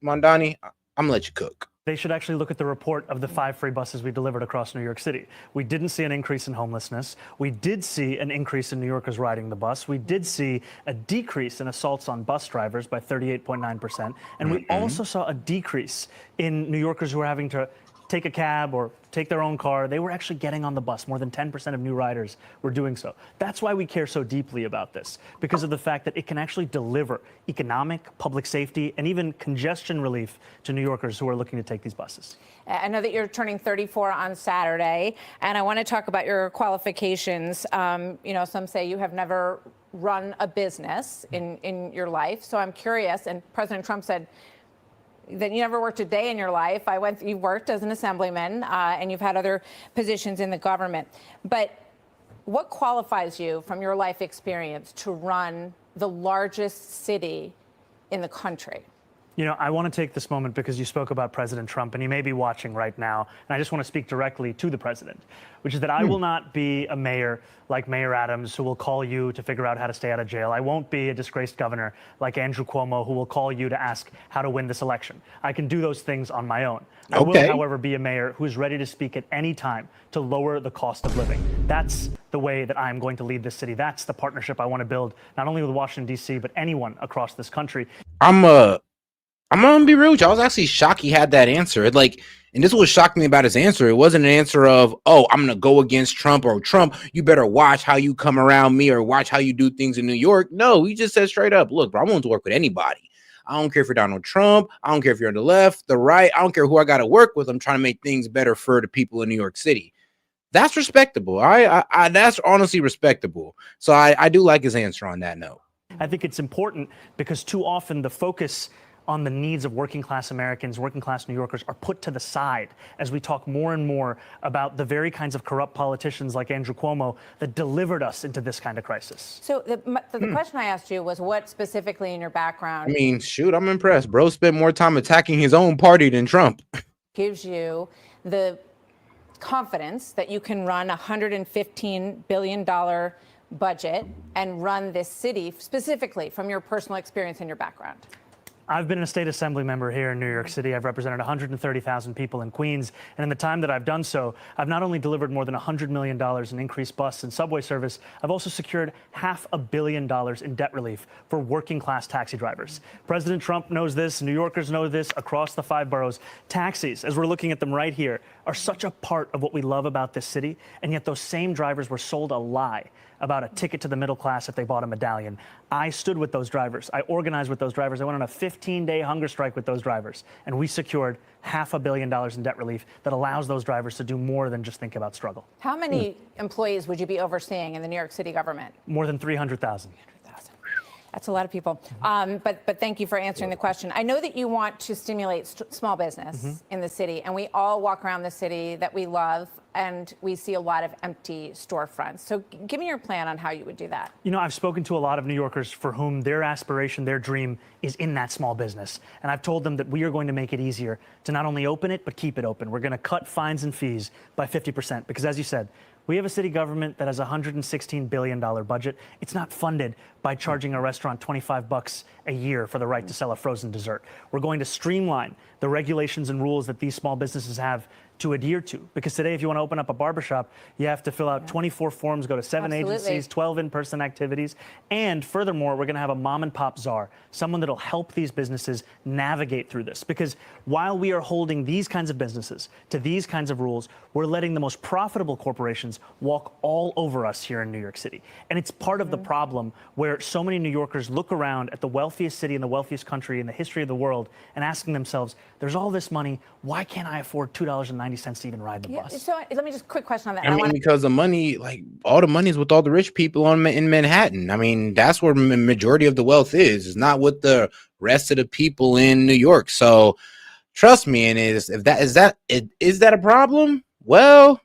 Mandani, I'm gonna let you cook. They should actually look at the report of the 5 free buses we delivered across New York City. We didn't see an increase in homelessness. We did see an increase in New Yorkers riding the bus. We did see a decrease in assaults on bus drivers by 38.9%. And we also saw a decrease in New Yorkers who are having to take a cab or take their own car. They were actually getting on the bus. More than 10% of new riders were doing so. That's why we care so deeply about this, because of the fact that it can actually deliver economic, public safety, and even congestion relief to New Yorkers who are looking to take these buses. I know that you're turning 34 on Saturday, and I want to talk about your qualifications. You know, some say you have never run a business in your life. So I'm curious, and President Trump said that you never worked a day in your life. You worked as an assemblyman, and you've had other positions in the government. But what qualifies you from your life experience to run the largest city in the country? You know, I want to take this moment because you spoke about President Trump, and he may be watching right now, and I just want to speak directly to the president, which is that I will not be a mayor like Mayor Adams who will call you to figure out how to stay out of jail. I won't be a disgraced governor like Andrew Cuomo who will call you to ask how to win this election. I can do those things on my own. I will, however, be a mayor who is ready to speak at any time to lower the cost of living. That's the way that I'm going to lead this city. That's the partnership I want to build, not only with Washington, D.C., but anyone across this country. I'm gonna be real with you. I was actually shocked he had that answer. And this was shocking me about his answer. It wasn't an answer of, oh, I'm gonna go against Trump, or Trump, you better watch how you come around me or watch how you do things in New York. No, he just said straight up, look, bro, I'm willing to work with anybody. I don't care if you're Donald Trump. I don't care if you're on the left, the right. I don't care who I got to work with. I'm trying to make things better for the people in New York City. That's respectable. That's honestly respectable. So I do like his answer on that note. I think it's important because too often the focus on the needs of working class Americans, working class New Yorkers are put to the side as we talk more and more about the very kinds of corrupt politicians like Andrew Cuomo that delivered us into this kind of crisis. So the question I asked you was what specifically in your background? I mean, shoot, I'm impressed. Bro spent more time attacking his own party than Trump. Gives you the confidence that you can run a $115 billion budget and run this city specifically from your personal experience and your background? I've been a state assembly member here in New York City. I've represented 130,000 people in Queens. And in the time that I've done so, I've not only delivered more than $100 million in increased bus and subway service, I've also secured $500 million in debt relief for working class taxi drivers. President Trump knows this. New Yorkers know this across the 5 boroughs. Taxis, as we're looking at them right here, are such a part of what we love about this city. And yet those same drivers were sold a lie about a ticket to the middle class if they bought a medallion. I stood with those drivers. I organized with those drivers. I went on a 15-day hunger strike with those drivers. And we secured $500 million in debt relief that allows those drivers to do more than just think about struggle. How many employees would you be overseeing in the New York City government? More than 300,000. That's a lot of people. But thank you for answering the question. I know that you want to stimulate small business in the city, and we all walk around the city that we love, and we see a lot of empty storefronts. So give me your plan on how you would do that. You know, I've spoken to a lot of New Yorkers for whom their aspiration, their dream is in that small business. And I've told them that we are going to make it easier to not only open it, but keep it open. We're going to cut fines and fees by 50%, because as you said, we have a city government that has a $116 billion budget. It's not funded by charging a restaurant $25 a year for the right to sell a frozen dessert. We're going to streamline the regulations and rules that these small businesses have to adhere to. Because today, if you want to open up a barbershop, you have to fill out 24 forms, go to 7 agencies, 12 in-person activities. And furthermore, we're going to have a mom and pop czar, someone that'll help these businesses navigate through this. Because while we are holding these kinds of businesses to these kinds of rules, we're letting the most profitable corporations walk all over us here in New York City. And it's part of the problem where so many New Yorkers look around at the wealthiest city in the wealthiest country in the history of the world and asking themselves, there's all this money, why can't I afford $2.90 to even ride the bus? So let me just quick question on that. I mean, because the money, like all the money is with all the rich people in Manhattan. I mean, that's where the majority of the wealth is. It's not with the rest of the people in New York. So trust me, and is that a problem? Well,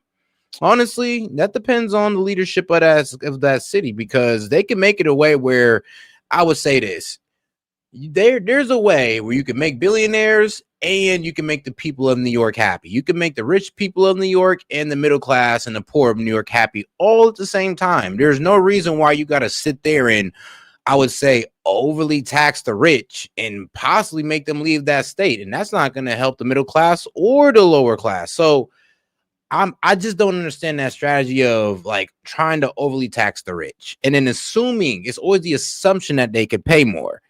honestly, that depends on the leadership of that city, because they can make it a way where, I would say this, there's a way where you can make billionaires and you can make the people of New York happy. You can make the rich people of New York and the middle class and the poor of New York happy all at the same time. There's no reason why you got to sit there and, I would say, overly tax the rich and possibly make them leave that state. And that's not going to help the middle class or the lower class. So I just don't understand that strategy of like trying to overly tax the rich and then assuming, it's always the assumption that they could pay more.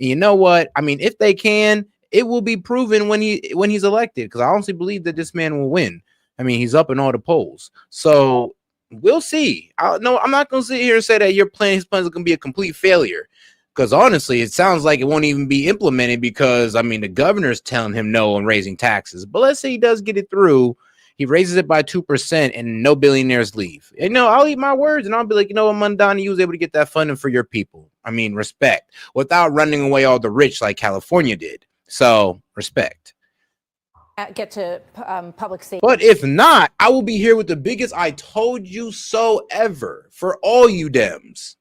And you know what? I mean, if they can, it will be proven when he's elected, because I honestly believe that this man will win. I mean, he's up in all the polls. So we'll see. I'm not going to sit here and say that his plan is going to be a complete failure, because honestly, it sounds like it won't even be implemented, because, I mean, the governor's telling him no on raising taxes. But let's say he does get it through. He raises it by 2% and no billionaires leave. And I'll eat my words and I'll be like, what, Mondani, you was able to get that funding for your people. I mean, respect, without running away all the rich like California did. So respect. Get to public safety. But if not, I will be here with the biggest I told you so ever for all you Dems.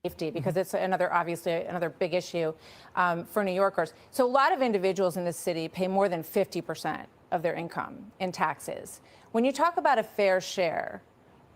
Safety, because it's obviously another big issue for New Yorkers. So a lot of individuals in this city pay more than 50% of their income in taxes. When you talk about a fair share,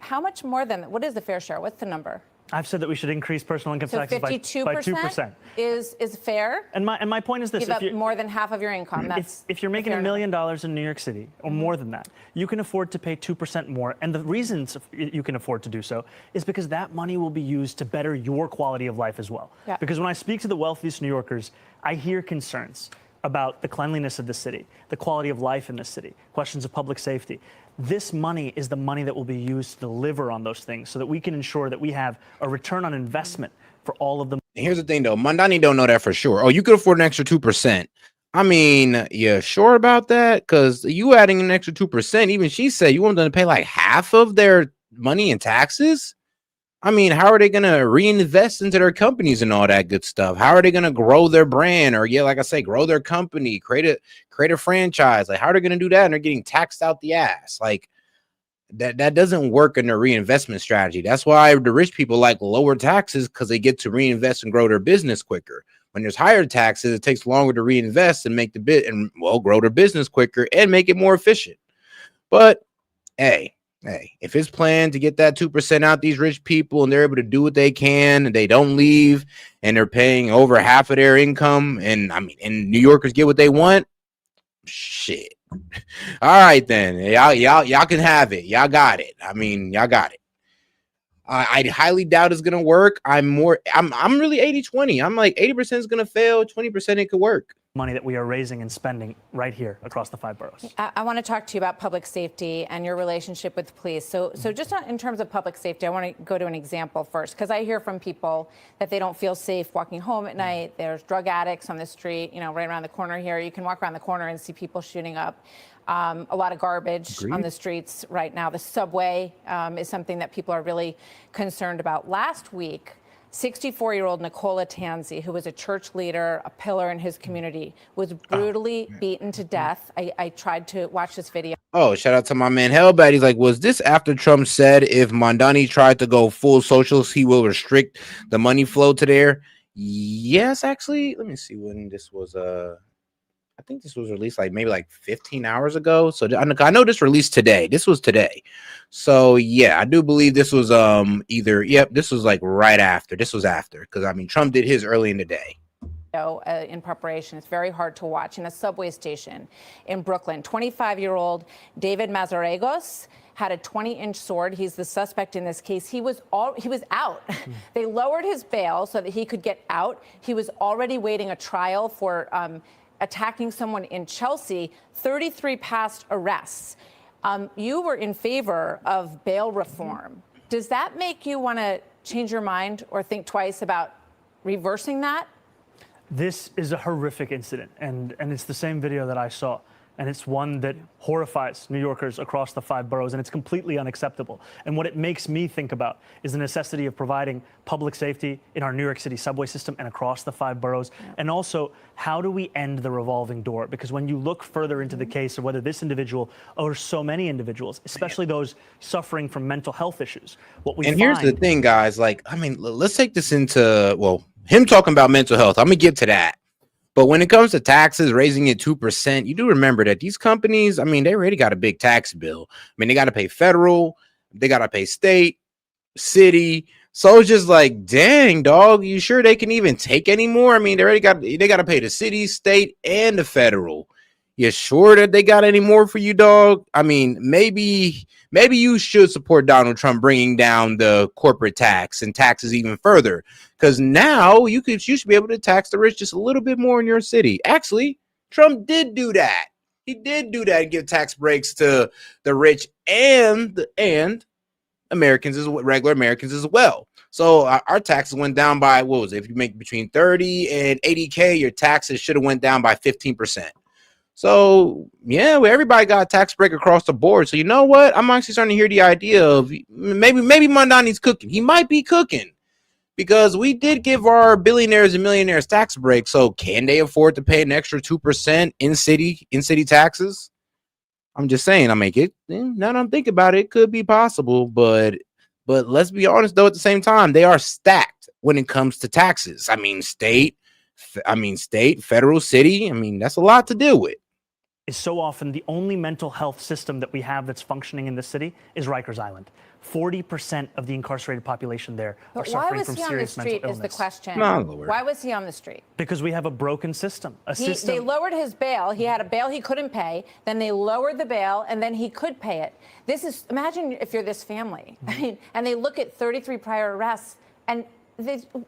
how much more than, what is the fair share? What's the number? I've said that we should increase personal income taxes by 2%. Is fair. And my point is this: give up more than half of your income. If you're making $1 million in New York City, or more than that, you can afford to pay 2% more. And the reasons you can afford to do so is because that money will be used to better your quality of life as well. Yeah. Because when I speak to the wealthiest New Yorkers, I hear concerns about the cleanliness of the city, the quality of life in the city, questions of public safety. This money is the money that will be used to deliver on those things so that we can ensure that we have a return on investment for all of them. Here's the thing, though. Mondani don't know that for sure. Oh, you could afford an extra 2%. I mean, yeah, sure about that? Because you adding an extra 2%, even she said you want them to pay like half of their money in taxes. I mean, how are they going to reinvest into their companies and all that good stuff? How are they going to grow their brand, or, like I say, grow their company, create a franchise? Like, how are they going to do that? And they're getting taxed out the ass. Like, that doesn't work in their reinvestment strategy. That's why the rich people like lower taxes, because they get to reinvest and grow their business quicker. When there's higher taxes, it takes longer to reinvest and make grow their business quicker and make it more efficient. But hey, if it's planned to get that 2% out these rich people and they're able to do what they can and they don't leave and they're paying over half of their income, and New Yorkers get what they want, shit. All right, then. Y'all can have it. Y'all got it. Y'all got it. I highly doubt it's gonna work. I'm really 80-20. I'm like 80% is gonna fail, 20% it could work. Money that we are raising and spending right here across the 5 boroughs. I want to talk to you about public safety and your relationship with the police. So just in terms of public safety, I want to go to an example first, because I hear from people that they don't feel safe walking home at night. There's drug addicts on the street, right around the corner here. You can walk around the corner and see people shooting up. A lot of garbage on the streets right now. The subway is something that people are really concerned about. Last week, 64-year-old Nicola Tanzi, who was a church leader, a pillar in his community, was brutally beaten to death. I tried to watch this video. Oh, shout out to my man Hellbat. He's like, was this after Trump said if Mondani tried to go full socialist, he will restrict the money flow to there? Yes, actually. Let me see when this was. I think this was released maybe 15 hours ago. So I know this released today. This was today. So yeah, I do believe this was this was right after. This was after, because Trump did his early in the day. in preparation. It's very hard to watch in a subway station in Brooklyn. 25-year-old David Mazarregos had a 20-inch sword. He's the suspect in this case. He was out. They lowered his bail so that he could get out. He was already waiting a trial for attacking someone in Chelsea. 33 past arrests. You were in favor of bail reform. Does that make you want to change your mind or think twice about reversing that? This is a horrific incident, and it's the same video that I saw. And it's one that horrifies New Yorkers across the 5 boroughs, and it's completely unacceptable. And what it makes me think about is the necessity of providing public safety in our New York City subway system and across the 5 boroughs. Yeah. And also, how do we end the revolving door? Because when you look further into the case of whether this individual or so many individuals, especially those suffering from mental health issues, what we and here's the thing, guys, like, I mean, let's take this into, well, him talking about mental health. I'm gonna get to that. But when it comes to taxes, raising it 2%, you do remember that these companies, I mean, they already got a big tax bill. I mean, they got to pay federal, they got to pay state, city. So it's just like, dang, dog, you sure they can even take any more? I mean, they got to pay the city, state, and the federal. You sure that they got any more for you, dog? I mean, maybe you should support Donald Trump bringing down the corporate tax and taxes even further, because now you should be able to tax the rich just a little bit more in your city. Actually, Trump did do that. He did do that and give tax breaks to the rich and Americans, regular Americans as well. So our taxes went down by, what was it? If you make between 30 and 80K, your taxes should have went down by 15%. So, yeah, everybody got a tax break across the board. So, you know what? I'm actually starting to hear the idea of maybe Mondani's cooking. He might be cooking, because we did give our billionaires and millionaires tax breaks. So, can they afford to pay an extra 2% in city taxes? I'm just saying. I make it. Now that I'm thinking about it, it could be possible. But let's be honest, though, at the same time, they are stacked when it comes to taxes. I mean, state, federal, city. I mean, that's a lot to deal with. Is so often the only mental health system that we have that's functioning in the city is Rikers Island. 40% of the incarcerated population there are suffering from serious mental illness. Why was he on the street is the question. No, why was he on the street? Because we have a broken system. They lowered his bail. He had a bail he couldn't pay. Then they lowered the bail, and then he could pay it. Imagine if you're this family. I mean, and they look at 33 prior arrests, and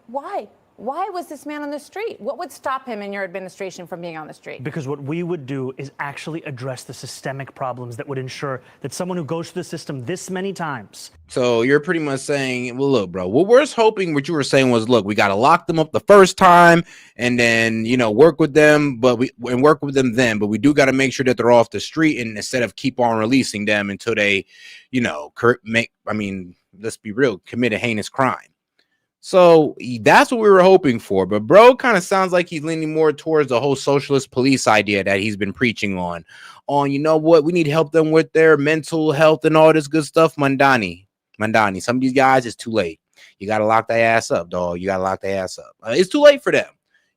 why? Why was this man on the street? What would stop him in your administration from being on the street? Because what we would do is actually address the systemic problems that would ensure that someone who goes through the system this many times. So you're pretty much saying, well, look, bro, what we're hoping, what you were saying was, look, we got to lock them up the first time and then, work with them, but we do got to make sure that they're off the street, and instead of keep on releasing them until they, let's be real, commit a heinous crime. So that's what we were hoping for. But bro kind of sounds like he's leaning more towards the whole socialist police idea that he's been preaching on, you know what, we need to help them with their mental health and all this good stuff. Mondani, some of these guys, it's too late. You got to lock their ass up, dog. You got to lock their ass up. It's too late for them.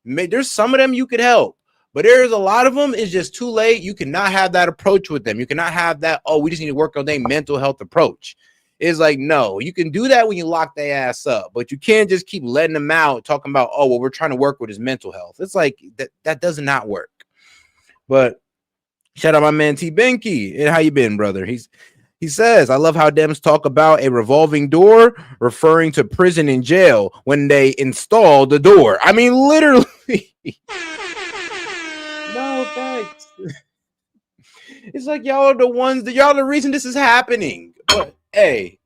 There's some of them you could help, but there's a lot of them, it's just too late. You cannot have that approach with them. You cannot have that, we just need to work on their mental health approach. It's like, no, you can do that when you lock their ass up, but you can't just keep letting them out talking about, what we're trying to work with his mental health. It's like that does not work. But shout out my man T Benke. And how you been, brother? He says, I love how Dems talk about a revolving door, referring to prison and jail when they install the door. I mean, literally. No, thanks. It's like y'all are the reason this is happening. But hey,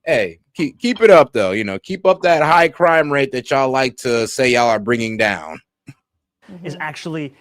keep it up though. Keep up that high crime rate that y'all like to say y'all are bringing down. Is actually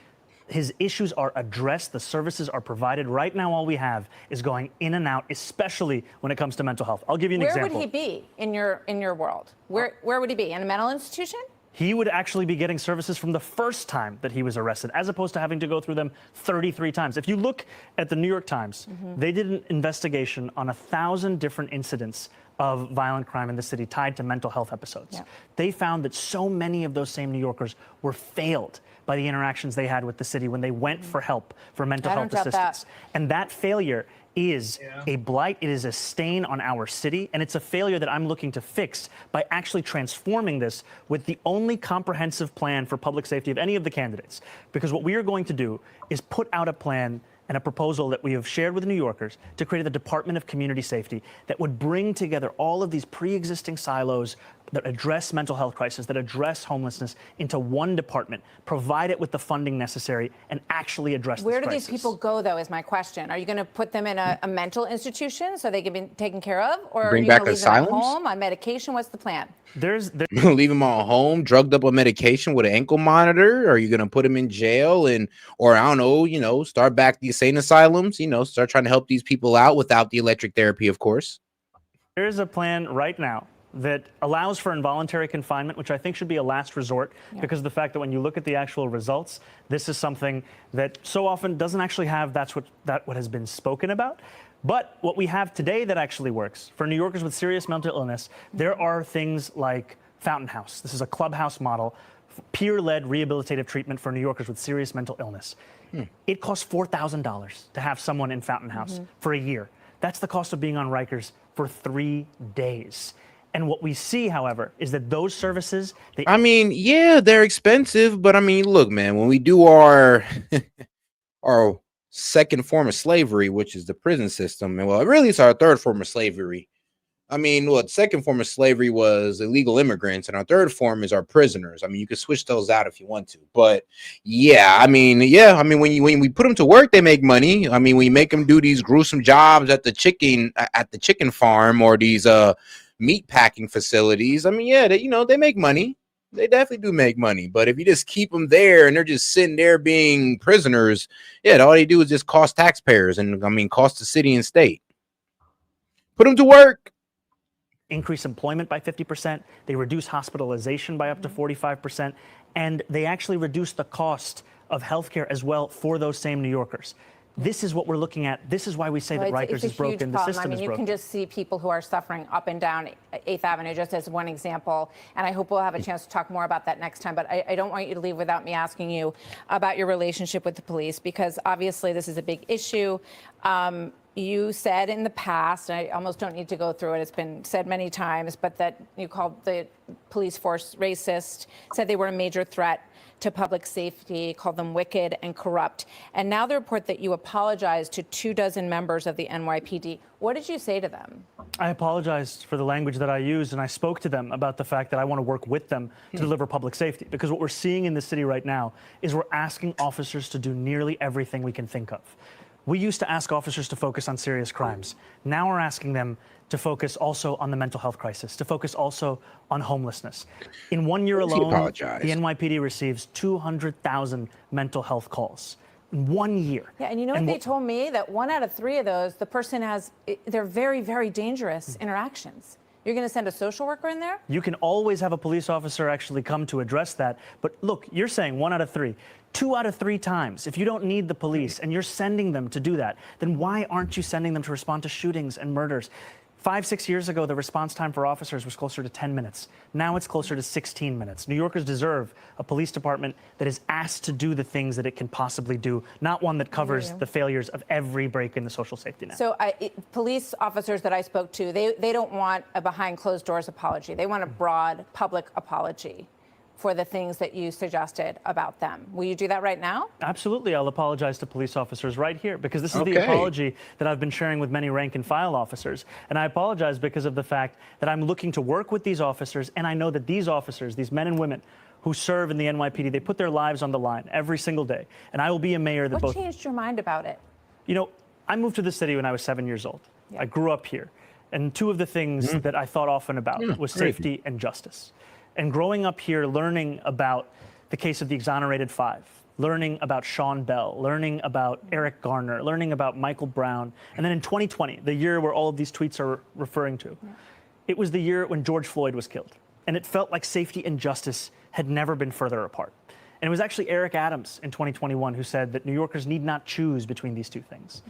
his issues are addressed. The services are provided. Right now, all we have is going in and out, especially when it comes to mental health. I'll give you an example. Where would he be in your world? Where would he be? In a mental institution? He would actually be getting services from the first time that he was arrested, as opposed to having to go through them 33 times. If you look at the New York Times, they did an investigation on 1,000 different incidents of violent crime in the city tied to mental health episodes. Yeah. They found that so many of those same New Yorkers were failed by the interactions they had with the city when they went for help, for mental health assistance. And that failure is a blight. It is a stain on our city, and it's a failure that I'm looking to fix by actually transforming this with the only comprehensive plan for public safety of any of the candidates. Because what we are going to do is put out a plan and a proposal that we have shared with New Yorkers to create the Department of Community Safety that would bring together all of these pre-existing silos that address mental health crisis, that address homelessness into one department, provide it with the funding necessary, and actually address this Where do crisis. these people go, though, is my question. Are you going to put them in a mental institution so they can be taken care of? Or Bring are you back going to leave them at asylums? home on medication? What's the plan? Leave them all home, drugged up on medication with an ankle monitor? Are you going to put them in jail or I don't know, start back the insane asylums, start trying to help these people out without the electric therapy, of course? There is a plan right now that allows for involuntary confinement, which I think should be a last resort because of the fact that when you look at the actual results, this is something that so often doesn't actually have what has been spoken about. But what we have today that actually works for New Yorkers with serious mental illness, there are things like Fountain House. This is a clubhouse model, peer-led rehabilitative treatment for New Yorkers with serious mental illness. It costs $4,000 to have someone in Fountain House for a year. That's the cost of being on Rikers for 3 days. And what we see, however, is that those services, they're expensive, but look, man, when we do our second form of slavery, which is the prison system, and really it's our third form of slavery. The second form of slavery was illegal immigrants, and our third form is our prisoners. You can switch those out if you want to, but when we put them to work, they make money. We make them do these gruesome jobs at the chicken farm or these meat packing facilities. They make money. They definitely do make money. But if you just keep them there and they're just sitting there being prisoners, all they do is just cost taxpayers and cost the city and state. Put them to work. Increase employment by 50%. They reduce hospitalization by up to 45%. And they actually reduce the cost of healthcare as well for those same New Yorkers. This is what we're looking at. This is why we say that Rikers is broken. The system is broken. You can just see people who are suffering up and down 8th Avenue, just as one example. And I hope we'll have a chance to talk more about that next time. But I don't want you to leave without me asking you about your relationship with the police, because obviously this is a big issue. You said in the past, I almost don't need to go through it, it's been said many times, but that you called the police force racist, said they were a major threat to public safety, called them wicked and corrupt. And now the report that you apologized to 24 members of the NYPD. What did you say to them? I apologized for the language that I used, and I spoke to them about the fact that I want to work with them to deliver public safety. Because what we're seeing in the city right now is we're asking officers to do nearly everything we can think of. We used to ask officers to focus on serious crimes. Now we're asking them to focus also on the mental health crisis, to focus also on homelessness. In 1 year alone, the NYPD receives 200,000 mental health calls. In 1 year. Yeah, and you know what they told me? That 1 out of 3 of those, the person they're very, very dangerous interactions. You're going to send a social worker in there? You can always have a police officer actually come to address that. But look, you're saying 1 out of 3. 2 out of 3 times, if you don't need the police and you're sending them to do that, then why aren't you sending them to respond to shootings and murders? 5-6 years ago, the response time for officers was closer to 10 minutes. Now it's closer to 16 minutes. New Yorkers deserve a police department that is asked to do the things that it can possibly do, not one that covers the failures of every break in the social safety net. So police officers that I spoke to, they don't want a behind closed doors apology. They want a broad public apology for the things that you suggested about them. Will you do that right now? Absolutely. I'll apologize to police officers right here, because this is the apology that I've been sharing with many rank and file officers. And I apologize because of the fact that I'm looking to work with these officers, and I know that these officers, these men and women who serve in the NYPD, they put their lives on the line every single day. And I will be a mayor that What changed your mind about it? I moved to the city when I was 7 years old. I grew up here. And 2 of the things that I thought often about was safety and justice. And growing up here, learning about the case of the exonerated 5, learning about Sean Bell, learning about Eric Garner, learning about Michael Brown. And then in 2020, the year where all of these tweets are referring to, it was the year when George Floyd was killed. And it felt like safety and justice had never been further apart. And it was actually Eric Adams in 2021 who said that New Yorkers need not choose between these 2 things.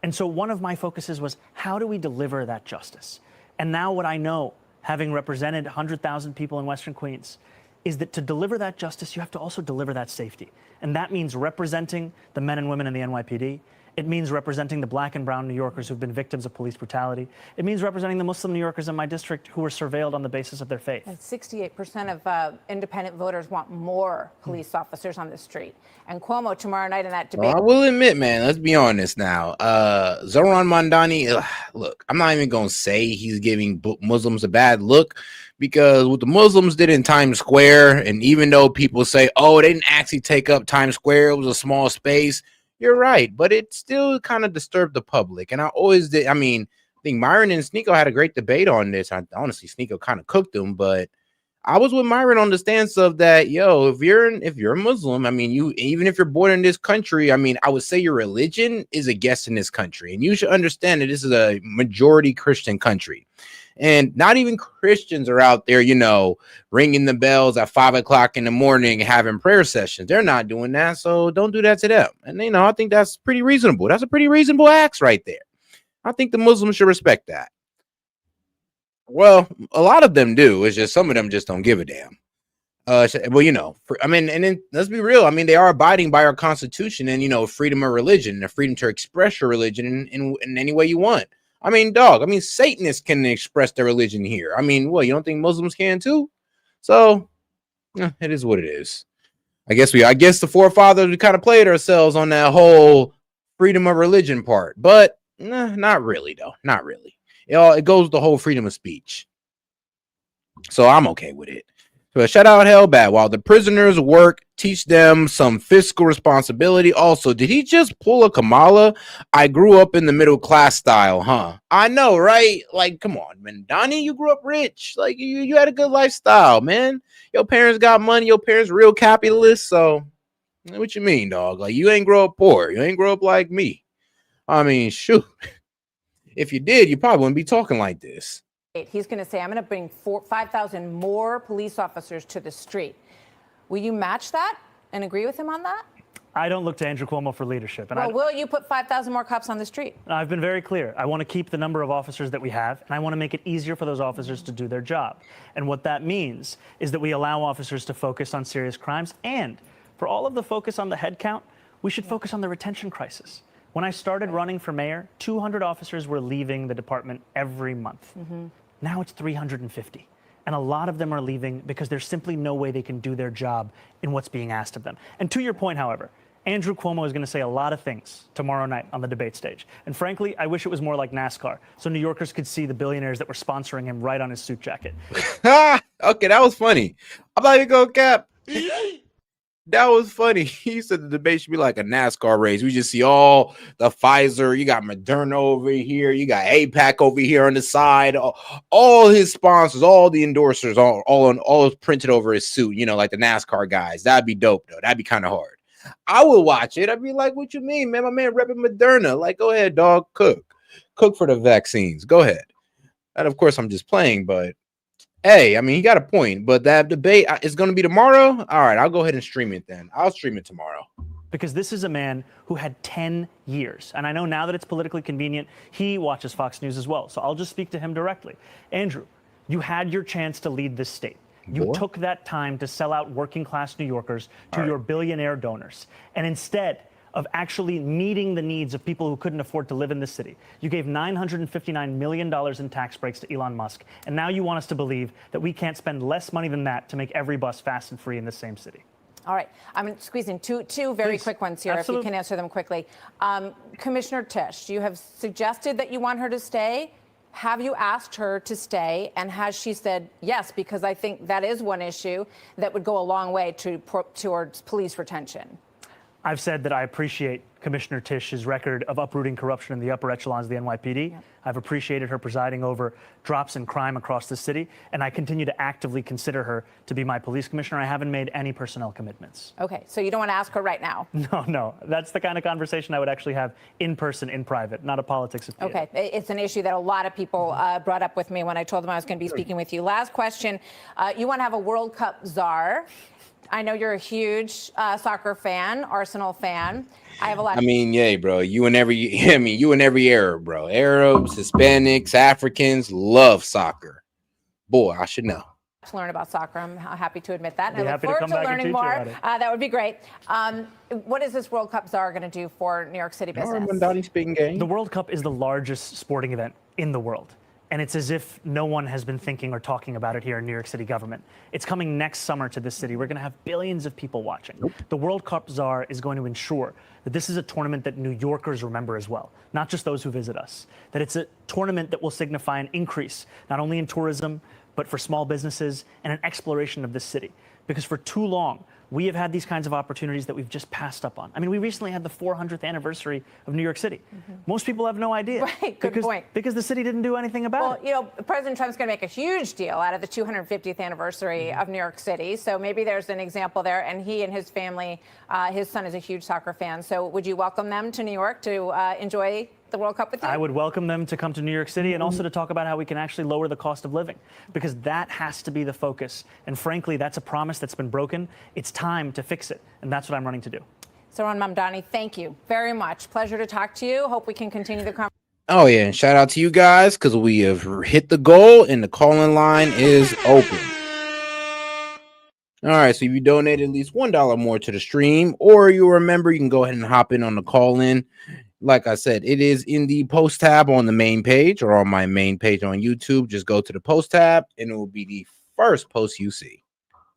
And so one of my focuses was, how do we deliver that justice? And now what I know, having represented 100,000 people in Western Queens, is that to deliver that justice, you have to also deliver that safety. And that means representing the men and women in the NYPD It means representing the black and brown New Yorkers who've been victims of police brutality. It means representing the Muslim New Yorkers in my district who were surveilled on the basis of their faith. And 68% of independent voters want more police officers on the street. And Cuomo tomorrow night in that debate. Well, I will admit, man, let's be honest now. Zohran Mamdani, look, I'm not even going to say he's giving Muslims a bad look, because what the Muslims did in Times Square, and even though people say, oh, they didn't actually take up Times Square, it was a small space. You're right, but it still kind of disturbed the public. And I always did. I mean, I think Myron and Sneeko had a great debate on this. Honestly, Sneeko kind of cooked them, but I was with Myron on the stance of that, yo, if you're a Muslim, I mean, even if you're born in this country, I mean, I would say your religion is a guest in this country. And you should understand that this is a majority Christian country. And not even Christians are out there, ringing the bells at 5 o'clock in the morning, having prayer sessions. They're not doing that. So don't do that to them. And, I think that's pretty reasonable. That's a pretty reasonable act right there. I think the Muslims should respect that. Well, a lot of them do. It's just some of them just don't give a damn. And then let's be real. I mean, they are abiding by our Constitution and, freedom of religion, the freedom to express your religion in any way you want. I mean, Satanists can express their religion here. I mean, you don't think Muslims can too? So it is what it is. I guess the forefathers, we kind of played ourselves on that whole freedom of religion part, but not really though. Not really. It goes the whole freedom of speech. So I'm okay with it. So shout out Hellbat. While the prisoners work, teach them some fiscal responsibility. Also, did he just pull a Kamala? I grew up in the middle class style, huh? I know, right? Like, come on, man. Donnie, you grew up rich. Like, you had a good lifestyle, man. Your parents got money. Your parents real capitalists. So, what you mean, dog? Like, you ain't grow up poor. You ain't grow up like me. I mean, shoot. If you did, you probably wouldn't be talking like this. He's going to say, I'm going to bring 5,000 more police officers to the street. Will you match that and agree with him on that? I don't look to Andrew Cuomo for leadership. And will you put 5,000 more cops on the street? I've been very clear. I want to keep the number of officers that we have, and I want to make it easier for those officers to do their job. And what that means is that we allow officers to focus on serious crimes, and for all of the focus on the head count, we should focus on the retention crisis. When I started running for mayor, 200 officers were leaving the department every month. Now it's 350. And a lot of them are leaving because there's simply no way they can do their job in what's being asked of them. And to your point, however, Andrew Cuomo is going to say a lot of things tomorrow night on the debate stage. And frankly, I wish it was more like NASCAR, so New Yorkers could see the billionaires that were sponsoring him right on his suit jacket. Okay, that was funny. I'm not even going to cap. That was funny. He said the debate should be like a NASCAR race. We just see all the Pfizer. You got Moderna over here. You got APAC over here on the side. All his sponsors, all the endorsers, all printed over his suit. Like the NASCAR guys. That'd be dope though. That'd be kind of hard. I would watch it. I'd be like, "What you mean, man? My man repping Moderna. Like, go ahead, dog. Cook for the vaccines. Go ahead." And of course, I'm just playing, but. Hey, I mean, he got a point, but that debate is going to be tomorrow. All right, I'll go ahead and stream it then. I'll stream it tomorrow. Because this is a man who had 10 years. And I know now that it's politically convenient, he watches Fox News as well. So I'll just speak to him directly. Andrew, you had your chance to lead this state. You took that time to sell out working class New Yorkers to your billionaire donors. And instead of actually meeting the needs of people who couldn't afford to live in the city, you gave $959 million in tax breaks to Elon Musk. And now you want us to believe that we can't spend less money than that to make every bus fast and free in the same city. All right. I'm going to squeeze in two very quick ones here, if you can answer them quickly. Commissioner Tisch, you have suggested that you want her to stay. Have you asked her to stay? And has she said yes? Because I think that is one issue that would go a long way towards police retention. I've said that I appreciate Commissioner Tisch's record of uprooting corruption in the upper echelons of the NYPD. Yep. I've appreciated her presiding over drops in crime across the city, and I continue to actively consider her to be my police commissioner. I haven't made any personnel commitments. Okay, so you don't want to ask her right now? No. That's the kind of conversation I would actually have in person, in private, not a politics of theater. Okay, it's an issue that a lot of people brought up with me when I told them I was going to be speaking with you. Last question. You want to have a World Cup czar. I know you're a huge soccer fan, Arsenal fan. I have a lot. Yeah, bro. You in every era, bro. Arabs, Hispanics, Africans love soccer. Boy, I should know. to learn about soccer. I'm happy to admit that. And Be I look happy to forward come to back and learning teach you more. about it. That would be great. What is this World Cup czar going to do for New York City business? The World Cup is the largest sporting event in the world. And it's as if no one has been thinking or talking about it here in New York City government. It's coming next summer to this city. We're going to have billions of people watching. The World Cup czar is going to ensure that this is a tournament that New Yorkers remember as well, not just those who visit us. That it's a tournament that will signify an increase, not only in tourism, but for small businesses and an exploration of this city. Because for too long, we have had these kinds of opportunities that we've just passed up on. I mean, we recently had the 400th anniversary of New York City. Most people have no idea. Right, good point. Because the city didn't do anything about it. Well, you know, President Trump's going to make a huge deal out of the 250th anniversary of New York City. So maybe there's an example there. And he and his family, his son is a huge soccer fan. So would you welcome them to New York to enjoy the World Cup with you? I would welcome them to come to New York City and also to talk about how we can actually lower the cost of living, because that has to be the focus. And frankly, that's a promise that's been broken. It's time to fix it. And that's what I'm running to do. Saron Mamdani, thank you very much. Pleasure to talk to you. Hope we can continue the conversation. Oh, yeah. And shout out to you guys because we have hit the goal and the call-in line is open. All right. So if you donate at least $1 more to the stream, or you remember, you can go ahead and hop in on the call-in. Like I said, it is in the post tab on the main page or on my main page on YouTube. Just go to the post tab and it will be the first post you see.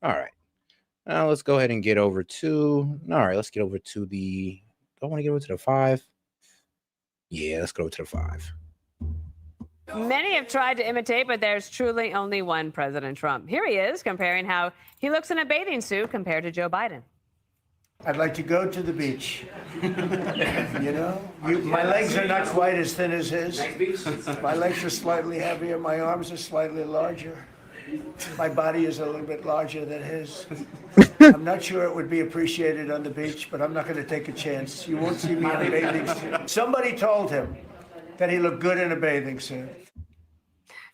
All right. Now let's go ahead and get over to, let's get over to the, I want to get over to the 5. Yeah, let's go to the 5. Many have tried to imitate, but there's truly only one President Trump. Here he is comparing how he looks in a bathing suit compared to Joe Biden. I'd like to go to the beach. You know, my legs are not quite as thin as his. My legs are slightly heavier. My arms are slightly larger. My body is a little bit larger than his. I'm not sure it would be appreciated on the beach, but I'm not going to take a chance. You won't see me in a bathing suit. Somebody told him that he looked good in a bathing suit.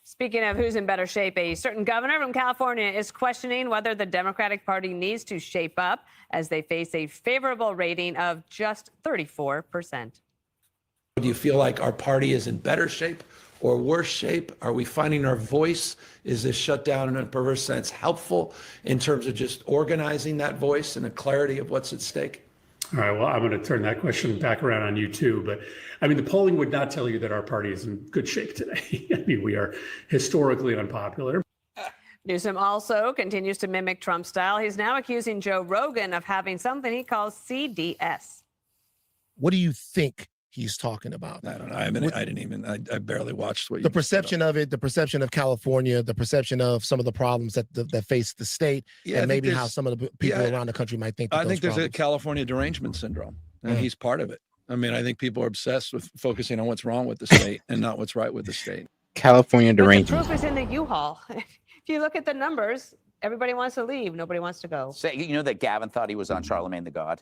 Speaking of who's in better shape, a certain governor from California is questioning whether the Democratic Party needs to shape up as they face a favorable rating of just 34%. Do you feel like our party is in better shape or worse shape? Are we finding our voice? Is this shutdown in a perverse sense helpful in terms of just organizing that voice and a clarity of what's at stake? All right, well, I'm going to turn that question back around on you too. But I mean, the polling would not tell you that our party is in good shape today. I mean, we are historically unpopular. Newsom also continues to mimic Trump's style. He's now accusing Joe Rogan of having something he calls CDS. What do you think he's talking about? I don't know. I barely watched what you the perception of it, the perception of California, the perception of some of the problems that face the state, and maybe how some of the people around the country might think. I think there's a California derangement syndrome, and he's part of it. I mean, I think people are obsessed with focusing on what's wrong with the state and not what's right with the state. California The derangement. proof is in the U-Haul. If you look at the numbers, everybody wants to leave. Nobody wants to go. So, you know that Gavin thought he was on Charlemagne the God?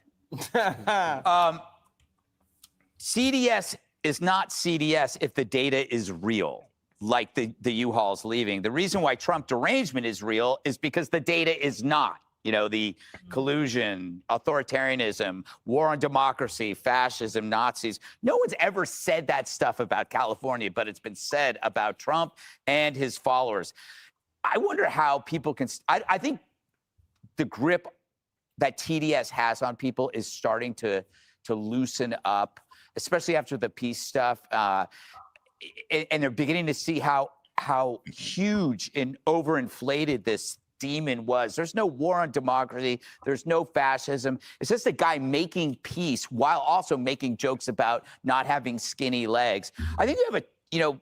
CDS is not CDS if the data is real, like the U-Haul's leaving. The reason why Trump derangement is real is because the data is not. You know, the collusion, authoritarianism, war on democracy, fascism, Nazis. No one's ever said that stuff about California, but it's been said about Trump and his followers. I wonder how people can, I think the grip that TDS has on people is starting to loosen up, especially after the peace stuff. And they're beginning to see how huge and overinflated this demon was. There's no war on democracy. There's no fascism. It's just a guy making peace while also making jokes about not having skinny legs. I think you have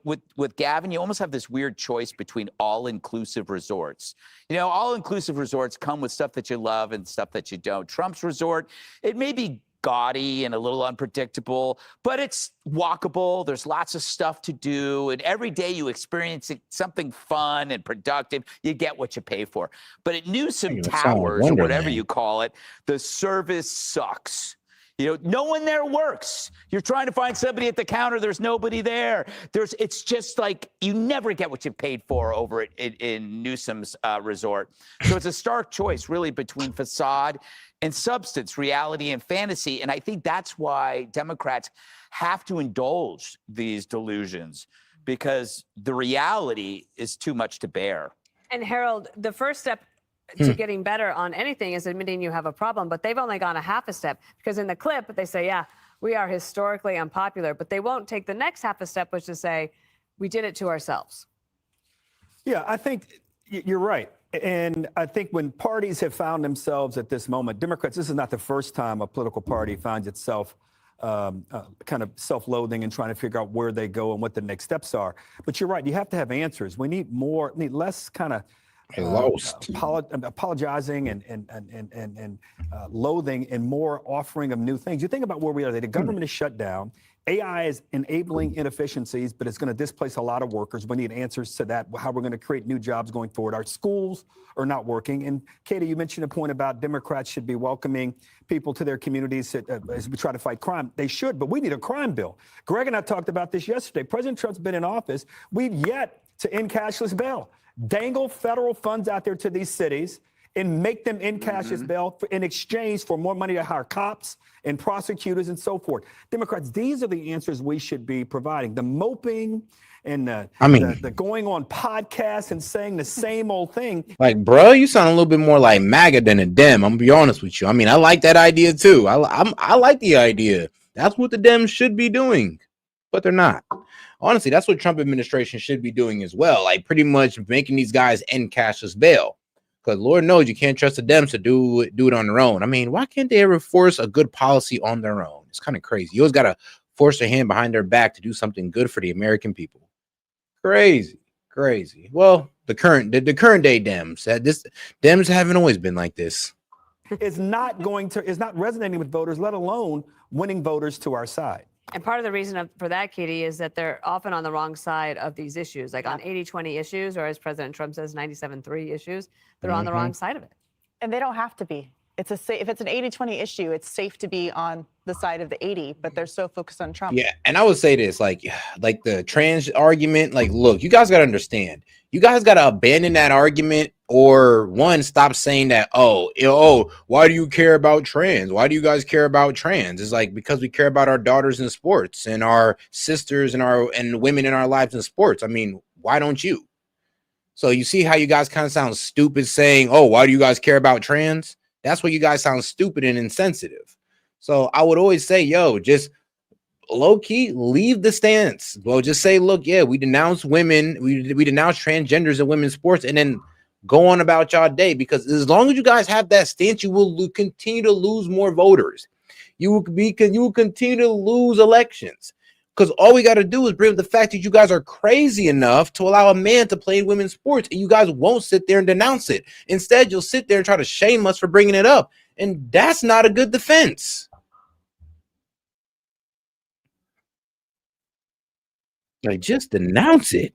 with Gavin, you almost have this weird choice between all-inclusive resorts. You know, all-inclusive resorts come with stuff that you love and stuff that you don't. Trump's resort, it may be gaudy and a little unpredictable, but it's walkable. There's lots of stuff to do. And every day you experience something fun and productive, you get what you pay for. But at Newsom Towers, or whatever you call it, the service sucks. You know, no one there works. You're trying to find somebody at the counter. There's nobody there. It's just like you never get what you paid for over in Newsom's resort. So it's a stark choice, really, between facade and substance, reality and fantasy. And I think that's why Democrats have to indulge these delusions, because the reality is too much to bear. And Harold, the first step to getting better on anything is admitting you have a problem, but they've only gone a half a step, because in the clip they say, yeah, we are historically unpopular, but they won't take the next half a step, which is say, we did it to ourselves. Yeah, I think you're right. And I think when parties have found themselves at this moment, Democrats, this is not the first time a political party finds itself kind of self-loathing and trying to figure out where they go and what the next steps are. But you're right, you have to have answers. We need less kind of apologizing and loathing, and more offering of new things. You think about where we are. The government is shut down. AI is enabling inefficiencies, but it's going to displace a lot of workers. We need answers to that, how we're going to create new jobs going forward. Our schools are not working. And Katie, you mentioned a point about Democrats should be welcoming people to their communities as we try to fight crime. They should, but we need a crime bill. Greg and I talked about this yesterday. President Trump's been in office. We've yet to end cashless bail. Dangle federal funds out there to these cities and make them in cashless bail in exchange for more money to hire cops and prosecutors and so forth. Democrats, these are the answers we should be providing. The moping and the going on podcasts and saying the same old thing. Like, bro, you sound a little bit more like MAGA than a Dem. I'm gonna be honest with you. I mean, I like that idea too. I like the idea. That's what the Dems should be doing, but they're not. Honestly, that's what Trump administration should be doing as well. Like, pretty much making these guys end cashless bail. Because Lord knows you can't trust the Dems to do it on their own. I mean, why can't they ever force a good policy on their own? It's kind of crazy. You always got to force their hand behind their back to do something good for the American people. Crazy. Well, the current day Dems, Dems haven't always been like this. Is not resonating with voters, let alone winning voters to our side. And part of the reason for that, Katie, is that they're often on the wrong side of these issues, like on 80-20 issues, or as President Trump says, 97-3 issues. They're on the wrong side of it. And they don't have to be. If it's an 80-20 issue, it's safe to be on the side of the 80, but they're so focused on Trump. Yeah, and I would say this, like the trans argument, like, look, you guys got to understand. You guys got to abandon that argument, or one, stop saying that, why do you care about trans? Why do you guys care about trans? It's like, because we care about our daughters in sports and our sisters and women in our lives in sports. I mean, why don't you? So you see how you guys kind of sound stupid saying, why do you guys care about trans? That's where you guys sound stupid and insensitive. So I would always say, just low key, leave the stance. Well, just say, look, yeah, we denounce women, we denounce transgenders in women's sports, and then go on about y'all day. Because as long as you guys have that stance, you will continue to lose more voters. You will continue to lose elections. Because all we got to do is bring up the fact that you guys are crazy enough to allow a man to play in women's sports, and you guys won't sit there and denounce it. Instead, you'll sit there and try to shame us for bringing it up. And that's not a good defense. Like, just denounce it.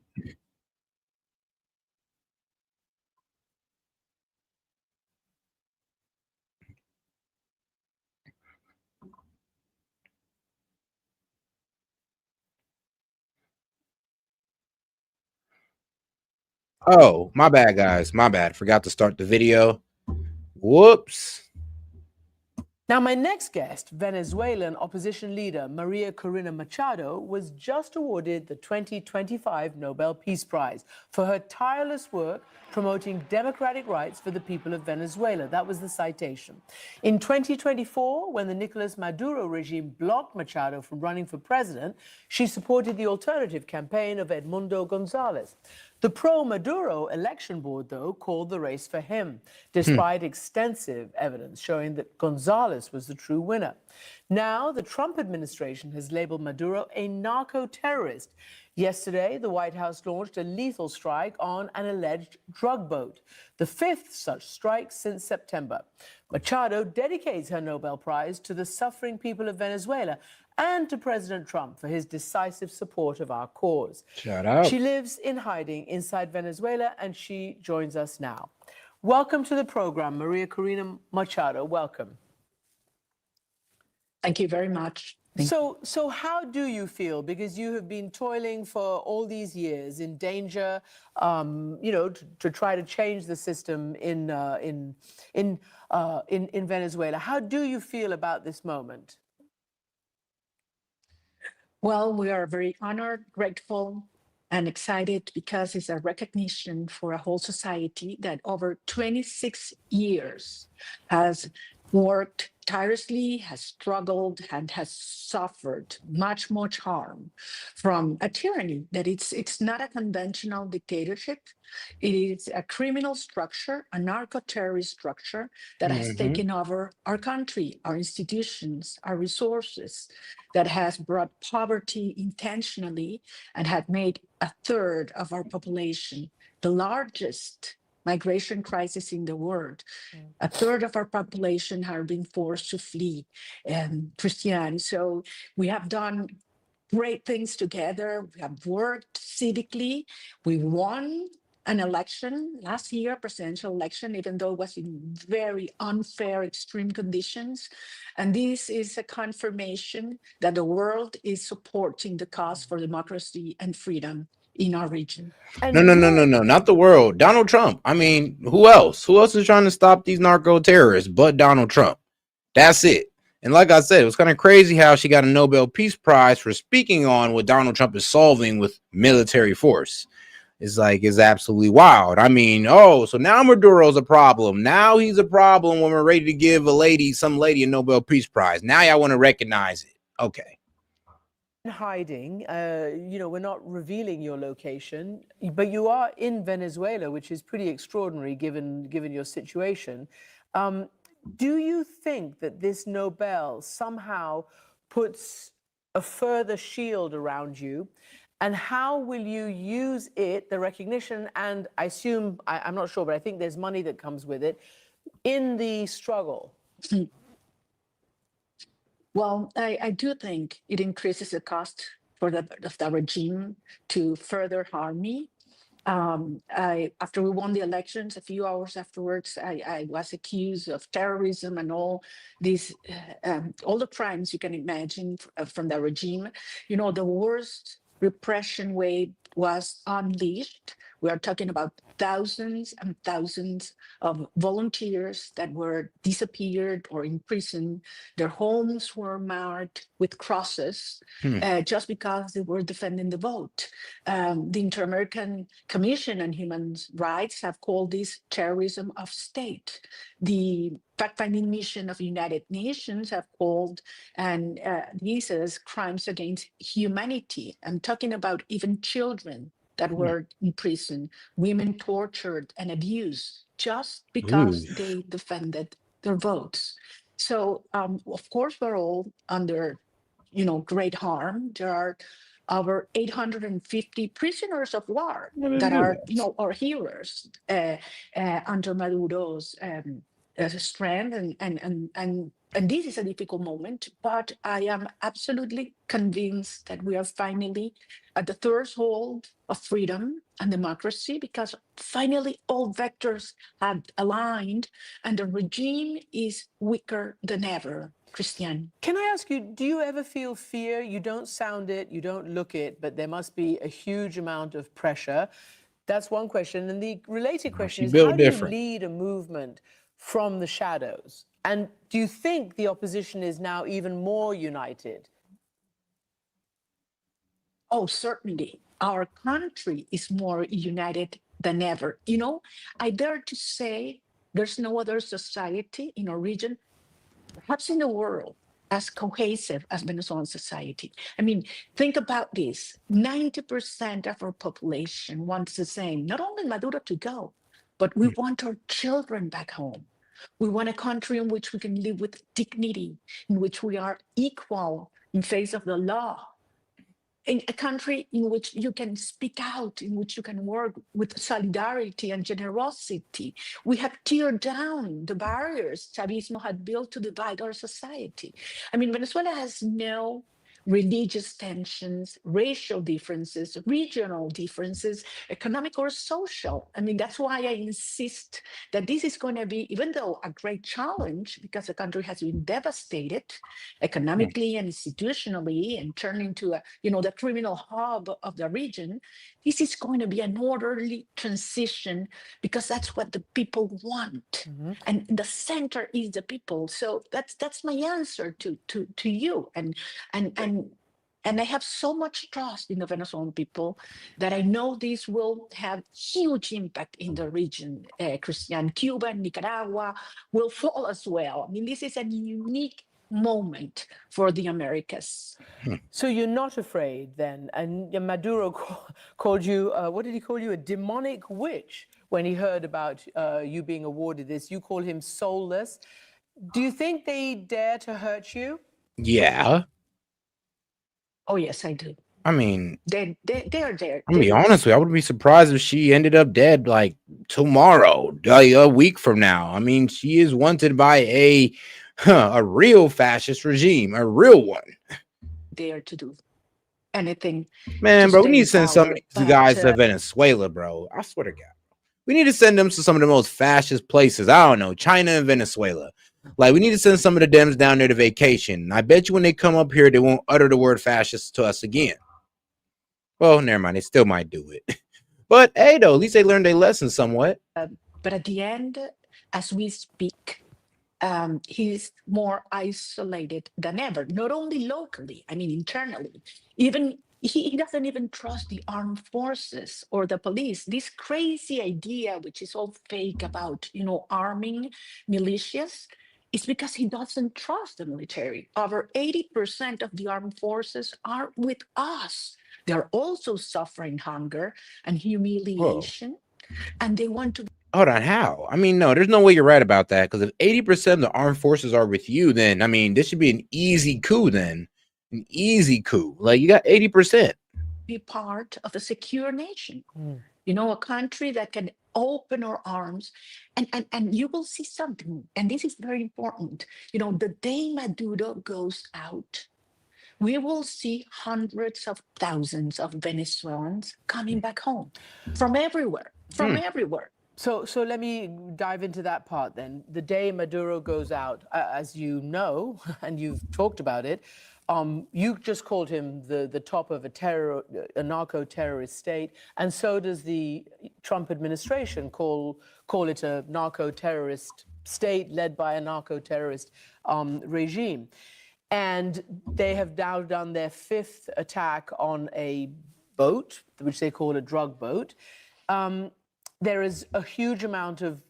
Oh, my bad, guys. My bad. Forgot to start the video. Whoops. Now, my next guest, Venezuelan opposition leader Maria Corina Machado, was just awarded the 2025 Nobel Peace Prize for her tireless work promoting democratic rights for the people of Venezuela. That was the citation. In 2024, when the Nicolas Maduro regime blocked Machado from running for president, she supported the alternative campaign of Edmundo Gonzalez. The pro-Maduro election board, though, called the race for him, despite extensive evidence showing that Gonzalez was the true winner. Now, the Trump administration has labeled Maduro a narco-terrorist. Yesterday, the White House launched a lethal strike on an alleged drug boat, the fifth such strike since September. Machado dedicates her Nobel Prize to the suffering people of Venezuela and to President Trump for his decisive support of our cause. Shout out. She lives in hiding inside Venezuela, and she joins us now. Welcome to the program, Maria Corina Machado. Welcome. Thank you very much. So how do you feel? Because you have been toiling for all these years in danger, to try to change the system in Venezuela. How do you feel about this moment? Well, we are very honored, grateful, and excited because it's a recognition for a whole society that over 26 years has worked tirelessly, has struggled, and has suffered much harm from a tyranny that it's not a conventional dictatorship. It is a criminal structure, a narco-terrorist structure that has taken over our country, our institutions, our resources, that has brought poverty intentionally and had made a third of our population the largest migration crisis in the world. A third of our population have been forced to flee Christian. So we have done great things together. We have worked civically. We won an election last year, presidential election, even though it was in very unfair, extreme conditions. And this is a confirmation that the world is supporting the cause for democracy and freedom in our region. No, not the world. Donald Trump. I mean, who else? Who else is trying to stop these narco terrorists but Donald Trump? That's it. And like I said, it was kind of crazy how she got a Nobel Peace Prize for speaking on what Donald Trump is solving with military force. It's absolutely wild. I mean, so now Maduro's a problem. Now he's a problem when we're ready to give some lady a Nobel Peace Prize. Now y'all want to recognize it. Okay. Hiding, we're not revealing your location, but you are in Venezuela, which is pretty extraordinary given your situation. Do you think that this Nobel somehow puts a further shield around you? And how will you use it, the recognition, and I assume, I'm not sure, but I think there's money that comes with it, in the struggle? Well, I do think it increases the cost for the regime to further harm me. After we won the elections, a few hours afterwards, I was accused of terrorism and all these, all the crimes you can imagine from the regime. The worst repression wave was unleashed. We are talking about thousands and thousands of volunteers that were disappeared or imprisoned. Their homes were marked with crosses just because they were defending the vote. The Inter-American Commission on Human Rights have called this terrorism of state. The fact-finding mission of the United Nations have called these as crimes against humanity. I'm talking about even children that were in prison, women tortured and abused just because they defended their votes. So, of course, we're all under, great harm. There are over 850 prisoners of war that are, our heroes under Maduro's strength, and this is a difficult moment, but I am absolutely convinced that we are finally at the threshold of freedom and democracy, because finally all vectors have aligned and the regime is weaker than ever. Christian. Can I ask you, do you ever feel fear? You don't sound it, you don't look it, but there must be a huge amount of pressure. That's one question. And the related question is, how do you lead a movement from the shadows? And do you think the opposition is now even more united? Oh, certainly. Our country is more united than ever. I dare to say there's no other society in our region, perhaps in the world, as cohesive as Venezuelan society. I mean, think about this. 90% of our population wants the same, not only Maduro to go, but we want our children back home. We want a country in which we can live with dignity, in which we are equal in face of the law, in a country in which you can speak out, in which you can work with solidarity and generosity. We have teared down the barriers Chavismo had built to divide our society. I mean, Venezuela has no religious tensions, racial differences, regional differences, economic or social. I mean, that's why I insist that this is going to be, even though a great challenge, because the country has been devastated economically and institutionally and turned into the criminal hub of the region, this is going to be an orderly transition because that's what the people want. And the center is the people. So that's my answer to you. And And I have so much trust in the Venezuelan people that I know this will have huge impact in the region. Christian, Cuba and Nicaragua will fall as well. I mean, this is a unique moment for the Americas. So you're not afraid then? And Maduro called you, what did he call you? A demonic witch when he heard about you being awarded this. You call him soulless. Do you think they dare to hurt you? Yeah. Oh, yes, I do. I mean, They are there. I'm gonna be honest with you, I wouldn't be surprised if she ended up dead like tomorrow, a week from now. I mean, she is wanted by a real fascist regime, a real one. There to do anything. Man, to bro, we stay need in to send power, some of these but, guys to Venezuela, bro. I swear to God. We need to send them to some of the most fascist places. I don't know, China and Venezuela. Like, we need to send some of the Dems down there to vacation. I bet you when they come up here, they won't utter the word fascist to us again. Well, never mind. They still might do it. But, hey, though, at least they learned their lesson somewhat. But at the end, as we speak, he's more isolated than ever, not only locally, I mean, internally. Even he doesn't even trust the armed forces or the police. This crazy idea, which is all fake about, arming militias, is because he doesn't trust the military. Over 80% of the armed forces are with us. They're also suffering hunger and humiliation, and they want to. Hold on, how? I mean, no, there's no way you're right about that. Because if 80% of the armed forces are with you, then, I mean, this should be an easy coup then. An easy coup. Like, you got 80%. Be part of a secure nation. A country that can open our arms, and you will see something, and this is very important. The day Maduro goes out, we will see hundreds of thousands of Venezuelans coming back home from everywhere, everywhere. So let me dive into that part then. The day Maduro goes out, as you know, and you've talked about it, you just called him the top of a narco-terrorist state, and so does the Trump administration call it a narco-terrorist state led by a narco-terrorist regime. And they have now done their 5th attack on a boat, which they call a drug boat. There is a huge amount of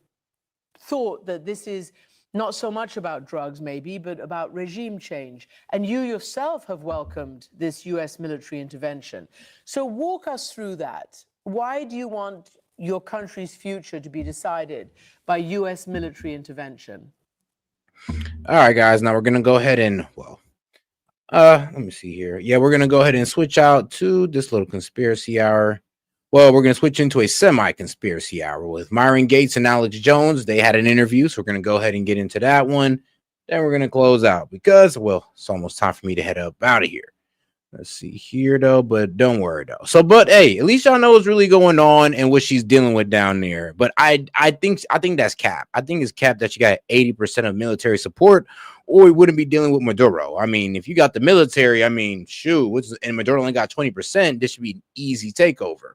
thought that this is not so much about drugs, maybe, but about regime change. And you yourself have welcomed this US military intervention. So walk us through that. Why do you want your country's future to be decided by US military intervention? All right, guys. Now we're going to go ahead and, let me see here. Yeah, we're going to go ahead and switch out to this little conspiracy hour. Well, we're going to switch into a semi-conspiracy hour with Myron Gates and Alex Jones. They had an interview, so we're going to go ahead and get into that one. Then we're going to close out because, well, it's almost time for me to head up out of here. Let's see here, though, but don't worry, though. So, but, hey, at least y'all know what's really going on and what she's dealing with down there. But I think that's cap. I think it's cap that you got 80% of military support, or we wouldn't be dealing with Maduro. I mean, if you got the military, I mean, shoot, and Maduro only got 20%, this should be an easy takeover.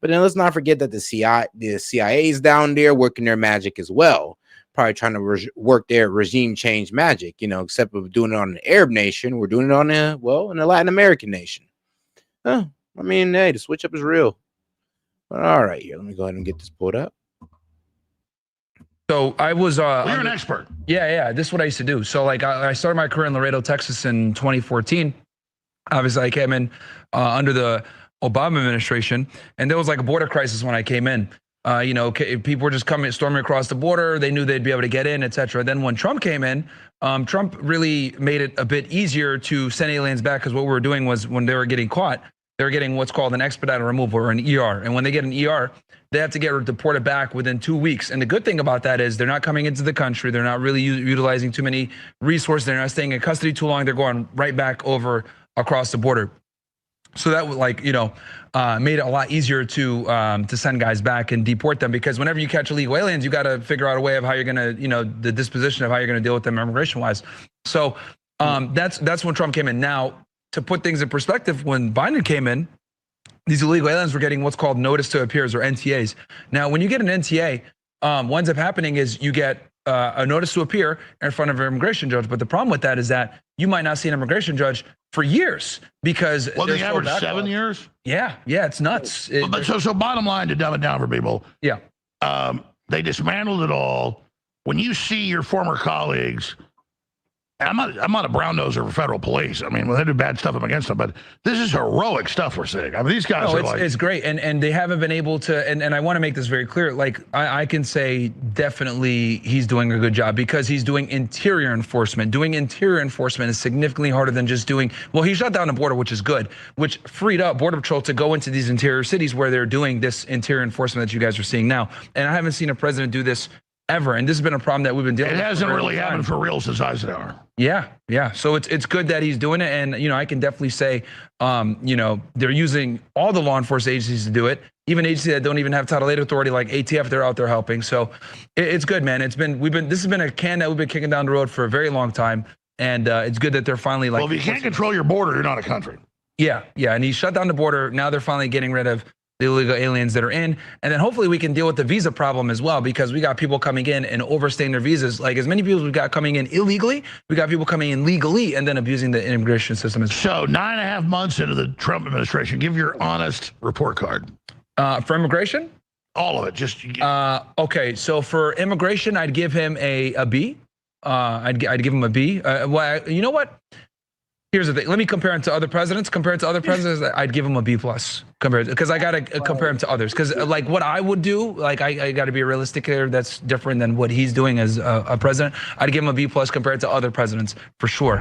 But then let's not forget that the CIA is down there working their magic as well. Probably trying to work their regime change magic, except of doing it on an Arab nation. We're doing it on in a Latin American nation. I mean, hey, the switch up is real. But all right, here, let me go ahead and get this pulled up. So I was well, you're an expert. Yeah, this is what I used to do. So like I started my career in Laredo, Texas in 2014. Obviously I came in under the Obama administration, and there was like a border crisis when I came in. People were just storming across the border. They knew they'd be able to get in, et cetera. Then when Trump came in, Trump really made it a bit easier to send aliens back, because what we were doing was when they were getting caught, they were getting what's called an expedited removal, or an ER. And when they get an ER, they have to get deported back within 2 weeks. And the good thing about that is they're not coming into the country. They're not really utilizing too many resources. They're not staying in custody too long. They're going right back over across the border. So that would made it a lot easier to send guys back and deport them, because whenever you catch illegal aliens, you got to figure out a way of how you're going to, the disposition of how you're going to deal with them immigration wise. So that's when Trump came in. Now, to put things in perspective, when Biden came in, these illegal aliens were getting what's called notice to appears, or NTAs. Now, when you get an NTA, what ends up happening is you get a notice to appear in front of an immigration judge. But the problem with that is that you might not see an immigration judge for years because the average 7 years. Yeah, it's nuts. So bottom line, to dumb it down for people, they dismantled it all. When you see your former colleagues, I'm not a brown noser for federal police. I mean, they do bad stuff, I'm against them, but this is heroic stuff we're seeing. I mean, these guys are it's great, and they haven't been able to. And I want to make this very clear. Like I can say definitely he's doing a good job because he's doing interior enforcement. Doing interior enforcement is significantly harder than just doing. Well, he shut down the border, which is good, which freed up Border Patrol to go into these interior cities where they're doing this interior enforcement that you guys are seeing now. And I haven't seen a president do this ever, and this has been a problem that we've been dealing with. It hasn't really happened for real since Eisenhower. Yeah. So it's good that he's doing it, and I can definitely say, they're using all the law enforcement agencies to do it. Even agencies that don't even have Title 8 authority, like ATF, they're out there helping. So it's good, man. This has been a can that we've been kicking down the road for a very long time, and it's good that they're finally like. Well, if you can't control your border, you're not a country. Yeah, and he shut down the border. Now they're finally getting rid of the illegal aliens that are in, and then hopefully we can deal with the visa problem as well, because we got people coming in and overstaying their visas. Like as many people as we got coming in illegally, we got people coming in legally and then abusing the immigration system. So 9.5 months into the Trump administration, give your honest report card. For immigration? All of it. Just okay. So for immigration, I'd give him a B. I'd give him a B. Well, you know what? Here's the thing. Let me compare him to other presidents. Compared to other presidents, I'd give him a B+. Because I gotta compare him to others. Because like what I would do, like I got to be realistic here. That's different than what he's doing as a president. I'd give him a B+ compared to other presidents for sure.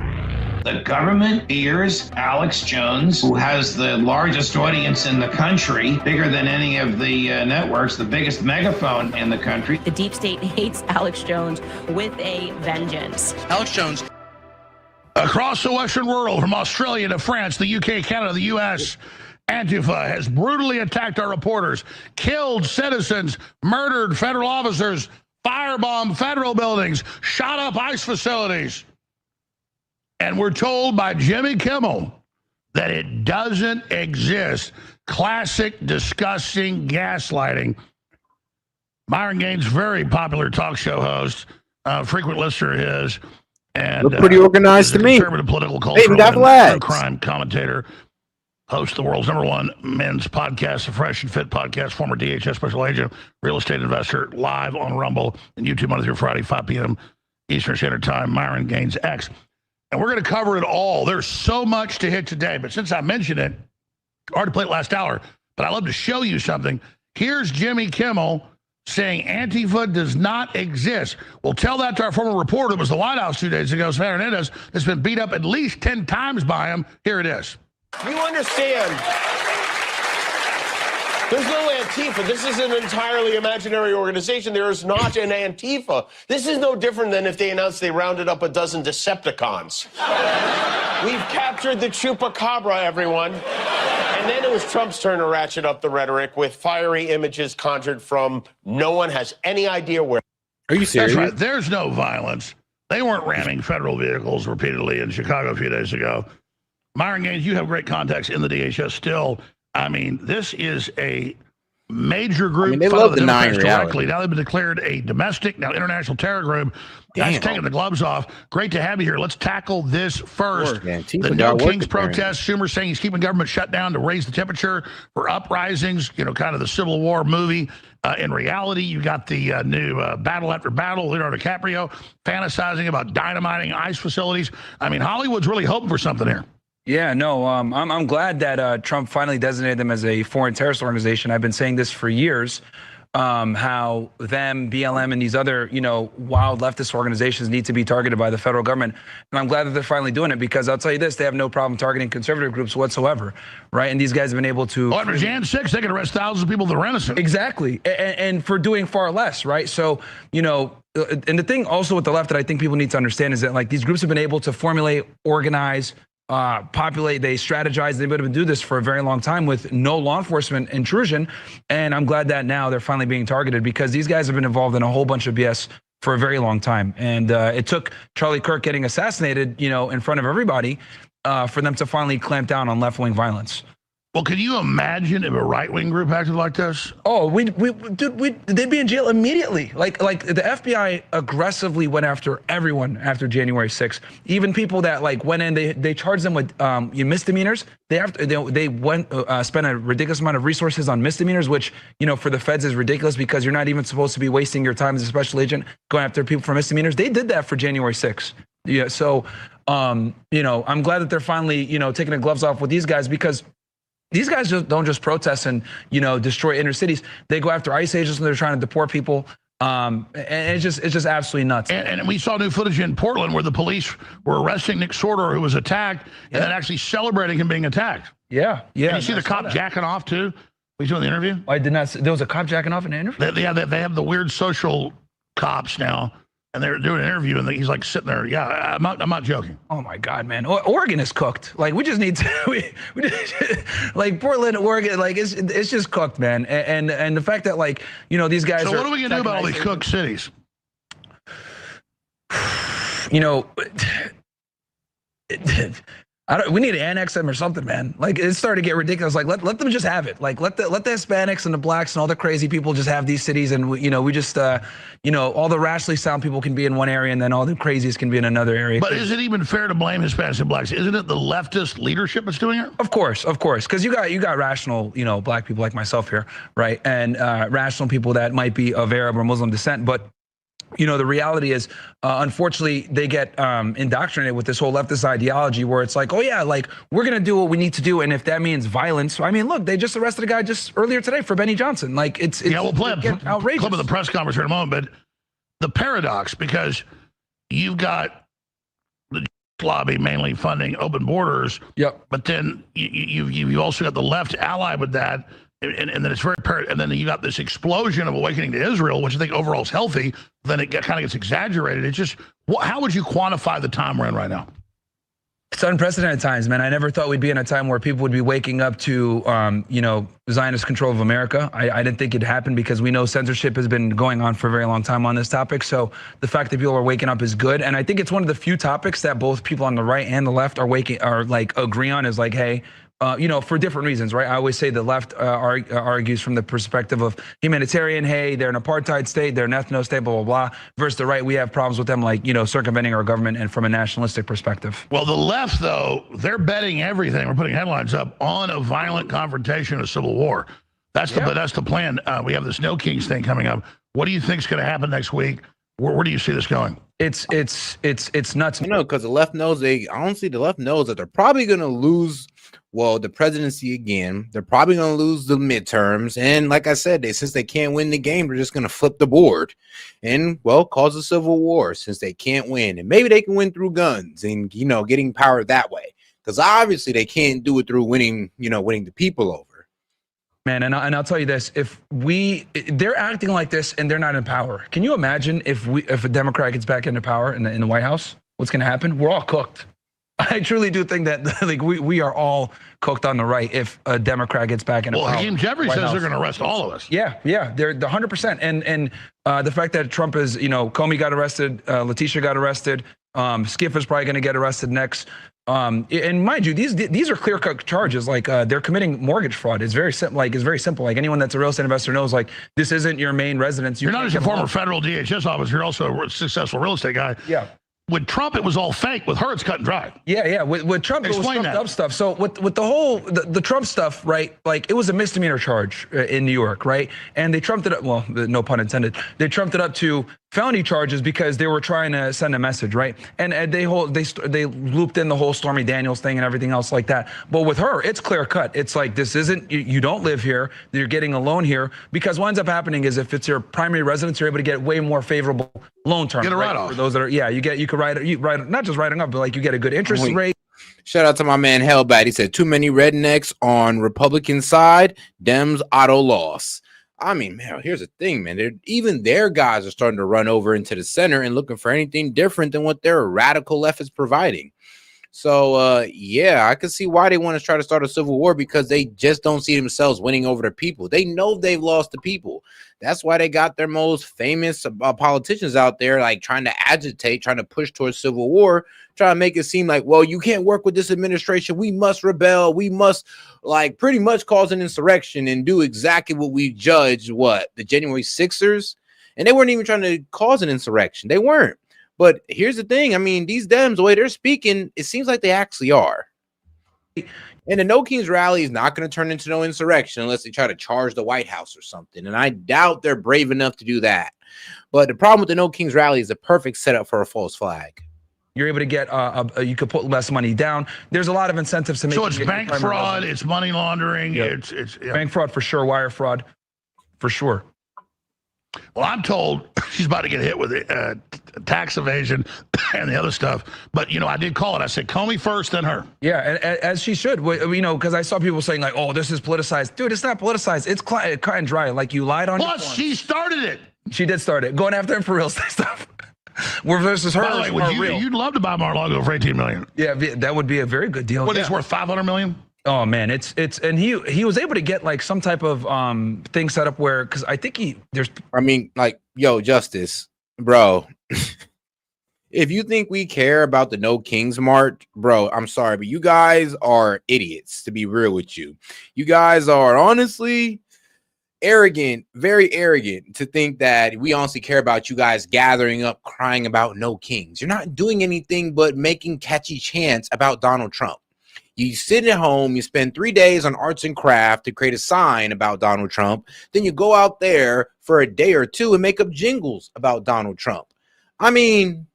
The government fears Alex Jones, who has the largest audience in the country, bigger than any of the networks, the biggest megaphone in the country. The deep state hates Alex Jones with a vengeance. Alex Jones. Across the Western world, from Australia to France, the UK, Canada, the US, Antifa has brutally attacked our reporters, killed citizens, murdered federal officers, firebombed federal buildings, shot up ICE facilities. And we're told by Jimmy Kimmel that it doesn't exist. Classic, disgusting gaslighting. Myron Gaines, very popular talk show host, frequent listener of his. And look pretty organized to me. Conservative political culture, true crime commentator, host of the world's #1 men's podcast, the Fresh and Fit podcast, former DHS special agent, real estate investor, live on Rumble and YouTube Monday through Friday, 5 p.m. Eastern Standard Time. Myron Gaines X, and we're going to cover it all. There's so much to hit today, but since I mentioned it, I already played it last hour, but I'd love to show you something. Here's Jimmy Kimmel saying Antifa does not exist. We'll tell that to our former reporter. It was the White House 2 days ago, Savannah Hernandez, that's been beat up at least 10 times by him. Here it is. You understand, there's no Antifa. This is an entirely imaginary organization. There is not an Antifa. This is no different than if they announced they rounded up a dozen Decepticons. We've captured the Chupacabra, everyone. And then it was Trump's turn to ratchet up the rhetoric with fiery images conjured from no one has any idea where. Are you serious? That's right. There's no violence. They weren't ramming federal vehicles repeatedly in Chicago a few days ago. Myron Gaines, you have great contacts in the DHS still. I mean, this is a major group. They love denying directly. reality. Now they've been declared a domestic, now international terror group. That's taking the gloves off. Great to have you here. Let's tackle this first. The No Kings protest. Schumer saying he's keeping government shut down to raise the temperature for uprisings, kind of the Civil War movie. In reality, you got the new Battle After Battle, Leonardo DiCaprio fantasizing about dynamiting ICE facilities. I mean, Hollywood's really hoping for something here. Yeah, no, I'm glad that Trump finally designated them as a foreign terrorist organization. I've been saying this for years, how them, BLM, and these other, wild leftist organizations need to be targeted by the federal government. And I'm glad that they're finally doing it, because I'll tell you this, they have no problem targeting conservative groups whatsoever, right? And these guys have been able to... Well, after Jan 6, they can arrest thousands of people at the Renaissance. Exactly, and for doing far less, right? So, and the thing also with the left that I think people need to understand is that like these groups have been able to formulate, organize, populate, they strategize, they've been able to do this for a very long time with no law enforcement intrusion. And I'm glad that now they're finally being targeted, because these guys have been involved in a whole bunch of BS for a very long time. And it took Charlie Kirk getting assassinated, in front of everybody for them to finally clamp down on left-wing violence. Well, can you imagine if a right-wing group acted like this? Oh, they'd be in jail immediately. Like the FBI aggressively went after everyone after January 6th. Even people that like went in, they charged them with misdemeanors. They spent a ridiculous amount of resources on misdemeanors, which for the feds is ridiculous because you're not even supposed to be wasting your time as a special agent going after people for misdemeanors. They did that for January 6th. Yeah, so I'm glad that they're finally taking the gloves off with these guys because. These guys don't just protest and destroy inner cities. They go after ICE agents when they're trying to deport people. And it's just absolutely nuts. And we saw new footage in Portland where the police were arresting Nick Sorter, who was attacked, and then actually celebrating him being attacked. Yeah. And you see the cop jacking off too? Were you doing the interview? I did not. There was a cop jacking off in the interview? They have the weird social cops now. And they're doing an interview, and he's like sitting there. Yeah, I'm not joking. Oh my God, man! Oregon is cooked. Like we just need to, like Portland, Oregon, like it's just cooked, man. And the fact that these guys. So what are we gonna do about all these cooked cities? We need to annex them or something, man. Like it's starting to get ridiculous. Like let them just have it. Like let the Hispanics and the blacks and all the crazy people just have these cities, and we just all the rationally sound people can be in one area, and then all the craziest can be in another area. But is it even fair to blame Hispanics and blacks? Isn't it the leftist leadership that's doing it? Of course, because you got rational black people like myself here, right, and rational people that might be of Arab or Muslim descent, but. The reality is, unfortunately, they get indoctrinated with this whole leftist ideology where it's like, oh, yeah, like we're going to do what we need to do. And if that means violence, I mean, look, they just arrested a guy just earlier today for Benny Johnson. Like it's we'll play outrageous. Clip of the press conference here in a moment. But the paradox, because you've got the lobby mainly funding open borders. Yep. But then you've also got the left allied with that. And then it's very and then you got this explosion of awakening to Israel, which I think overall is healthy. Then it kind of gets exaggerated. It's just, how would you quantify the time we're in right now? It's unprecedented times, man. I never thought we'd be in a time where people would be waking up to, Zionist control of America. I didn't think it'd happen because we know censorship has been going on for a very long time on this topic. So the fact that people are waking up is good. And I think it's one of the few topics that both people on the right and the left are agree on is like, hey, for different reasons, right? I always say the left argues from the perspective of humanitarian, hey, they're an apartheid state, they're an ethno state, blah, blah, blah. Versus the right, we have problems with them like, circumventing our government and from a nationalistic perspective. Well, the left, though, they're betting everything. We're putting headlines up on a violent confrontation, a civil war. That's the plan. We have this No Kings thing coming up. What do you think is going to happen next week? Where do you see this going? It's nuts. Because the left knows honestly, the left knows that they're probably going to lose. Well, the presidency again, they're probably going to lose the midterms. And like I said, since they can't win the game, they're just going to flip the board and, cause a civil war since they can't win. And maybe they can win through guns and, getting power that way. Because obviously they can't do it through winning the people over. Man, and I'll tell you this, they're acting like this and they're not in power. Can you imagine if a Democrat gets back into power in the White House? What's going to happen? We're all cooked. I truly do think that we are all cooked on the right if a Democrat gets back into power. Well, Hakeem Jeffrey says they're going to arrest all of us. Yeah, they're 100%. And the fact that Trump is, Comey got arrested, Letitia got arrested, Skiff is probably going to get arrested next. And mind you, these are clear-cut charges. Like they're committing mortgage fraud. It's very simple. Like anyone that's a real estate investor knows. Like this isn't your main residence. You're not just a former federal DHS officer. You're also a successful real estate guy. Yeah. With Trump, it was all fake. With her, it's cut and dry. Yeah. With Trump, it was trumped up stuff. So with the whole the Trump stuff, right? Like it was a misdemeanor charge in New York, right? And they trumped it up. Well, no pun intended. They trumped it up to felony charges because they were trying to send a message, right? And they looped in the whole Stormy Daniels thing and everything else like that. But with her, it's clear cut. It's like this isn't you don't live here. You're getting a loan here because what ends up happening is if it's your primary residence, you're able to get way more favorable loan terms. Get a write-off. For those that are you could write not just writing up, but like you get a good interest rate. Shout out to my man Hellbat. He said too many rednecks on Republican side. Dems auto loss. I mean, man, here's the thing, man. Even their guys are starting to run over into the center and looking for anything different than what their radical left is providing. So yeah, I can see why they want to try to start a civil war, because they just don't see themselves winning over the people. They know they've lost the people. That's why they got their most famous politicians out there, like trying to agitate, trying to push towards civil war, trying to make it seem like, well, you can't work with this administration. We must rebel. We must, like, pretty much cause an insurrection and do exactly what we judged, the January 6ers. And they weren't even trying to cause an insurrection. They weren't. But here's the thing. I mean, these Dems, the way they're speaking, it seems like they actually are. And the No Kings rally is not going to turn into no insurrection unless they try to charge the White House or something. And I doubt they're brave enough to do that. But the problem with the No Kings rally is the perfect setup for a false flag. You're able to get, you could put less money down. There's a lot of incentives to make. So it's bank fraud, it's money laundering, it's bank fraud for sure, wire fraud for sure. Well, I'm told she's about to get hit with tax evasion and the other stuff. But, I did call it. I said, call me first, then her. Yeah, as she should. Because I saw people saying, like, oh, this is politicized. Dude, it's not politicized. It's cut and dry. Like, you lied on your Plus, she started it. She did start it. Going after him for real estate stuff. Versus her. By the way, you'd love to buy Mar-a-Lago for $18 million. Yeah, that would be a very good deal. What, it's worth $500 million? Oh man, and he was able to get like some type of thing set up where, because I think Justice, bro. If you think we care about the No Kings March, bro, I'm sorry, but you guys are idiots, to be real with you. You guys are honestly arrogant, very arrogant to think that we honestly care about you guys gathering up crying about no kings. You're not doing anything but making catchy chants about Donald Trump. You sit at home, you spend 3 days on arts and craft to create a sign about Donald Trump. Then you go out there for a day or two and make up jingles about Donald Trump. I mean,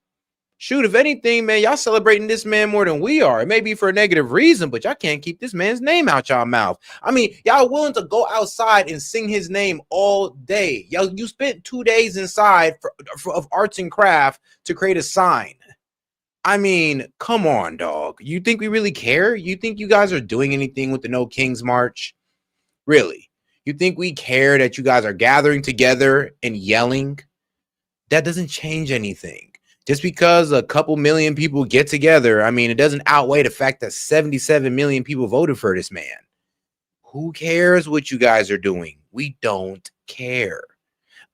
shoot, if anything, man, y'all celebrating this man more than we are. It may be for a negative reason, but y'all can't keep this man's name out y'all mouth. I mean, y'all willing to go outside and sing his name all day. Y'all, you spent 2 days inside of arts and craft to create a sign. I mean, come on, dog. You think we really care? You think you guys are doing anything with the No Kings March? Really? You think we care that you guys are gathering together and yelling? That doesn't change anything. Just because a couple million people get together, I mean, it doesn't outweigh the fact that 77 million people voted for this man. Who cares what you guys are doing? We don't care.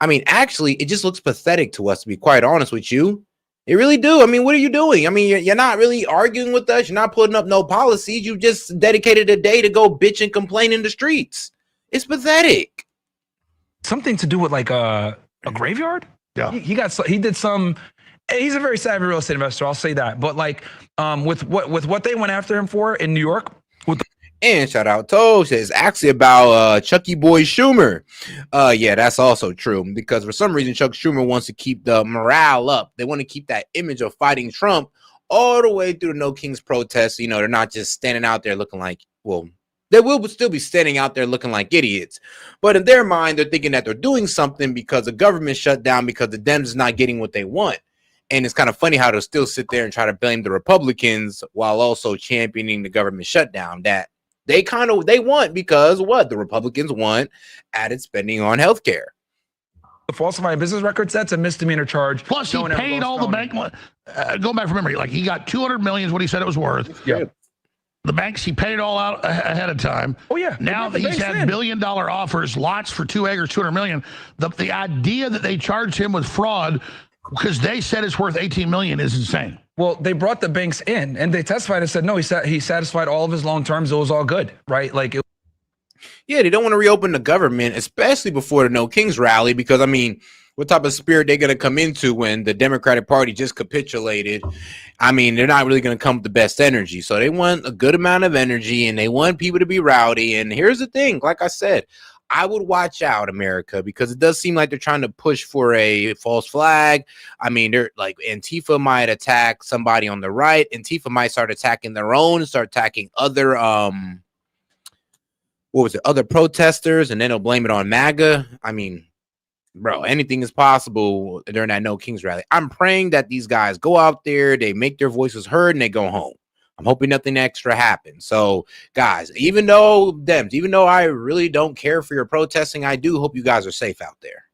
I mean, actually, it just looks pathetic to us, to be quite honest with you. It really do. I mean, what are you doing? I mean, you're not really arguing with us. You're not putting up no policies. You just dedicated a day to go bitch and complain in the streets. It's pathetic. Something to do with like a graveyard? Yeah. He did some. He's a very savvy real estate investor. I'll say that. But like, with what they went after him for in New York, and shout out Tosh, it's actually about Chucky Boy Schumer. Yeah, that's also true, because for some reason Chuck Schumer wants to keep the morale up. They want to keep that image of fighting Trump all the way through the No Kings protests. You know, they're not just standing out there looking like, well, they will still be standing out there looking like idiots. But in their mind, they're thinking that they're doing something because the government shut down because the Dems is not getting what they want. And it's kind of funny how they'll still sit there and try to blame the Republicans while also championing the government shutdown that they want, because what the Republicans want added spending on healthcare. The falsifying business records, that's a misdemeanor charge. Plus, he paid all the bank. Go back from memory, like he got $200 million is what he said it was worth. Yeah. The banks, he paid it all out ahead of time. Oh yeah. Now he's had $1 billion offers, lots for 2 acres, $200 million. The idea that they charged him with fraud because they said it's worth $18 million is insane. Well, they brought the banks in and they testified and said, no, he satisfied all of his loan terms. It was all good, right? Like, yeah, they don't want to reopen the government, especially before the No Kings rally, because I mean, what type of spirit they're going to come into when the Democratic Party just capitulated? I mean, they're not really going to come with the best energy. So they want a good amount of energy and they want people to be rowdy. And here's the thing, like I said, I would watch out, America, because it does seem like they're trying to push for a false flag. I mean, they're like Antifa might attack somebody on the right. Antifa might start attacking their own, start attacking other, other protesters, and then they'll blame it on MAGA. I mean, bro, anything is possible during that No Kings rally. I'm praying that these guys go out there, they make their voices heard, and they go home. I'm hoping nothing extra happens. So, guys, even though I really don't care for your protesting, I do hope you guys are safe out there.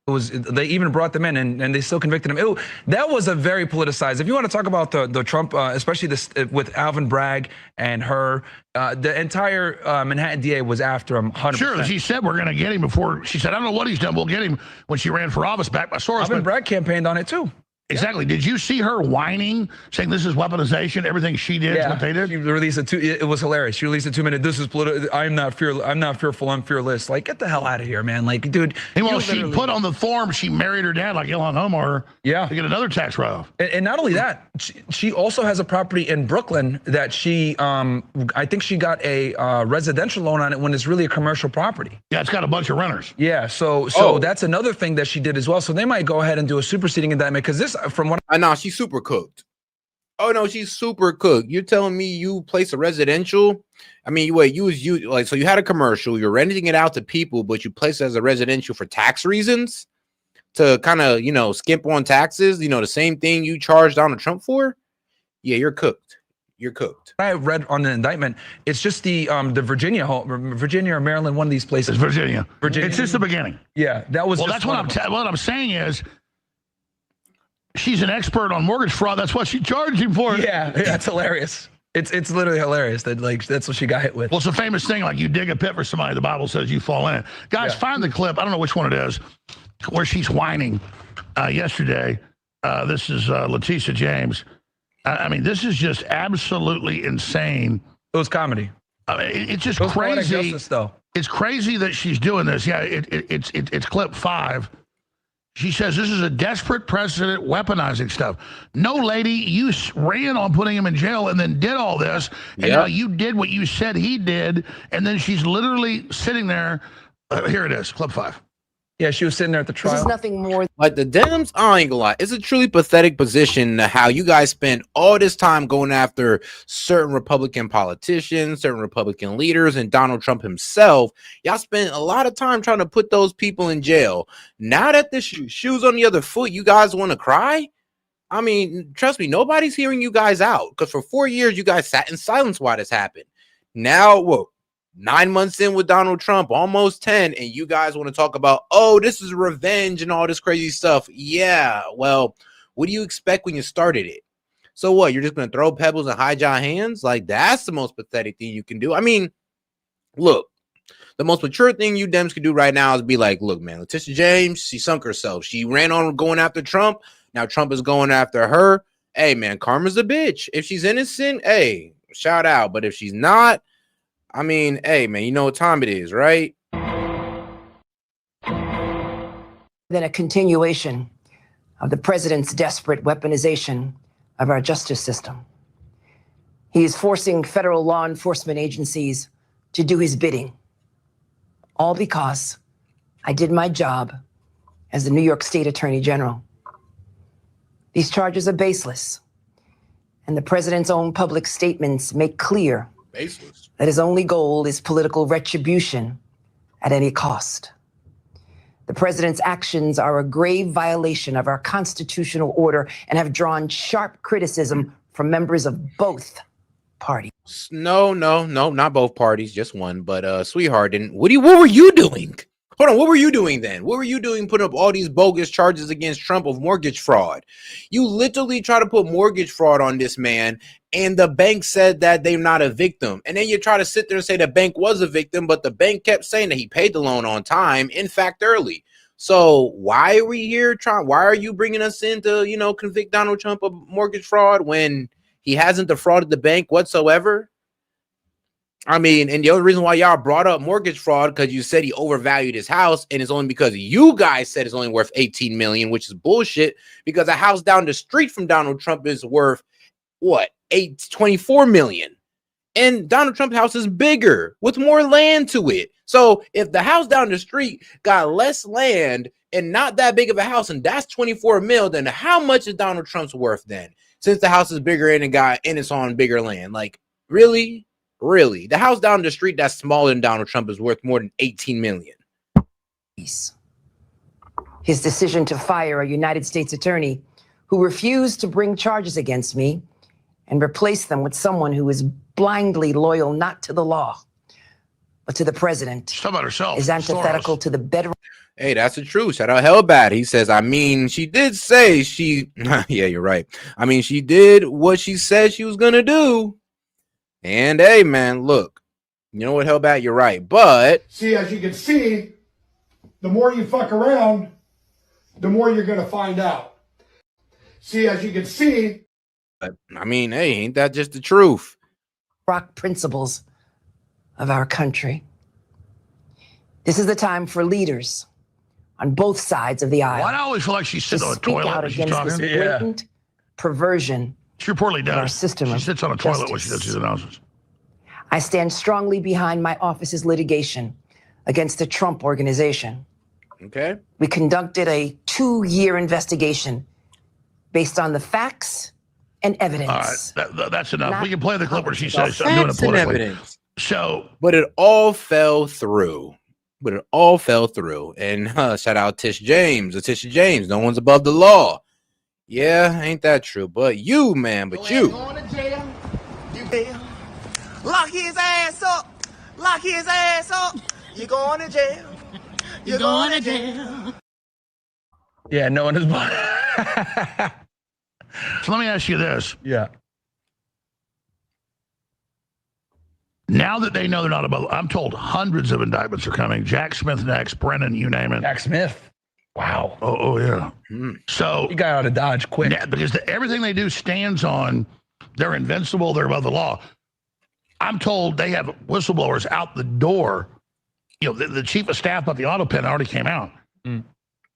They even brought them in and they still convicted him. That was a very politicized. If you want to talk about the Trump, especially this with Alvin Bragg and her, the entire Manhattan DA was after him 100%. Sure, she said we're going to get him before. She said, I don't know what he's done. We'll get him when she ran for office back by Soros. Alvin Bragg campaigned on it too. Exactly. Did you see her whining, saying this is weaponization? Everything she did is what they did. She released it was hilarious. She released a 2-minute. This is political. I'm not fearful. I'm fearless. Like, get the hell out of here, man. Like, dude. And well, she put on the form she married her dad, like Ilhan Omar. Yeah. To get another tax write-off. And not only that, she also has a property in Brooklyn that she, I think she got a residential loan on it when it's really a commercial property. Yeah, it's got a bunch of renters. Yeah. So that's another thing that she did as well. So they might go ahead and do a superseding indictment because this, from what I know, she's super cooked. Oh no, she's super cooked. You're telling me you place a residential? I mean, wait, so you had a commercial, you're renting it out to people, but you place it as a residential for tax reasons to kind of, skimp on taxes, the same thing you charged Donald Trump for? Yeah, you're cooked. You're cooked. I read on the indictment, it's just the Virginia or Maryland, one of these places. It's Virginia. It's just the beginning. Yeah, that was. Well, that's what I'm saying is, she's an expert on mortgage fraud. That's what she charged him for. Yeah, that's hilarious. It's literally hilarious that that's what she got hit with. Well, it's a famous thing, like you dig a pit for somebody, the Bible says you fall in it. Guys, find the clip. I don't know which one it is, where she's whining yesterday. This is Letitia James. I mean, this is just absolutely insane. It was comedy. I mean, it's just crazy. Justice, though. It's crazy that she's doing this. Yeah, it's clip 5. She says this is a desperate precedent, weaponizing stuff. No, lady, you ran on putting him in jail and then did all this. And now you did what you said he did. And then she's literally sitting there. Here it is, clip 5. Yeah, she was sitting there at the trial. This is nothing more. Like the Dems, I ain't gonna lie. It's a truly pathetic position how you guys spend all this time going after certain Republican politicians, certain Republican leaders, and Donald Trump himself. Y'all spent a lot of time trying to put those people in jail. Now that the shoe's on the other foot, you guys want to cry? I mean, trust me, nobody's hearing you guys out because for 4 years, you guys sat in silence while this happened. Now, whoa. 9 months in with Donald Trump, almost 10, and you guys want to talk about, oh, this is revenge and all this crazy stuff. Yeah, well, what do you expect when you started it? So what, you're just going to throw pebbles and hide your hands? Like, that's the most pathetic thing you can do. I mean, look, the most mature thing you Dems could do right now is be like, look, man, Letitia James, she sunk herself. She ran on going after Trump. Now Trump is going after her. Hey, man, karma's a bitch. If she's innocent, hey, shout out. But if she's not, I mean, hey, man, you know what time it is, right? Then a continuation of the president's desperate weaponization of our justice system. He is forcing federal law enforcement agencies to do his bidding, all because I did my job as the New York State Attorney General. These charges are baseless, and the president's own public statements make clear that his only goal is political retribution at any cost. The president's actions are a grave violation of our constitutional order and have drawn sharp criticism from members of both parties. No, not both parties, just one. But sweetheart, what were you doing? Hold on, what were you doing then? What were you doing putting up all these bogus charges against Trump of mortgage fraud? You literally try to put mortgage fraud on this man, and the bank said that they're not a victim. And then you try to sit there and say the bank was a victim, but the bank kept saying that he paid the loan on time, in fact, early. So why are we here why are you bringing us in to, convict Donald Trump of mortgage fraud when he hasn't defrauded the bank whatsoever? I mean, and the only reason why y'all brought up mortgage fraud because you said he overvalued his house, and it's only because you guys said it's only worth $18 million, which is bullshit. Because a house down the street from Donald Trump is worth what, $24 million, and Donald Trump's house is bigger with more land to it. So if the house down the street got less land and not that big of a house, and that's $24 million, then how much is Donald Trump's worth then? Since the house is bigger and it's on bigger land, like really. Really, the house down the street that's smaller than Donald Trump is worth more than $18 million. His decision to fire a United States attorney who refused to bring charges against me and replace them with someone who is blindly loyal not to the law, but to the president, herself, is antithetical to the bedrock. Hey, that's the truth. Shout out Hellbat. He says, I mean, she did say she, yeah, you're right. I mean, she did what she said she was going to do. And hey, man, look, you know what, Hellbat, you're right. But see, as you can see, the more you fuck around, the more you're going to find out. See, as you can see. I mean, hey, ain't that just the truth? Rock principles of our country. This is the time for leaders on both sides of the aisle. Why do I always feel like she's sitting on a speak toilet out when she's against talking? this blatant perversion She reportedly does. of our system She of sits on a toilet when she does justice. these announcements. I stand strongly behind my office's litigation against the Trump organization. Okay. We conducted a 2-year investigation based on the facts and evidence. All right, that's enough. Not We can play the clip where she says, Facts I'm doing it and politically. evidence. So, but it all fell through. And shout out Tish James. Letitia James. No one's above the law. Yeah, ain't that true? But you, man, but you. Going to jail. You jail. Lock his ass up. Lock his ass up. You going to jail. You're going to jail. Yeah, no one is. So let me ask you this. Yeah. Now that they know they're not above, I'm told hundreds of indictments are coming. Jack Smith next, Brennan, you name it. Jack Smith. Wow. Oh yeah. So he got out of Dodge quick. Yeah, because everything they do stands on they're invincible, they're above the law. I'm told they have whistleblowers out the door. You know, the chief of staff of the auto pen already came out.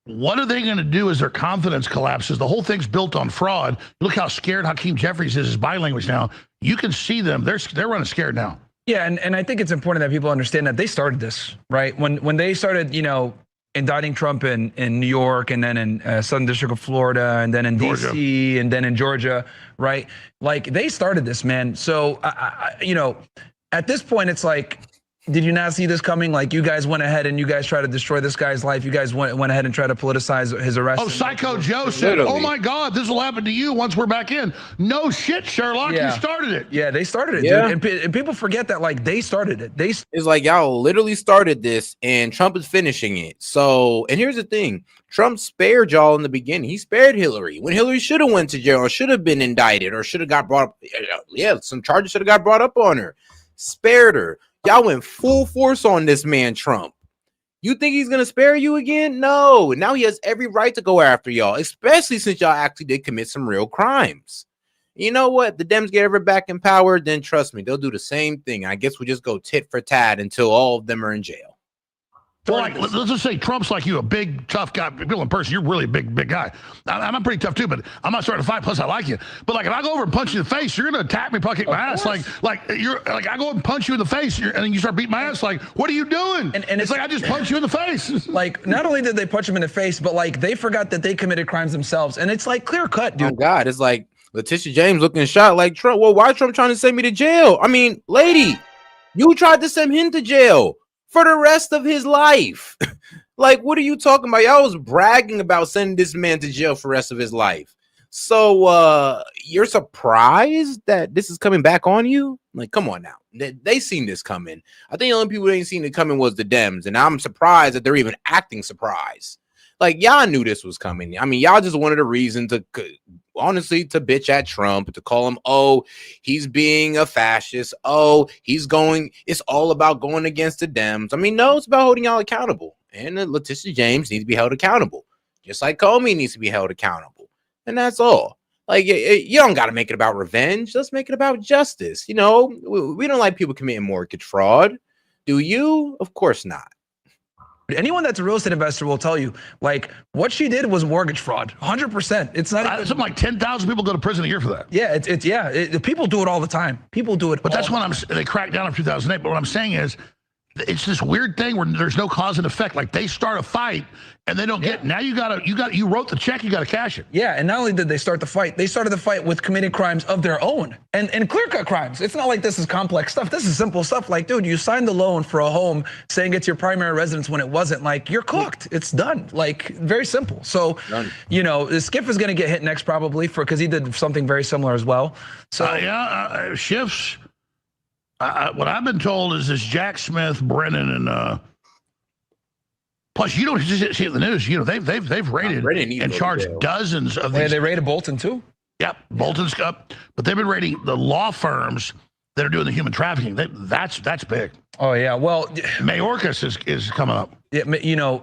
What are they going to do as their confidence collapses? The whole thing's built on fraud. Look how scared Hakeem Jeffries is body language now. You can see them. They're running scared now. Yeah, and I think it's important that people understand that they started this, right? When they started, indicting Trump in New York, and then in Southern District of Florida, and then in Georgia. DC, and then in Georgia, right? Like, they started this, man. So, at this point, it's like, did you not see this coming? Like, you guys went ahead and you guys tried to destroy this guy's life. You guys went ahead and tried to politicize his arrest. Oh, Psycho Joe said, oh my God, this will happen to you once we're back in. No shit, Sherlock, you started it. Yeah, they started it, Yeah. dude. And people forget that, like, they started it. It's like y'all literally started this and Trump is finishing it. So, and here's the thing. Trump spared y'all in the beginning. He spared Hillary when Hillary should have went to jail or should have been indicted or should have got brought up. Yeah, some charges should have got brought up on her. Spared her. Y'all went full force on this man, Trump. You think he's going to spare you again? No. Now he has every right to go after y'all, especially since y'all actually did commit some real crimes. You know what? The Dems get ever back in power, then trust me, they'll do the same thing. I guess we just go tit for tat until all of them are in jail. Well, like, let's just say Trump's like you, a big, tough guy. People in person, you're really a big guy. I'm pretty tough too, but I'm not starting to fight. Plus, I like you. But like, if I go over and punch you in the face, you're gonna attack me, probably kick my ass. Like you're like, I go and punch you in the face, and then you start beating my ass. Like, what are you doing? And it's like I just punch you in the face. Like, not only did they punch him in the face, but like they forgot that they committed crimes themselves, and it's like clear cut, dude. Oh God, it's like Letitia James looking shot like Trump. Well, why Trump trying to send me to jail? I mean, lady, you tried to send him to jail for the rest of his life. Like, what are you talking about? Y'all was bragging about sending this man to jail for the rest of his life. So you're surprised that this is coming back on you? Like, come on now. They seen this coming. I think the only people who ain't seen it coming was the Dems, and I'm surprised that they're even acting surprised. Like, y'all knew this was coming. I mean, y'all just wanted a reason to, honestly, to bitch at Trump, to call him, oh, he's being a fascist. Oh, it's all about going against the Dems. I mean, no, it's about holding y'all accountable. And Letitia James needs to be held accountable, just like Comey needs to be held accountable. And that's all. Like, you don't got to make it about revenge. Let's make it about justice. You know, we don't like people committing mortgage fraud. Do you? Of course not. Anyone that's a real estate investor will tell you, like, what she did was mortgage fraud, 100%. It's not even, something like 10,000 people go to prison a year for that. Yeah, people do it all the time. People do it. But that's when they cracked down in 2008. But what I'm saying is, it's this weird thing where there's no cause and effect. Like, they start a fight and they don't get. Now you wrote the check, you got to cash it. Yeah, and not only did they start the fight, they started the fight with committing crimes of their own and clear-cut crimes. It's not like this is complex stuff. This is simple stuff. Like, dude, you signed the loan for a home saying it's your primary residence when it wasn't. Like, you're cooked. It's done. Like, very simple. So, Skiff is going to get hit next probably because he did something very similar as well. So Schiff's. What I've been told is this Jack Smith, Brennan, and Plus, you don't just see it in the news. You know, they've raided and charged dozens of these. They raided Bolton too. Yep, Bolton's up, but they've been raiding the law firms that are doing the human trafficking. That's big. Oh yeah, well, Mayorkas is coming up. Yeah, you know,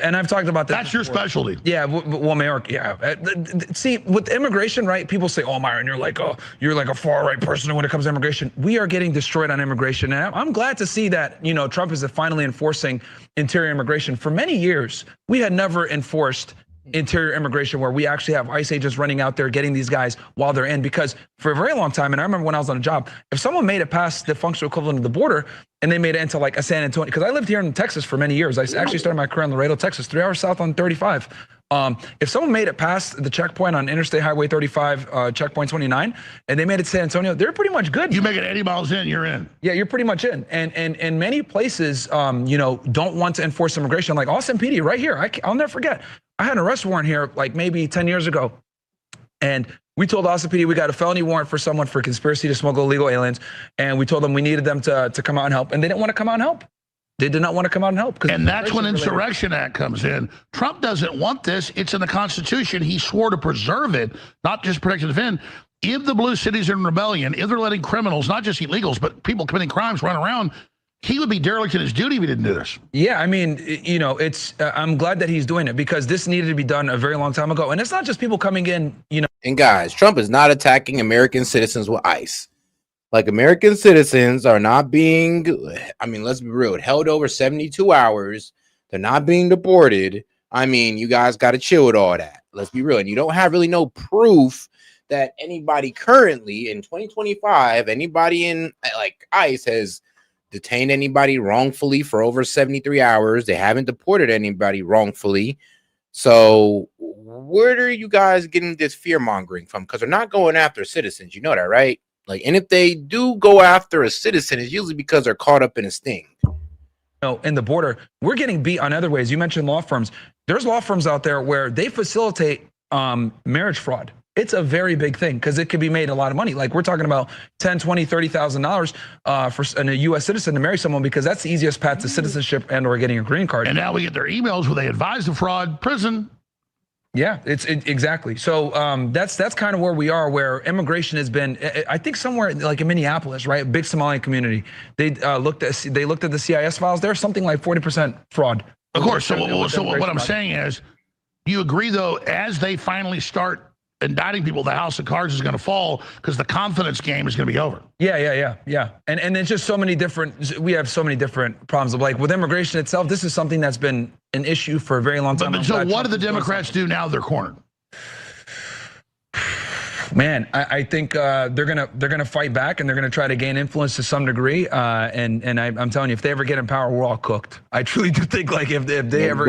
and I've talked about that. That's your specialty. Yeah, well, Mayorkas. Yeah. See, with immigration, right? People say, "Oh, Myron, you're like a far right person when it comes to immigration." We are getting destroyed on immigration, and I'm glad to see that Trump is finally enforcing interior immigration. For many years, we had never enforced interior immigration where we actually have ICE agents running out there getting these guys while they're in, because for a very long time, and I remember when I was on a job, if someone made it past the functional equivalent of the border and they made it into like a San Antonio, because I lived here in Texas for many years. I actually started my career in Laredo, Texas, 3 hours south on 35. If someone made it past the checkpoint on Interstate Highway 35, checkpoint 29, and they made it to San Antonio, they're pretty much good. You make it 80 miles in, you're in. Yeah, you're pretty much in. And many places, don't want to enforce immigration. Like Austin PD right here. I'll never forget. I had an arrest warrant here like maybe 10 years ago. And we told Austin PD we got a felony warrant for someone for conspiracy to smuggle illegal aliens. And we told them we needed them to come out and help. And they didn't want to come out and help. They did not want to come out and help. And that's when Insurrection Act comes in. Trump doesn't want this. It's in the Constitution. He swore to preserve it, not just protect and defend. If the blue cities are in rebellion, if they're letting criminals, not just illegals, but people committing crimes run around, he would be derelict in his duty if he didn't do this. Yeah, I mean, it's. I'm glad that he's doing it because this needed to be done a very long time ago. And it's not just people coming in, And guys, Trump is not attacking American citizens with ICE. Like, American citizens are not being, I mean, let's be real, held over 72 hours. They're not being deported. I mean, you guys got to chill with all that. Let's be real. And you don't have really no proof that anybody currently in 2025, anybody in like ICE has detained anybody wrongfully for over 73 hours. They haven't deported anybody wrongfully. So where are you guys getting this fear mongering from? Because they're not going after citizens. You know that, right? Like, and if they do go after a citizen, it's usually because they're caught up in a sting. In the border, we're getting beat on other ways. You mentioned law firms. There's law firms out there where they facilitate marriage fraud. It's a very big thing because it could be made a lot of money. Like, we're talking about $10,000, $20,000, $30,000 for a U.S. citizen to marry someone because that's the easiest path to citizenship and or getting a green card. And now we get their emails where they advise the fraud, prison. Yeah, exactly. So that's kind of where we are, where immigration has been. I think somewhere like in Minneapolis, right, big Somali community. They looked at the CIS files. There's something like 40% fraud. Of course. So what I'm saying is, you agree though, as they finally start indicting people, the house of cards is going to fall because the confidence game is going to be over. Yeah. And it's just so many different. We have so many different problems. Like with immigration itself, this is something that's been an issue for a very long time. But so what do the Democrats do now? They're cornered. Man, I think they're gonna fight back and they're gonna try to gain influence to some degree. And I'm telling you, if they ever get in power, we're all cooked. I truly do think like if they ever,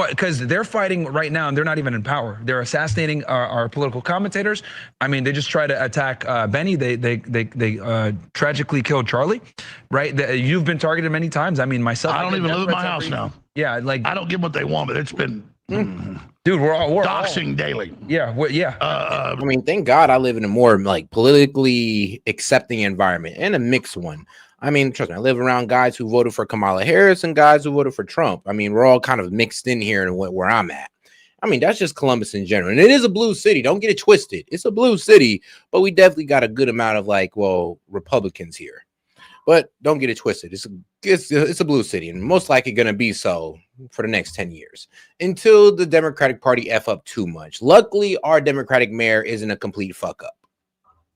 because they're fighting right now and they're not even in power. They're assassinating our political commentators. I mean, they just try to attack Benny. They tragically killed Charlie, right? You've been targeted many times. I mean, myself. I don't even live at my house now. Yeah, like I don't get what they want, but it's been dude, we're doxing daily. Yeah, I mean, thank God I live in a more like politically accepting environment and a mixed one. I mean, trust me, I live around guys who voted for Kamala Harris and guys who voted for Trump. I mean, we're all kind of mixed in here and where I'm at. I mean, that's just Columbus in general. And it is a blue city. Don't get it twisted. It's a blue city, but we definitely got a good amount of Republicans here. But don't get it twisted. It's a blue city and most likely going to be so for the next 10 years until the Democratic Party F up too much. Luckily, our Democratic mayor isn't a complete fuck up.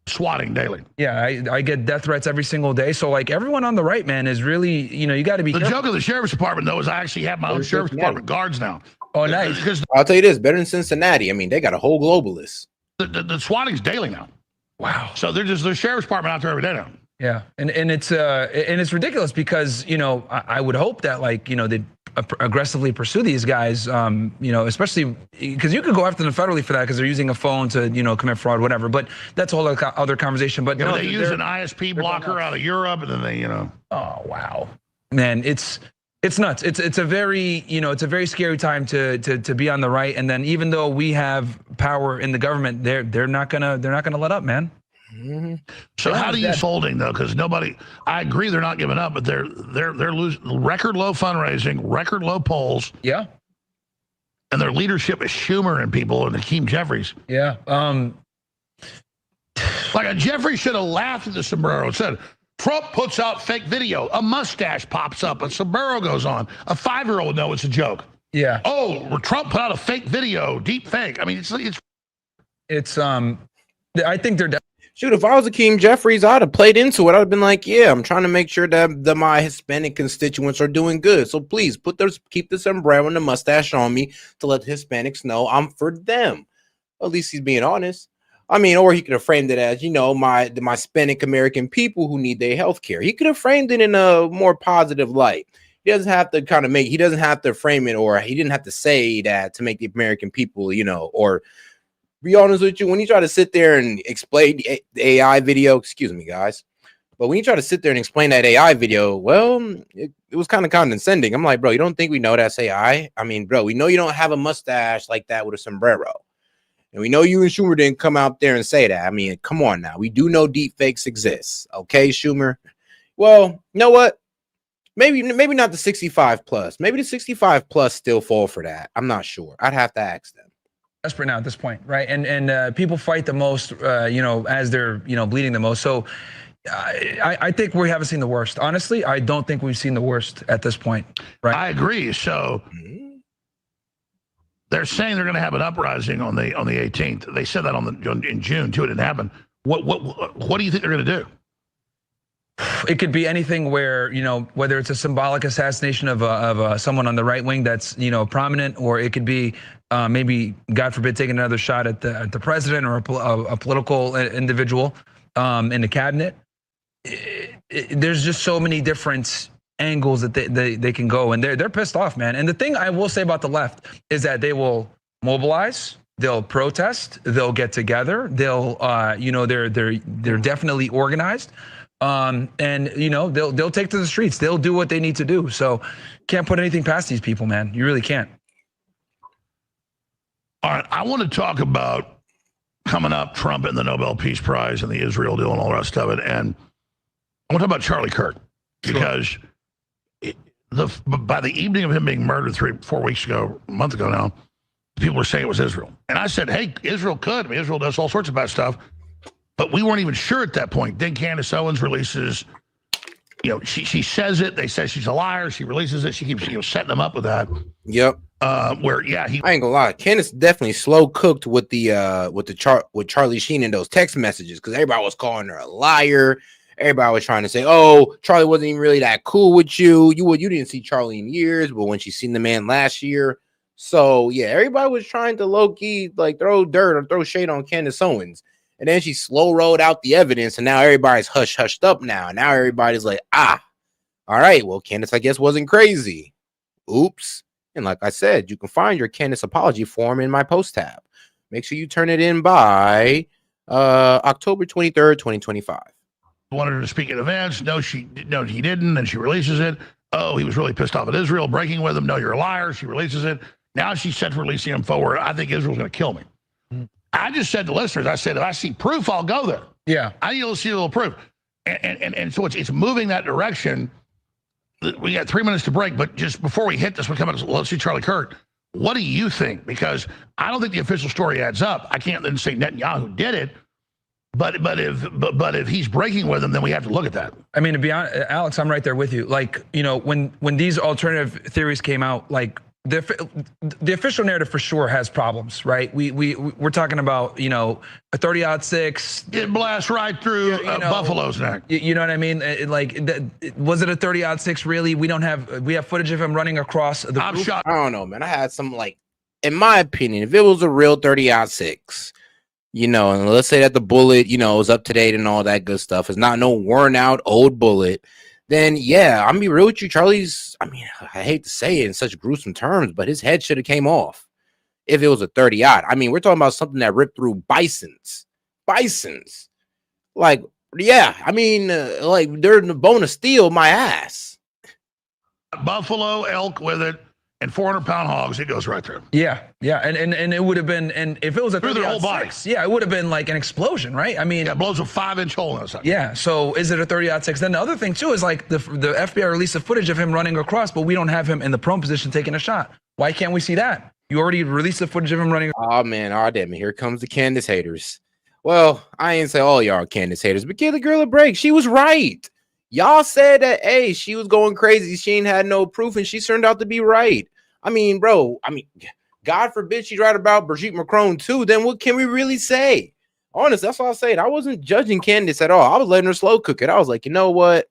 Swatting daily. Yeah, I get death threats every single day. So like everyone on the right, man, is really, you got to be the careful. joke of the sheriff's department, though, is I actually have my own sheriff's department guards now. Oh, nice. Because I'll tell you this, better than Cincinnati. I mean, they got a whole globalist. The swatting's daily now. Wow. So there's the sheriff's department out there every day now. Yeah, and it's ridiculous because I would hope that they aggressively pursue these guys, especially because you could go after them federally for that because they're using a phone to commit fraud, whatever. But that's a whole other conversation. But they use an ISP blocker out of Europe, and then they Oh wow, man, it's nuts. It's a very it's a very scary time to be on the right. And then even though we have power in the government, they're not gonna let up, man. So how do you folding though? Because nobody, I agree they're not giving up, but they're losing record low fundraising, record low polls. Yeah. And their leadership is Schumer and people and Hakeem Jeffries. Yeah. Like a Jeffries should have laughed at the sombrero and said, Trump puts out fake video. A mustache pops up, a sombrero goes on. A 5-year-old would know it's a joke. Yeah. Oh, Trump put out a fake video, deep fake. I mean, it's I think they're shoot. If I was Hakeem Jeffries, I'd have played into it. I'd have been like, yeah, I'm trying to make sure that my Hispanic constituents are doing good. So please keep the sombrero and the mustache on me to let the Hispanics know I'm for them. At least he's being honest. I mean, or he could have framed it as, my Hispanic American people who need their health care. He could have framed it in a more positive light. He doesn't have to he doesn't have to frame it, or he didn't have to say that to make the American people, or be honest with you, when you try to sit there and explain the AI video, excuse me, guys, but when you try to sit there and explain that AI video, well, it was kind of condescending. I'm like, bro, you don't think we know that's AI? I mean, bro, we know you don't have a mustache like that with a sombrero. And we know you and Schumer didn't come out there and say that. I mean, come on now. We do know deep fakes exist. Okay, Schumer? Well, you know what? Maybe not the 65 plus. Maybe the 65 plus still fall for that. I'm not sure. I'd have to ask them. Desperate now at this point, right? And people fight the most, as they're, bleeding the most. So I think we haven't seen the worst. Honestly, I don't think we've seen the worst at this point, right? I agree. So they're saying they're going to have an uprising on the 18th. They said that in June too. It didn't happen. What do you think they're going to do? It could be anything where, whether it's a symbolic assassination of someone on the right wing that's, prominent, or it could be maybe, God forbid, taking another shot at the president or a political individual in the cabinet. There's just so many different angles that they can go, and they're pissed off, man. And the thing I will say about the left is that they will mobilize, they'll protest, they'll get together, they'll they're definitely organized. And they'll take to the streets. They'll do what they need to do. So can't put anything past these people, man. You really can't. All right, I want to talk about coming up, Trump and the Nobel Peace Prize and the Israel deal and all the rest of it. And I want to talk about Charlie Kirk, because by the evening of him being murdered 3-4 weeks ago, a month ago now, people were saying it was Israel. And I said, hey, Israel could. I mean, Israel does all sorts of bad stuff. But we weren't even sure at that point. Then Candace Owens releases, she says it. They say she's a liar. She releases it. She keeps setting them up with that. Yep. I ain't gonna lie. Candace definitely slow cooked with with Charlie Sheen and those text messages, because everybody was calling her a liar. Everybody was trying to say, oh, Charlie wasn't even really that cool with you. You didn't see Charlie in years, but when she seen the man last year. So yeah, everybody was trying to low key throw dirt or throw shade on Candace Owens. And then she slow rolled out the evidence, and now everybody's hushed up now. Now everybody's like, all right, well, Candace, I guess, wasn't crazy. Oops. And like I said, you can find your Candace apology form in my post tab. Make sure you turn it in by October 23rd, 2025. Wanted her to speak at events. No, he didn't. And she releases it. Oh, he was really pissed off at Israel, breaking with him. No, you're a liar. She releases it. Now she's set for releasing him forward. I think Israel's going to kill me. I just said to listeners, I said, if I see proof, I'll go there. Yeah. I need to see a little proof. And so it's moving that direction. We got 3 minutes to break, but just before we hit this, we come out, let's see Charlie Kirk. What do you think? Because I don't think the official story adds up. I can't then say Netanyahu did it. But if he's breaking with him, then we have to look at that. I mean, to be honest, Alex, I'm right there with you. When these alternative theories came out, the official narrative for sure has problems, right? We're talking about a 30-06. It blasts right through Buffalo's neck. You know what I mean? Was it a 30-06? Really? We have footage of him running across the roof. I don't know, man. I had some in my opinion, if it was a real 30-06, and let's say that the bullet, is up to date and all that good stuff, it's not no worn out old bullet. Then yeah, I'm be real with you, Charlie's. I mean, I hate to say it in such gruesome terms, but his head should have came off if it was a 30-aught. I mean, we're talking about something that ripped through bisons. Yeah, I mean, they're in the bone of steel, my ass. Buffalo elk with it, and 400-pound hogs, it goes right through. Yeah, and it would have been, and if it was a Through their whole 30-06, yeah, it would have been like an explosion, right? I mean, it blows a 5-inch hole in the Yeah, so is it a 30-06? Then the other thing too is like the FBI released the footage of him running across, but we don't have him in the prone position taking a shot. Why can't we see that? You already released the footage of him running. Oh man, oh damn it, here comes the Candace haters. Well, I ain't say all y'all are Candace haters, but give the girl a break. She was right. Y'all said that, hey, she was going crazy. She ain't had no proof, and she turned out to be right. I mean, bro, God forbid she's right about Brigitte Macron too. Then what can we really say? Honestly, that's all I said. I wasn't judging Candace at all. I was letting her slow cook it. I was like, you know what?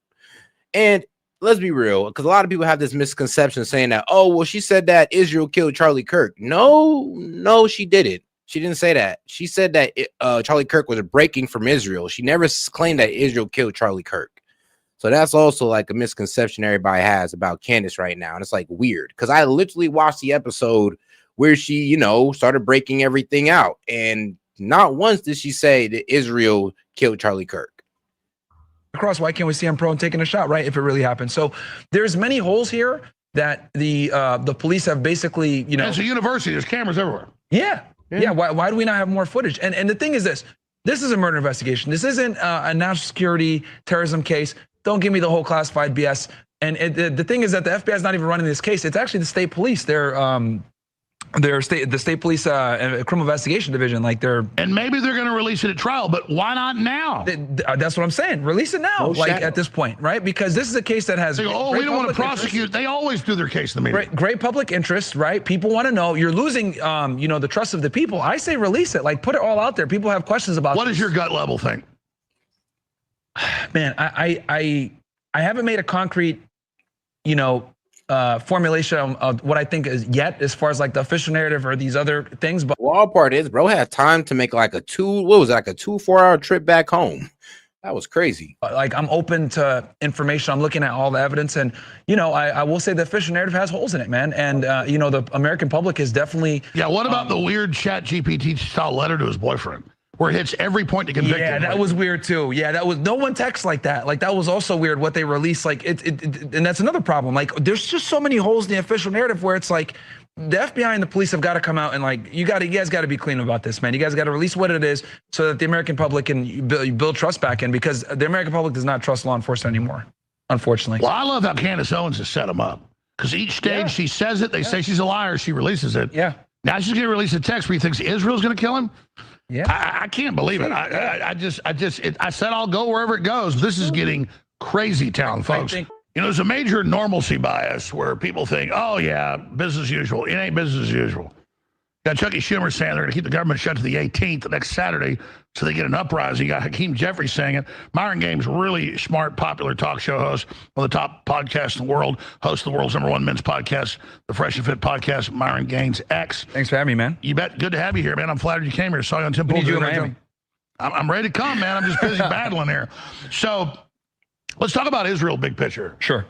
And let's be real, because a lot of people have this misconception saying that, oh, well, she said that Israel killed Charlie Kirk. No, she didn't. She didn't say that. She said that Charlie Kirk was breaking from Israel. She never claimed that Israel killed Charlie Kirk. So that's also like a misconception everybody has about Candace right now. And it's like weird because I literally watched the episode where she, you know, started breaking everything out. And not once did she say that Israel killed Charlie Kirk. Across, why can't we see him prone taking a shot, right? If it really happened. So there's many holes here that the police have basically, you know. It's a university. There's cameras everywhere. Yeah. Why do we not have more footage? And the thing is this is a murder investigation. This isn't a national security terrorism case. Don't give me the whole classified BS. And the thing is that the FBI is not even running this case. It's actually the state police. The state police criminal investigation division. Like and maybe they're going to release it at trial, but why not now? That's what I'm saying. Release it now, at this point, right? Because this is a case that has. They go, we don't want to prosecute. Interest. They always do their case in the media. Great public interest, right? People want to know. You're losing, the trust of the people. I say release it. Like put it all out there. People have questions about. What is your gut level thing? Man, I haven't made a concrete, formulation of what I think is yet as far as like the official narrative or these other things. But wild part is, bro had time to make like a 4-hour trip back home. That was crazy. Like I'm open to information. I'm looking at all the evidence, and I will say the official narrative has holes in it, man. And the American public is definitely. Yeah. What about the weird Chat GPT style letter to his boyfriend? Where it hits every point to convict him. Yeah, that was weird too. Yeah, that was no one texts like that. Like that was also weird what they released. Like and that's another problem. Like there's just so many holes in the official narrative where it's like the FBI and the police have got to come out and like you guys got to be clean about this, man. You guys got to release what it is so that the American public can build trust back in, because the American public does not trust law enforcement anymore, unfortunately. Well, I love how Candace Owens has set them up, because each stage she says it, they say she's a liar, she releases it. Yeah. Now she's going to release a text where he thinks Israel's going to kill him. Yeah, I can't believe it. I said I'll go wherever it goes. This is getting crazy town, folks. There's a major normalcy bias where people think, oh yeah, business as usual. It ain't business as usual. Got Chucky Schumer saying they're going to keep the government shut to the 18th, the next Saturday, so they get an uprising. You got Hakeem Jeffries saying it. Myron Gaines, really smart, popular talk show host, one of the top podcasts in the world, host of the world's #1 men's podcast, the Fresh and Fit podcast, Myron Gaines X. Thanks for having me, man. You bet. Good to have you here, man. I'm flattered you came here. Saw you on Tim Pool. I'm ready to come, man. I'm just busy battling here. So let's talk about Israel, big picture. Sure.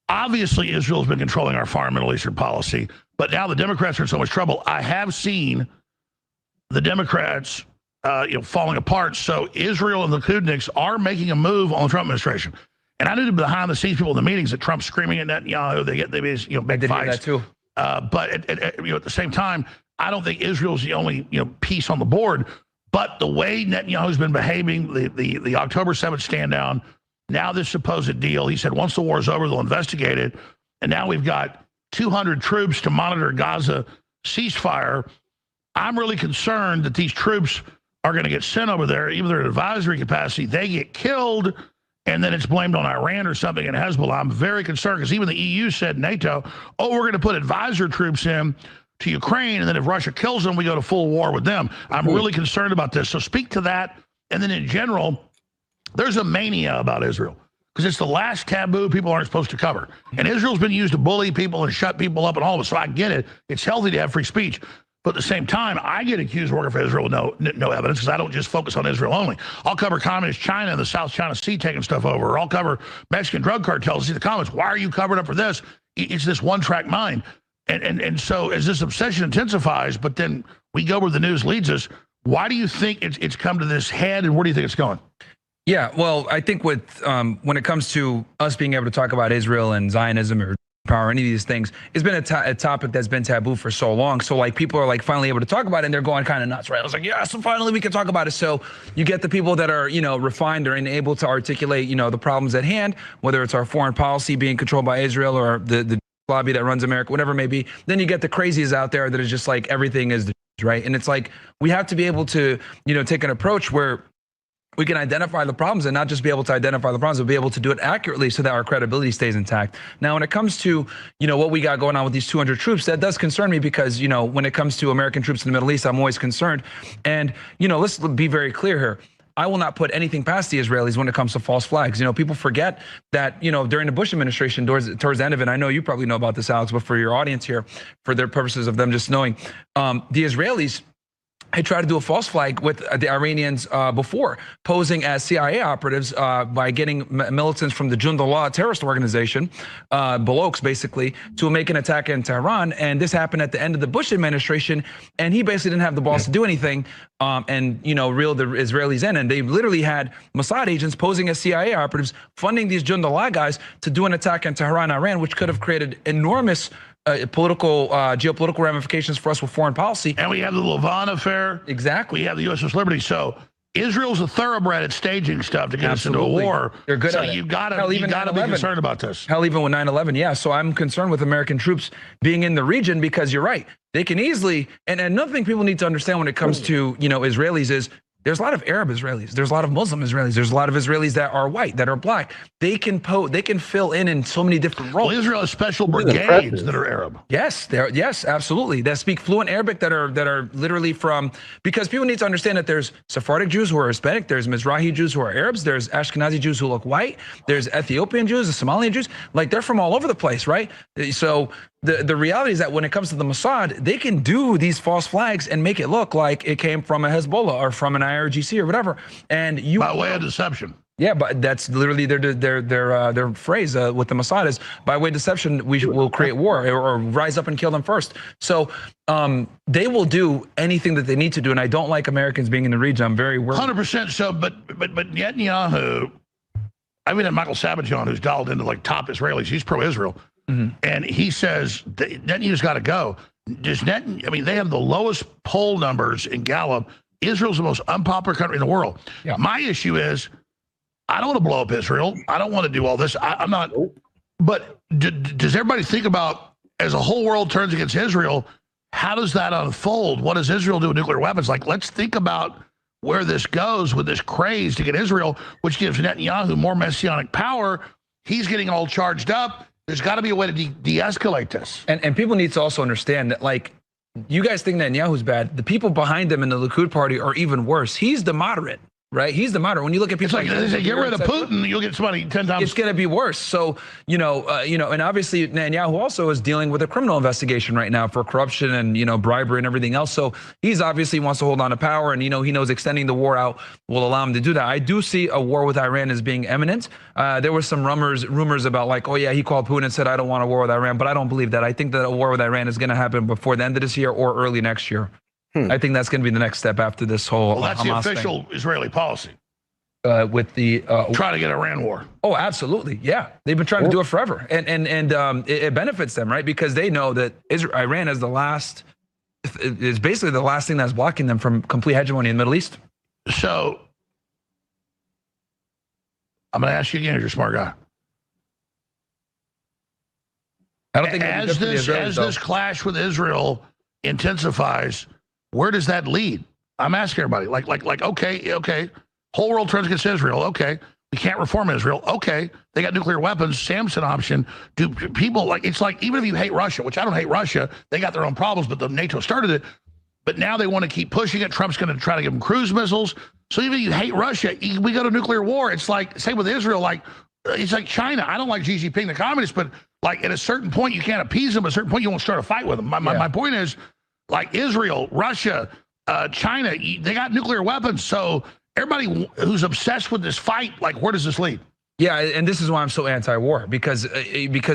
Obviously, Israel's been controlling our foreign Middle Eastern policy, but now the Democrats are in so much trouble. I have seen the Democrats, falling apart. So Israel and the Kudniks are making a move on the Trump administration. And I knew behind the scenes people in the meetings that Trump's screaming at Netanyahu. They big fights. That too. But at the same time, I don't think Israel's the only piece on the board. But the way Netanyahu's been behaving, the October 7th stand down. Now this supposed deal, he said once the war is over, they'll investigate it. And now we've got 200 troops to monitor Gaza ceasefire. I'm really concerned that these troops are going to get sent over there, even their advisory capacity. They get killed, and then it's blamed on Iran or something in Hezbollah. I'm very concerned because even the EU said, NATO, we're going to put advisor troops in to Ukraine, and then if Russia kills them, we go to full war with them. I'm really concerned about this. So speak to that. And then in general, there's a mania about Israel because it's the last taboo people aren't supposed to cover. And Israel's been used to bully people and shut people up and all of it. So I get it. It's healthy to have free speech. But at the same time, I get accused of working for Israel with no evidence because I don't just focus on Israel only. I'll cover communist China and the South China Sea taking stuff over. Or I'll cover Mexican drug cartels. See the comments. Why are you covering up for this? It's this one-track mind. And so as this obsession intensifies, but then we go where the news leads us, why do you think it's come to this head, and where do you think it's going? Yeah, well, I think when it comes to us being able to talk about Israel and Zionism or power, any of these things. It's been a topic that's been taboo for so long. So like people are like finally able to talk about it, and they're going kind of nuts, right? I was like, yeah, so finally we can talk about it. So you get the people that are, refined or able to articulate, the problems at hand, whether it's our foreign policy being controlled by Israel or the lobby that runs America, whatever it may be. Then you get the crazies out there that is just like everything is the right. And it's like we have to be able to, take an approach where we can identify the problems and not just be able to identify the problems, but be able to do it accurately so that our credibility stays intact. Now, when it comes to, what we got going on with these 200 troops, that does concern me because, when it comes to American troops in the Middle East, I'm always concerned. And, let's be very clear here. I will not put anything past the Israelis when it comes to false flags. People forget that, during the Bush administration, towards the end of it, I know you probably know about this, Alex, but for your audience here, for their purposes of them just knowing, the Israelis, I tried to do a false flag with the Iranians before, posing as CIA operatives by getting militants from the Jundullah terrorist organization, Baloks basically, to make an attack in Tehran. And this happened at the end of the Bush administration, and he basically didn't have the balls to do anything and reel the Israelis in. And they literally had Mossad agents posing as CIA operatives, funding these Jundullah guys to do an attack in Tehran, Iran, which could have created enormous geopolitical ramifications for us with foreign policy. And we have the Levant affair. Exactly. We have the USS Liberty. So Israel's a thoroughbred at staging stuff to get us into a war. They're good so at it. You've got to be concerned about this. Hell, even with 9/11, yeah. So I'm concerned with American troops being in the region because you're right. They can easily, and another thing people need to understand when it comes to, Israelis is there's a lot of Arab Israelis. There's a lot of Muslim Israelis. There's a lot of Israelis that are white, that are black. They can fill in so many different roles. Well, Israel has special brigades that are Arab. Yes, yes, absolutely. That speak fluent Arabic that are literally from, because people need to understand that there's Sephardic Jews who are Hispanic, there's Mizrahi Jews who are Arabs, there's Ashkenazi Jews who look white, there's Ethiopian Jews, the Somalian Jews, like they're from all over the place, right? So the reality is that when it comes to the Mossad, they can do these false flags and make it look like it came from a Hezbollah or from an IRGC or whatever. And by way of deception. Yeah, but that's literally their phrase with the Mossad is by way of deception we will create war or rise up and kill them first. So they will do anything that they need to do, and I don't like Americans being in the region. I'm very worried. 100%. So, but Netanyahu, I mean, Michael Savage on who's dialed into like top Israelis. He's pro-Israel. And he says Netanyahu's got to go. They have the lowest poll numbers in Gallup. Israel's the most unpopular country in the world. Yeah. My issue is, I don't want to blow up Israel. I don't want to do all this. I'm not. But does everybody think about, as the whole world turns against Israel, how does that unfold? What does Israel do with nuclear weapons? Like, let's think about where this goes with this craze to get Israel, which gives Netanyahu more messianic power. He's getting all charged up. There's got to be a way to de-escalate this. And people need to also understand that, like, you guys think Netanyahu's bad. The people behind him in the Likud party are even worse. He's the moderate. Right, he's the moderate. When you look at people, it's like they say, get rid of Putin, you'll get somebody 10 times. It's going to be worse. So and obviously Netanyahu also is dealing with a criminal investigation right now for corruption and bribery and everything else. So he's obviously wants to hold on to power, and he knows extending the war out will allow him to do that. I do see a war with Iran as being imminent. There were some rumors about like, oh yeah, he called Putin and said I don't want a war with Iran, but I don't believe that. I think that a war with Iran is going to happen before the end of this year or early next year. I think that's going to be the next step after this whole. Well, that's Hamas the official thing. Israeli policy. With the trying to get Iran war. Oh, absolutely, yeah. They've been trying to do it forever, and it benefits them, right? Because they know that Iran is basically the last thing that's blocking them from complete hegemony in the Middle East. So, I'm going to ask you again, you're a smart guy. I don't think as this clash with Israel intensifies, where does that lead? I'm asking everybody. Like, okay. Whole world turns against Israel. Okay. We can't reform Israel. Okay. They got nuclear weapons. Samson option. Do people it's like, even if you hate Russia, which I don't hate Russia, they got their own problems, but the NATO started it. But now they want to keep pushing it. Trump's going to try to give them cruise missiles. So even if you hate Russia, we go to nuclear war. It's like, same with Israel. Like, it's like China. I don't like Xi Jinping, the communist, but like at a certain point, you can't appease them. At a certain point, you won't start a fight with them. My point is, like Israel, Russia, China, they got nuclear weapons. So everybody who's obsessed with this fight, like, where does this lead? Yeah, and this is why I'm so anti-war, because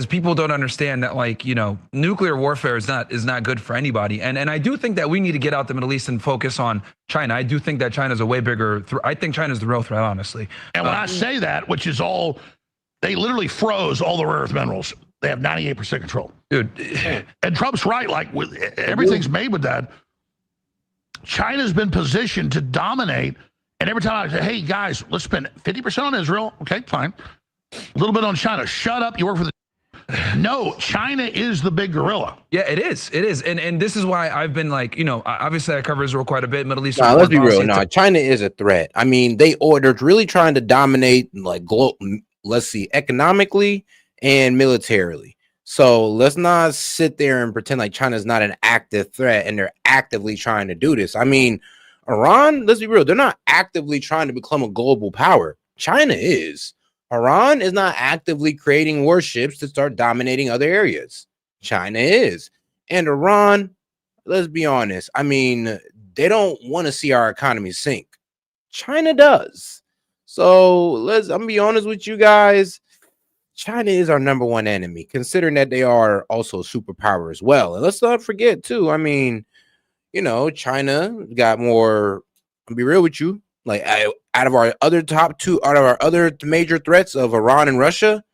people don't understand that, like, nuclear warfare is not good for anybody. And I do think that we need to get out the Middle East and focus on China. I do think that China's a way bigger I think China's the real threat, honestly. And when I say that, which is all, they literally froze all the rare earth minerals. They have 98% control. Dude. And Trump's right. Like, everything's made with that. China's been positioned to dominate. And every time I say, hey, guys, let's spend 50% on Israel. Okay, fine. A little bit on China. Shut up. You work for the... No, China is the big gorilla. Yeah, it is. It is. And this is why I've been like, obviously I cover Israel quite a bit, Middle East. Let's be real. No, China is a threat. I mean, they're really trying to dominate, like, let's see, economically and militarily. So let's not sit there and pretend like China's not an active threat and they're actively trying to do this. I mean, Iran, let's be real, they're not actively trying to become a global power. China is. Iran is not actively creating warships to start dominating other areas. China is. And Iran, let's be honest, I mean, they don't want to see our economy sink. China does. So I'm gonna be honest with you guys. China is our number one enemy, considering that they are also a superpower as well. And let's not forget too, I mean, China got more, I'll be real with you, like out of our other major threats of Iran and Russia,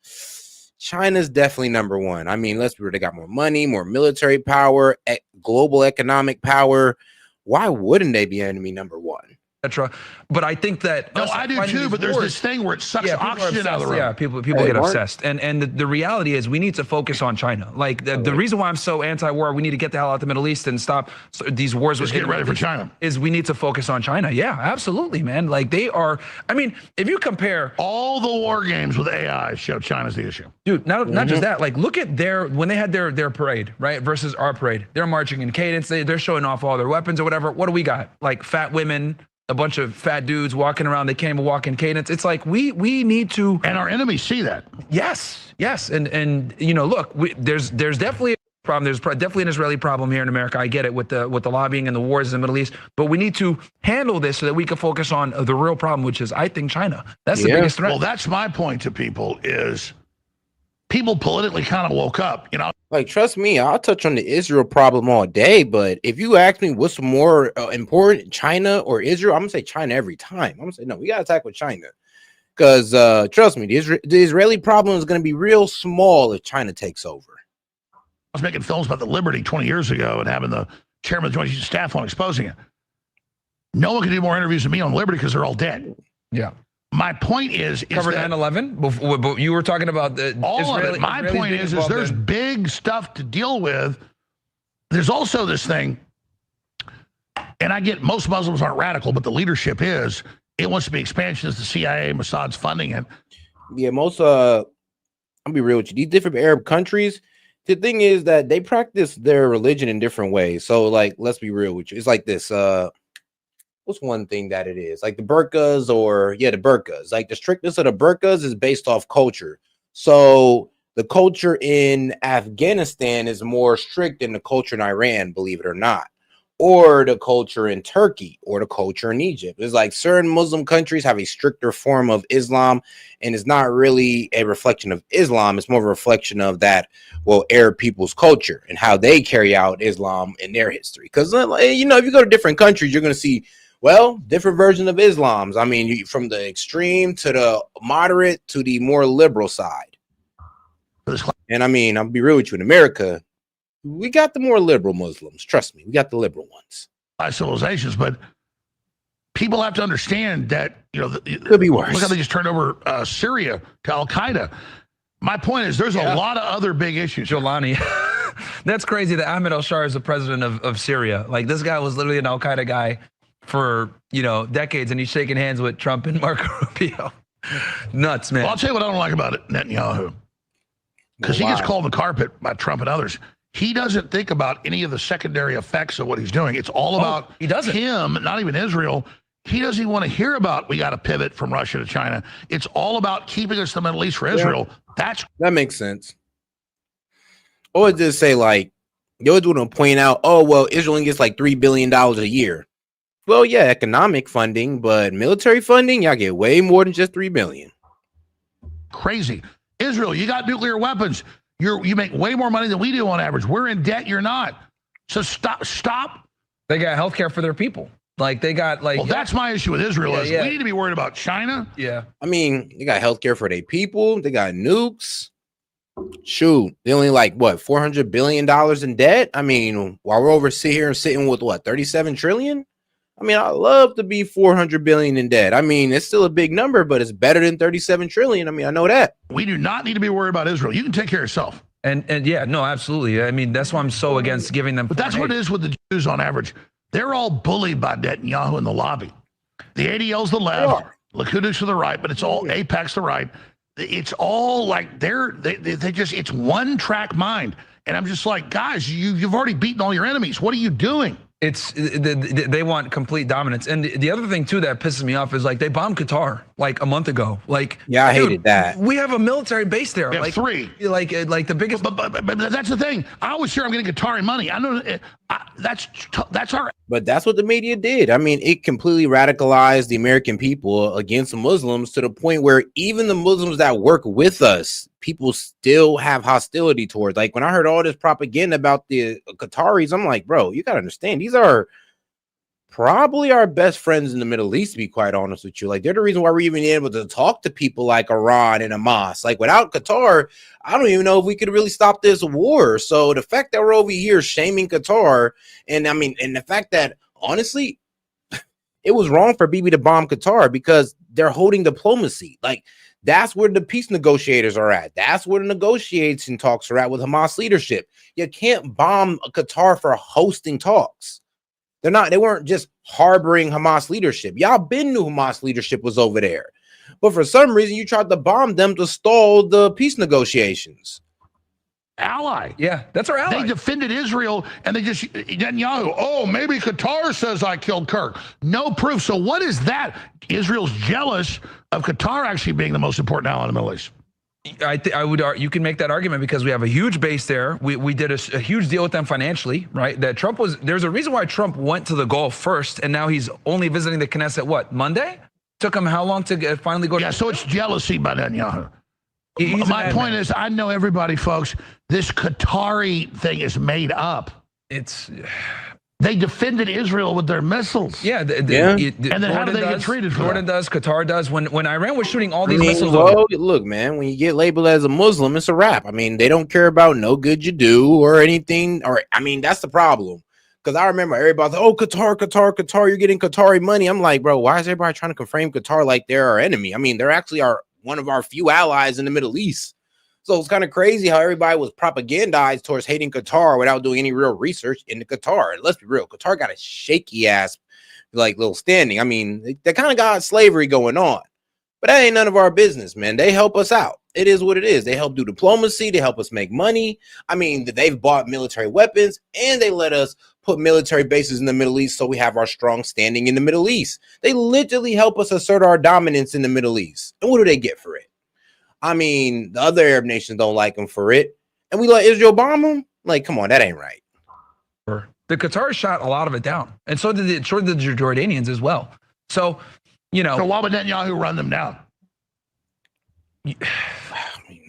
China's definitely number one. I mean, let's be real, they got more money, more military power, global economic power. Why wouldn't they be enemy number one? But I think that I do too. But there's this thing where it sucks oxygen out of the room. Yeah, people get obsessed, and the reality is we need to focus on China. Like the reason why I'm so anti-war, we need to get the hell out of the Middle East and stop these wars. Just get ready for China. Is we need to focus on China. Yeah, absolutely, man. Like they are. I mean, if you compare all the war games with AI, show China's the issue, dude. Not just that. Like look at when they had their parade, right, versus our parade. They're marching in cadence. They're showing off all their weapons or whatever. What do we got? Like fat women. A bunch of fat dudes walking around. They can't even walk in cadence. It's like we need to, and our enemies see that. Yes, and look, there's definitely a problem. There's definitely an Israeli problem here in America. I get it with the lobbying and the wars in the Middle East, but we need to handle this so that we can focus on the real problem, which is I think China. That's the biggest threat. Well, that's my point to people is people politically kind of woke up, Like, trust me, I'll touch on the Israel problem all day, but if you ask me what's more important, China or Israel, I'm gonna say China every time. I'm gonna say no, we gotta tackle China, because trust me, the Israeli problem is gonna be real small if China takes over. I was making films about the Liberty 20 years ago and having the chairman of the Joint Chiefs of Staff on exposing it. No one can do more interviews than me on Liberty because they're all dead. Yeah. My point is cover 9/11. But you were talking about the all of it. My point is there's big stuff to deal with. There's also this thing, and I get most Muslims aren't radical, but the leadership is. It wants to be expansionist. The CIA, Mossad's funding it. Yeah, most I'll be real with you. These different Arab countries, the thing is that they practice their religion in different ways. So, like, let's be real with you. It's like this. What's one thing that it is like the burqas the burqas, like the strictness of the burqas is based off culture. So the culture in Afghanistan is more strict than the culture in Iran, believe it or not, or the culture in Turkey or the culture in Egypt. It's like certain Muslim countries have a stricter form of Islam, and it's not really a reflection of Islam. It's more of a reflection of that, Arab people's culture and how they carry out Islam in their history. Because, if you go to different countries, you're going to see different versions of Islams. I mean, from the extreme to the moderate to the more liberal side. And I mean, I'll be real with you. In America, we got the more liberal Muslims. Trust me, we got the liberal ones. Civilizations, but people have to understand that it could be worse. Look how they just turned over Syria to Al Qaeda. My point is, there's a lot of other big issues. Jolani, that's crazy that Ahmed al-Shar is the president of Syria. Like this guy was literally an Al Qaeda guy for decades, and he's shaking hands with Trump and Marco Rubio. Nuts, man. Well, I'll tell you what I don't like about it, Netanyahu, because he gets called the carpet by Trump and others. He doesn't think about any of the secondary effects of what he's doing. It's all about him, not even Israel. He doesn't even want to hear about we got to pivot from Russia to China. It's all about keeping us the Middle East for Israel. That makes sense. Or just say like, you always want to point out, Israel gets like $3 billion a year. Well, yeah, economic funding, but military funding, y'all get way more than just $3 billion. Crazy. Israel, you got nuclear weapons. You make way more money than we do on average. We're in debt. You're not. So stop. They got healthcare for their people. Like they got like. Well, that's my issue with Israel. We need to be worried about China. Yeah. I mean, they got healthcare for their people. They got nukes. Shoot, they only like what, $400 billion in debt. I mean, while we're sitting with what, 37 trillion. I mean, I love to be 400 billion in debt. I mean, it's still a big number, but it's better than 37 trillion. I mean, I know that. We do not need to be worried about Israel. You can take care of yourself. And yeah, no, absolutely. I mean, that's why I'm so against giving them. But that's what it is with the Jews on average. They're all bullied by Netanyahu in the lobby. The ADL's the left, Likud to the right, but it's all AIPAC's the right. It's all like they just, it's one track mind. And I'm just like, guys, you've already beaten all your enemies. What are you doing? They want complete dominance. And the other thing too that pisses me off is like they bombed Qatar like a month ago. Like, yeah, I hated that. We have a military base there. We have like 3. Like the biggest. But that's the thing. I always hear I'm getting Qatari money. I know that's our. But that's what the media did. I mean, it completely radicalized the American people against the Muslims to the point where even the Muslims that work with us, people still have hostility towards. Like when I heard all this propaganda about the Qataris, I'm like, bro, you gotta understand, these are probably our best friends in the Middle East, to be quite honest with you. Like they're the reason why we're even able to talk to people like Iran and Hamas. Like without Qatar, I don't even know if we could really stop this war. So the fact that we're over here shaming Qatar, and I mean, and the fact that honestly, it was wrong for Bibi to bomb Qatar because they're holding diplomacy. Like that's where the peace negotiators are at. That's where the negotiation talks are at with Hamas leadership. You can't bomb Qatar for hosting talks. They weren't just harboring Hamas leadership. Y'all been knew Hamas leadership was over there. But for some reason, you tried to bomb them to stall the peace negotiations. Ally. Yeah, that's our ally. They defended Israel, and they just, Netanyahu, oh, maybe Qatar says I killed Kirk. No proof. So what is that? Israel's jealous of Qatar actually being the most important ally in the Middle East. I would you can make that argument because we have a huge base there. We did a huge deal with them financially, right? That there's a reason why Trump went to the Gulf first, and now he's only visiting the Knesset, what, Monday? Took him how long to finally go? Yeah, so it's jealousy by Netanyahu. My point is, I know everybody, folks, this Qatari thing is made up. They defended Israel with their missiles. Yeah. And then how do they get treated for Jordan that? does, Qatar does. When Iran was shooting all these missiles. Well, look, man, when you get labeled as a Muslim, it's a wrap. I mean, they don't care about no good you do or anything. Or I mean, that's the problem. Because I remember everybody, oh, Qatar, you're getting Qatari money. I'm like, bro, why is everybody trying to frame Qatar like they're our enemy? I mean, they're actually one of our few allies in the Middle East. So it's kind of crazy how everybody was propagandized towards hating Qatar without doing any real research into Qatar. And let's be real, Qatar got a shaky ass, like little standing. I mean, they kind of got slavery going on, but that ain't none of our business, man. They help us out. It is what it is. They help do diplomacy. They help us make money. I mean, they've bought military weapons and they let us put military bases in the Middle East so we have our strong standing in the Middle East. They literally help us assert our dominance in the Middle East. And what do they get for it? I mean, the other Arab nations don't like them for it. And we let Israel bomb them? Like, come on, that ain't right. The Qatari shot a lot of it down. And so did the Jordanians as well. So, you know. So why would Netanyahu run them down?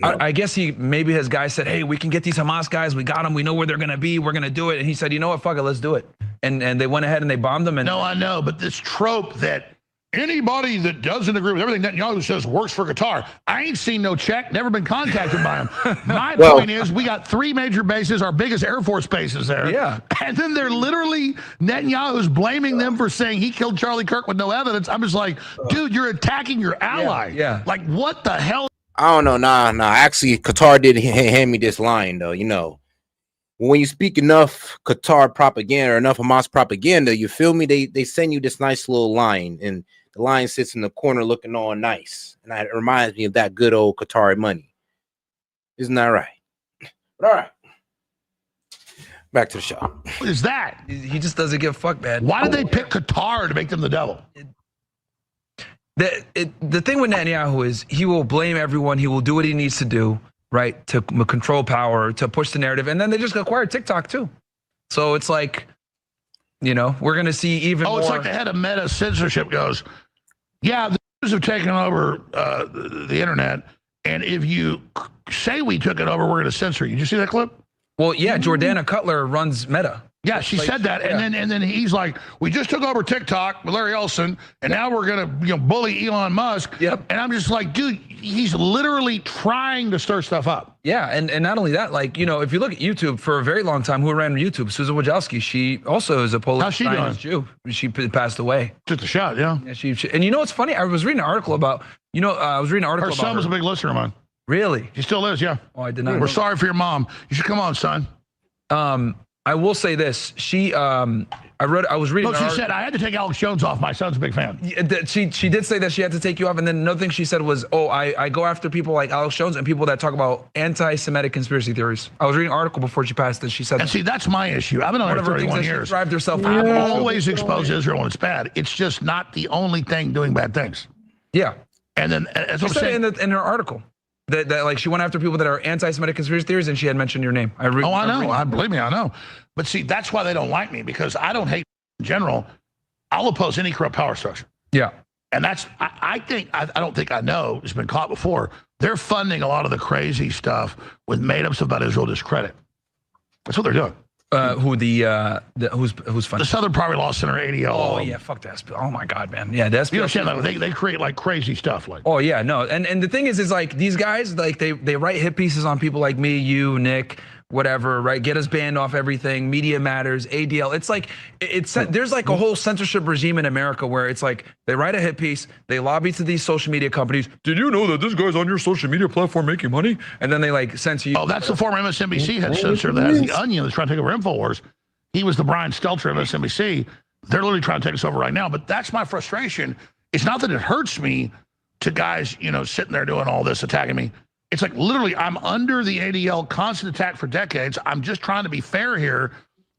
I guess maybe his guy said, hey, we can get these Hamas guys. We got them. We know where they're going to be. We're going to do it. And he said, you know what? Fuck it. Let's do it. And they went ahead and they bombed them. And no, I know. But this trope that anybody that doesn't agree with everything Netanyahu says works for Qatar. I ain't seen no check, never been contacted by him. My point is we got 3 major bases, our biggest Air Force bases there. Yeah. And then they're literally, Netanyahu's blaming them for saying he killed Charlie Kirk with no evidence. I'm just like, dude, you're attacking your ally. Yeah. Like, what the hell? I don't know. Nah. Actually, Qatar did hand me this line, though. You know, when you speak enough Qatar propaganda or enough Hamas propaganda, you feel me? They send you this nice little line, and the line sits in the corner looking all nice. And it reminds me of that good old Qatari money. Isn't that right? But all right. Back to the show. What is that? He just doesn't give a fuck, man. Why did they pick Qatar to make them the devil? The thing with Netanyahu is he will blame everyone. He will do what he needs to do, right, to control power, to push the narrative. And then they just acquired TikTok, too. So it's like, you know, we're going to see even more. It's like the head of Meta censorship goes, yeah, the Jews have taken over the internet. And if you say we took it over, we're going to censor you. Did you see that clip? Well, yeah, Jordana Cutler runs Meta. Yeah, she said that, and then he's like, "We just took over TikTok with Larry Ellison, and now we're gonna bully Elon Musk." Yep. And I'm just like, dude, he's literally trying to stir stuff up. Yeah, and not only that, like, if you look at YouTube, for a very long time, who ran YouTube? Susan Wojcicki. She also is a Polish Zionist Jew. She passed away. Just a shot, yeah. Yeah, and what's funny? I was reading an article about, Her son was a big listener of mine. Really? He still is, yeah. Oh, I did not. We're sorry for your mom. You should come on, son. I will say this. She, I was reading. Look, she said, I had to take Alex Jones off. My son's a big fan. She did say that she had to take you off. And then another thing she said was, I go after people like Alex Jones and people that talk about anti-Semitic conspiracy theories. I was reading an article before she passed that she said. And see, that's my issue. I've been on her 31 years. Drive herself. I've always exposed Israel when it's bad. It's just not the only thing doing bad things. Yeah. And then, as she I'm said saying, in her article. That like she went after people that are anti-Semitic conspiracy theories, and she had mentioned your name. I know. Believe me, I know. But see, that's why they don't like me, because I don't hate in general. I'll oppose any corrupt power structure. Yeah. And that's, I don't think I know, it's been caught before. They're funding a lot of the crazy stuff with made-up stuff about Israel discredit. That's what they're doing. Who's funding? The Southern Poverty Law Center, ADL. Oh yeah, fuck the SPL. Oh my God, man. Yeah, the SPL. You understand that they create like crazy stuff, like. Oh yeah, no, and the thing is like these guys, like they write hit pieces on people like me, you, Nick, whatever, right? Get us banned off everything. Media Matters, ADL. It's like there's like a whole censorship regime in America where it's like they write a hit piece, they lobby to these social media companies. Did you know that this guy's on your social media platform making money? And then they like censor you. Oh, that's the former MSNBC head censor that has the Onion that's trying to take over InfoWars. He was the Brian Stelter of MSNBC. They're literally trying to take us over right now. But that's my frustration. It's not that it hurts me to guys, sitting there doing all this, attacking me. It's like literally I'm under the ADL constant attack for decades. I'm just trying to be fair here.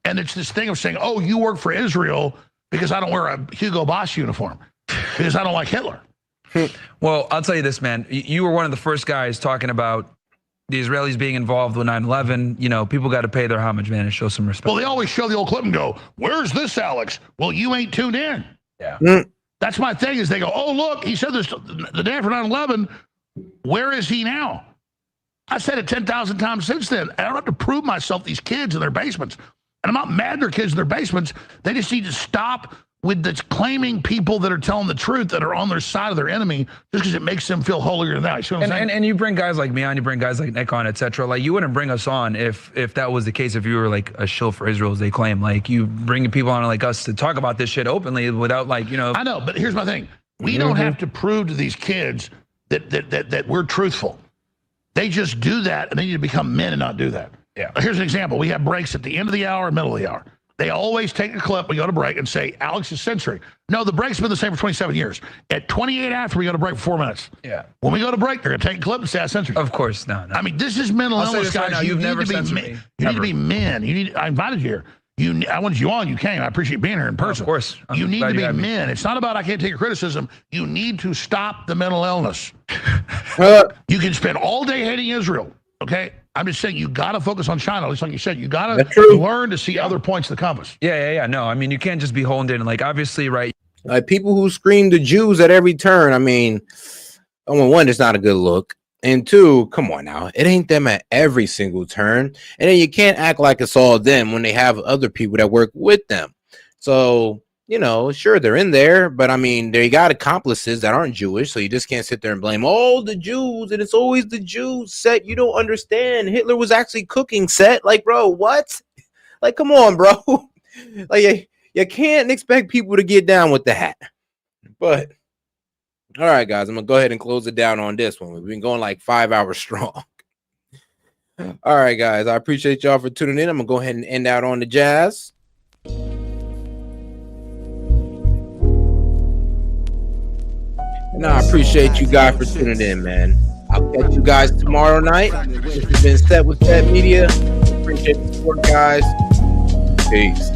And it's this thing of saying, oh, you work for Israel because I don't wear a Hugo Boss uniform because I don't like Hitler. Well, I'll tell you this, man. You were one of the first guys talking about the Israelis being involved with 9/11. People got to pay their homage, man, and show some respect. Well, they always show the old clip and go, where's this, Alex? Well, you ain't tuned in. Yeah. That's my thing is they go, oh, look, he said this the day after 9/11. Where is he now? I said it 10,000 times since then. I don't have to prove myself these kids in their basements. And I'm not mad at their kids in their basements. They just need to stop with this claiming people that are telling the truth that are on their side of their enemy just because it makes them feel holier than that. You see what I'm saying? And you bring guys like me on, you bring guys like Nick on, etc. Like you wouldn't bring us on if that was the case, if you were like a shill for Israel, as they claim. Like you bring people on like us to talk about this shit openly without like, I know, but here's my thing. We don't have to prove to these kids that we're truthful. They just do that, and they need to become men and not do that. Yeah. Here's an example. We have breaks at the end of the hour and middle of the hour. They always take a clip, we go to break, and say, Alex is censoring. No, the break's been the same for 27 years. At 28 after, we go to break for 4 minutes. Yeah. When we go to break, they're going to take a clip and say, I censored. Of course, no. I mean, this is mental illness, guys. Right now, you need to be men. You need to be men. I invited you here. I wanted you on. You came. I appreciate being here in person. Of course. You need to be men. It's not about I can't take your criticism. You need to stop the mental illness. You can spend all day hating Israel. Okay, I'm just saying you got to focus on China. Just like you said, you got to learn to see other points of the compass. Yeah. No, I mean you can't just be honed in. Like obviously, right? Like people who scream the Jews at every turn. I mean, one, it's not a good look. And two, come on now, it ain't them at every single turn. And then you can't act like it's all them when they have other people that work with them. So, sure, they're in there, but I mean, they got accomplices that aren't Jewish. So you just can't sit there and blame all the Jews. And it's always the Jews. Set, you don't understand. Hitler was actually cooking. Set, like, bro, what? Like, come on, bro. Like, you can't expect people to get down with that. But all right, guys, I'm going to go ahead and close it down on this one. We've been going like 5 hours strong. All right, guys, I appreciate y'all for tuning in. I'm going to go ahead and end out on the jazz. And I appreciate you guys for tuning in, man. I'll catch you guys tomorrow night. This has been Set with Set Media. Appreciate the support, guys. Peace.